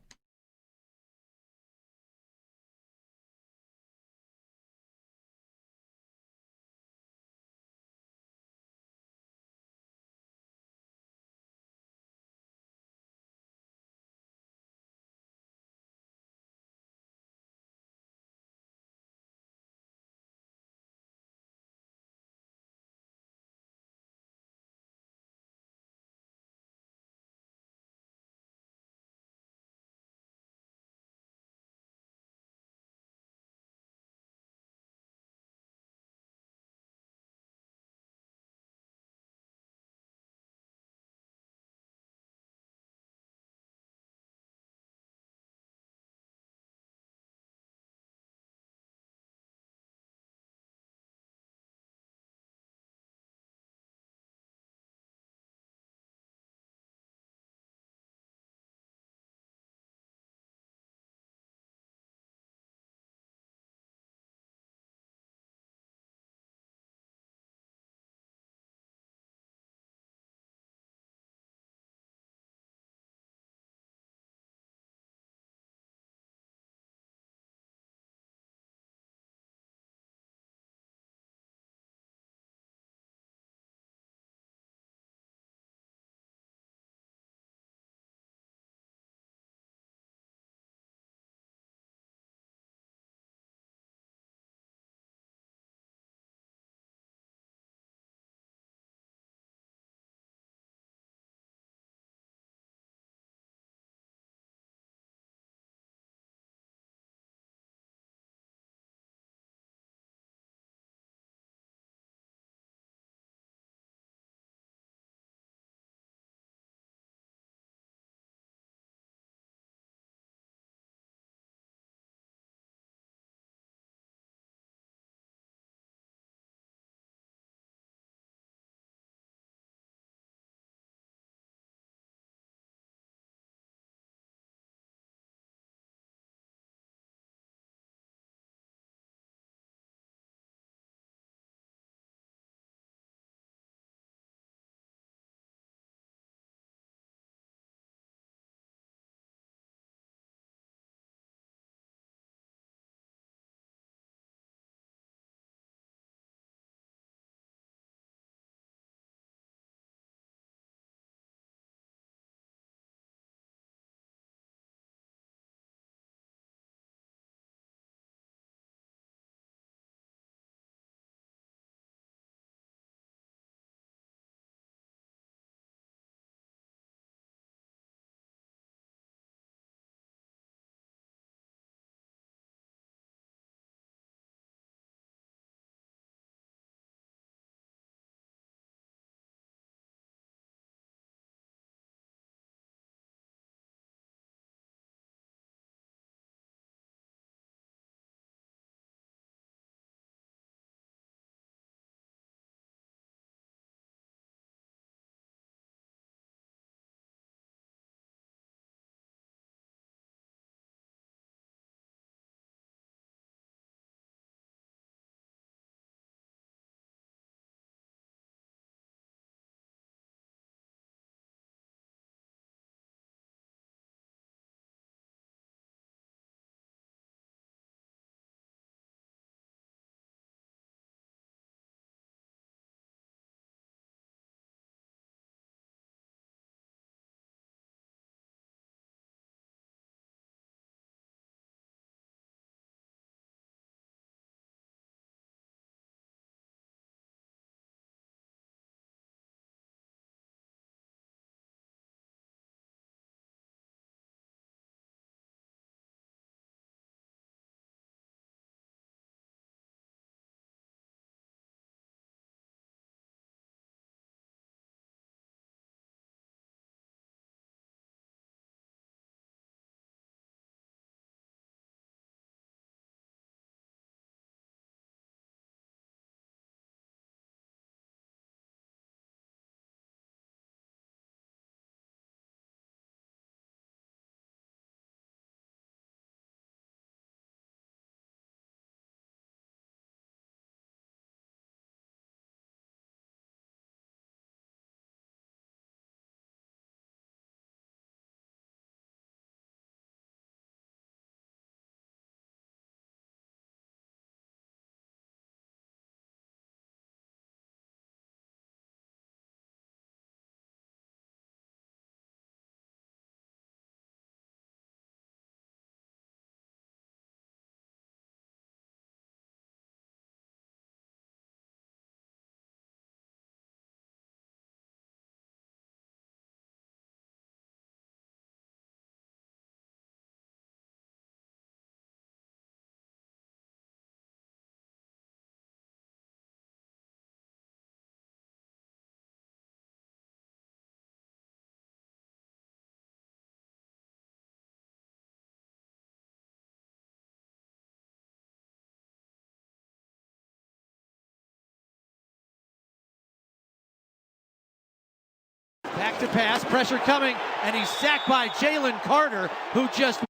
Back to pass, pressure coming, and he's sacked by Jalen Carter, who just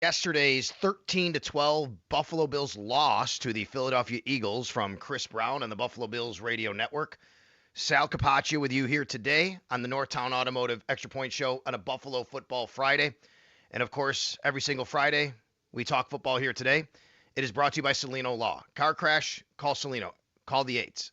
Yesterday's 13-12 Buffalo Bills loss to the Philadelphia Eagles from Chris Brown and the Buffalo Bills Radio Network. Sal Capaccio with you here today on the Northtown Automotive Extra Point Show on a Buffalo Football Friday. And, of course, every single Friday, we talk football here today. It is brought to you by Celino Law. Car crash, call Celino. Call the 8s.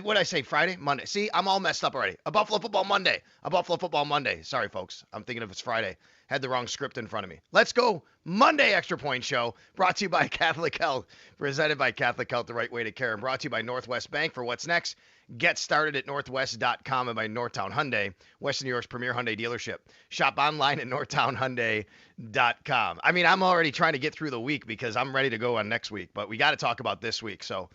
What did I say, Friday? Monday. See, I'm all messed up already. A Buffalo Football Monday. A Buffalo Football Monday. Sorry, folks. I'm thinking if it's Friday. Had the wrong script in front of me. Let's go. Monday Extra Point Show, brought to you by Catholic Health, presented by Catholic Health, the right way to care, and brought to you by Northwest Bank. For what's next, get started at northwest.com and by Northtown Hyundai, Western New York's premier Hyundai dealership. Shop online at northtownhyundai.com. I mean, I'm already trying to get through the week because I'm ready to go on next week, but we got to talk about this week. So,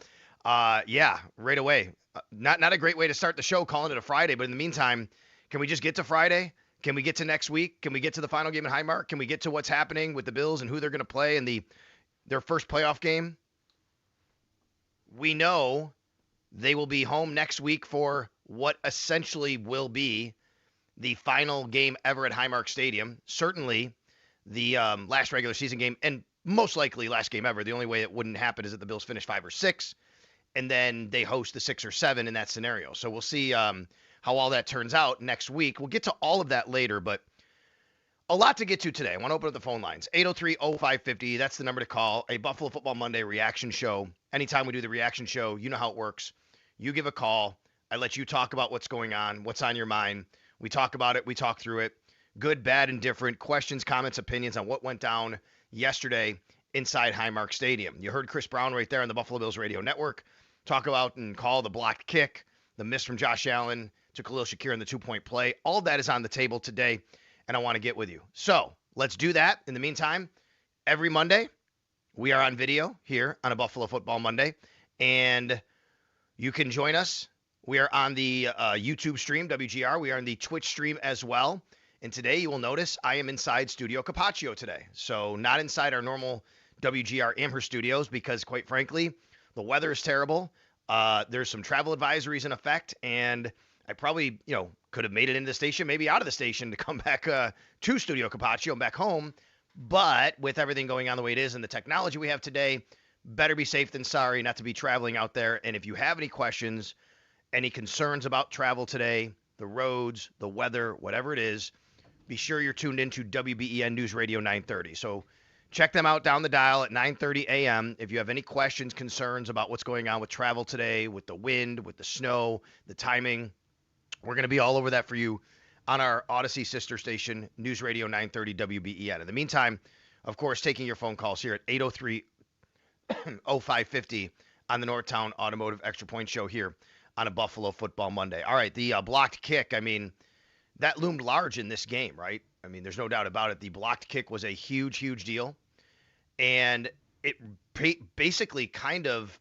yeah, right away. Not a great way to start the show calling it a Friday, but in the meantime, can we just get to Friday? Can we get to next week? Can we get to the final game in Highmark? Can we get to what's happening with the Bills and who they're going to play in their first playoff game? We know they will be home next week for what essentially will be the final game ever at Highmark Stadium. Certainly the last regular season game, and most likely last game ever. The only way it wouldn't happen is that the Bills finish 5 or 6, and then they host the 6 or 7 in that scenario. So we'll see how all that turns out next week. We'll get to all of that later, but a lot to get to today. I want to open up the phone lines. 803-0550, that's the number to call. A Buffalo Football Monday reaction show. Anytime we do the reaction show, you know how it works. You give a call. I let you talk about what's going on, what's on your mind. We talk about it. We talk through it. Good, bad, and different. Questions, comments, opinions on what went down yesterday inside Highmark Stadium. You heard Chris Brown right there on the Buffalo Bills Radio Network talk about and call the blocked kick, the miss from Josh Allen to Khalil Shakir in the 2-point play. All of that is on the table today, and I want to get with you. So let's do that. In the meantime, every Monday, we are on video here on a Buffalo Football Monday, and you can join us. We are on the YouTube stream, WGR. We are on the Twitch stream as well. And today you will notice I am inside Studio Capaccio today. So not inside our normal WGR Amherst studios because, quite frankly, the weather is terrible. There's some travel advisories in effect, and I probably, could have made it into the station, maybe out of the station to come back to Studio Capaccio and back home. But with everything going on the way it is and the technology we have today, better be safe than sorry not to be traveling out there. And if you have any questions, any concerns about travel today, the roads, the weather, whatever it is, be sure you're tuned into WBEN News Radio 930. So check them out down the dial at 9:30 a.m. If you have any questions, concerns about what's going on with travel today, with the wind, with the snow, the timing, we're going to be all over that for you on our Odyssey sister station, News Radio 930 WBEN. In the meantime, of course, taking your phone calls here at 803-0550 on the Northtown Automotive Extra Point Show here on a Buffalo Football Monday. All right, the blocked kick, I mean, that loomed large in this game, right? I mean, there's no doubt about it. The blocked kick was a huge, huge deal. And it basically kind of,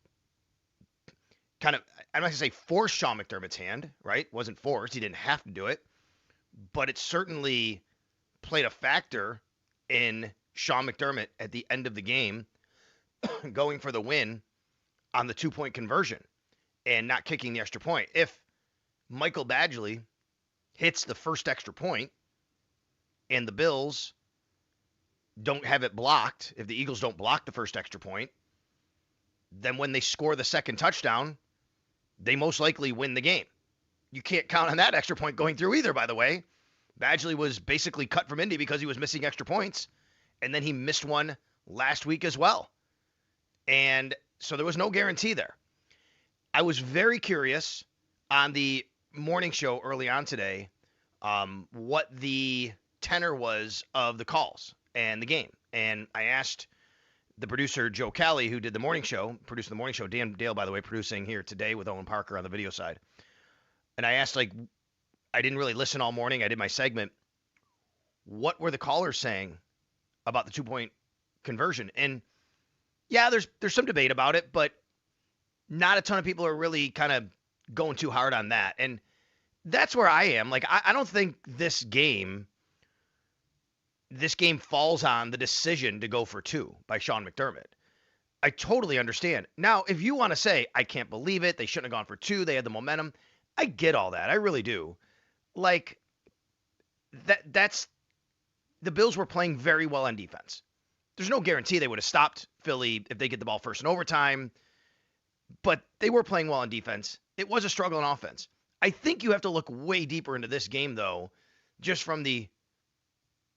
I'm not going to say forced Sean McDermott's hand, right? Wasn't forced. He didn't have to do it. But it certainly played a factor in Sean McDermott at the end of the game going for the win on the 2-point conversion and not kicking the extra point. If Michael Badgley hits the first extra point and the Bills don't have it blocked, if the Eagles don't block the first extra point, then when they score the second touchdown, they most likely win the game. You can't count on that extra point going through either, by the way. Badgley was basically cut from Indy because he was missing extra points, and then he missed one last week as well. And so there was no guarantee there. I was very curious on the morning show early on today what the tenor was of the calls and the game. And I asked the producer, Joe Cali, who did the morning show, produced the morning show, Dan Dale, by the way, producing here today with Owen Parker on the video side. And I asked, I didn't really listen all morning. I did my segment. What were the callers saying about the 2-point conversion. And yeah, there's some debate about it, but not a ton of people are really kind of going too hard on that. And that's where I am. Like, I don't think this game falls on the decision to go for 2 by Sean McDermott. I totally understand. Now, if you want to say, I can't believe it, they shouldn't have gone for 2, they had the momentum, I get all that. I really do. Like, that's the Bills were playing very well on defense. There's no guarantee they would have stopped Philly if they get the ball first in overtime, but they were playing well on defense. It was a struggle on offense. I think you have to look way deeper into this game, though, just from the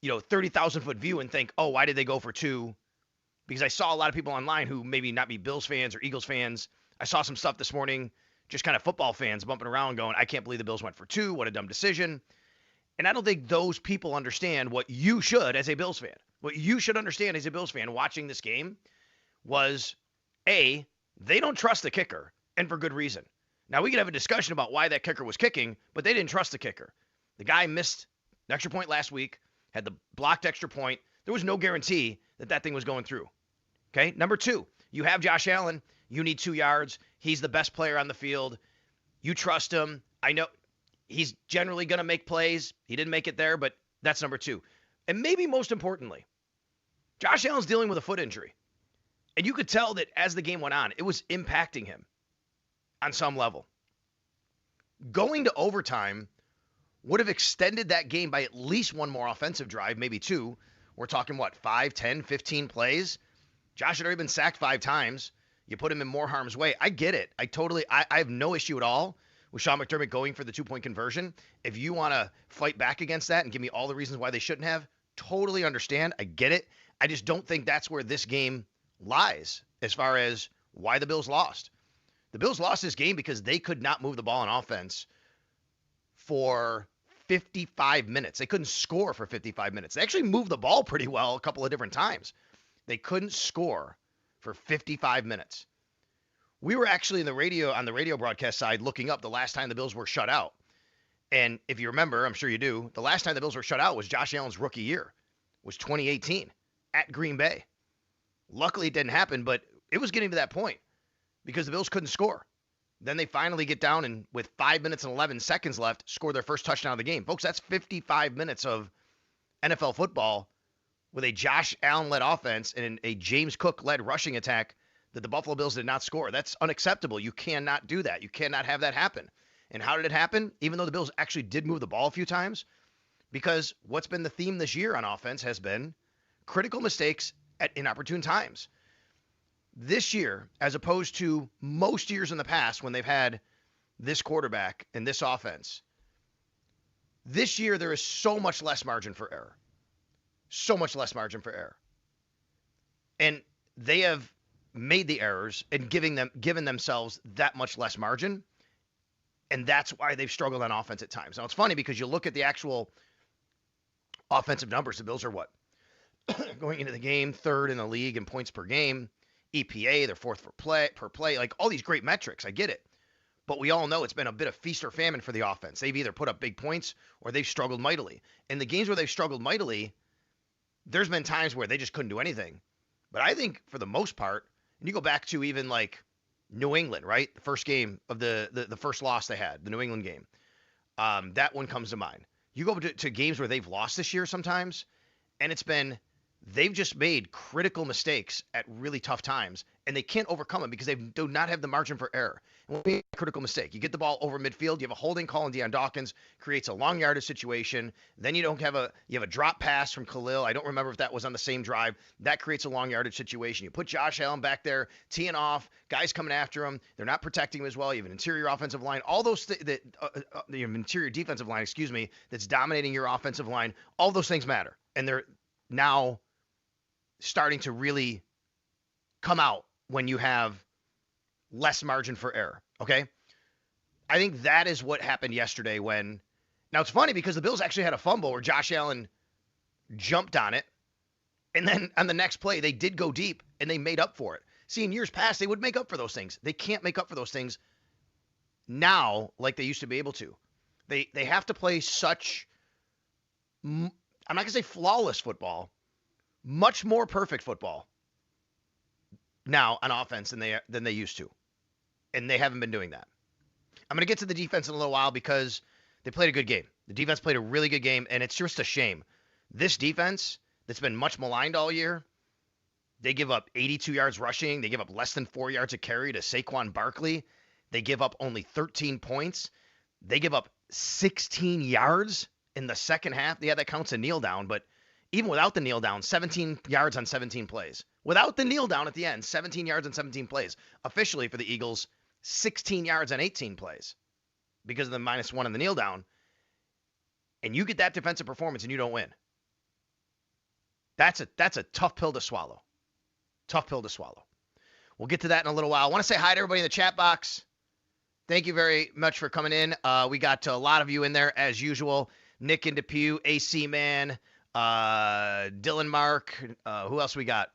30,000-foot view and think, oh, why did they go for 2? Because I saw a lot of people online who maybe not be Bills fans or Eagles fans. I saw some stuff this morning, just kind of football fans bumping around going, I can't believe the Bills went for 2. What a dumb decision. And I don't think those people understand what you should as a Bills fan. What you should understand as a Bills fan watching this game was, A, they don't trust the kicker, and for good reason. Now, we could have a discussion about why that kicker was kicking, but they didn't trust the kicker. The guy missed an extra point last week, had the blocked extra point. There was no guarantee that that thing was going through. Okay? Number 2, you have Josh Allen. You need 2 yards. He's the best player on the field. You trust him. I know he's generally going to make plays. He didn't make it there, but that's number 2. And maybe most importantly, Josh Allen's dealing with a foot injury. And you could tell that as the game went on, it was impacting him on some level. Going to overtime would have extended that game by at least 1 more offensive drive, maybe 2. We're talking, 5, 10, 15 plays? Josh had already been sacked 5 times. You put him in more harm's way. I get it. I have no issue at all with Sean McDermott going for the 2-point conversion. If you want to fight back against that and give me all the reasons why they shouldn't have, totally understand. I get it. I just don't think that's where this game lies as far as why the Bills lost. The Bills lost this game because they could not move the ball on offense for 55 minutes. They couldn't score for 55 minutes. They actually moved the ball pretty well a couple of different times. They couldn't score for 55 minutes. We were actually on the radio broadcast side looking up the last time the Bills were shut out. And if you remember, I'm sure you do, the last time the Bills were shut out was Josh Allen's rookie year. It was 2018 at Green Bay. Luckily, it didn't happen, but it was getting to that point because the Bills couldn't score. Then they finally get down and with 5 minutes and 11 seconds left, score their first touchdown of the game. Folks, that's 55 minutes of NFL football with a Josh Allen-led offense and a James Cook-led rushing attack that the Buffalo Bills did not score. That's unacceptable. You cannot do that. You cannot have that happen. And how did it happen? Even though the Bills actually did move the ball a few times, because what's been the theme this year on offense has been critical mistakes at inopportune times. This year, as opposed to most years in the past when they've had this quarterback and this offense, this year there is so much less margin for error. So much less margin for error. And they have made the errors and given themselves that much less margin. And that's why they've struggled on offense at times. Now, it's funny because you look at the actual offensive numbers. The Bills are what? Going into the game, 3rd in the league in points per game. EPA, they're 4th per play. Like all these great metrics. I get it. But we all know it's been a bit of feast or famine for the offense. They've either put up big points or they've struggled mightily. In the games where they've struggled mightily, there's been times where they just couldn't do anything. But I think for the most part, and you go back to even like New England, right? The first game of the first loss they had, the New England game. That one comes to mind. You go to games where they've lost this year sometimes, and it's been they've just made critical mistakes at really tough times, and they can't overcome them because they do not have the margin for error. And when you make a critical mistake, you get the ball over midfield, you have a holding call on Deion Dawkins, creates a long yardage situation. Then you have a drop pass from Khalil. I don't remember if that was on the same drive. That creates a long yardage situation. You put Josh Allen back there, teeing off, guys coming after him. They're not protecting him as well. You have an interior offensive line, all those the interior defensive line, that's dominating your offensive line. All those things matter, and they're now starting to really come out when you have less margin for error, okay? I think that is what happened yesterday when... Now, it's funny because the Bills actually had a fumble where Josh Allen jumped on it, and then on the next play, they did go deep, and they made up for it. See, in years past, they would make up for those things. They can't make up for those things now like they used to be able to. They have to play such... I'm not going to say flawless football, much more perfect football now on offense than they used to. And they haven't been doing that. I'm going to get to the defense in a little while because they played a good game. The defense played a really good game, and it's just a shame. This defense that's been much maligned all year, they give up 82 yards rushing. They give up less than 4 yards a carry to Saquon Barkley. They give up only 13 points. They give up 16 yards in the second half. Yeah, that counts a kneel down, but even without the kneel down, 17 yards on 17 plays. Without the kneel down at the end, 17 yards on 17 plays. Officially for the Eagles, 16 yards on 18 plays because of the -1 on the kneel down. And you get that defensive performance and you don't win. That's a tough pill to swallow. Tough pill to swallow. We'll get to that in a little while. I want to say hi to everybody in the chat box. Thank you very much for coming in. We got a lot of you in there as usual. Nick and Depew, AC Man, Dylan Mark. Who else we got?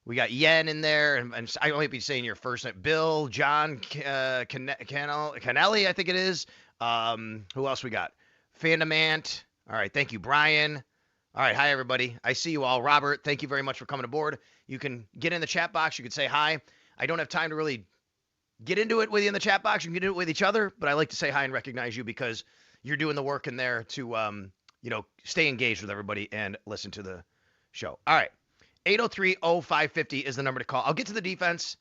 We got Yen in there, and I might be saying your first name. Bill, John, Canelli, I think it is. Who else we got? Fandamant. All right, thank you, Brian. All right, hi, everybody. I see you all. Robert, thank you very much for coming aboard. You can get in the chat box. You can say hi. I don't have time to really get into it with you in the chat box. You can get into it with each other, but I like to say hi and recognize you because you're doing the work in there to, stay engaged with everybody and listen to the show. All right. 803-0550 is the number to call. I'll get to the defense.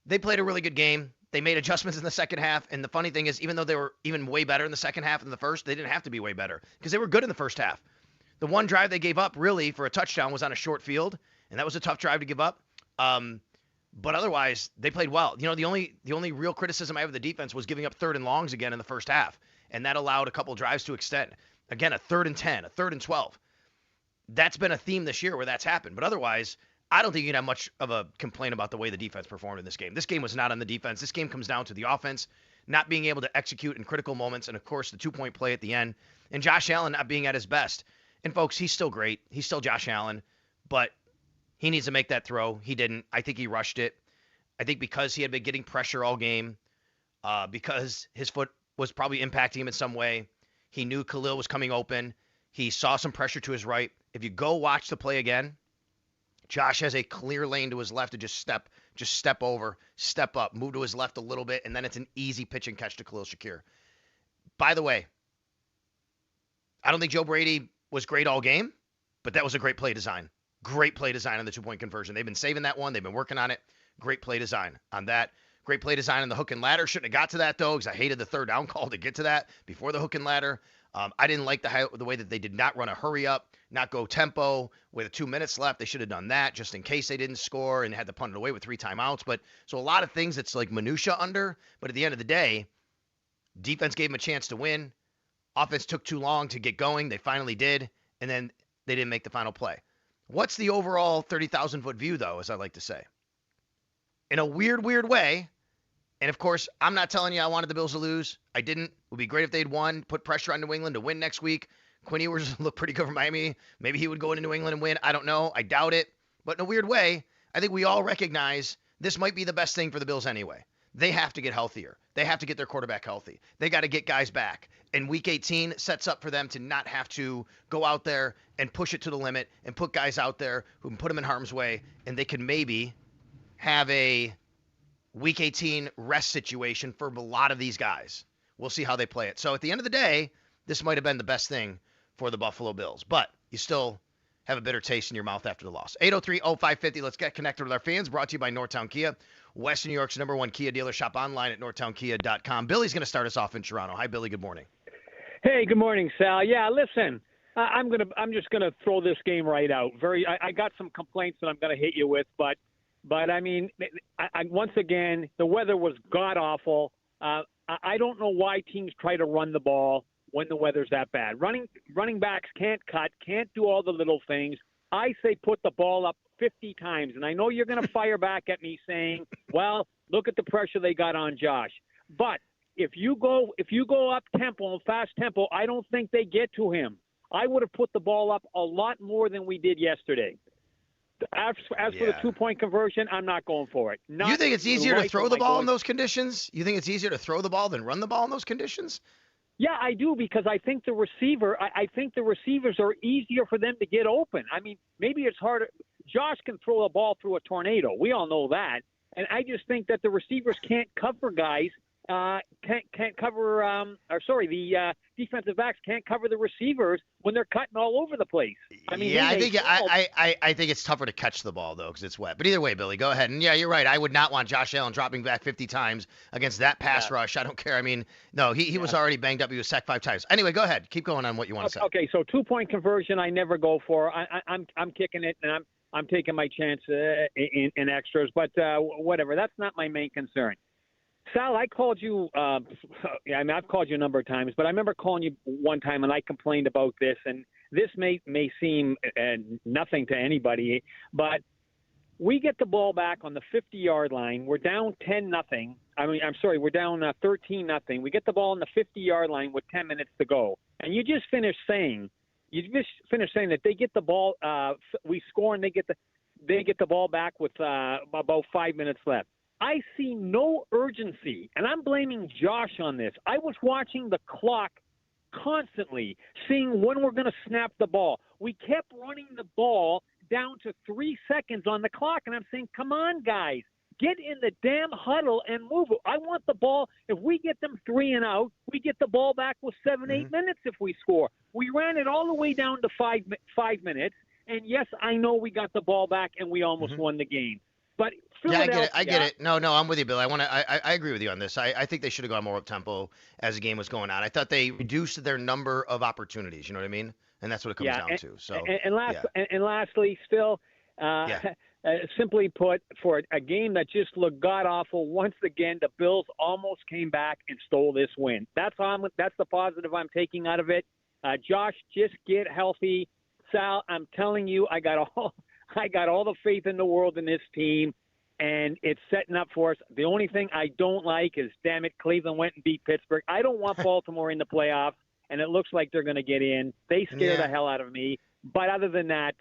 They played a really good game. They made adjustments in the second half. And the funny thing is, even though they were even way better in the second half than the first, they didn't have to be way better because they were good in the first half. The one drive they gave up really for a touchdown was on a short field, and that was a tough drive to give up. But otherwise, they played well. You know, the only real criticism I have of the defense was giving up 3rd and longs again in the first half, and that allowed a couple drives to extend. Again, a 3rd and 10, a 3rd and 12. That's been a theme this year where that's happened. But otherwise, I don't think you can have much of a complaint about the way the defense performed in this game. This game was not on the defense. This game comes down to the offense not being able to execute in critical moments, and, of course, the 2-point play at the end, and Josh Allen not being at his best. And, folks, he's still great. He's still Josh Allen, but he needs to make that throw. He didn't. I think he rushed it. I think because he had been getting pressure all game, because his foot was probably impacting him in some way, he knew Khalil was coming open. He saw some pressure to his right. If you go watch the play again, Josh has a clear lane to his left to just step over, step up, move to his left a little bit, and then it's an easy pitch and catch to Khalil Shakir. By the way, I don't think Joe Brady was great all game, but that was a great play design. Great play design on the 2-point conversion. They've been saving that one. They've been working on it. Great play design on that. Great play design on the hook and ladder. Shouldn't have got to that, though, because I hated the 3rd down call to get to that before the hook and ladder. I didn't like the way that they did not run a hurry up, not go tempo with 2 minutes left. They should have done that just in case they didn't score and had to punt it away with 3 timeouts. But so a lot of things it's like minutia under. But at the end of the day, defense gave them a chance to win. Offense took too long to get going. They finally did. And then they didn't make the final play. What's the overall 30,000-foot view, though, as I like to say? In a weird way, and of course, I'm not telling you I wanted the Bills to lose. I didn't. It would be great if they'd won, put pressure on New England to win next week. Quinn Ewers looked pretty good for Miami. Maybe he would go into New England and win. I don't know. I doubt it. But in a weird way, I think we all recognize this might be the best thing for the Bills anyway. They have to get healthier. They have to get their quarterback healthy. They got to get guys back. And Week 18 sets up for them to not have to go out there and push it to the limit and put guys out there who can put them in harm's way, and they can maybe have a Week 18 rest situation for a lot of these guys. We'll see how they play it. So at the end of the day, this might have been the best thing for the Buffalo Bills. But you still have a bitter taste in your mouth after the loss. 803-0550. Let's get connected with our fans. Brought to you by Northtown Kia, Western New York's #1 Kia dealer. Shop online at northtownkia.com. Billy's going to start us off in Toronto. Hi, Billy. Good morning. Hey, good morning, Sal. Yeah, listen, I'm just gonna throw this game right out. I got some complaints that I'm gonna hit you with, but I mean, once again, the weather was god awful. I don't know why teams try to run the ball when the weather's that bad. Running backs can't cut, can't do all the little things. I say put the ball up 50 times, and I know you're gonna fire back at me saying, well, look at the pressure they got on Josh, but if you go up tempo and fast tempo, I don't think they get to him. I would have put the ball up a lot more than we did yesterday. As for the 2-point conversion, I'm not going for it. You think it's easier to throw the ball in those conditions? You think it's easier to throw the ball than run the ball in those conditions? Yeah, I do, because I think the receivers are easier for them to get open. I mean, maybe it's harder. Josh can throw the ball through a tornado. We all know that. And I just think that the receivers can't cover guys. Can't cover. The defensive backs can't cover the receivers when they're cutting all over the place. I mean, yeah, I think it's tougher to catch the ball though because it's wet. But either way, Billy, go ahead. And yeah, you're right. I would not want Josh Allen dropping back 50 times against that pass rush. I don't care. I mean, no, he was already banged up. He was sacked 5 times. Anyway, go ahead. Keep going on what you want to say. Okay, so 2-point conversion, I never go for. I'm kicking it, and I'm taking my chance in extras. But whatever. That's not my main concern. Sal, I called you. I've called you a number of times, but I remember calling you one time, and I complained about this. And this may seem nothing to anybody, but we get the ball back on the 50-yard line. We're down 10-0. We're down 13-0. We get the ball on the 50-yard line with 10 minutes to go, and you just finished saying that they get the ball. We score, and they get the ball back with about 5 minutes left. I see no urgency, and I'm blaming Josh on this. I was watching the clock constantly, seeing when we're going to snap the ball. We kept running the ball down to 3 seconds on the clock, and I'm saying, come on, guys. Get in the damn huddle and move it. I want the ball. If we get them 3 and out, we get the ball back with 7-8 minutes if we score. We ran it all the way down to 5 minutes, and yes, I know we got the ball back and we almost won the game. But I get it. No, I'm with you, Bill. I agree with you on this. I think they should have gone more up tempo as the game was going on. I thought they reduced their number of opportunities. You know what I mean? And that's what it comes down to. So and lastly, still, simply put, for a game that just looked god awful, once again the Bills almost came back and stole this win. That's the positive I'm taking out of it. Josh, just get healthy. Sal, I'm telling you, I got all the faith in the world in this team, and it's setting up for us. The only thing I don't like is, damn it, Cleveland went and beat Pittsburgh. I don't want Baltimore in the playoffs, and it looks like they're going to get in. They scare the hell out of me. But other than that,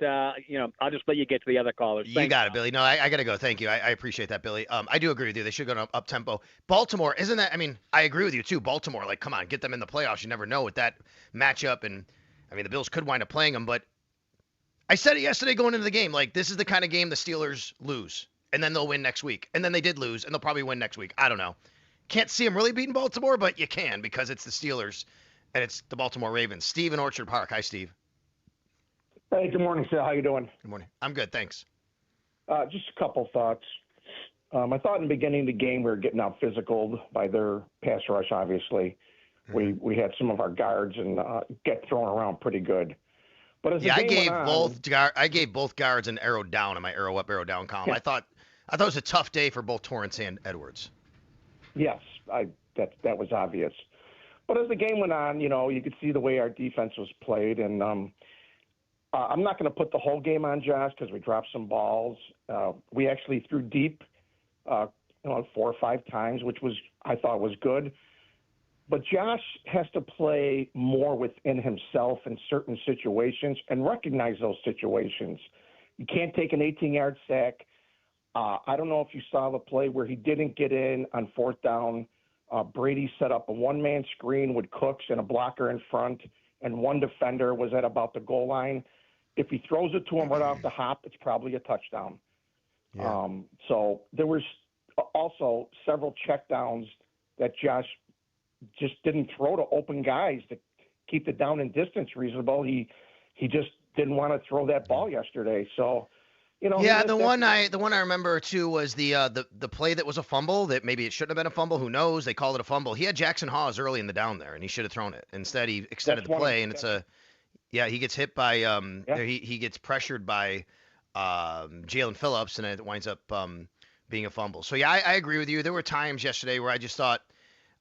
I'll just let you get to the other callers. You got it, Billy. No, I got to go. Thank you. I appreciate that, Billy. I do agree with you. They should go up tempo. Baltimore, isn't that? I mean, I agree with you too. Baltimore, like, come on, get them in the playoffs. You never know with that matchup, and I mean, the Bills could wind up playing them, but I said it yesterday going into the game, like, this is the kind of game the Steelers lose, and then they'll win next week. And then they did lose, and they'll probably win next week. I don't know. Can't see them really beating Baltimore, but you can because it's the Steelers, and it's the Baltimore Ravens. Steve in Orchard Park. Hi, Steve. Hey, good morning, Sal. How you doing? Good morning. I'm good, thanks. Just a couple thoughts. I thought in the beginning of the game we were getting out physical by their pass rush, obviously. We had some of our guards and get thrown around pretty good. But as I gave both guards an arrow down in my arrow up, arrow down column. Yeah. I thought it was a tough day for both Torrance and Edwards. Yes, that was obvious. But as the game went on, you could see the way our defense was played, and I'm not going to put the whole game on Josh because we dropped some balls. We actually threw deep, 4 or 5 times, which I thought was good. But Josh has to play more within himself in certain situations and recognize those situations. You can't take an 18-yard sack. I don't know if you saw the play where he didn't get in on 4th down. Brady set up a one-man screen with Cooks and a blocker in front, and one defender was at about the goal line. If he throws it to him right off the hop, it's probably a touchdown. Yeah. So there was also several checkdowns that Josh just didn't throw to open guys to keep the down and distance reasonable. He just didn't want to throw that ball yesterday. So, Yeah, the one I remember too was the play that was a fumble that maybe it shouldn't have been a fumble. Who knows? They called it a fumble. He had Jackson Hawes early in the down there, and he should have thrown it. Instead, he extended the play, and it's he gets hit by he gets pressured by Jalen Phillips, and it winds up being a fumble. So I agree with you. There were times yesterday where I just thought,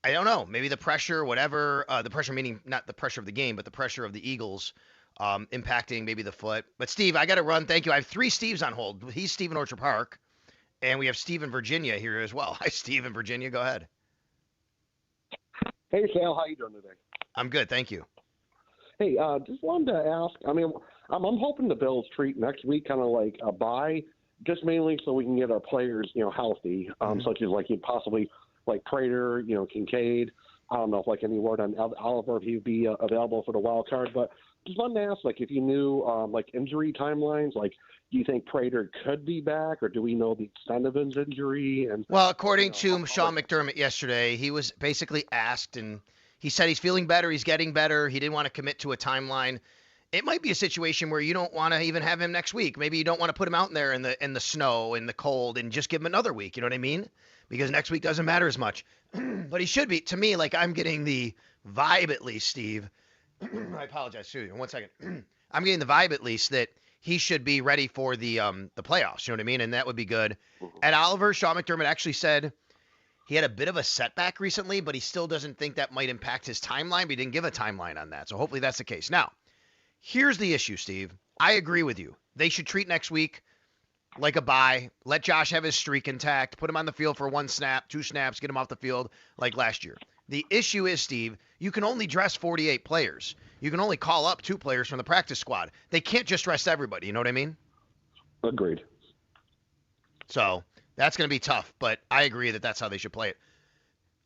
I don't know, maybe the pressure, whatever, the pressure meaning not the pressure of the game, but the pressure of the Eagles impacting maybe the foot. But Steve, I got to run. Thank you. I have 3 Steves on hold. He's Steve in Orchard Park, and we have Steve in Virginia here as well. Hi, Steve in Virginia. Go ahead. Hey, Sal. How you doing today? I'm good. Thank you. Hey, just wanted to ask, I mean, I'm hoping the Bills treat next week kind of like a bye, just mainly so we can get our players, healthy, such as possibly like Prater, Kincaid. I don't know if any word on Oliver, if he'd be available for the wild card, but just wanted to ask, if you knew injury timelines, do you think Prater could be back, or do we know the extent of his injury? And well, according to Sean McDermott yesterday, he was basically asked, and he said he's feeling better, he's getting better. He didn't want to commit to a timeline. It might be a situation where you don't want to even have him next week. Maybe you don't want to put him out in there in the snow, in the cold, and just give him another week. You know what I mean? Because next week doesn't matter as much. But he should be. To me, like, I'm getting the vibe at least, Steve. I apologize to you. 1 second. I'm getting the vibe at least that he should be ready for the playoffs. You know what I mean? And that would be good. At Oliver, Sean McDermott actually said he had a bit of a setback recently, but he still doesn't think that might impact his timeline. But he didn't give a timeline on that. So hopefully that's the case. Now, here's the issue, Steve. I agree with you. They should treat next week like a bye. Let Josh have his streak intact. Put him on the field for 1 snap, 2 snaps, get him off the field like last year. The issue is, Steve, you can only dress 48 players. You can only call up 2 players from the practice squad. They can't just rest everybody. You know what I mean? Agreed. So that's going to be tough, but I agree that that's how they should play it.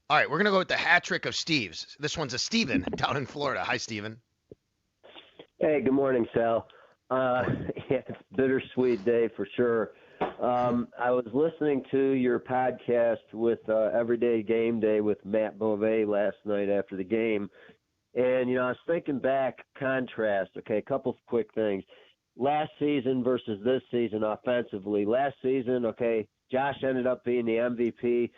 All right, we're going to go with the hat trick of Steve's. This one's a Steven down in Florida. Hi, Steven. Hey, good morning, Sal. Yeah, it's a bittersweet day for sure. I was listening to your podcast with Everyday Game Day with Matt Beauvais last night after the game. And, I was thinking back, contrast, okay, a couple of quick things. Last season versus this season offensively. Last season, okay, Josh ended up being the MVP,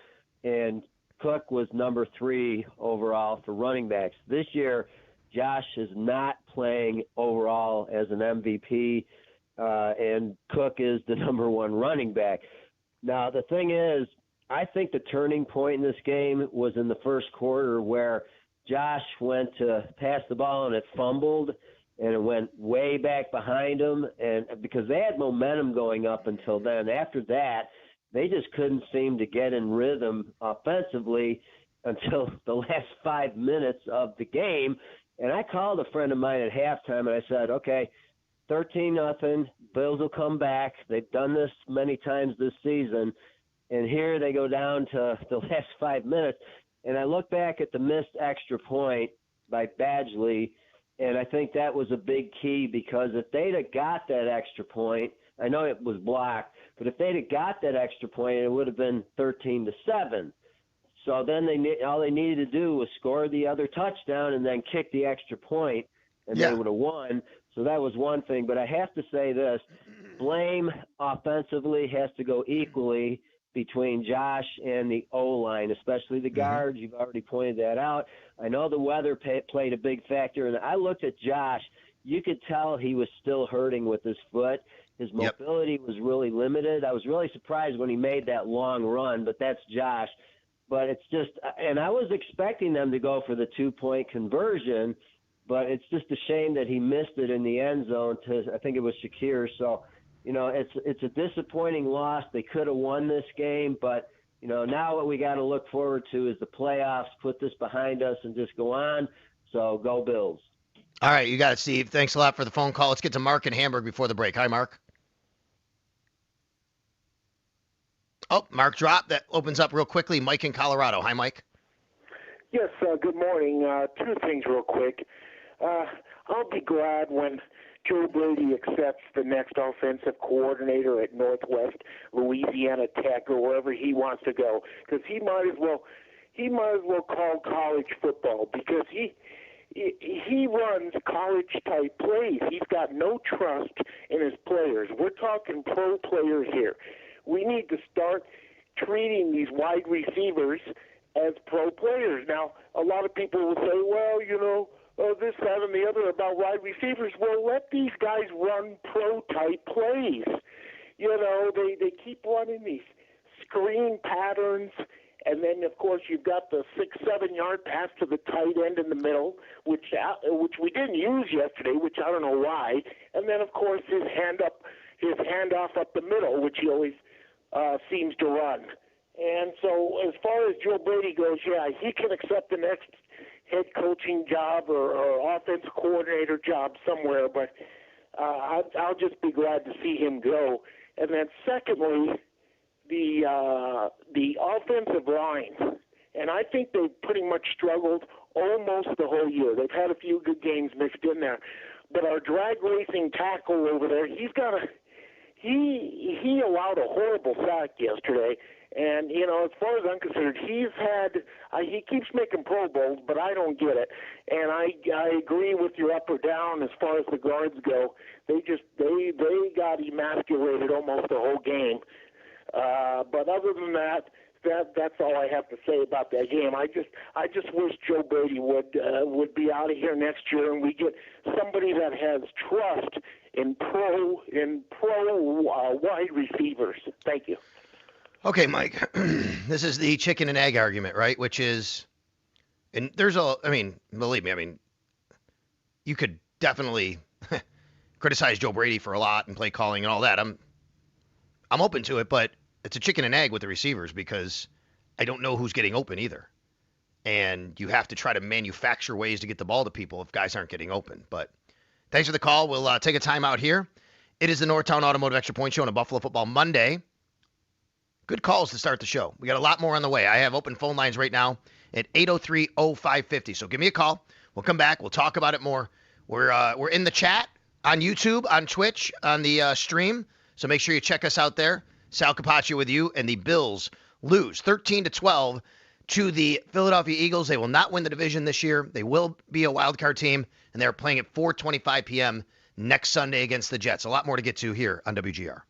and Cook was number 3 overall for running backs. This year, Josh is not playing overall as an MVP, and Cook is the number 1 running back. Now, the thing is, I think the turning point in this game was in the first quarter where Josh went to pass the ball and it fumbled, and it went way back behind him, and because they had momentum going up until then. After that, they just couldn't seem to get in rhythm offensively until the last 5 minutes of the game. And I called a friend of mine at halftime, and I said, okay, 13-0, Bills will come back. They've done this many times this season. And here they go down to the last 5 minutes. And I look back at the missed extra point by Badgley, and I think that was a big key, because if they'd have got that extra point, I know it was blocked, but if they'd have got that extra point, it would have been 13-7. So then all they needed to do was score the other touchdown and then kick the extra point, and they would have won. So that was one thing. But I have to say this, blame offensively has to go equally between Josh and the O-line, especially the guards. You've already pointed that out. I know the weather played a big factor, and I looked at Josh. You could tell he was still hurting with his foot. His mobility was really limited. I was really surprised when he made that long run, but that's Josh. But it's just – and I was expecting them to go for the 2-point conversion, but it's just a shame that he missed it in the end zone to – I think it was Shakir. So, it's a disappointing loss. They could have won this game, but, now what we got to look forward to is the playoffs, put this behind us, and just go on. So go Bills. All right, you got it, Steve. Thanks a lot for the phone call. Let's get to Mark in Hamburg before the break. Hi, Mark. Oh, Mark dropped. That opens up real quickly. Mike in Colorado. Hi, Mike. Yes, good morning. 2 things real quick. I'll be glad when Joe Brady accepts the next offensive coordinator at Northwest Louisiana Tech or wherever he wants to go, because he might as well call college football, because he runs college-type plays. He's got no trust in his players. We're talking pro players here. We need to start treating these wide receivers as pro players. Now, a lot of people will say, well, this, that, and the other about wide receivers. Well, let these guys run pro-type plays. They keep running these screen patterns, and then, of course, you've got the 6-7 yard pass to the tight end in the middle, which we didn't use yesterday, which I don't know why. And then, of course, his handoff up the middle, which he always seems to run. And so as far as Joe Brady goes, he can accept the next head coaching job or offensive coordinator job somewhere, but I'll just be glad to see him go. And then secondly, the offensive line, and I think they've pretty much struggled almost the whole year. They've had a few good games mixed in there, but our drag racing tackle over there, he's got he allowed a horrible sack yesterday. And, as far as I'm concerned, he keeps making Pro Bowls, but I don't get it. And I agree with your up or down as far as the guards go. They got emasculated almost the whole game. But other than that, that's all I have to say about that game. I just wish Joe Brady would be out of here next year, and we get somebody that has trust in pro wide receivers. Thank you. Okay, Mike, this is the chicken and egg argument, right? Which is, and believe me, you could definitely criticize Joe Brady for a lot and play calling and all that. I'm open to it, but it's a chicken and egg with the receivers because I don't know who's getting open either. And you have to try to manufacture ways to get the ball to people if guys aren't getting open. But thanks for the call. We'll take a time out here. It is the Northtown Automotive Extra Point Show on a Buffalo Football Monday. Good calls to start the show. We got a lot more on the way. I have open phone lines right now at 803-0550. So give me a call. We'll come back. We'll talk about it more. We're in the chat on YouTube, on Twitch, on the stream. So make sure you check us out there. Sal Capaccio with you. And the Bills lose 13-12 to the Philadelphia Eagles. They will not win the division this year. They will be a wild card team. And they're playing at 4:25 p.m. next Sunday against the Jets. A lot more to get to here on WGR.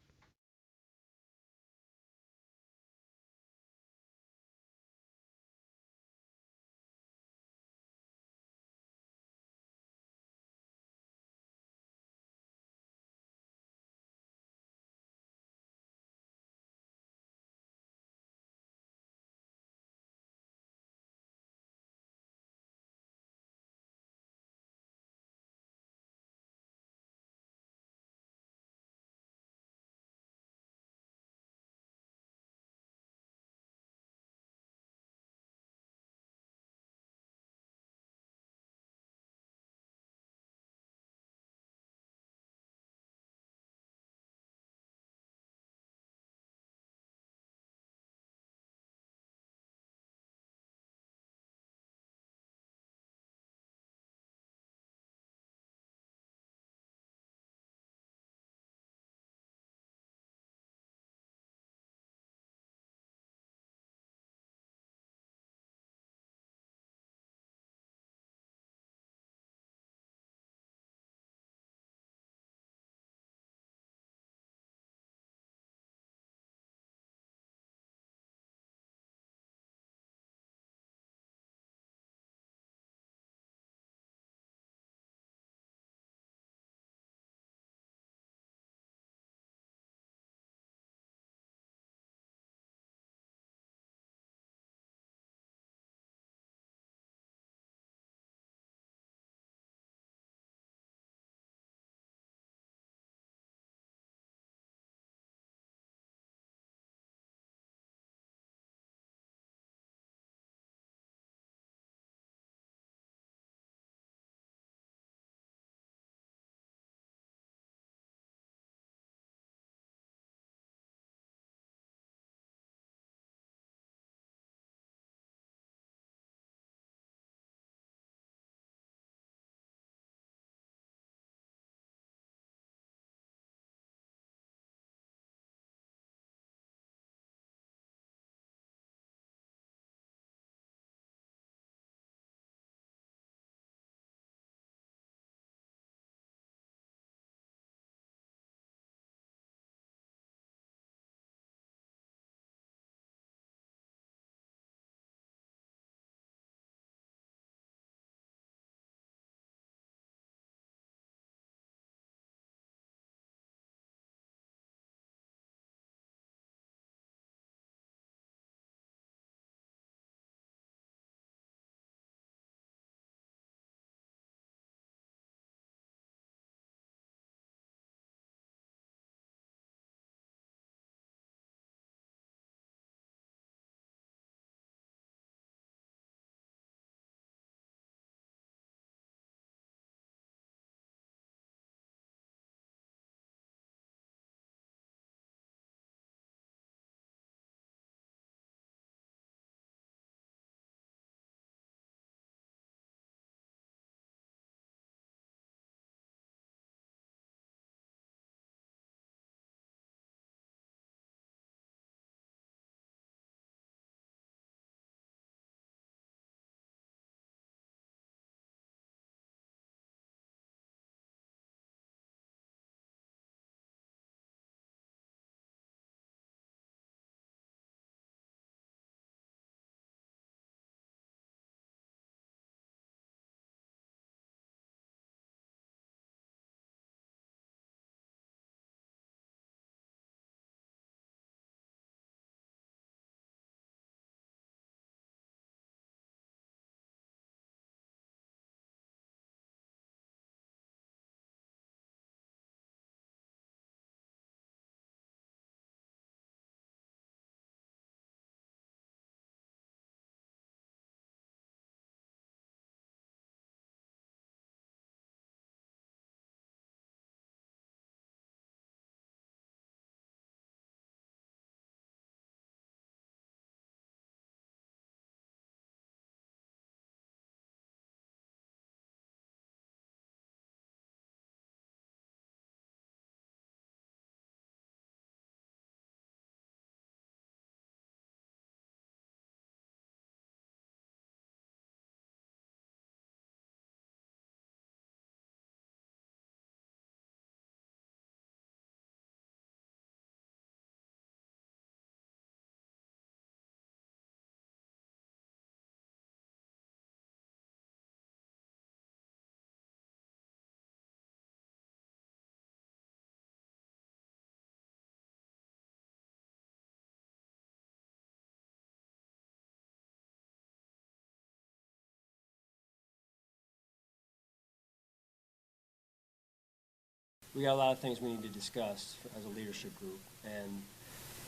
we got a lot of things we need to discuss as a leadership group. And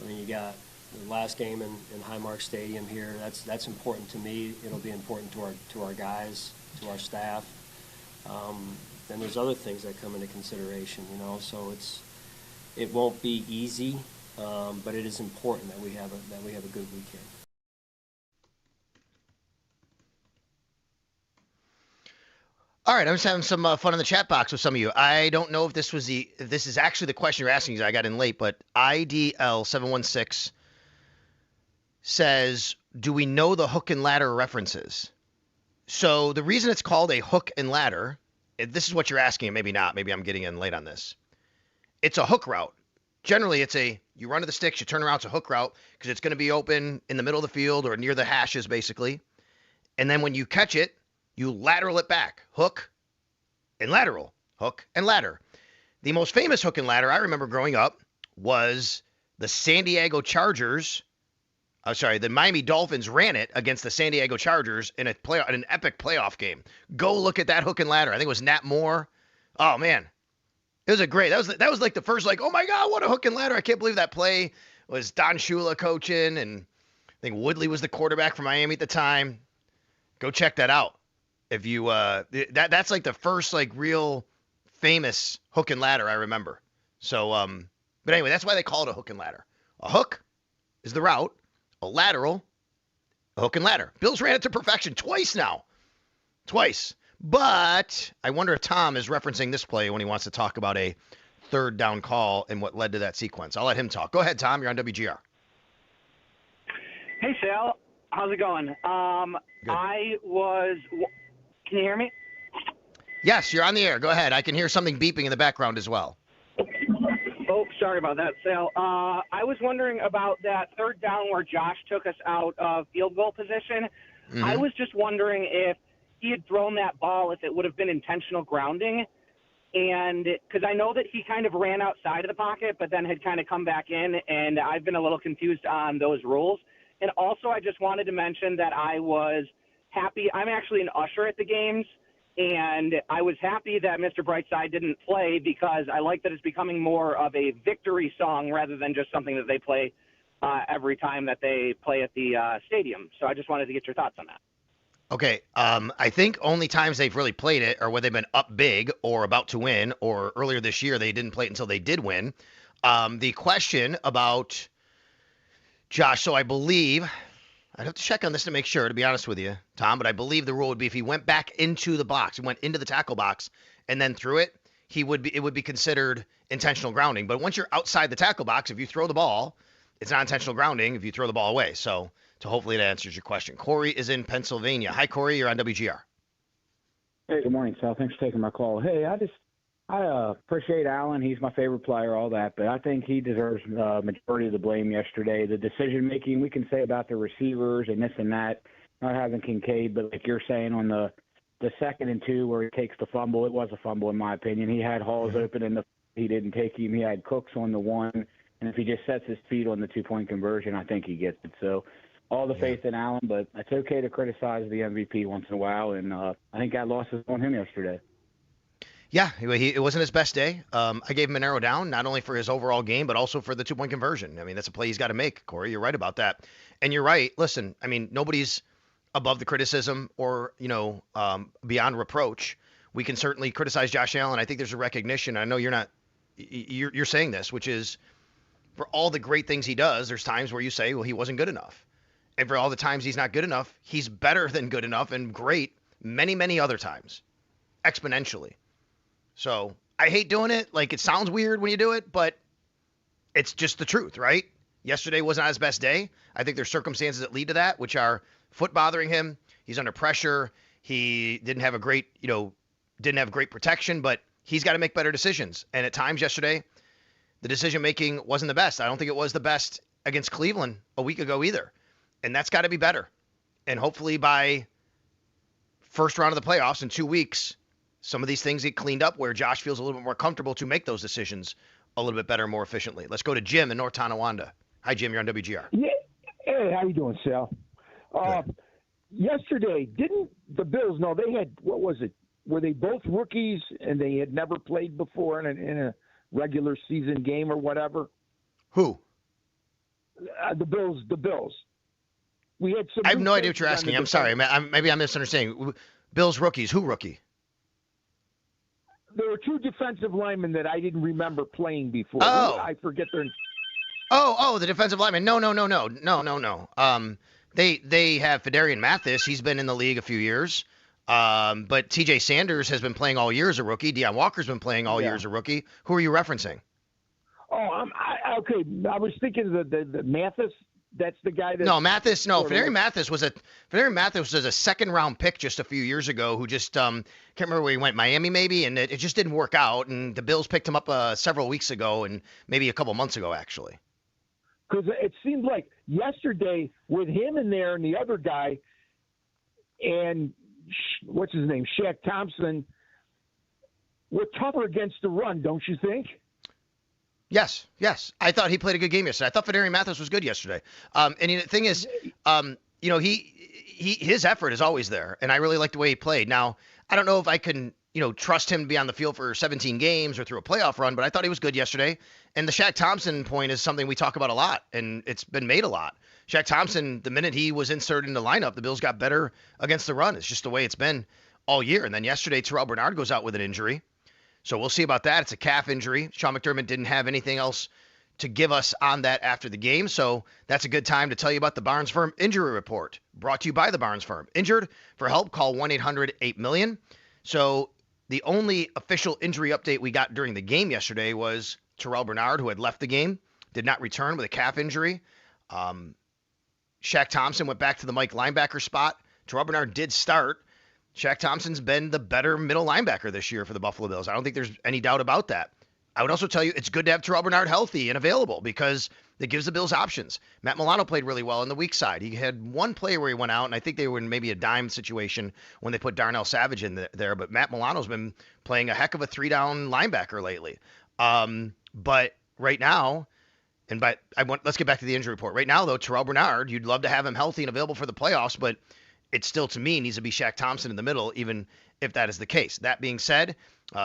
I mean, you got the last game in Highmark Stadium here. That's important to me. It'll be important to our guys, to our staff. Then there's other things that come into consideration, you know. So it won't be easy, but it is important that we have a good weekend. All right, I'm just having some fun in the chat box with some of you. I don't know if this is actually the question you're asking because I got in late, but IDL716 says, do we know the hook and ladder references? So the reason it's called a hook and ladder, if this is what you're asking, and maybe not, maybe I'm getting in late on this. It's a hook route. Generally, you run to the sticks, you turn around, it's a hook route because it's going to be open in the middle of the field or near the hashes, basically. And then when you catch it, you lateral it back. Hook and lateral. Hook and ladder. The most famous hook and ladder I remember growing up was the San Diego Chargers. The Miami Dolphins ran it against the San Diego Chargers in an epic playoff game. Go look at that hook and ladder. I think it was Nat Moore. Oh, man. It was that was like the first, like, oh, my God, what a hook and ladder. I can't believe that play was Don Shula coaching, and I think Woodley was the quarterback for Miami at the time. Go check that out. If you that's like the first like real famous hook and ladder I remember. So but anyway, that's why they call it a hook and ladder. A hook is the route, a lateral, a hook and ladder. Bills ran it to perfection twice now. Twice. But I wonder if Tom is referencing this play when he wants to talk about a third down call and what led to that sequence. I'll let him talk. Go ahead, Tom. You're on WGR. Hey, Sal. How's it going? Can you hear me? Yes, you're on the air. Go ahead. I can hear something beeping in the background as well. Oh, sorry about that, Sal. I was wondering about that third down where Josh took us out of field goal position. Mm-hmm. I was just wondering if he had thrown that ball, if it would have been intentional grounding. And because I know that he kind of ran outside of the pocket, but then had kind of come back in, and I've been a little confused on those rules. And also, I just wanted to mention that I was happy. I'm actually an usher at the games, and I was happy that Mr. Brightside didn't play because I like that it's becoming more of a victory song rather than just something that they play every time that they play at the stadium. So I just wanted to get your thoughts on that. Okay, I think only times they've really played it are when they've been up big or about to win, or earlier this year they didn't play it until they did win. The question about Josh, so I believe – I'd have to check on this to make sure, to be honest with you, Tom, but I believe the rule would be if he went back into the box, he went into the tackle box and then threw it, it would be considered intentional grounding. But once you're outside the tackle box, if you throw the ball, it's not intentional grounding if you throw the ball away. So hopefully that answers your question. Corey is in Pennsylvania. Hi, Corey. You're on WGR. Hey, good morning, Sal. Thanks for taking my call. Hey, I appreciate Allen. He's my favorite player, all that, but I think he deserves majority of the blame yesterday. The decision-making, we can say about the receivers and this and that, not having Kincaid, but like you're saying on the 2nd and 2 where he takes the fumble, it was a fumble in my opinion. He had Halls open and he didn't take him. He had Cooks on the 1, and if he just sets his feet on the 2-point conversion, I think he gets it. So all the faith in Allen, but it's okay to criticize the MVP once in a while, and I think that loss is on him yesterday. Yeah, it wasn't his best day. I gave him an arrow down, not only for his overall game, but also for the 2-point conversion. I mean, that's a play he's got to make, Corey. You're right about that. And you're right. Listen, I mean, nobody's above the criticism or, beyond reproach. We can certainly criticize Josh Allen. I think there's a recognition. I know you're saying this, which is for all the great things he does, there's times where you say, well, he wasn't good enough. And for all the times he's not good enough, he's better than good enough and great many, many other times, exponentially. So I hate doing it. Like, it sounds weird when you do it, but it's just the truth, right? Yesterday was not his best day. I think there's circumstances that lead to that, which are foot bothering him. He's under pressure. He didn't have great protection, but he's got to make better decisions. And at times yesterday, the decision-making wasn't the best. I don't think it was the best against Cleveland a week ago either. And that's got to be better. And hopefully by first round of the playoffs in 2 weeks, some of these things get cleaned up where Josh feels a little bit more comfortable to make those decisions a little bit better and more efficiently. Let's go to Jim in North Tonawanda. Hi, Jim. You're on WGR. Yeah. Hey, how you doing, Sal? Yesterday, didn't the Bills know they had, were they both rookies and they had never played before in a regular season game or whatever? Who? The Bills. The Bills. We had some. I have no idea what you're asking. I'm sorry. Maybe I'm misunderstanding. Bills rookies. Who rookie? There were two defensive linemen that I didn't remember playing before. Oh. I forget their. Oh, the defensive lineman. No. They have Fedarian Mathis. He's been in the league a few years. But T.J. Sanders has been playing all year as a rookie. Deion Walker's been playing all year as a rookie. Who are you referencing? Oh, okay. I was thinking the Mathis. That's the guy that. No, Mathis. No, Fedarian Mathis was a second round pick just a few years ago. Who just can't remember where he went. Miami maybe, and it just didn't work out. And the Bills picked him up several weeks ago, and maybe a couple months ago actually. Because it seemed like yesterday with him in there and the other guy, and what's his name, Shaq Thompson, were tougher against the run, don't you think? Yes. I thought he played a good game yesterday. I thought Fedarian Mathis was good yesterday. And the thing is, his effort is always there, and I really like the way he played. Now, I don't know if I can, trust him to be on the field for 17 games or through a playoff run, but I thought he was good yesterday. And the Shaq Thompson point is something we talk about a lot, and it's been made a lot. Shaq Thompson, the minute he was inserted in the lineup, the Bills got better against the run. It's just the way it's been all year. And then yesterday, Terrell Bernard goes out with an injury. So we'll see about that. It's a calf injury. Sean McDermott didn't have anything else to give us on that after the game. So that's a good time to tell you about the Barnes Firm Injury Report, brought to you by the Barnes Firm. Injured? For help, call 1-800-8-MILLION. So the only official injury update we got during the game yesterday was Terrell Bernard, who had left the game, did not return with a calf injury. Shaq Thompson went back to the Mike linebacker spot. Terrell Bernard did start. Shaq Thompson's been the better middle linebacker this year for the Buffalo Bills. I don't think there's any doubt about that. I would also tell you it's good to have Terrell Bernard healthy and available because it gives the Bills options. Matt Milano played really well on the weak side. He had one play where he went out, and I think they were in maybe a dime situation when they put Darnell Savage in there. But Matt Milano's been playing a heck of a 3-down linebacker lately. But right now, let's get back to the injury report. Right now, though, Terrell Bernard, you'd love to have him healthy and available for the playoffs, but it still, to me, needs to be Shaq Thompson in the middle, even if that is the case. That being said,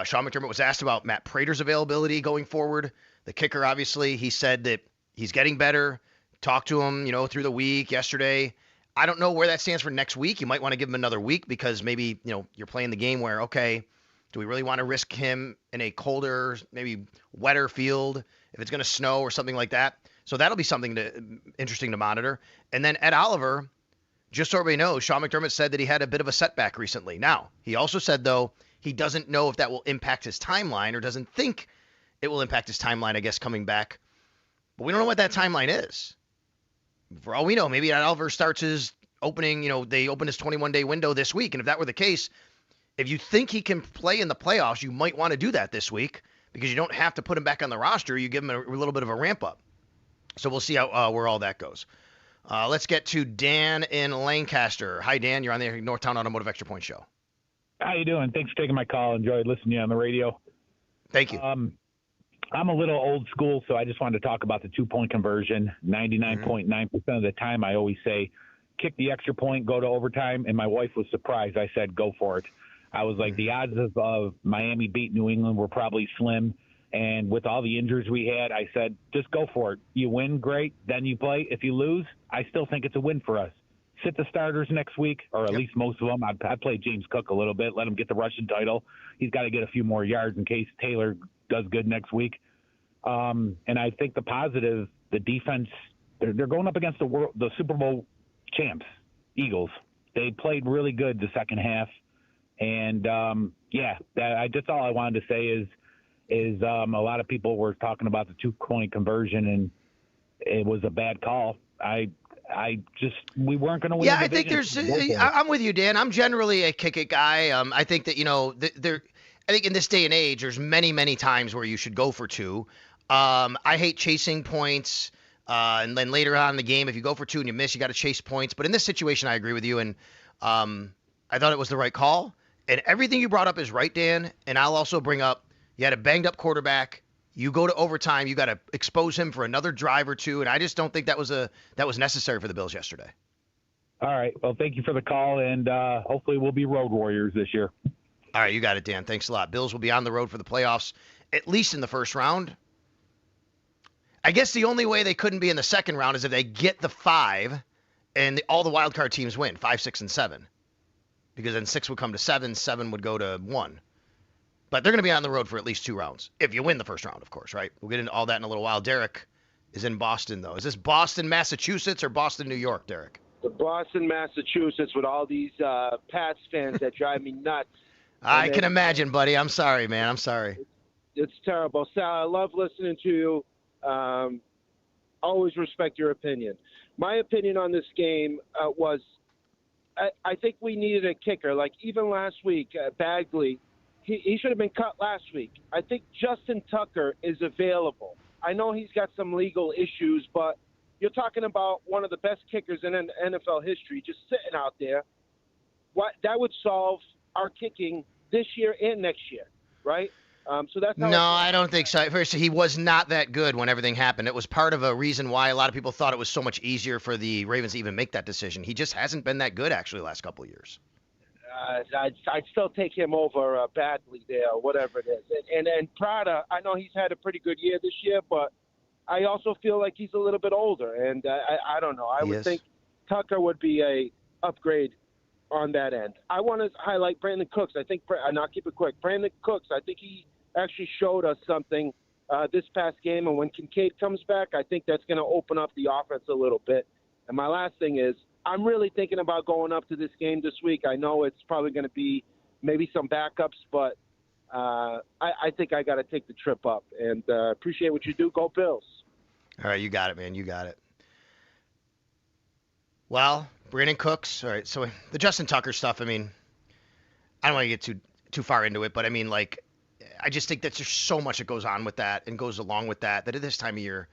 Sean McDermott was asked about Matt Prater's availability going forward. The kicker, obviously, he said that he's getting better. Talked to him, through the week yesterday. I don't know where that stands for next week. You might want to give him another week because maybe, you're playing the game where, okay, do we really want to risk him in a colder, maybe wetter field if it's going to snow or something like that? So that'll be something interesting to monitor. And then Ed Oliver, just so everybody knows, Sean McDermott said that he had a bit of a setback recently. Now, he also said, though, he doesn't know if that will impact his timeline or doesn't think it will impact his timeline, I guess, coming back. But we don't know what that timeline is. For all we know, maybe Ed Oliver starts his opening, they open his 21-day window this week. And if that were the case, if you think he can play in the playoffs, you might want to do that this week because you don't have to put him back on the roster. You give him a little bit of a ramp up. So we'll see where all that goes. Let's get to Dan in Lancaster. Hi, Dan. You're on the Northtown Automotive Extra Point Show. How you doing? Thanks for taking my call. Enjoyed listening to you on the radio. Thank you. I'm a little old school, so I just wanted to talk about the 2-point conversion. 99.9% of the time, I always say, kick the extra point, go to overtime, and my wife was surprised. I said, go for it. I was like, the odds of Miami beat New England were probably slim. And with all the injuries we had, I said, just go for it. You win, great. Then you play. If you lose, I still think it's a win for us. Sit the starters next week, or at least most of them. I'd play James Cook a little bit, let him get the rushing title. He's got to get a few more yards in case Taylor does good next week. And I think the positive, the defense, they're going up against the Super Bowl champs, Eagles. They played really good the second half. And, that's all I wanted to say is a lot of people were talking about the 2-point conversion, and it was a bad call. We weren't going to win. Yeah, I think I'm with you, Dan. I'm generally a kick it guy. I think that, I think in this day and age, there's many, many times where you should go for 2. I hate chasing points. And then later on in the game, if you go for 2 and you miss, you got to chase points. But in this situation, I agree with you. And I thought it was the right call. And everything you brought up is right, Dan. And I'll also bring up, you had a banged-up quarterback. You go to overtime. You got to expose him for another drive or 2. And I just don't think that was necessary for the Bills yesterday. All right. Well, thank you for the call. And hopefully we'll be road warriors this year. All right, you got it, Dan. Thanks a lot. Bills will be on the road for the playoffs, at least in the first round. I guess the only way they couldn't be in the second round is if they get the 5 and all the wild card teams win, 5, 6, and 7. Because then 6 would come to 7, 7 would go to 1. But they're going to be on the road for at least 2 rounds. If you win the first round, of course, right? We'll get into all that in a little while. Derek is in Boston, though. Is this Boston, Massachusetts, or Boston, New York, Derek? The Boston, Massachusetts, with all these Pats fans that drive me nuts. I can imagine, buddy. I'm sorry, man. I'm sorry. It's terrible. Sal, I love listening to you. Always respect your opinion. My opinion on this game was I think we needed a kicker. Like, even last week, Bagley, he should have been cut last week. I think Justin Tucker is available. I know he's got some legal issues, but you're talking about one of the best kickers in NFL history just sitting out there. That would solve our kicking this year and next year, right? So that's how no, I don't think so. First, he was not that good when everything happened. It was part of a reason why a lot of people thought it was so much easier for the Ravens to even make that decision. He just hasn't been that good, actually, the last couple of years. I'd still take him over Bagley there, or whatever it is. And Prada, I know he's had a pretty good year this year, but I also feel like he's a little bit older. And I don't know. I would think Tucker would be a upgrade on that end. I want to highlight Brandon Cooks. I think, and I'll keep it quick. Brandon Cooks, I think he actually showed us something this past game. And when Kincaid comes back, I think that's going to open up the offense a little bit. And my last thing is, I'm really thinking about going up to this game this week. I know it's probably going to be maybe some backups, but I think I got to take the trip up. And appreciate what you do. Go Bills. All right, you got it, man. You got it. Well, Brandon Cooks. All right, so the Justin Tucker stuff, I mean, I don't want to get too far into it, but I mean, like, I just think that there's so much that goes on with that and goes along with that at this time of year,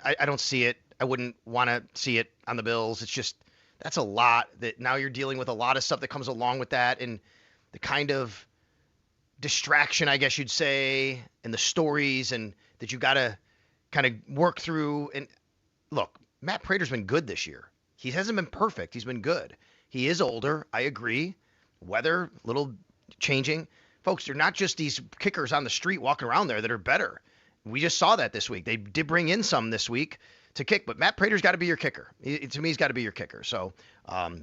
I don't see it. I wouldn't want to see it on the Bills. It's just, that's a lot that now you're dealing with a lot of stuff that comes along with that, and the kind of distraction, I guess you'd say, and the stories and that you got to kind of work through. And look, Matt Prater's been good this year. He hasn't been perfect. He's been good. He is older. I agree. Weather, little changing. Folks, they're not just these kickers on the street walking around there that are better. We just saw that this week. They did bring in some this week to kick, but Matt Prater's got to be your kicker. To me, he's got to be your kicker. So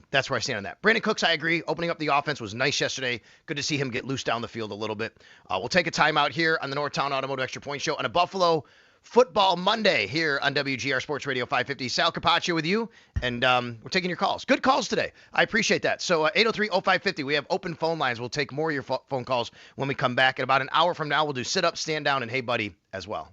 that's where I stand on that. Brandon Cooks, I agree. Opening up the offense was nice yesterday. Good to see him get loose down the field a little bit. We'll take a timeout here on the Northtown Automotive Extra Point Show on a Buffalo Football Monday here on WGR Sports Radio 550. Sal Capaccio with you, and we're taking your calls. Good calls today. I appreciate that. So 803-0550, we have open phone lines. We'll take more of your phone calls when we come back. In about an hour from now, we'll do sit up, stand down, and hey buddy as well.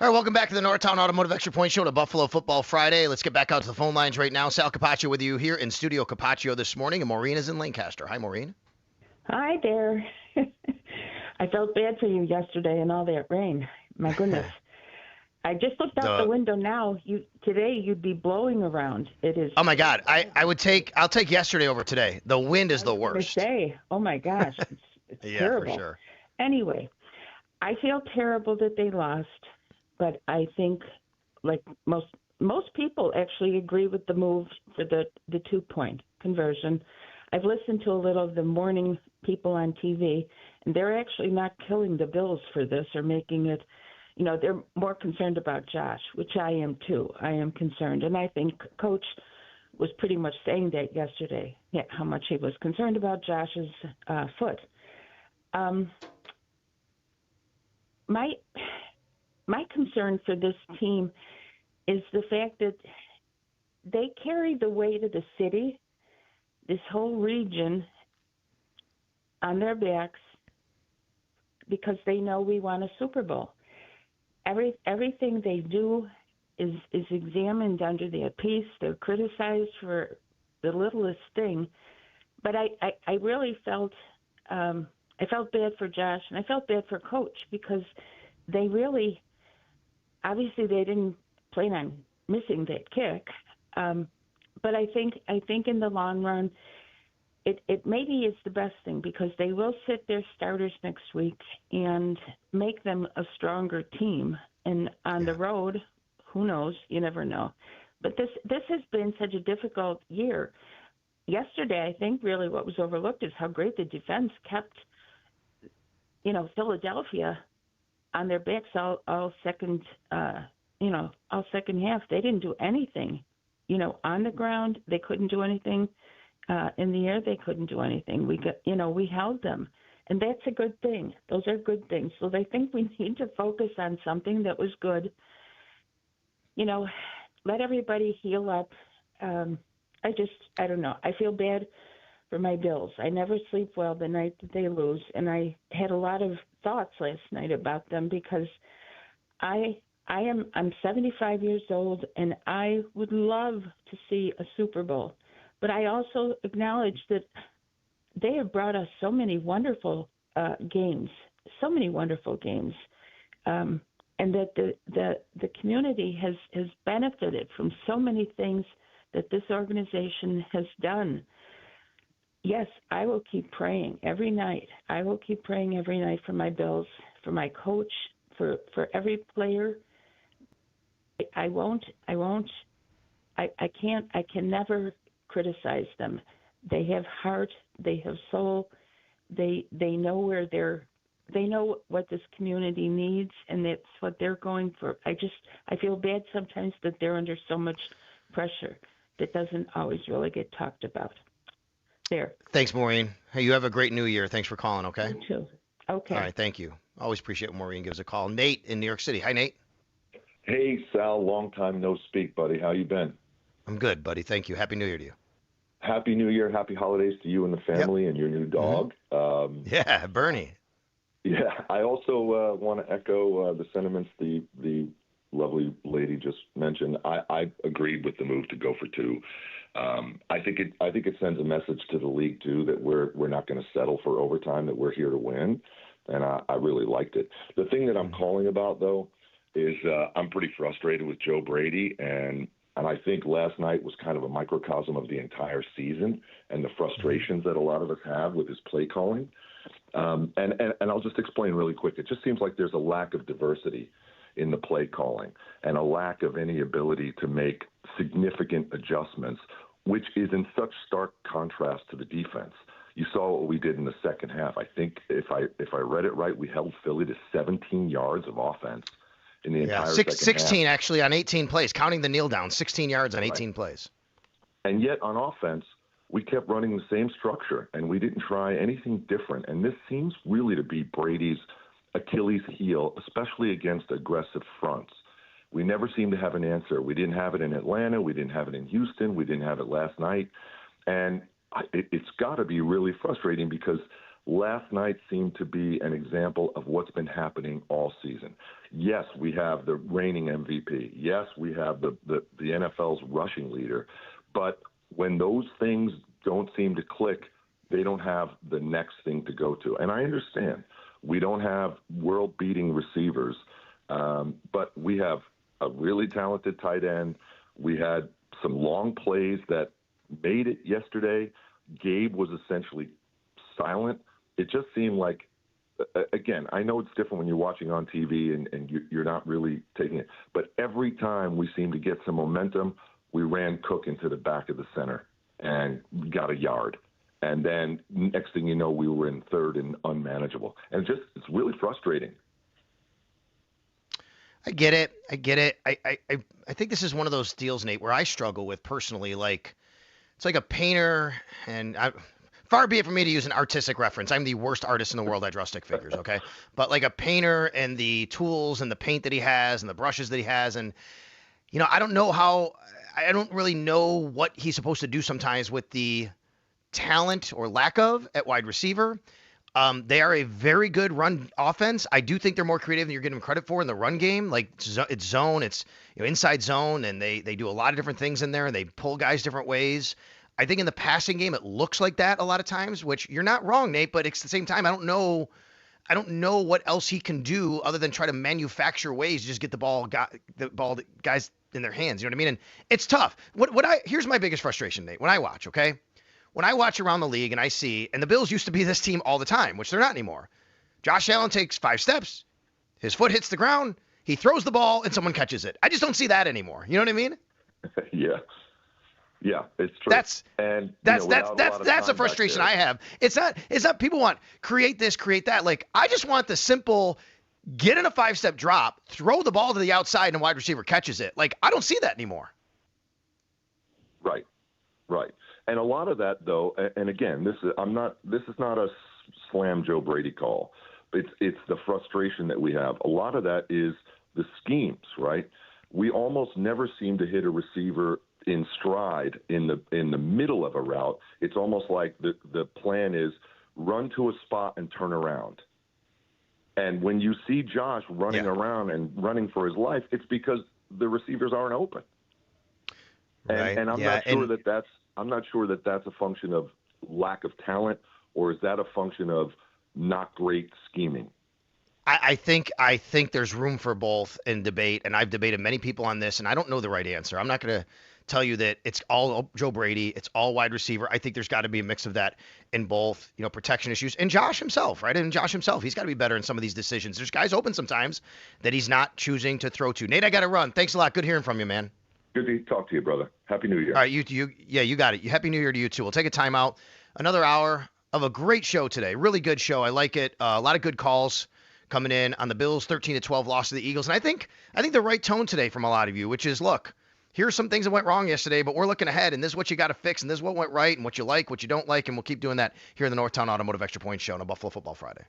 All right, welcome back to the Northtown Automotive Extra Point Show to Buffalo Football Friday. Let's get back out to the phone lines right now. Sal Capaccio with you here in Studio Capaccio this morning, and Maureen is in Lancaster. Hi, Maureen. Hi there. I felt bad for you yesterday and all that rain. My goodness. I just looked out the window now. Today you'd be blowing around. It is. Oh my God, I'll take yesterday over today. The wind is the worst. Oh my gosh, it's yeah, terrible. for sure. Anyway, I feel terrible that they lost, but I think, like most people, actually agree with the move for the 2-point conversion. I've listened to a little of the morning people on TV, and they're actually not killing the Bills for this or making it. They're more concerned about Josh, which I am too. I am concerned, and I think Coach was pretty much saying that yesterday. Yeah, how much he was concerned about Josh's foot. My concern for this team is the fact that they carry the weight of the city, this whole region, on their backs because they know we want a Super Bowl. Everything they do is examined under that piece. They're criticized for the littlest thing. But I really felt I felt bad for Josh, and I felt bad for Coach because they really, obviously they didn't plan on missing that kick. But I think in the long run, it maybe is the best thing because they will sit their starters next week and make them a stronger team. And on the road, who knows? You never know. But this has been such a difficult year. Yesterday, I think really what was overlooked is how great the defense kept, Philadelphia on their backs all second half. They didn't do anything, on the ground. They couldn't do anything. In the air, they couldn't do anything. We held them, and that's a good thing. Those are good things. So they think we need to focus on something that was good. Let everybody heal up. I don't know. I feel bad for my Bills. I never sleep well the night that they lose, and I had a lot of thoughts last night about them because I'm 75 years old, and I would love to see a Super Bowl. But I also acknowledge that they have brought us so many wonderful games, and that the community has benefited from so many things that this organization has done. Yes, I will keep praying every night. I will keep praying every night for my Bills, for my coach, for every player. I can never criticize them. They have heart, they have soul, they know they know what this community needs, and that's what they're going for. I feel bad sometimes that they're under so much pressure that doesn't always really get talked about. There. Thanks, Maureen. Hey, you have a great new year. Thanks for calling, okay? You too. Okay. All right, thank you. Always appreciate when Maureen gives a call. Nate in New York City. Hi, Nate. Hey, Sal. Long time no speak, buddy. How you been? I'm good, buddy. Thank you. Happy New Year to you. Happy New Year. Happy holidays to you and the family and your new dog. Yeah, Bernie. Yeah, I also want to echo the sentiments the lovely lady just mentioned. I agreed with the move to go for 2. I think it sends a message to the league too that we're not going to settle for overtime, that we're here to win, and I really liked it. The thing that I'm calling about though is I'm pretty frustrated with Joe Brady, and I think last night was kind of a microcosm of the entire season and the frustrations that a lot of us have with his play calling. And I'll just explain really quick. It just seems like there's a lack of diversity in the play calling and a lack of any ability to make significant adjustments, which is in such stark contrast to the defense. You saw what we did in the second half. I think if I read it right, we held Philly to 17 yards of offense in the entire second half. 16 actually on 18 plays, counting the kneel down, 16 yards on 18 plays. And yet on offense, we kept running the same structure, and we didn't try anything different. And this seems really to be Brady's Achilles heel, especially against aggressive fronts. We never seem to have an answer. We didn't have it in Atlanta. We didn't have it in Houston. We didn't have it last night. And it's got to be really frustrating because Last night seemed to be an example of what's been happening all season. Yes, we have the reigning MVP. Yes, we have the NFL's rushing leader. But when those things don't seem to click, they don't have the next thing to go to. And I understand we don't have world-beating receivers, but we have a really talented tight end. We had some long plays that made it yesterday. Gabe was essentially silent. It just seemed like, again, I know it's different when you're watching on TV and you're not really taking it, but every time we seemed to get some momentum, we ran Cook into the back of the center and got a yard. And then next thing you know, we were in third and unmanageable. And it's really frustrating. I get it. I think this is one of those deals, Nate, where I struggle with personally. Like, it's like a painter, and far be it from me to use an artistic reference. I'm the worst artist in the world. I draw stick figures, okay? But like a painter and the tools and the paint that he has and the brushes that he has, and I don't really know what he's supposed to do sometimes with the talent or lack of at wide receiver. They are a very good run offense. I do think they're more creative than you're giving them credit for in the run game. Like it's zone, it's inside zone, and they do a lot of different things in there, and they pull guys different ways. I think in the passing game it looks like that a lot of times, which you're not wrong, Nate. But at the same time, I don't know what else he can do other than try to manufacture ways to just get the ball to guys in their hands. You know what I mean? And it's tough. Here's my biggest frustration, Nate. When I watch, okay. When I watch around the league and I see, and the Bills used to be this team all the time, which they're not anymore. Josh Allen takes 5 steps, his foot hits the ground, he throws the ball, and someone catches it. I just don't see that anymore. You know what I mean? Yeah, it's true. That's a frustration I have. It's not people want create this, create that. Like, I just want the simple get in a 5-step drop, throw the ball to the outside, and a wide receiver catches it. Like, I don't see that anymore. Right. And a lot of that, though, and again, this is not a slam Joe Brady call. It's the frustration that we have. A lot of that is the schemes, right? We almost never seem to hit a receiver in stride in the middle of a route. It's almost like the plan is run to a spot and turn around. And when you see Josh running around and running for his life, it's because the receivers aren't open. And I'm not sure that that's a function of lack of talent, or is that a function of not great scheming? I think there's room for both in debate, and I've debated many people on this, and I don't know the right answer. I'm not going to tell you that it's all Joe Brady, it's all wide receiver. I think there's got to be a mix of that in both, protection issues, and Josh himself, right? And Josh himself, he's got to be better in some of these decisions. There's guys open sometimes that he's not choosing to throw to. Nate, I got to run. Thanks a lot. Good hearing from you, man. Good to talk to you, brother. Happy New Year. All right, you got it. Happy New Year to you too. We'll take a timeout. Another hour of a great show today. Really good show. I like it. A lot of good calls coming in on the Bills 13-12 loss to the Eagles. And I think the right tone today from a lot of you, which is, look, here's some things that went wrong yesterday, but we're looking ahead, and this is what you got to fix, and this is what went right, and what you like, what you don't like, and we'll keep doing that here in the Northtown Automotive Extra Point Show on a Buffalo Football Friday.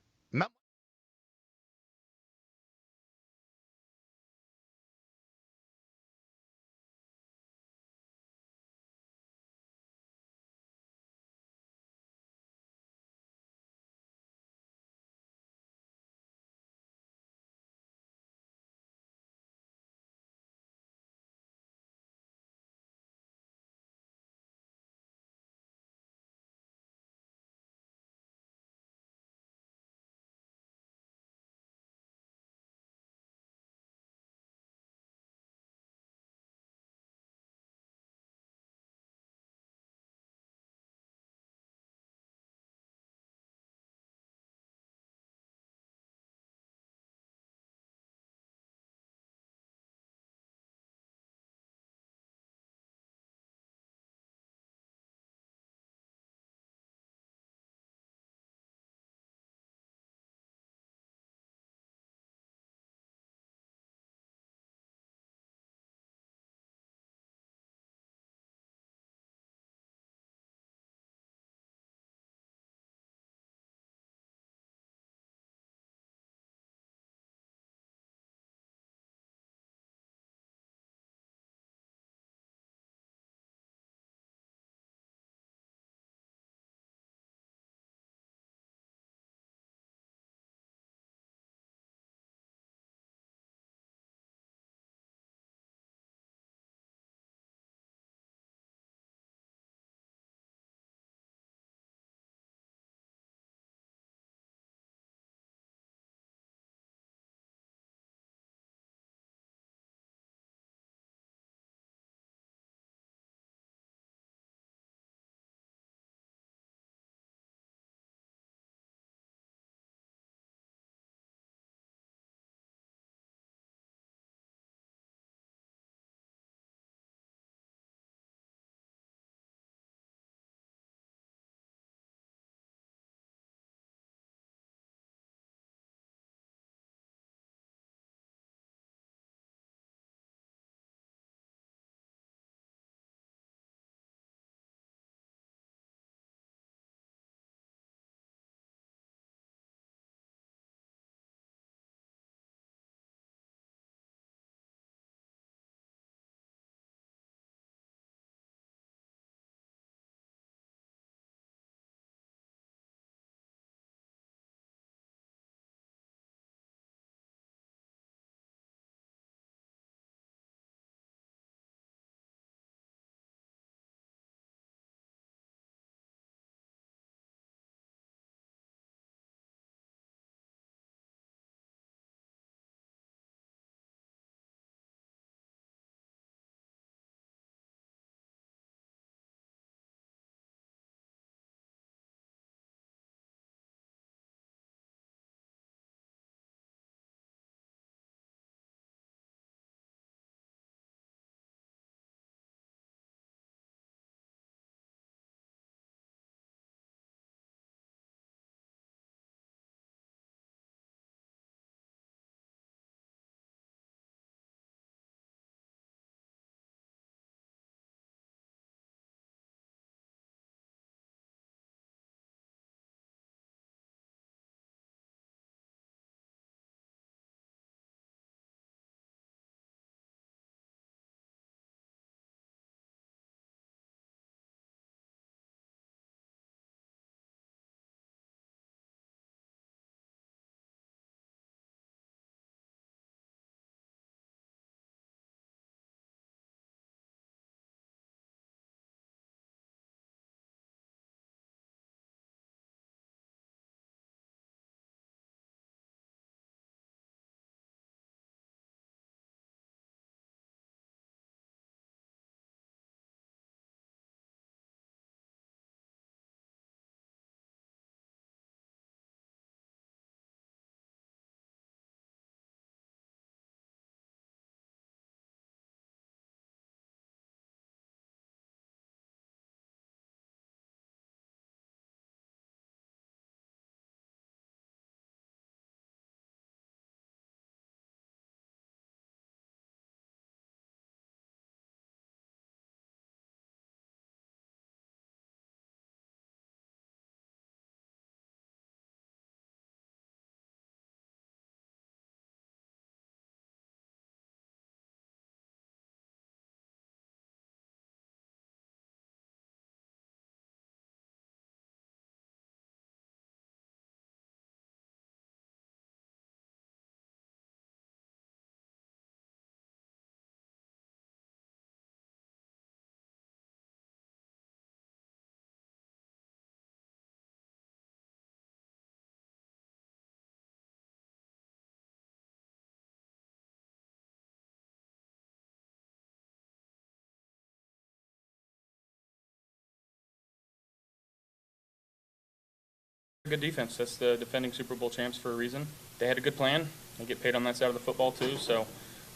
Good defense. That's the defending Super Bowl champs for a reason. They had a good plan. They get paid on that side of the football too. So,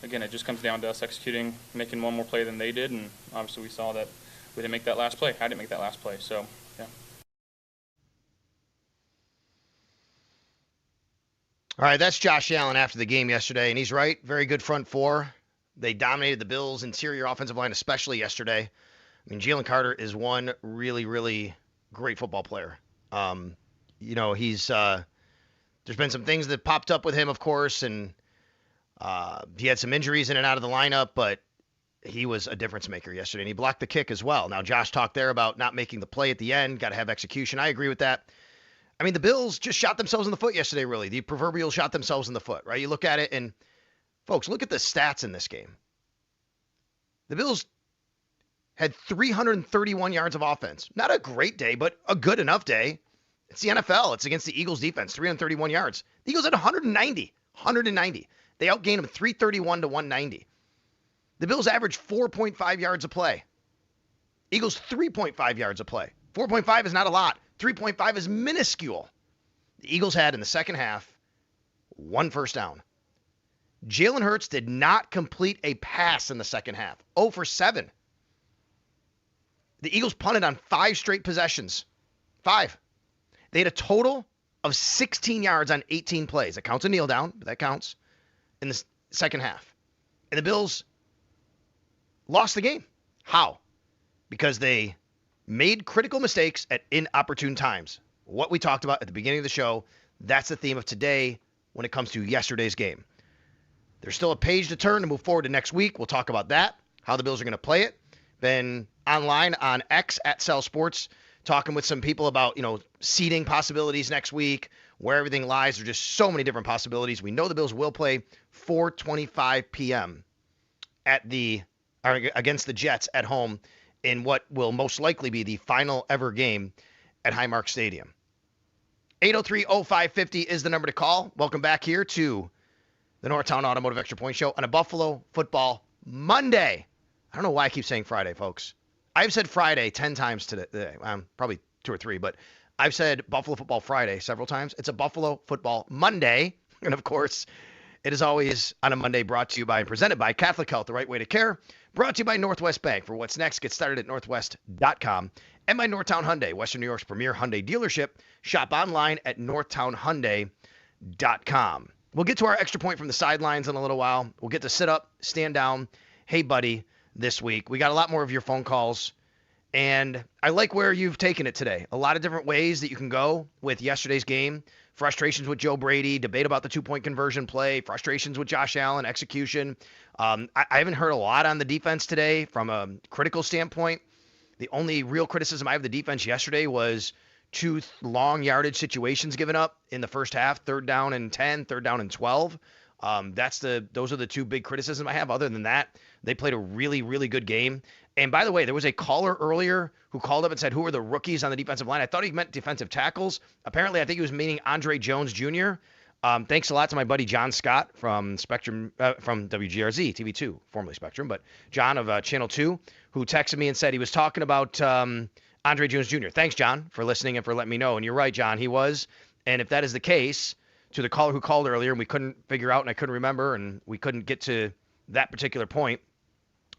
again, it just comes down to us executing, making one more play than they did, and obviously we saw that we didn't make that last play. I didn't make that last play. So, yeah. All right, that's Josh Allen after the game yesterday, and he's right. Very good front four. They dominated the Bills' interior offensive line, especially yesterday. I mean, Jalen Carter is one really, really great football player. He's there's been some things that popped up with him, of course, and he had some injuries in and out of the lineup, but he was a difference maker yesterday, and he blocked the kick as well. Now, Josh talked there about not making the play at the end, got to have execution. I agree with that. I mean, the Bills just shot themselves in the foot yesterday, really. The proverbial shot themselves in the foot, right? You look at it, and, folks, look at the stats in this game. The Bills had 331 yards of offense. Not a great day, but a good enough day. It's the NFL. It's against the Eagles defense, 331 yards. The Eagles had 190. They outgained them 331 to 190. The Bills averaged 4.5 yards a play. Eagles 3.5 yards a play. 4.5 is not a lot. 3.5 is minuscule. The Eagles had, in the second half, 1 first down. Jalen Hurts did not complete a pass in the second half. 0 for 7. The Eagles punted on 5 straight possessions. 5. They had a total of 16 yards on 18 plays. That counts a kneel down, but that counts in the second half. And the Bills lost the game. How? Because they made critical mistakes at inopportune times. What we talked about at the beginning of the show, that's the theme of today when it comes to yesterday's game. There's still a page to turn to move forward to next week. We'll talk about that, how the Bills are going to play it. Been online on X at Sal Sports, talking with some people about, seeding possibilities next week, where everything lies. There's just so many different possibilities. We know the Bills will play 4:25 p.m. against the Jets at home in what will most likely be the final ever game at Highmark Stadium. 803-0550 is the number to call. Welcome back here to the Northtown Automotive Extra Point Show on a Buffalo Football Monday. I don't know why I keep saying Friday, folks. I've said Friday 10 times today. Probably 2 or 3, but I've said Buffalo Football Friday several times. It's a Buffalo Football Monday. And, of course, it is always on a Monday brought to you by and presented by Catholic Health, the right way to care. Brought to you by Northwest Bank. For what's next, get started at northwest.com. And by Northtown Hyundai, Western New York's premier Hyundai dealership. Shop online at northtownhyundai.com. We'll get to our extra point from the sidelines in a little while. We'll get to sit up, stand down, hey, buddy, this week. We got a lot more of your phone calls, and I like where you've taken it today. A lot of different ways that you can go with yesterday's game. Frustrations with Joe Brady, debate about the 2-point conversion play, frustrations with Josh Allen, execution. I haven't heard a lot on the defense today from a critical standpoint. The only real criticism I have of the defense yesterday was 2 long yardage situations given up in the first half, 3rd down and 10, 3rd down and 12. Those are the 2 big criticisms I have. Other than that, they played a really, really good game. And by the way, there was a caller earlier who called up and said, who are the rookies on the defensive line? I thought he meant defensive tackles. Apparently, I think he was meaning Andre Jones Jr. Thanks a lot to my buddy John Scott from Spectrum, from WGRZ, TV2, formerly Spectrum, but John of Channel 2, who texted me and said he was talking about Andre Jones Jr. Thanks, John, for listening and for letting me know. And you're right, John, he was. And if that is the case, to the caller who called earlier and we couldn't figure out and I couldn't remember and we couldn't get to that particular point,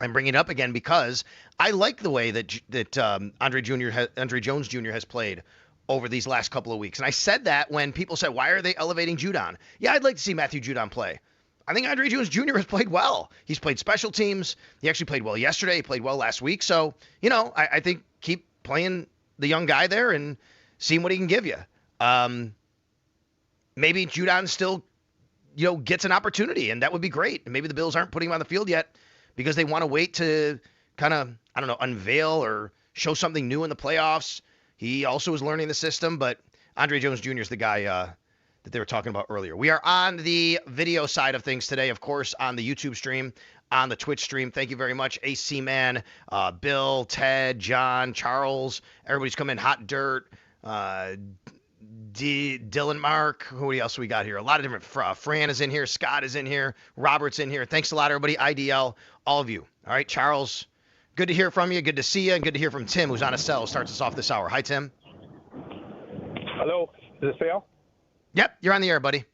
I'm bringing it up again because I like the way that Andre Jones Jr. has played over these last couple of weeks. And I said that when people said, why are they elevating Judon? Yeah, I'd like to see Matthew Judon play. I think Andre Jones Jr. has played well. He's played special teams. He actually played well yesterday. He played well last week. So, I think keep playing the young guy there and seeing what he can give you. Maybe Judon still, gets an opportunity, and that would be great. And maybe the Bills aren't putting him on the field yet because they want to wait to kind of, unveil or show something new in the playoffs. He also is learning the system, but Andre Jones Jr. is the guy that they were talking about earlier. We are on the video side of things today, of course, on the YouTube stream, on the Twitch stream. Thank you very much, AC Man, Bill, Ted, John, Charles. Everybody's come in. Hot Dirt, Dylan, Mark. Who else we got here? A lot of different. Fran is in here. Scott is in here. Robert's in here. Thanks a lot, everybody. IDL, all of you. All right, Charles, good to hear from you. Good to see you. And good to hear from Tim, who's on a cell. Starts us off this hour. Hi, Tim. Hello. Is this Sal? Yep, you're on the air, buddy.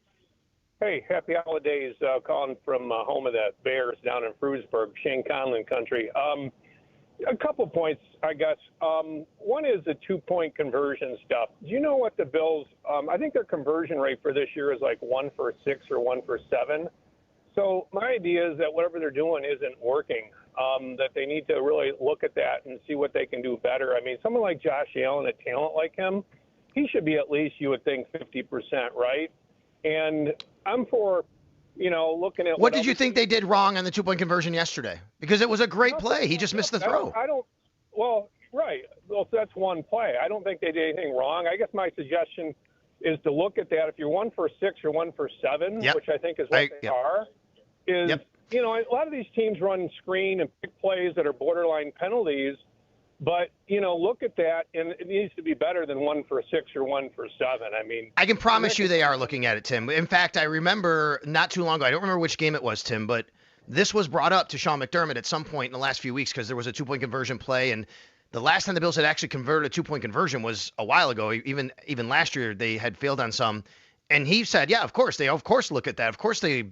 Hey, happy holidays. Calling from home of the Bears down in Frewsburg, Shane Conlon country. A couple points, I guess. One is the two-point conversion stuff. Do you know what the Bills, I think their conversion rate for this year is like 1 for 6 or 1 for 7. So my idea is that whatever they're doing isn't working, that they need to really look at that and see what they can do better. I mean, someone like Josh Allen, a talent like him, he should be at least, you would think, 50%, right? And I'm for, looking at what did you think they did wrong on the two-point conversion yesterday? Because it was a great play. He just missed the throw. Right. Well, that's one play. I don't think they did anything wrong. I guess my suggestion is to look at that. If you're 1 for 6 or 1 for 7, which I think is what they are, is, a lot of these teams run screen and pick plays that are borderline penalties. But, look at that, and it needs to be better than 1 for 6 or 1 for 7. I mean, I can promise you they are looking at it, Tim. In fact, I remember not too long ago, I don't remember which game it was, Tim, but this was brought up to Sean McDermott at some point in the last few weeks because there was a two-point conversion play, and the last time the Bills had actually converted a two-point conversion was a while ago. Even last year, they had failed on some. And he said, yeah, of course, they look at that. Of course they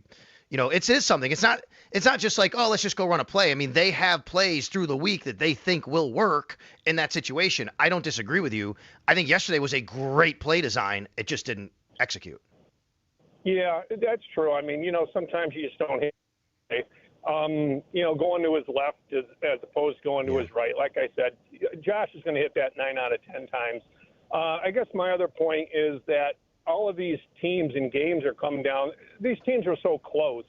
it is something. It's not just like, oh, let's just go run a play. I mean, they have plays through the week that they think will work in that situation. I don't disagree with you. I think yesterday was a great play design. It just didn't execute. Yeah, that's true. I mean, sometimes you just don't hit. Going to his left as opposed to going to his right. Like I said, Josh is going to hit that 9 out of 10 times. I guess my other point is that all of these teams and games are coming down. These teams are so close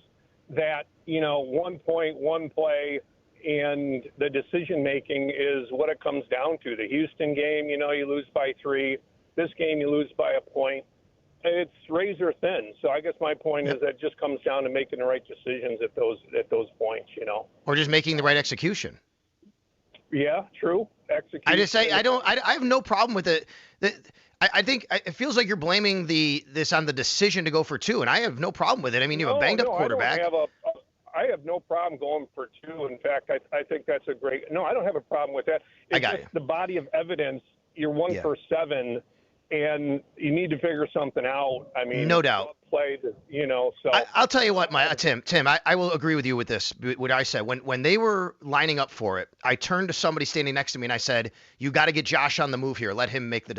that, 1 point, one play, and the decision-making is what it comes down to. The Houston game, you lose by 3. This game, you lose by a point. It's razor thin. So I guess my point is that it just comes down to making the right decisions at those points, Or just making the right execution. Yeah, true. Execution. I just say I have no problem with it. I think it feels like you're blaming this on the decision to go for 2, and I have no problem with it. I mean, you have a banged-up quarterback. I have no problem going for 2. In fact, I think that's a great – no, I don't have a problem with that. It's just the body of evidence. You're 1 for 7, and you need to figure something out. I mean, no doubt. Play, so. I'll tell you what, Tim, I will agree with you with this, what I said. When they were lining up for it, I turned to somebody standing next to me and I said, you got to get Josh on the move here. Let him make the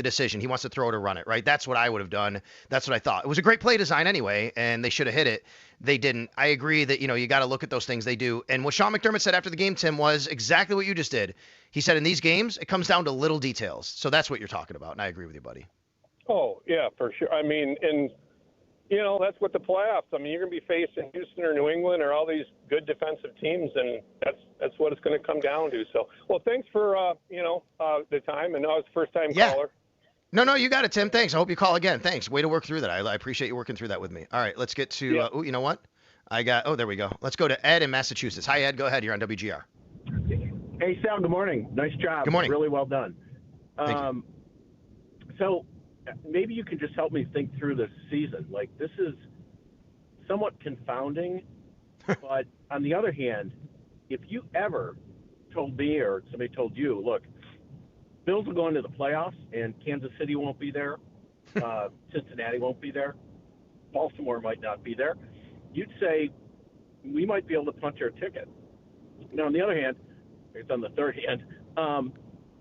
decision. He wants to throw it or run it, right? That's what I would have done. That's what I thought. It was a great play design anyway, and they should have hit it. They didn't. I agree that, you got to look at those things. They do. And what Sean McDermott said after the game, Tim, was exactly what you just did. He said in these games, it comes down to little details. So that's what you're talking about, and I agree with you, buddy. Oh, yeah, for sure. I mean, and, that's what the playoffs. I mean, you're going to be facing Houston or New England or all these good defensive teams, and that's what it's going to come down to. So, well, thanks for, the time. And I was first-time caller. No, you got it, Tim. Thanks. I hope you call again. Thanks. Way to work through that. I appreciate you working through that with me. All right, let's get to you know what? There we go. Let's go to Ed in Massachusetts. Hi, Ed. Go ahead. You're on WGR. Hey, Sal. Good morning. Nice job. Good morning. Really well done. Thank you. So maybe you can just help me think through this season. Like, this is somewhat confounding, but on the other hand, if you ever told me or somebody told you, look, Bills will go into the playoffs and Kansas City won't be there, Cincinnati won't be there, Baltimore might not be there, you'd say we might be able to punch our ticket. Now, on the other hand, it's on the third hand,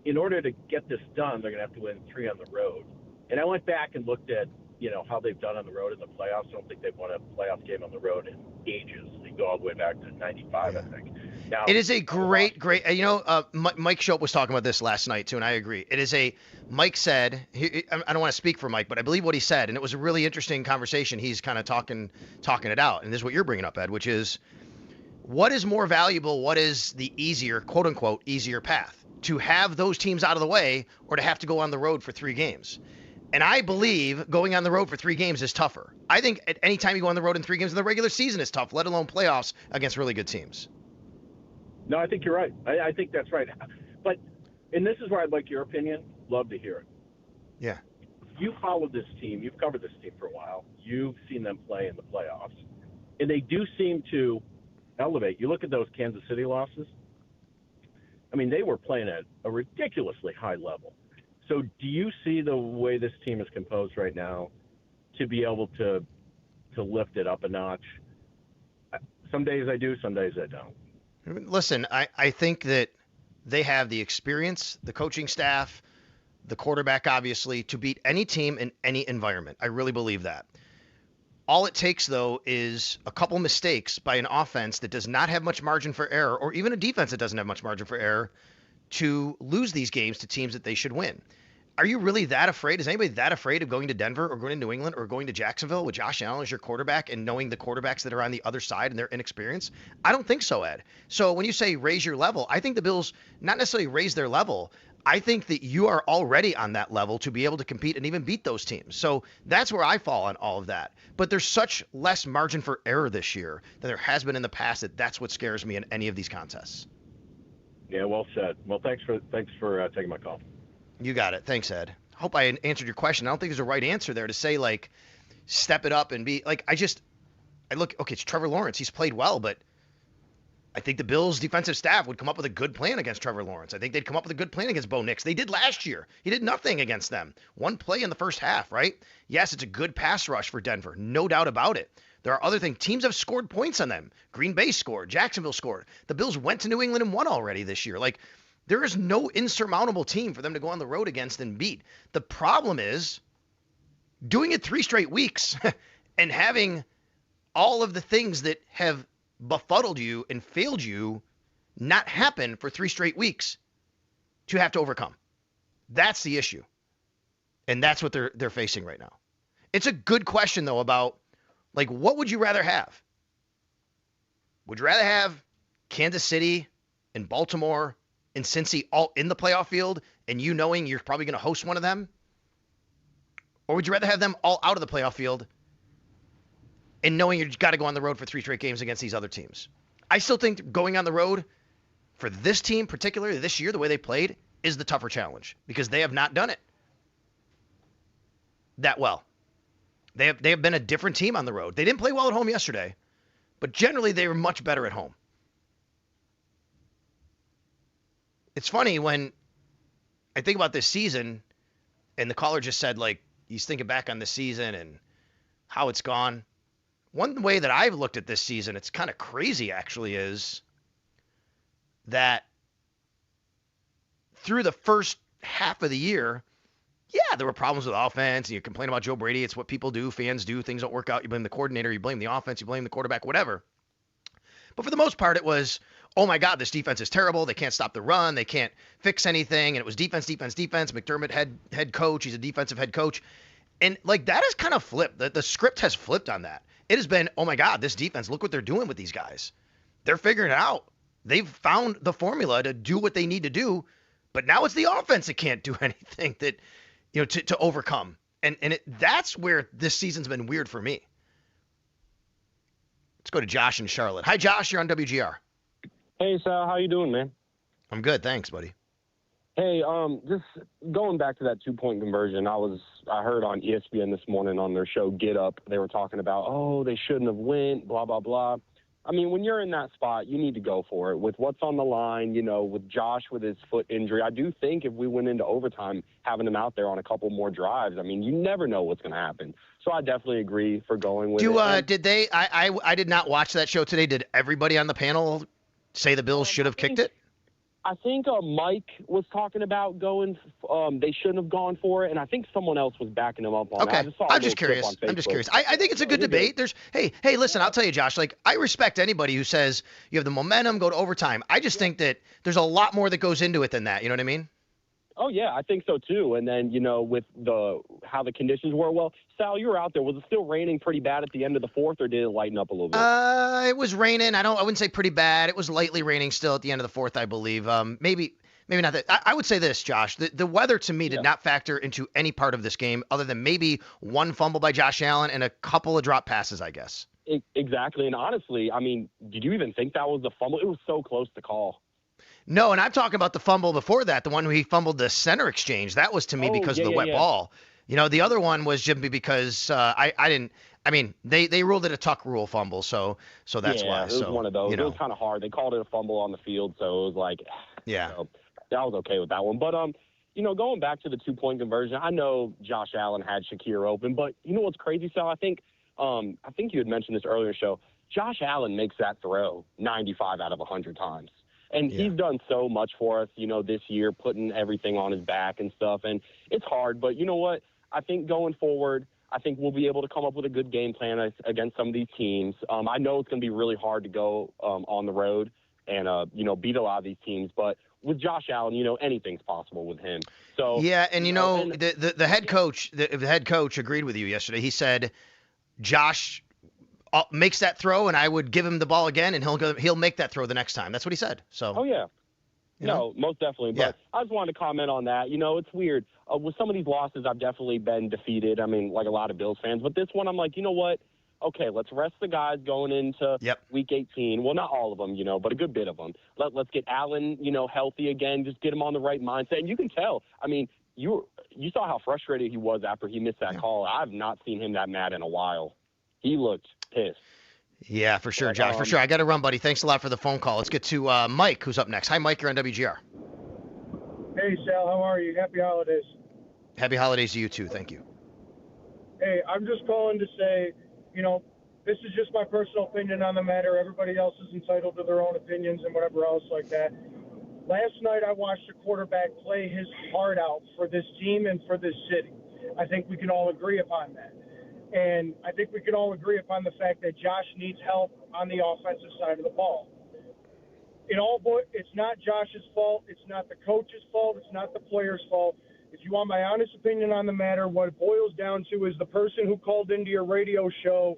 in order to get this done, they're going to have to win 3 on the road. And I went back and looked at, how they've done on the road in the playoffs. I don't think they've won a playoff game on the road in ages. They go all the way back to 95, I think. Now, it is a great, Mike Schopp was talking about this last night, too, and I agree. Mike said, I don't want to speak for Mike, but I believe what he said, and it was a really interesting conversation. He's kind of talking it out, and this is what you're bringing up, Ed, which is, what is more valuable, what is the easier, quote-unquote, easier path? To have those teams out of the way or to have to go on the road for 3 games? And I believe going on the road for 3 games is tougher. I think at any time you go on the road in 3 games in the regular season is tough, let alone playoffs against really good teams. No, I think you're right. I think that's right. But, and this is where I'd like your opinion. Love to hear it. Yeah. You followed this team. You've covered this team for a while. You've seen them play in the playoffs. And they do seem to elevate. You look at those Kansas City losses. I mean, they were playing at a ridiculously high level. So do you see the way this team is composed right now to be able to lift it up a notch? Some days I do, some days I don't. Listen, I think that they have the experience, the coaching staff, the quarterback, obviously, to beat any team in any environment. I really believe that. All it takes, though, is a couple mistakes by an offense that does not have much margin for error, or even a defense that doesn't have much margin for error, to lose these games to teams that they should win. Are you really that afraid? Is anybody that afraid of going to Denver or going to New England or going to Jacksonville with Josh Allen as your quarterback and knowing the quarterbacks that are on the other side and their inexperience? I don't think so, Ed. So when you say raise your level, I think the Bills not necessarily raise their level. I think that you are already on that level to be able to compete and even beat those teams. So that's where I fall on all of that. But there's such less margin for error this year than there has been in the past that's what scares me in any of these contests. Yeah, well said. Well, thanks for taking my call. You got it. Thanks, Ed. Hope I answered your question. I don't think there's a right answer there to say, like, step it up and be like, okay, it's Trevor Lawrence. He's played well, but I think the Bills' defensive staff would come up with a good plan against Trevor Lawrence. I think they'd come up with a good plan against Bo Nix. They did last year. He did nothing against them. One play in the first half, right? Yes, it's a good pass rush for Denver. No doubt about it. There are other things. Teams have scored points on them. Green Bay scored. Jacksonville scored. The Bills went to New England and won already this year. Like, there is no insurmountable team for them to go on the road against and beat. The problem is doing it 3 straight weeks and having all of the things that have befuddled you and failed you not happen for 3 straight weeks to have to overcome. That's the issue. And that's what they're facing right now. It's a good question, though, about, like, what would you rather have? Would you rather have Kansas City and Baltimore and Cincy all in the playoff field and you knowing you're probably going to host one of them? Or would you rather have them all out of the playoff field and knowing you've got to go on the road for 3 straight games against these other teams? I still think going on the road for this team, particularly this year, the way they played, is the tougher challenge because they have not done it that well. They have been a different team on the road. They didn't play well at home yesterday, but generally they were much better at home. It's funny when I think about this season, and the caller just said, like, he's thinking back on the season and how it's gone. One way that I've looked at this season, it's kind of crazy actually, is that through the first half of the year, yeah, there were problems with offense, and you complain about Joe Brady. It's what people do, fans do. Things don't work out. You blame the coordinator, you blame the offense, you blame the quarterback, whatever. But for the most part, it was, oh my God, this defense is terrible. They can't stop the run. They can't fix anything. And it was defense. McDermott, head coach. He's a defensive head coach. And like that has kind of flipped. The script has flipped on that. It has been, oh my God, this defense, look what they're doing with these guys. They're figuring it out. They've found the formula to do what they need to do. But now it's the offense that can't do anything that, to overcome. And that's where this season's been weird for me. Let's go to Josh in Charlotte. Hi, Josh. You're on WGR. Hey, Sal. How you doing, man? I'm good. Thanks, buddy. Hey, just going back to that 2-point conversion, I heard on ESPN this morning on their show Get Up, they were talking about, oh, they shouldn't have went, blah, blah, blah. I mean, when you're in that spot, you need to go for it. With what's on the line, with Josh with his foot injury, I do think if we went into overtime, having him out there on a couple more drives, I mean, you never know what's going to happen. So I definitely agree for going with it. Did they? I did not watch that show today. Did everybody on the panel say the Bills should have kicked it? I think Mike was talking about going. They shouldn't have gone for it, and I think someone else was backing him up on that. I'm just curious. I think it's a good debate. There's hey, listen, I'll tell you, Josh. Like, I respect anybody who says you have the momentum, go to overtime. I just think that there's a lot more that goes into it than that. You know what I mean? Oh yeah, I think so too. And then with how the conditions were. Well, Sal, you were out there. Was it still raining pretty bad at the end of the fourth, or did it lighten up a little bit? It was raining. I wouldn't say pretty bad. It was lightly raining still at the end of the fourth, I believe. Maybe not that. I would say this, Josh. The weather to me did not factor into any part of this game, other than maybe one fumble by Josh Allen and a couple of drop passes, I guess. Exactly. And honestly, I mean, did you even think that was the fumble? It was so close to call. No, and I'm talking about the fumble before that, the one where he fumbled the center exchange. That was to me because of the wet ball. The other one was just because I didn't. I mean, they ruled it a tuck rule fumble, so that's why. It was one of those. It was kind of hard. They called it a fumble on the field, so it was like, I was okay with that one. But going back to the 2-point conversion, I know Josh Allen had Shakir open, but you know what's crazy, Sal? I think you had mentioned this earlier in the show. Josh Allen makes that throw 95 out of 100 times. And he's done so much for us, this year, putting everything on his back and stuff. And it's hard, but you know what? I think going forward, I think we'll be able to come up with a good game plan against some of these teams. I know it's going to be really hard to go on the road and, beat a lot of these teams. But with Josh Allen, anything's possible with him. So yeah, and the head coach, the head coach agreed with you yesterday. He said Josh makes that throw, and I would give him the ball again, and he'll make that throw the next time. That's what he said. So. Oh yeah. No, most definitely. But I just wanted to comment on that. It's weird. With some of these losses, I've definitely been defeated. I mean, like a lot of Bills fans. But this one, I'm like, you know what? Okay, let's rest the guys going into Week 18. Well, not all of them, but a good bit of them. Let's get Allen, healthy again. Just get him on the right mindset. And you can tell. I mean, you saw how frustrated he was after he missed that call. I've not seen him that mad in a while. He looked pissed. Yeah, for sure, Josh, for sure. I got to run, buddy. Thanks a lot for the phone call. Let's get to Mike, who's up next. Hi, Mike. You're on WGR. Hey, Sal. How are you? Happy holidays. Happy holidays to you, too. Thank you. Hey, I'm just calling to say, this is just my personal opinion on the matter. Everybody else is entitled to their own opinions and whatever else like that. Last night, I watched a quarterback play his heart out for this team and for this city. I think we can all agree upon that. And I think we can all agree upon the fact that Josh needs help on the offensive side of the ball. It's not Josh's fault. It's not the coach's fault. It's not the player's fault. If you want my honest opinion on the matter, what it boils down to is the person who called into your radio show,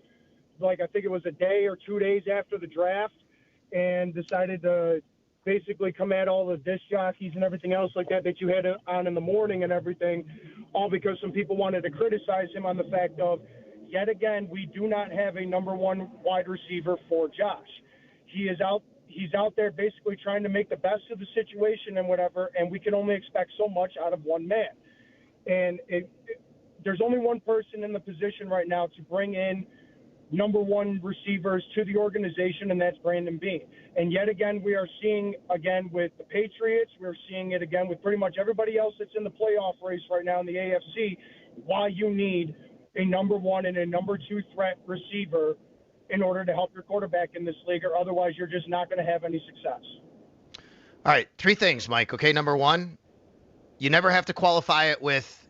I think it was a day or 2 days after the draft, and decided to basically come at all the disc jockeys and everything else like that you had on in the morning and everything, all because some people wanted to criticize him on the fact of, yet again, we do not have a number one wide receiver for Josh. He's out there basically trying to make the best of the situation and whatever, and we can only expect so much out of one man. And there's only one person in the position right now to bring in number one receivers to the organization, and that's Brandon Beane. And yet again, we are seeing again with the Patriots, we're seeing it again with pretty much everybody else that's in the playoff race right now in the AFC, why you need a number one and a number two threat receiver in order to help your quarterback in this league, or otherwise you're just not going to have any success. All right, 3 things, Mike. Okay, number 1, you never have to qualify it with,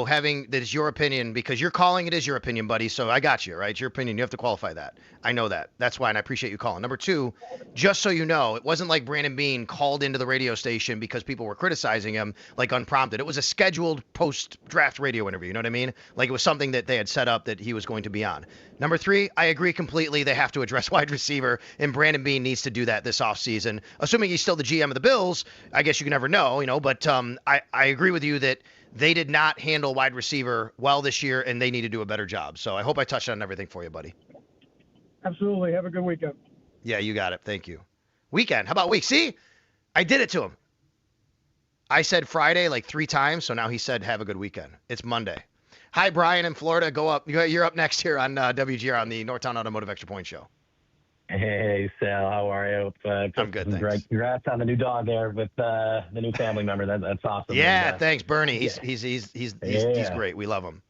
having that is your opinion, because you're calling it is your opinion, buddy. So I got you, right? It's your opinion. You have to qualify that. I know that. That's why, and I appreciate you calling. Number 2, just so you know, it wasn't like Brandon Beane called into the radio station because people were criticizing him, like unprompted. It was a scheduled post-draft radio interview. You know what I mean? Like it was something that they had set up that he was going to be on. Number 3, I agree completely. They have to address wide receiver, and Brandon Beane needs to do that this offseason. Assuming he's still the GM of the Bills, I guess you can never know, but I agree with you that they did not handle wide receiver well this year, and they need to do a better job. So I hope I touched on everything for you, buddy. Absolutely. Have a good weekend. Yeah, you got it. Thank you. Weekend. How about week? See? I did it to him. I said Friday like 3 times, so now he said have a good weekend. It's Monday. Hi, Brian in Florida. Go up. You're up next here on WGR on the Northtown Automotive Extra Point Show. Hey, Sal. How are you? I'm good, thanks. Congrats on the new dog there with the new family member. That's awesome. Yeah, and, thanks, Bernie. He's great. We love him.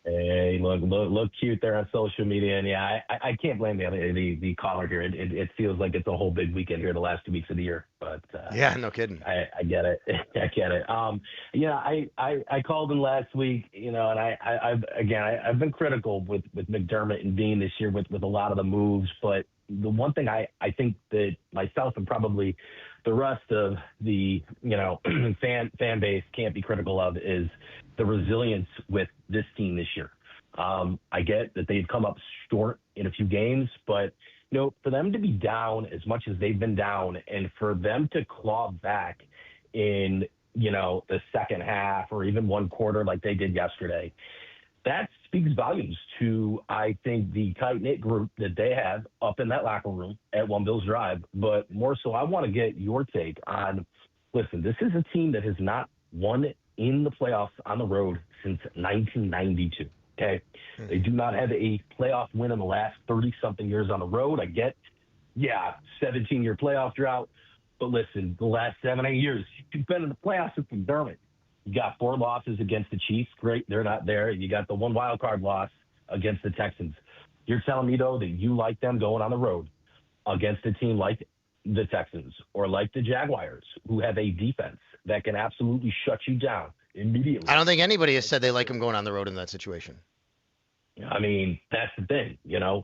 Hey, look cute there on social media, and yeah, I can't blame the caller here. It feels like it's a whole big weekend here the last 2 weeks of the year, but yeah, no kidding. I get it. I get it. I called in last week, and I've been critical with McDermott and Beane this year with a lot of the moves, but the one thing I think that myself and probably the rest of the fan base can't be critical of is the resilience with this team this year. I get that they've come up short in a few games, but for them to be down as much as they've been down, and for them to claw back in the second half or even one quarter like they did yesterday, that speaks volumes to, I think, the tight-knit group that they have up in that locker room at One Bills Drive. But more so, I want to get your take on, listen, this is a team that has not won in the playoffs on the road since 1992, okay? They do not have a playoff win in the last 30-something years on the road. I get, 17-year playoff drought. But listen, the last 7-8 years, you've been in the playoffs with McDermott. You got 4 losses against the Chiefs. Great, they're not there. You got the 1 wild card loss against the Texans. You're telling me, though, that you like them going on the road against a team like the Texans or like the Jaguars, who have a defense that can absolutely shut you down immediately. I don't think anybody has said they like him going on the road in that situation. I mean, that's the thing,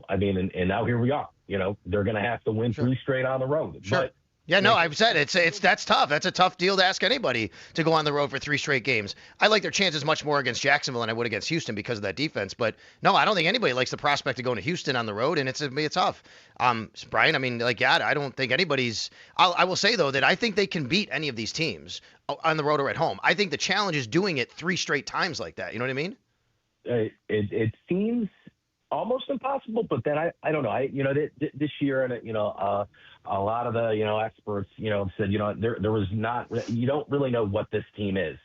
I mean, and now here we are. They're going to have to win 3 straight on the road. Sure. But Yeah, no, I've said that's tough. That's a tough deal to ask anybody to go on the road for 3 straight games. I like their chances much more against Jacksonville than I would against Houston because of that defense. But no, I don't think anybody likes the prospect of going to Houston on the road, and it's tough. Brian, I mean, I don't think anybody's. I will say though that I think they can beat any of these teams on the road or at home. I think the challenge is doing it 3 straight times like that. You know what I mean? It seems almost impossible, but then I don't know. This year, and a lot of the experts said there was not, you don't really know what this team is,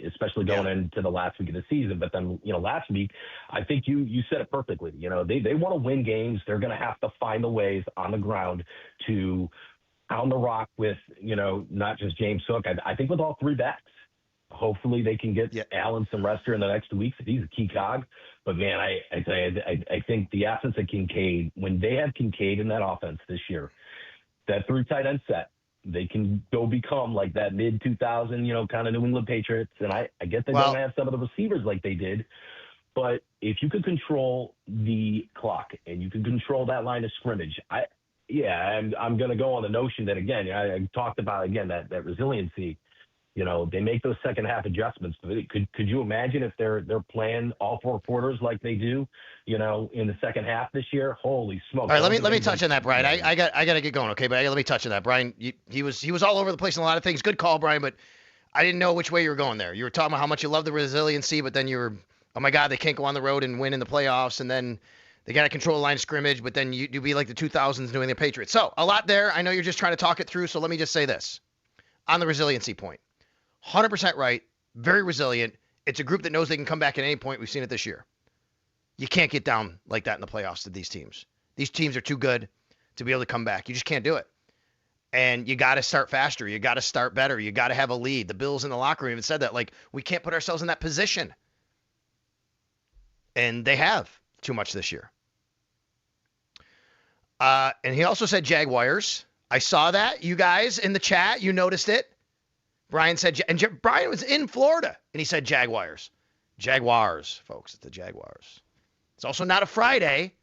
especially going into the last week of the season. But then last week, I think you said it perfectly. They want to win games. They're going to have to find the ways on the ground to pound the rock with not just James Hook. I think with all 3 backs. Hopefully they can get Allen some rest here in the next 2 weeks if he's a key cog. But, man, I think the absence of Kincaid, when they have Kincaid in that offense this year, that 3 tight end set, they can go become like that mid-2000, kind of New England Patriots. And I get they don't have some of the receivers like they did. But if you could control the clock and you can control that line of scrimmage, I'm going to go on the notion that, again, I talked about, again, that resiliency. They make those second half adjustments. Could you imagine if they're playing all 4 quarters like they do, in the second half this year? Holy smokes! All right, let me touch on that, Brian. I got to get going, okay? But let me touch on that, Brian. He was all over the place in a lot of things. Good call, Brian, but I didn't know which way you were going there. You were talking about how much you love the resiliency, but then you were, oh my God, they can't go on the road and win in the playoffs, and then they got to control the line of scrimmage, but then you be like the 2000s New England Patriots. So a lot there. I know you're just trying to talk it through, so let me just say this on the resiliency point. 100% right, very resilient. It's a group that knows they can come back at any point. We've seen it this year. You can't get down like that in the playoffs to these teams. These teams are too good to be able to come back. You just can't do it. And you got to start faster. You got to start better. You got to have a lead. The Bills in the locker room even said that. Like, we can't put ourselves in that position. And they have too much this year. And he also said Jaguars. I saw that. You guys in the chat, you noticed it. Brian said, and Brian was in Florida, and he said Jaguars. Jaguars, folks. It's the Jaguars. It's also not a Friday.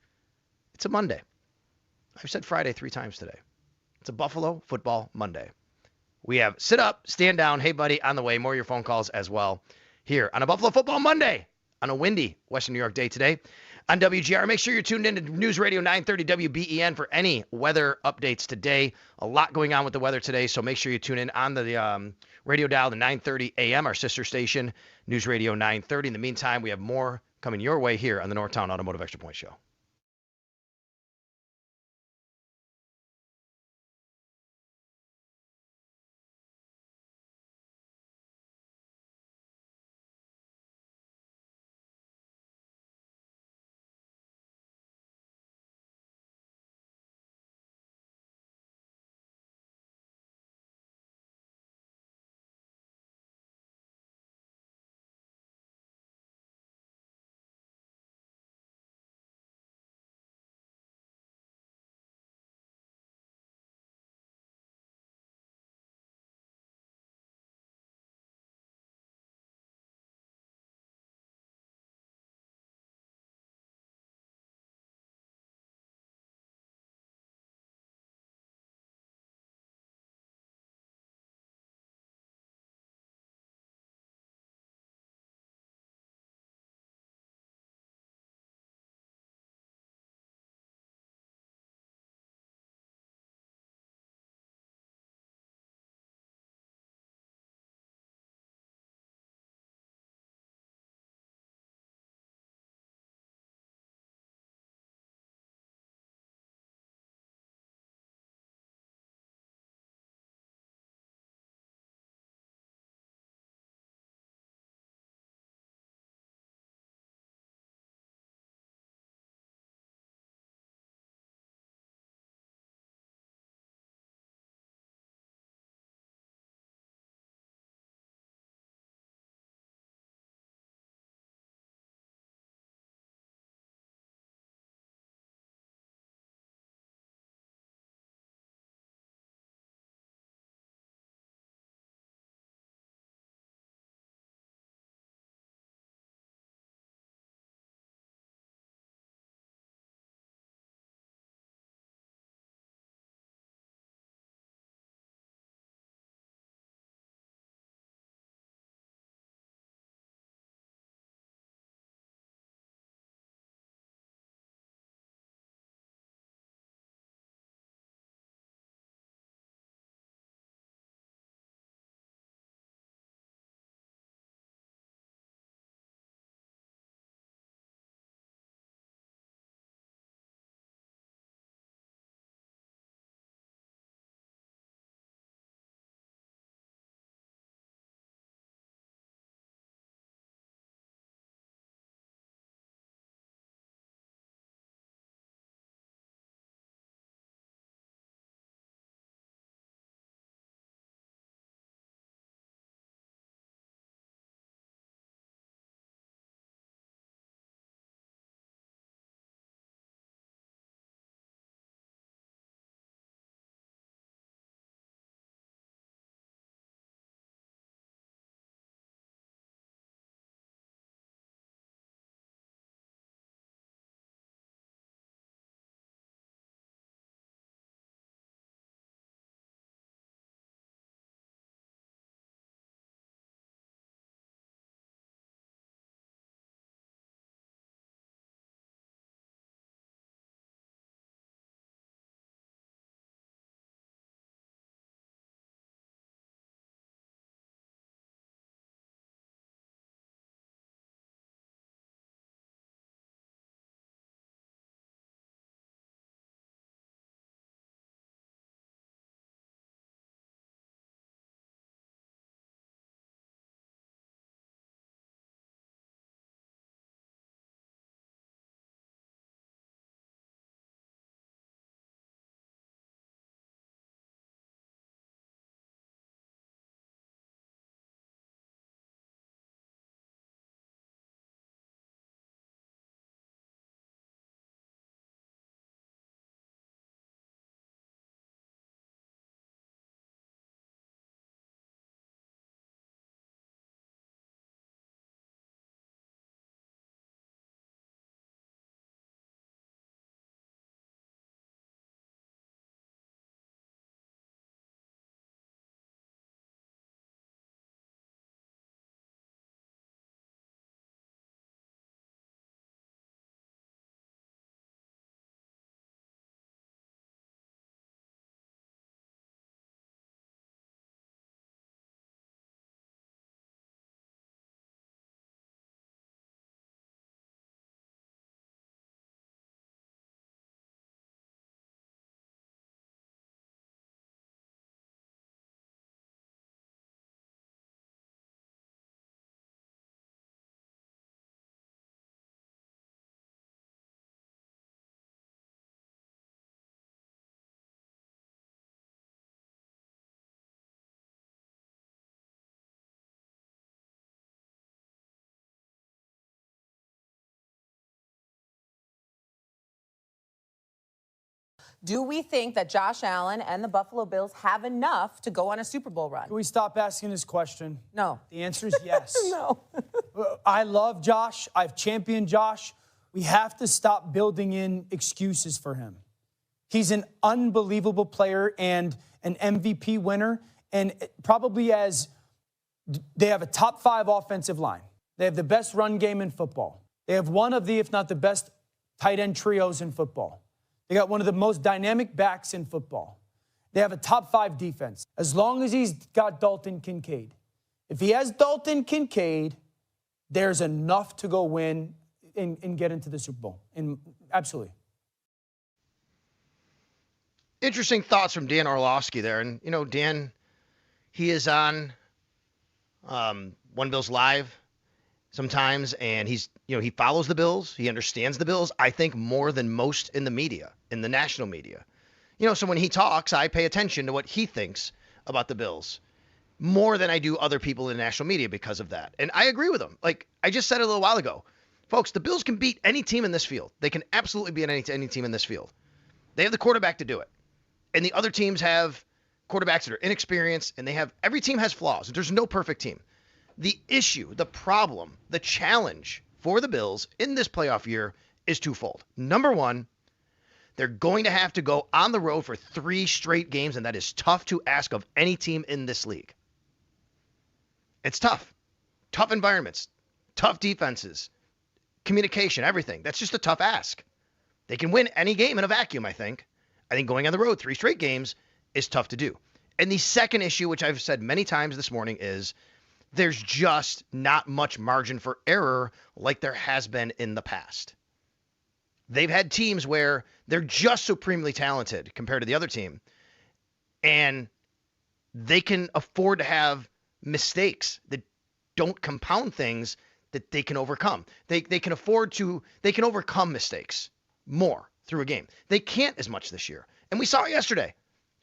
It's a Monday. I've said Friday 3 times today. It's a Buffalo Football Monday. We have sit up, stand down, hey, buddy, on the way. More of your phone calls as well here on a Buffalo Football Monday on a windy Western New York day today on WGR. Make sure you're tuned in to News Radio 930 WBEN for any weather updates today. A lot going on with the weather today, so make sure you tune in on the radio dial, the 930 AM, our sister station, News Radio 930. In the meantime, we have more coming your way here on the Northtown Automotive Extra Point Show. Do we think that Josh Allen and the Buffalo Bills have enough to go on a Super Bowl run? Can we stop asking this question? No. The answer is yes. No. I love Josh. I've championed Josh. We have to stop building in excuses for him. He's an unbelievable player and an MVP winner, and probably they have a top 5 offensive line. They have the best run game in football. They have one of the, if not the best, tight end trios in football. They got one of the most dynamic backs in football. They have a top 5 defense. As long as he's got Dalton Kincaid. If he has Dalton Kincaid, there's enough to go win and get into the Super Bowl. And absolutely. Interesting thoughts from Dan Orlovsky there. And, Dan, he is on One Bills Live sometimes, and he follows the Bills. He understands the Bills, I think, more than most in the media, in the national media. So when he talks, I pay attention to what he thinks about the Bills more than I do other people in the national media because of that. And I agree with him. Like I just said a little while ago, folks, the Bills can beat any team in this field. They can absolutely beat any team in this field. They have the quarterback to do it. And the other teams have quarterbacks that are inexperienced, and every team has flaws. There's no perfect team. The issue, the problem, the challenge for the Bills in this playoff year is twofold. Number one, they're going to have to go on the road for 3 straight games, and that is tough to ask of any team in this league. It's tough. Tough environments, tough defenses, communication, everything. That's just a tough ask. They can win any game in a vacuum, I think. I think going on the road 3 straight games is tough to do. And the second issue, which I've said many times this morning, is there's just not much margin for error like there has been in the past. They've had teams where they're just supremely talented compared to the other team, and they can afford to have mistakes that don't compound things that they can overcome. They can overcome mistakes more through a game. They can't as much this year. And we saw it yesterday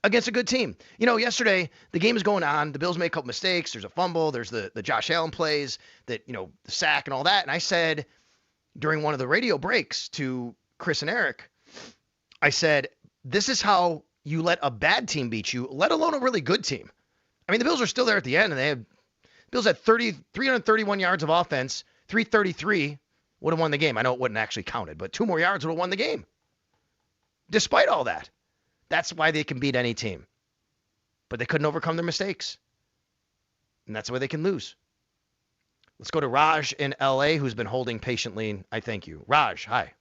against a good team. Yesterday the game is going on. The Bills make a couple mistakes. There's a fumble. There's the Josh Allen plays that, the sack and all that. And I said during one of the radio breaks to Chris and Eric, I said, this is how you let a bad team beat you, let alone a really good team. I mean, the Bills are still there at the end, and Bills had 331 yards of offense, 333 would have won the game. I know it wouldn't actually counted, but 2 more yards would have won the game. Despite all that, that's why they can beat any team. But they couldn't overcome their mistakes. And that's why they can lose. Let's go to Raj in L.A., who's been holding patiently. I thank you. Raj, hi.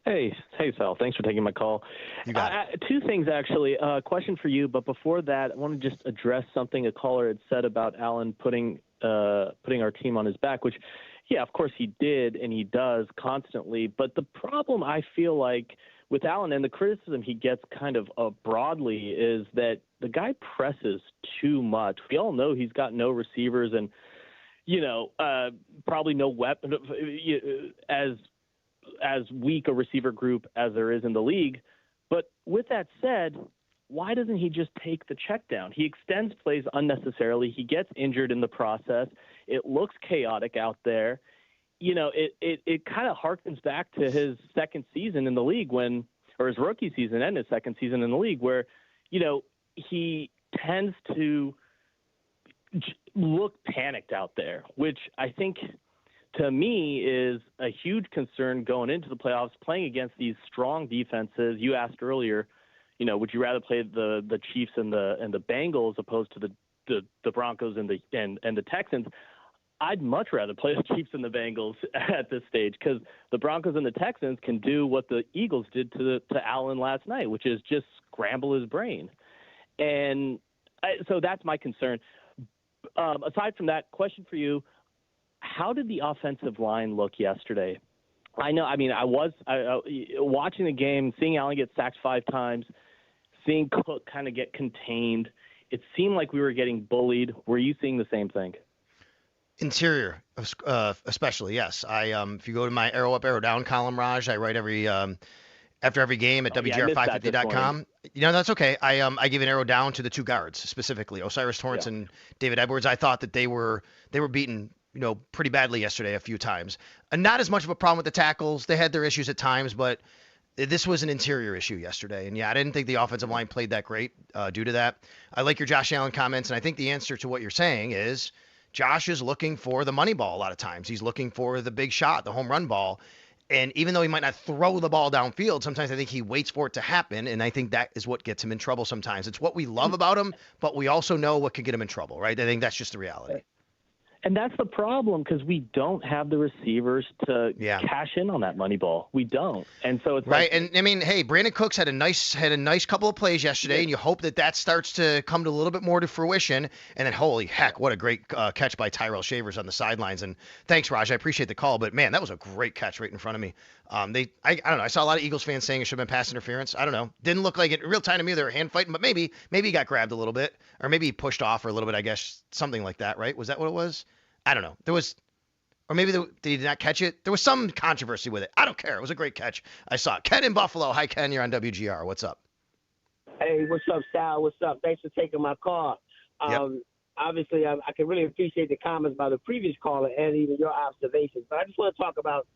Hey, Sal. Thanks for taking my call. You got it. 2 things, actually. Question for you, but before that, I want to just address something a caller had said about Allen putting our team on his back, which, yeah, of course he did and he does constantly. But the problem I feel like with Allen and the criticism he gets kind of broadly is that the guy presses too much. We all know he's got no receivers and, probably no weapon as weak a receiver group as there is in the league. But with that said, why doesn't he just take the check down? He extends plays unnecessarily. He gets injured in the process. It looks chaotic out there. It kind of harkens back to his second season in the league or his rookie season and his second season in the league where, he tends to look panicked out there, which I think to me is a huge concern going into the playoffs, playing against these strong defenses. You asked earlier, would you rather play the Chiefs and the Bengals opposed to the Broncos and the Texans? I'd much rather play the Chiefs and the Bengals at this stage because the Broncos and the Texans can do what the Eagles did to Allen last night, which is just scramble his brain. And so that's my concern. Aside from that, question for you. How did the offensive line look yesterday? I was watching the game, seeing Allen get sacked 5 times, seeing Cook kind of get contained. It seemed like we were getting bullied. Were you seeing the same thing? Interior, especially, yes. If you go to my arrow up, arrow down column, Raj, I write after every game at WGR550.com. That's okay. I give an arrow down to the 2 guards specifically, Osiris Torrance and David Edwards. I thought that they were beaten pretty badly yesterday a few times. And not as much of a problem with the tackles. They had their issues at times, but This was an interior issue yesterday. And, yeah, I didn't think the offensive line played that great due to that. I like your Josh Allen comments, and I think the answer to what you're saying is Josh is looking for the money ball a lot of times. He's looking for the big shot, the home run ball. And even though he might not throw the ball downfield, sometimes I think he waits for it to happen, and I think that is what gets him in trouble sometimes. It's what we love about him, but we also know what could get him in trouble, right? I think that's just the reality. And that's the problem, because we don't have the receivers to cash in on that money ball. We don't. And so it's right. And I mean, hey, Brandon Cooks had a nice couple of plays yesterday, and you hope that starts to come to a little bit more to fruition. And then, holy heck, what a great catch by Tyrell Shavers on the sidelines. And thanks, Raj. I appreciate the call, but man, that was a great catch right in front of me. I don't know. I saw a lot of Eagles fans saying it should have been pass interference. I don't know. Didn't look like it in real time to me. They were hand fighting, but maybe he got grabbed a little bit, or maybe he pushed off for a little bit. I guess something like that, right? Was that what it was? I don't know. There was, or maybe they did not catch it. There was some controversy with it. I don't care. It was a great catch. I saw it. Ken in Buffalo. Hi, Ken. You're on WGR. What's up? Hey, what's up, Sal? What's up? Thanks for taking my call. Obviously, I can really appreciate the comments by the previous caller and even your observations. But I just want to talk about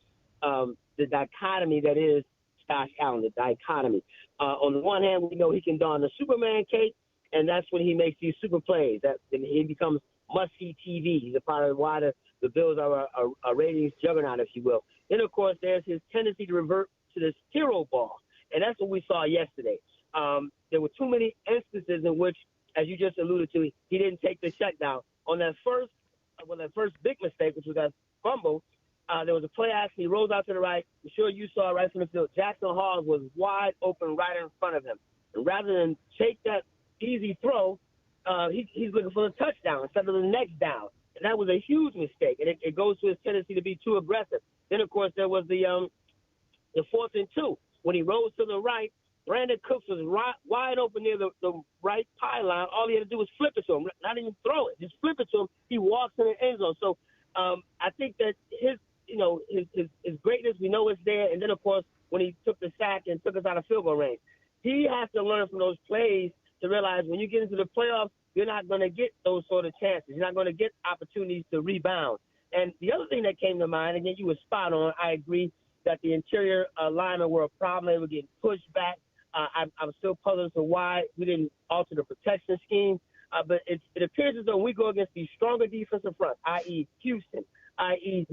the dichotomy that is Josh Allen, the dichotomy. On the one hand, we know he can don the Superman cape, and that's when he makes these super plays. That he becomes must-see TV. He's a part of why the Bills are a ratings juggernaut, if you will. Then, of course, there's his tendency to revert to this hero ball, and that's what we saw yesterday. There were too many instances in which, as you just alluded to, he didn't take the check down. On that first big mistake, which was that fumble, there was a play action. He rolls out to the right. I'm sure you saw it right from the field. Jackson Hall was wide open right in front of him. And rather than take that easy throw, he's looking for the touchdown instead of the next down. And that was a huge mistake. And it goes to his tendency to be too aggressive. Then, of course, there was the 4th and 2. When he rolls to the right, Brandon Cooks was wide open near the right pylon. All he had to do was flip it to him, not even throw it. Just flip it to him. He walks in the end zone. So I think that his greatness, we know it's there. And then, of course, when he took the sack and took us out of field goal range, he has to learn from those plays to realize when you get into the playoffs, you're not going to get those sort of chances. You're not going to get opportunities to rebound. And the other thing that came to mind, again, you were spot on. I agree that the interior linemen were a problem. They were getting pushed back. I'm still puzzled as to why we didn't alter the protection scheme. But it appears as though we go against these stronger defensive fronts, i.e. Houston, i.e.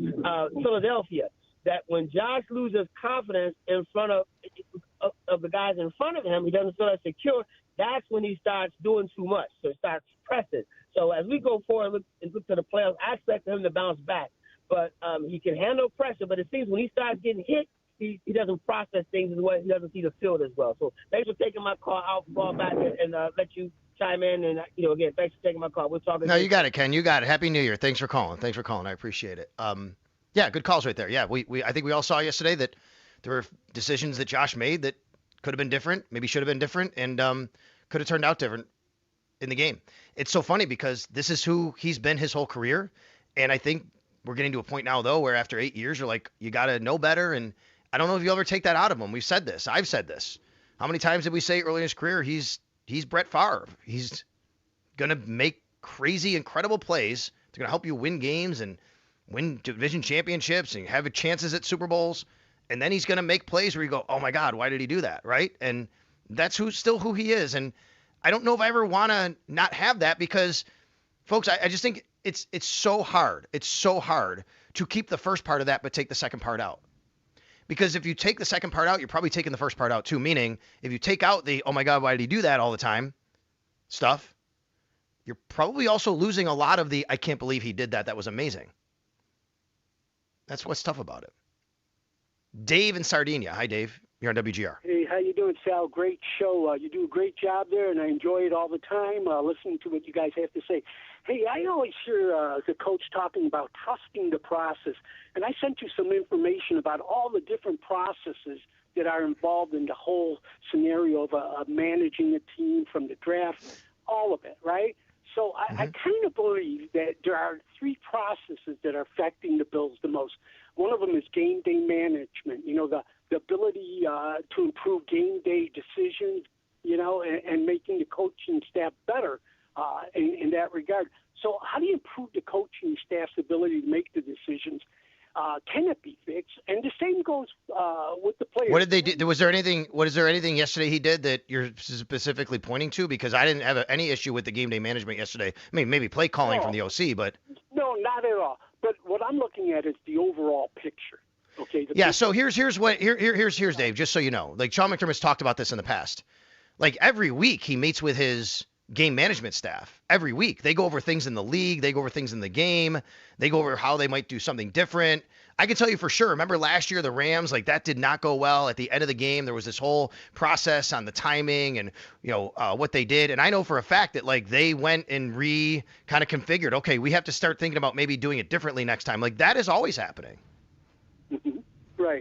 Philadelphia, that when Josh loses confidence in front of the guys in front of him, he doesn't feel as secure. That's when he starts doing too much. So he starts pressing. So as we go forward and look to the playoffs, I expect him to bounce back. But he can handle pressure. But it seems when he starts getting hit, he doesn't process things as well. He doesn't see the field as well. So thanks for taking my call. I'll fall back and let you chime in. And, again, thanks for taking my call. We'll talk again. No, you got it, Ken. You got it. Happy New Year. Thanks for calling. I appreciate it. Yeah, good calls right there. Yeah, I think we all saw yesterday that there were decisions that Josh made that could have been different, maybe should have been different, and could have turned out different in the game. It's so funny because this is who he's been his whole career, and I think we're getting to a point now, though, where after 8 years, you're like, you got to know better, and I don't know if you'll ever take that out of him. We've said this. I've said this. How many times did we say early in his career he's Brett Favre? He's going to make crazy, incredible plays. It's going to help you win games and win division championships and have chances at Super Bowls. And then he's going to make plays where you go, oh, my God, why did he do that, right? And that's still who he is. And I don't know if I ever want to not have that because, folks, I just think it's so hard. It's so hard to keep the first part of that but take the second part out. Because if you take the second part out, you're probably taking the first part out too. Meaning, if you take out the, oh, my God, why did he do that all the time stuff, you're probably also losing a lot of the, I can't believe he did that. That was amazing. That's what's tough about it. Dave in Sardinia. Hi, Dave. You're on WGR. Hey, how you doing, Sal? Great show. You do a great job there, and I enjoy it all the time, listening to what you guys have to say. Hey, I always hear the coach talking about trusting the process, and I sent you some information about all the different processes that are involved in the whole scenario of managing a team from the draft, all of it, right? So I kind of believe that there are three processes that are affecting the Bills the most. One of them is game day management, the ability to improve game day decisions, and making the coaching staff better in that regard. So how do you improve the coaching staff's ability to make the decisions? Can it be fixed? And the same goes with the players. What did they do? Was there anything yesterday he did that you're specifically pointing to? Because I didn't have any issue with the game day management yesterday. I mean, maybe play calling from the OC, but No, not at all. But what I'm looking at is the overall picture. Okay. Yeah, so here's Dave, just so you know. Like Sean McDermott's talked about this in the past. Like every week he meets with his game management staff. Every week they go over things in the league, they go over things in the game, they go over how they might do something different. I can tell you for sure, remember last year the Rams, like that did not go well. At the end of the game there was this whole process on the timing and what they did, and I know for a fact that like they went and kind of configured, okay, we have to start thinking about maybe doing it differently next time. Like that is always happening.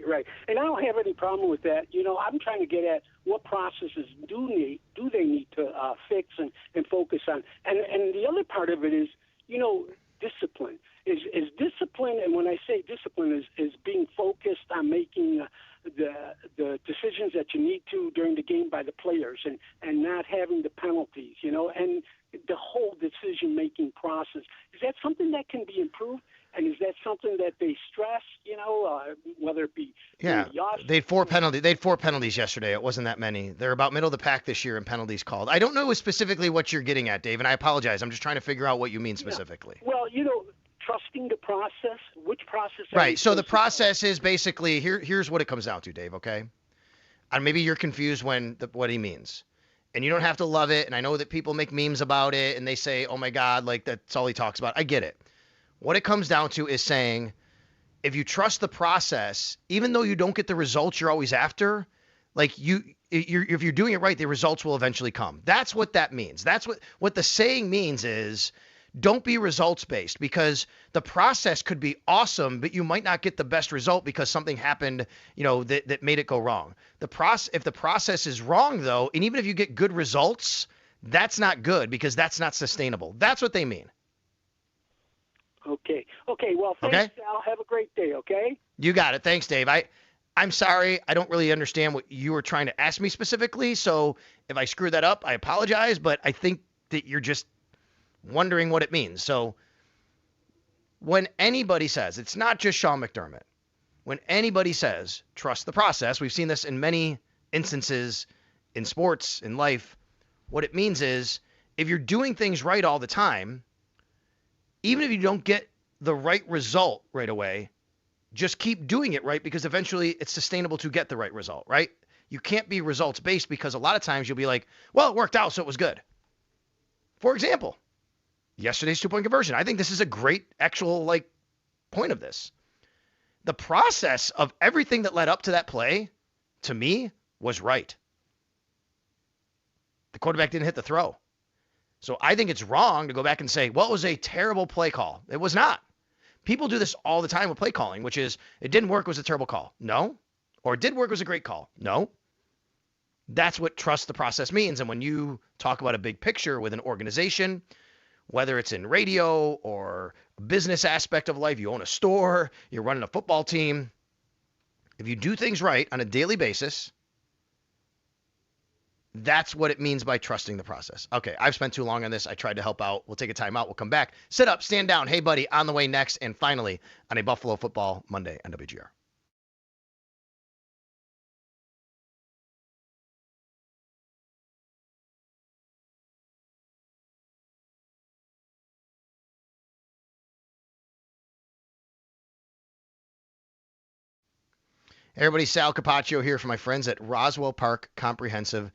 Right. And I don't have any problem with that. I'm trying to get at what processes do they need to fix and focus on. And the other part of it is, discipline. Is discipline, and when I say discipline, is being focused on making the decisions that you need to during the game by the players and not having the penalties, and the whole decision-making process. Is that something that can be improved? And is that something that they stress, whether it be Yeah, they had four penalties yesterday. It wasn't that many. They're about middle of the pack this year in penalties called. I don't know specifically what you're getting at, Dave, and I apologize. I'm just trying to figure out what you mean specifically. Yeah. Well, trusting the process. Which process? Right. So the process is basically here's what it comes down to, Dave. Okay, and maybe you're confused what he means. And you don't have to love it. And I know that people make memes about it and they say, oh my God, like that's all he talks about. I get it. What it comes down to is saying, if you trust the process, even though you don't get the results you're always after, like if you're doing it right, the results will eventually come. That's what that means. That's what the saying means is, don't be results based, because the process could be awesome, but you might not get the best result because something happened, that made it go wrong. If the process is wrong though, and even if you get good results, that's not good because that's not sustainable. That's what they mean. Okay. Well, thanks, Sal. Have a great day, okay? You got it. Thanks, Dave. I'm sorry. I don't really understand what you were trying to ask me specifically, so if I screwed that up, I apologize, but I think that you're just wondering what it means. So when anybody says, it's not just Sean McDermott, when anybody says, trust the process, we've seen this in many instances in sports, in life, what it means is if you're doing things right all the time, even if you don't get the right result right away, just keep doing it right because eventually it's sustainable to get the right result, right? You can't be results based because a lot of times you'll be like, well, it worked out, so it was good. For example, yesterday's 2-point conversion. I think this is a great actual point of this. The process of everything that led up to that play, to me, was right. The quarterback didn't hit the throw. So I think it's wrong to go back and say, well, it was a terrible play call. It was not. People do this all the time with play calling, which is it didn't work, it was a terrible call. No. Or it did work, it was a great call. No. That's what trust the process means. And when you talk about a big picture with an organization, whether it's in radio or a business aspect of life, you own a store, you're running a football team, if you do things right on a daily basis, that's what it means by trusting the process. Okay, I've spent too long on this. I tried to help out. We'll take a timeout. We'll come back. Sit up, stand down. Hey, buddy, on the way next. And finally, on a Buffalo Football Monday on WGR. Hey everybody, Sal Capaccio here for my friends at Roswell Park Comprehensive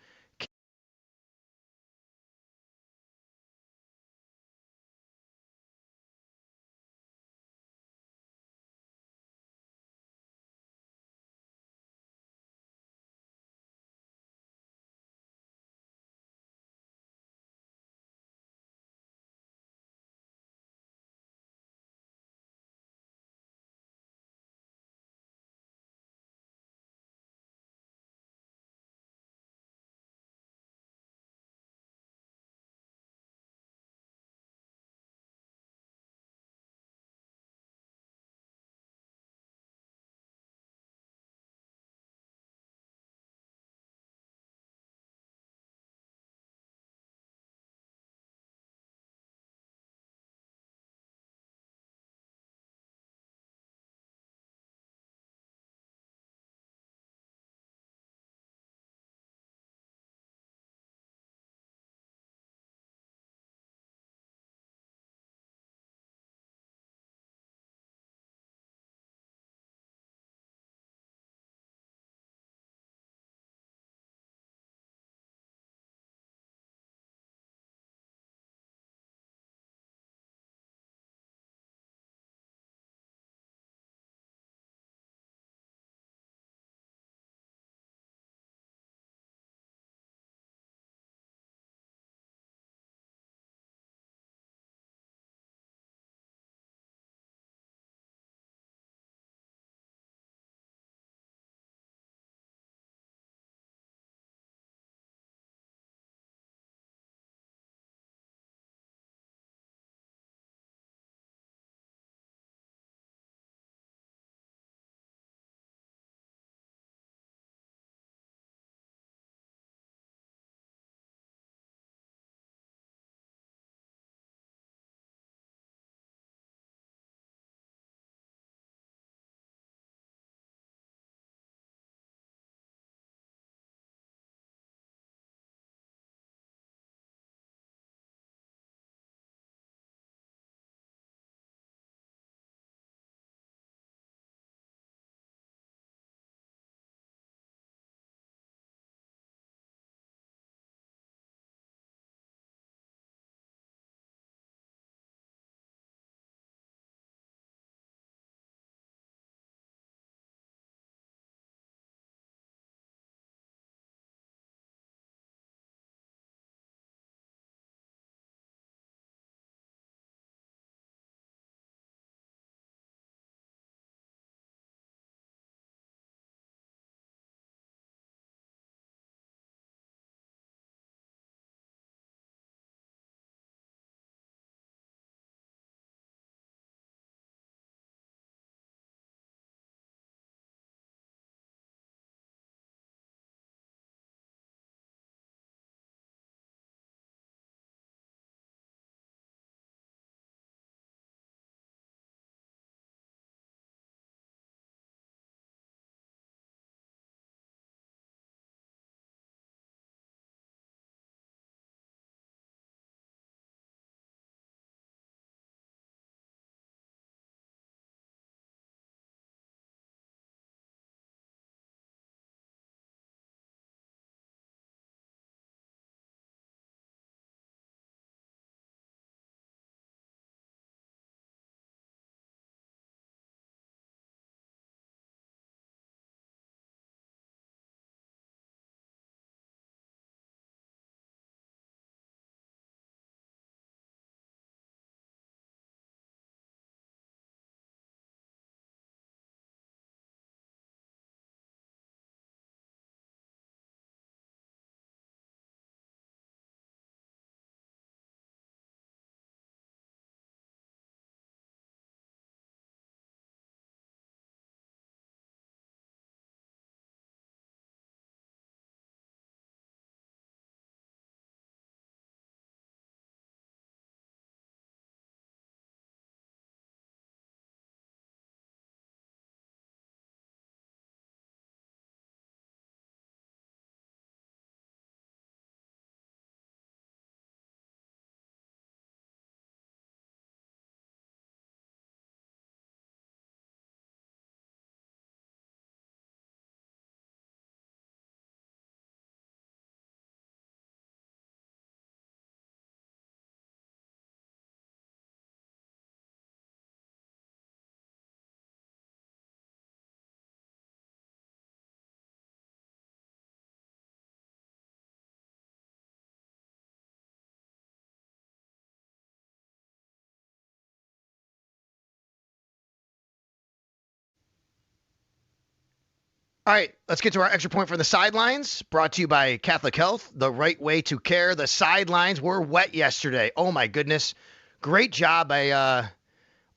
All right, let's get to our extra point from the sidelines. Brought to you by Catholic Health, the right way to care. The sidelines were wet yesterday. Oh, my goodness. Great job by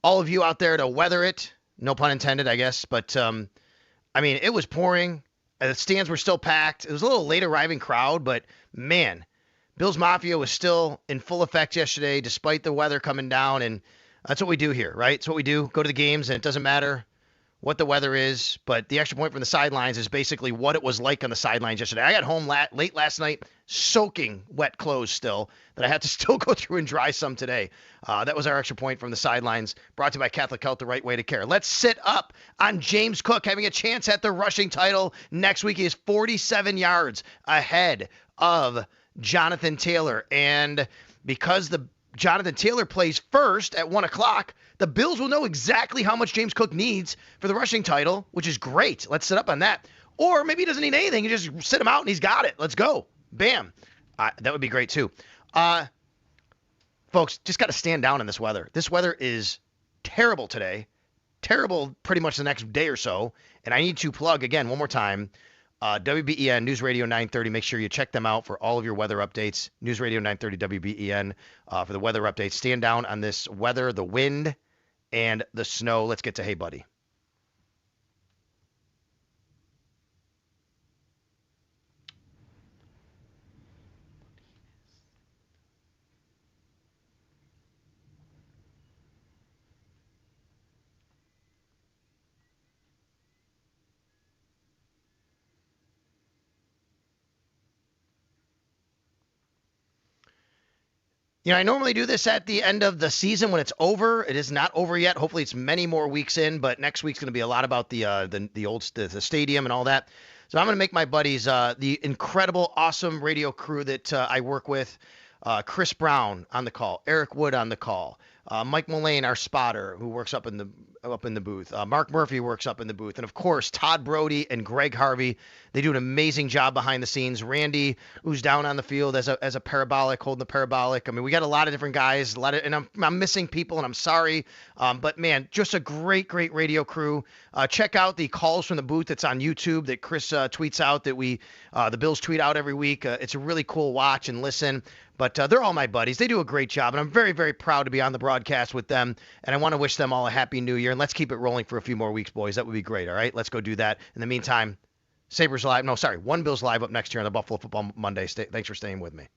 all of you out there to weather it. No pun intended, I guess. But, I mean, it was pouring. The stands were still packed. It was a little late arriving crowd, but, man, Bills Mafia was still in full effect yesterday despite the weather coming down. And that's what we do here, right? It's what we do. Go to the games, and it doesn't matter what the weather is, but the extra point from the sidelines is basically what it was like on the sidelines yesterday. I got home late last night, soaking wet clothes still, that I had to still go through and dry some today. That was our extra point from the sidelines, brought to you by Catholic Health, the right way to care. Let's sit up on James Cook having a chance at the rushing title next week. He is 47 yards ahead of Jonathan Taylor, and because Jonathan Taylor plays first at 1 o'clock, the Bills will know exactly how much James Cook needs for the rushing title, which is great. Let's sit up on that. Or maybe he doesn't need anything. You just sit him out and he's got it. Let's go. Bam. That would be great too. Folks, just got to stand down in this weather. This weather is terrible today. Terrible pretty much the next day or so. And I need to plug again one more time. WBEN, News Radio 930. Make sure you check them out for all of your weather updates. News Radio 930 WBEN for the weather updates. Stand down on this weather, the wind, and the snow. Let's get to Hey Buddy. You know, I normally do this at the end of the season when it's over. It is not over yet. Hopefully it's many more weeks in, but next week's going to be a lot about the stadium and all that. So I'm going to make my buddies, the incredible, awesome radio crew that I work with, Chris Brown on the call, Eric Wood on the call, Mike Mullane, our spotter, who works up in the booth. Mark Murphy works up in the booth. And, of course, Todd Brody and Greg Harvey. They do an amazing job behind the scenes. Randy, who's down on the field as a parabolic, holding the parabolic. I mean, we got a lot of different guys, and I'm missing people, and I'm sorry. But, man, just a great, great radio crew. Check out the calls from the booth that's on YouTube that Chris tweets out, that the Bills tweet out every week. It's a really cool watch and listen. But they're all my buddies. They do a great job, and I'm very, very proud to be on the broadcast with them. And I want to wish them all a happy new year. And let's keep it rolling for a few more weeks, boys. That would be great, all right? Let's go do that. In the meantime, One Bills Live up next year on the Buffalo Football Monday. Thanks for staying with me.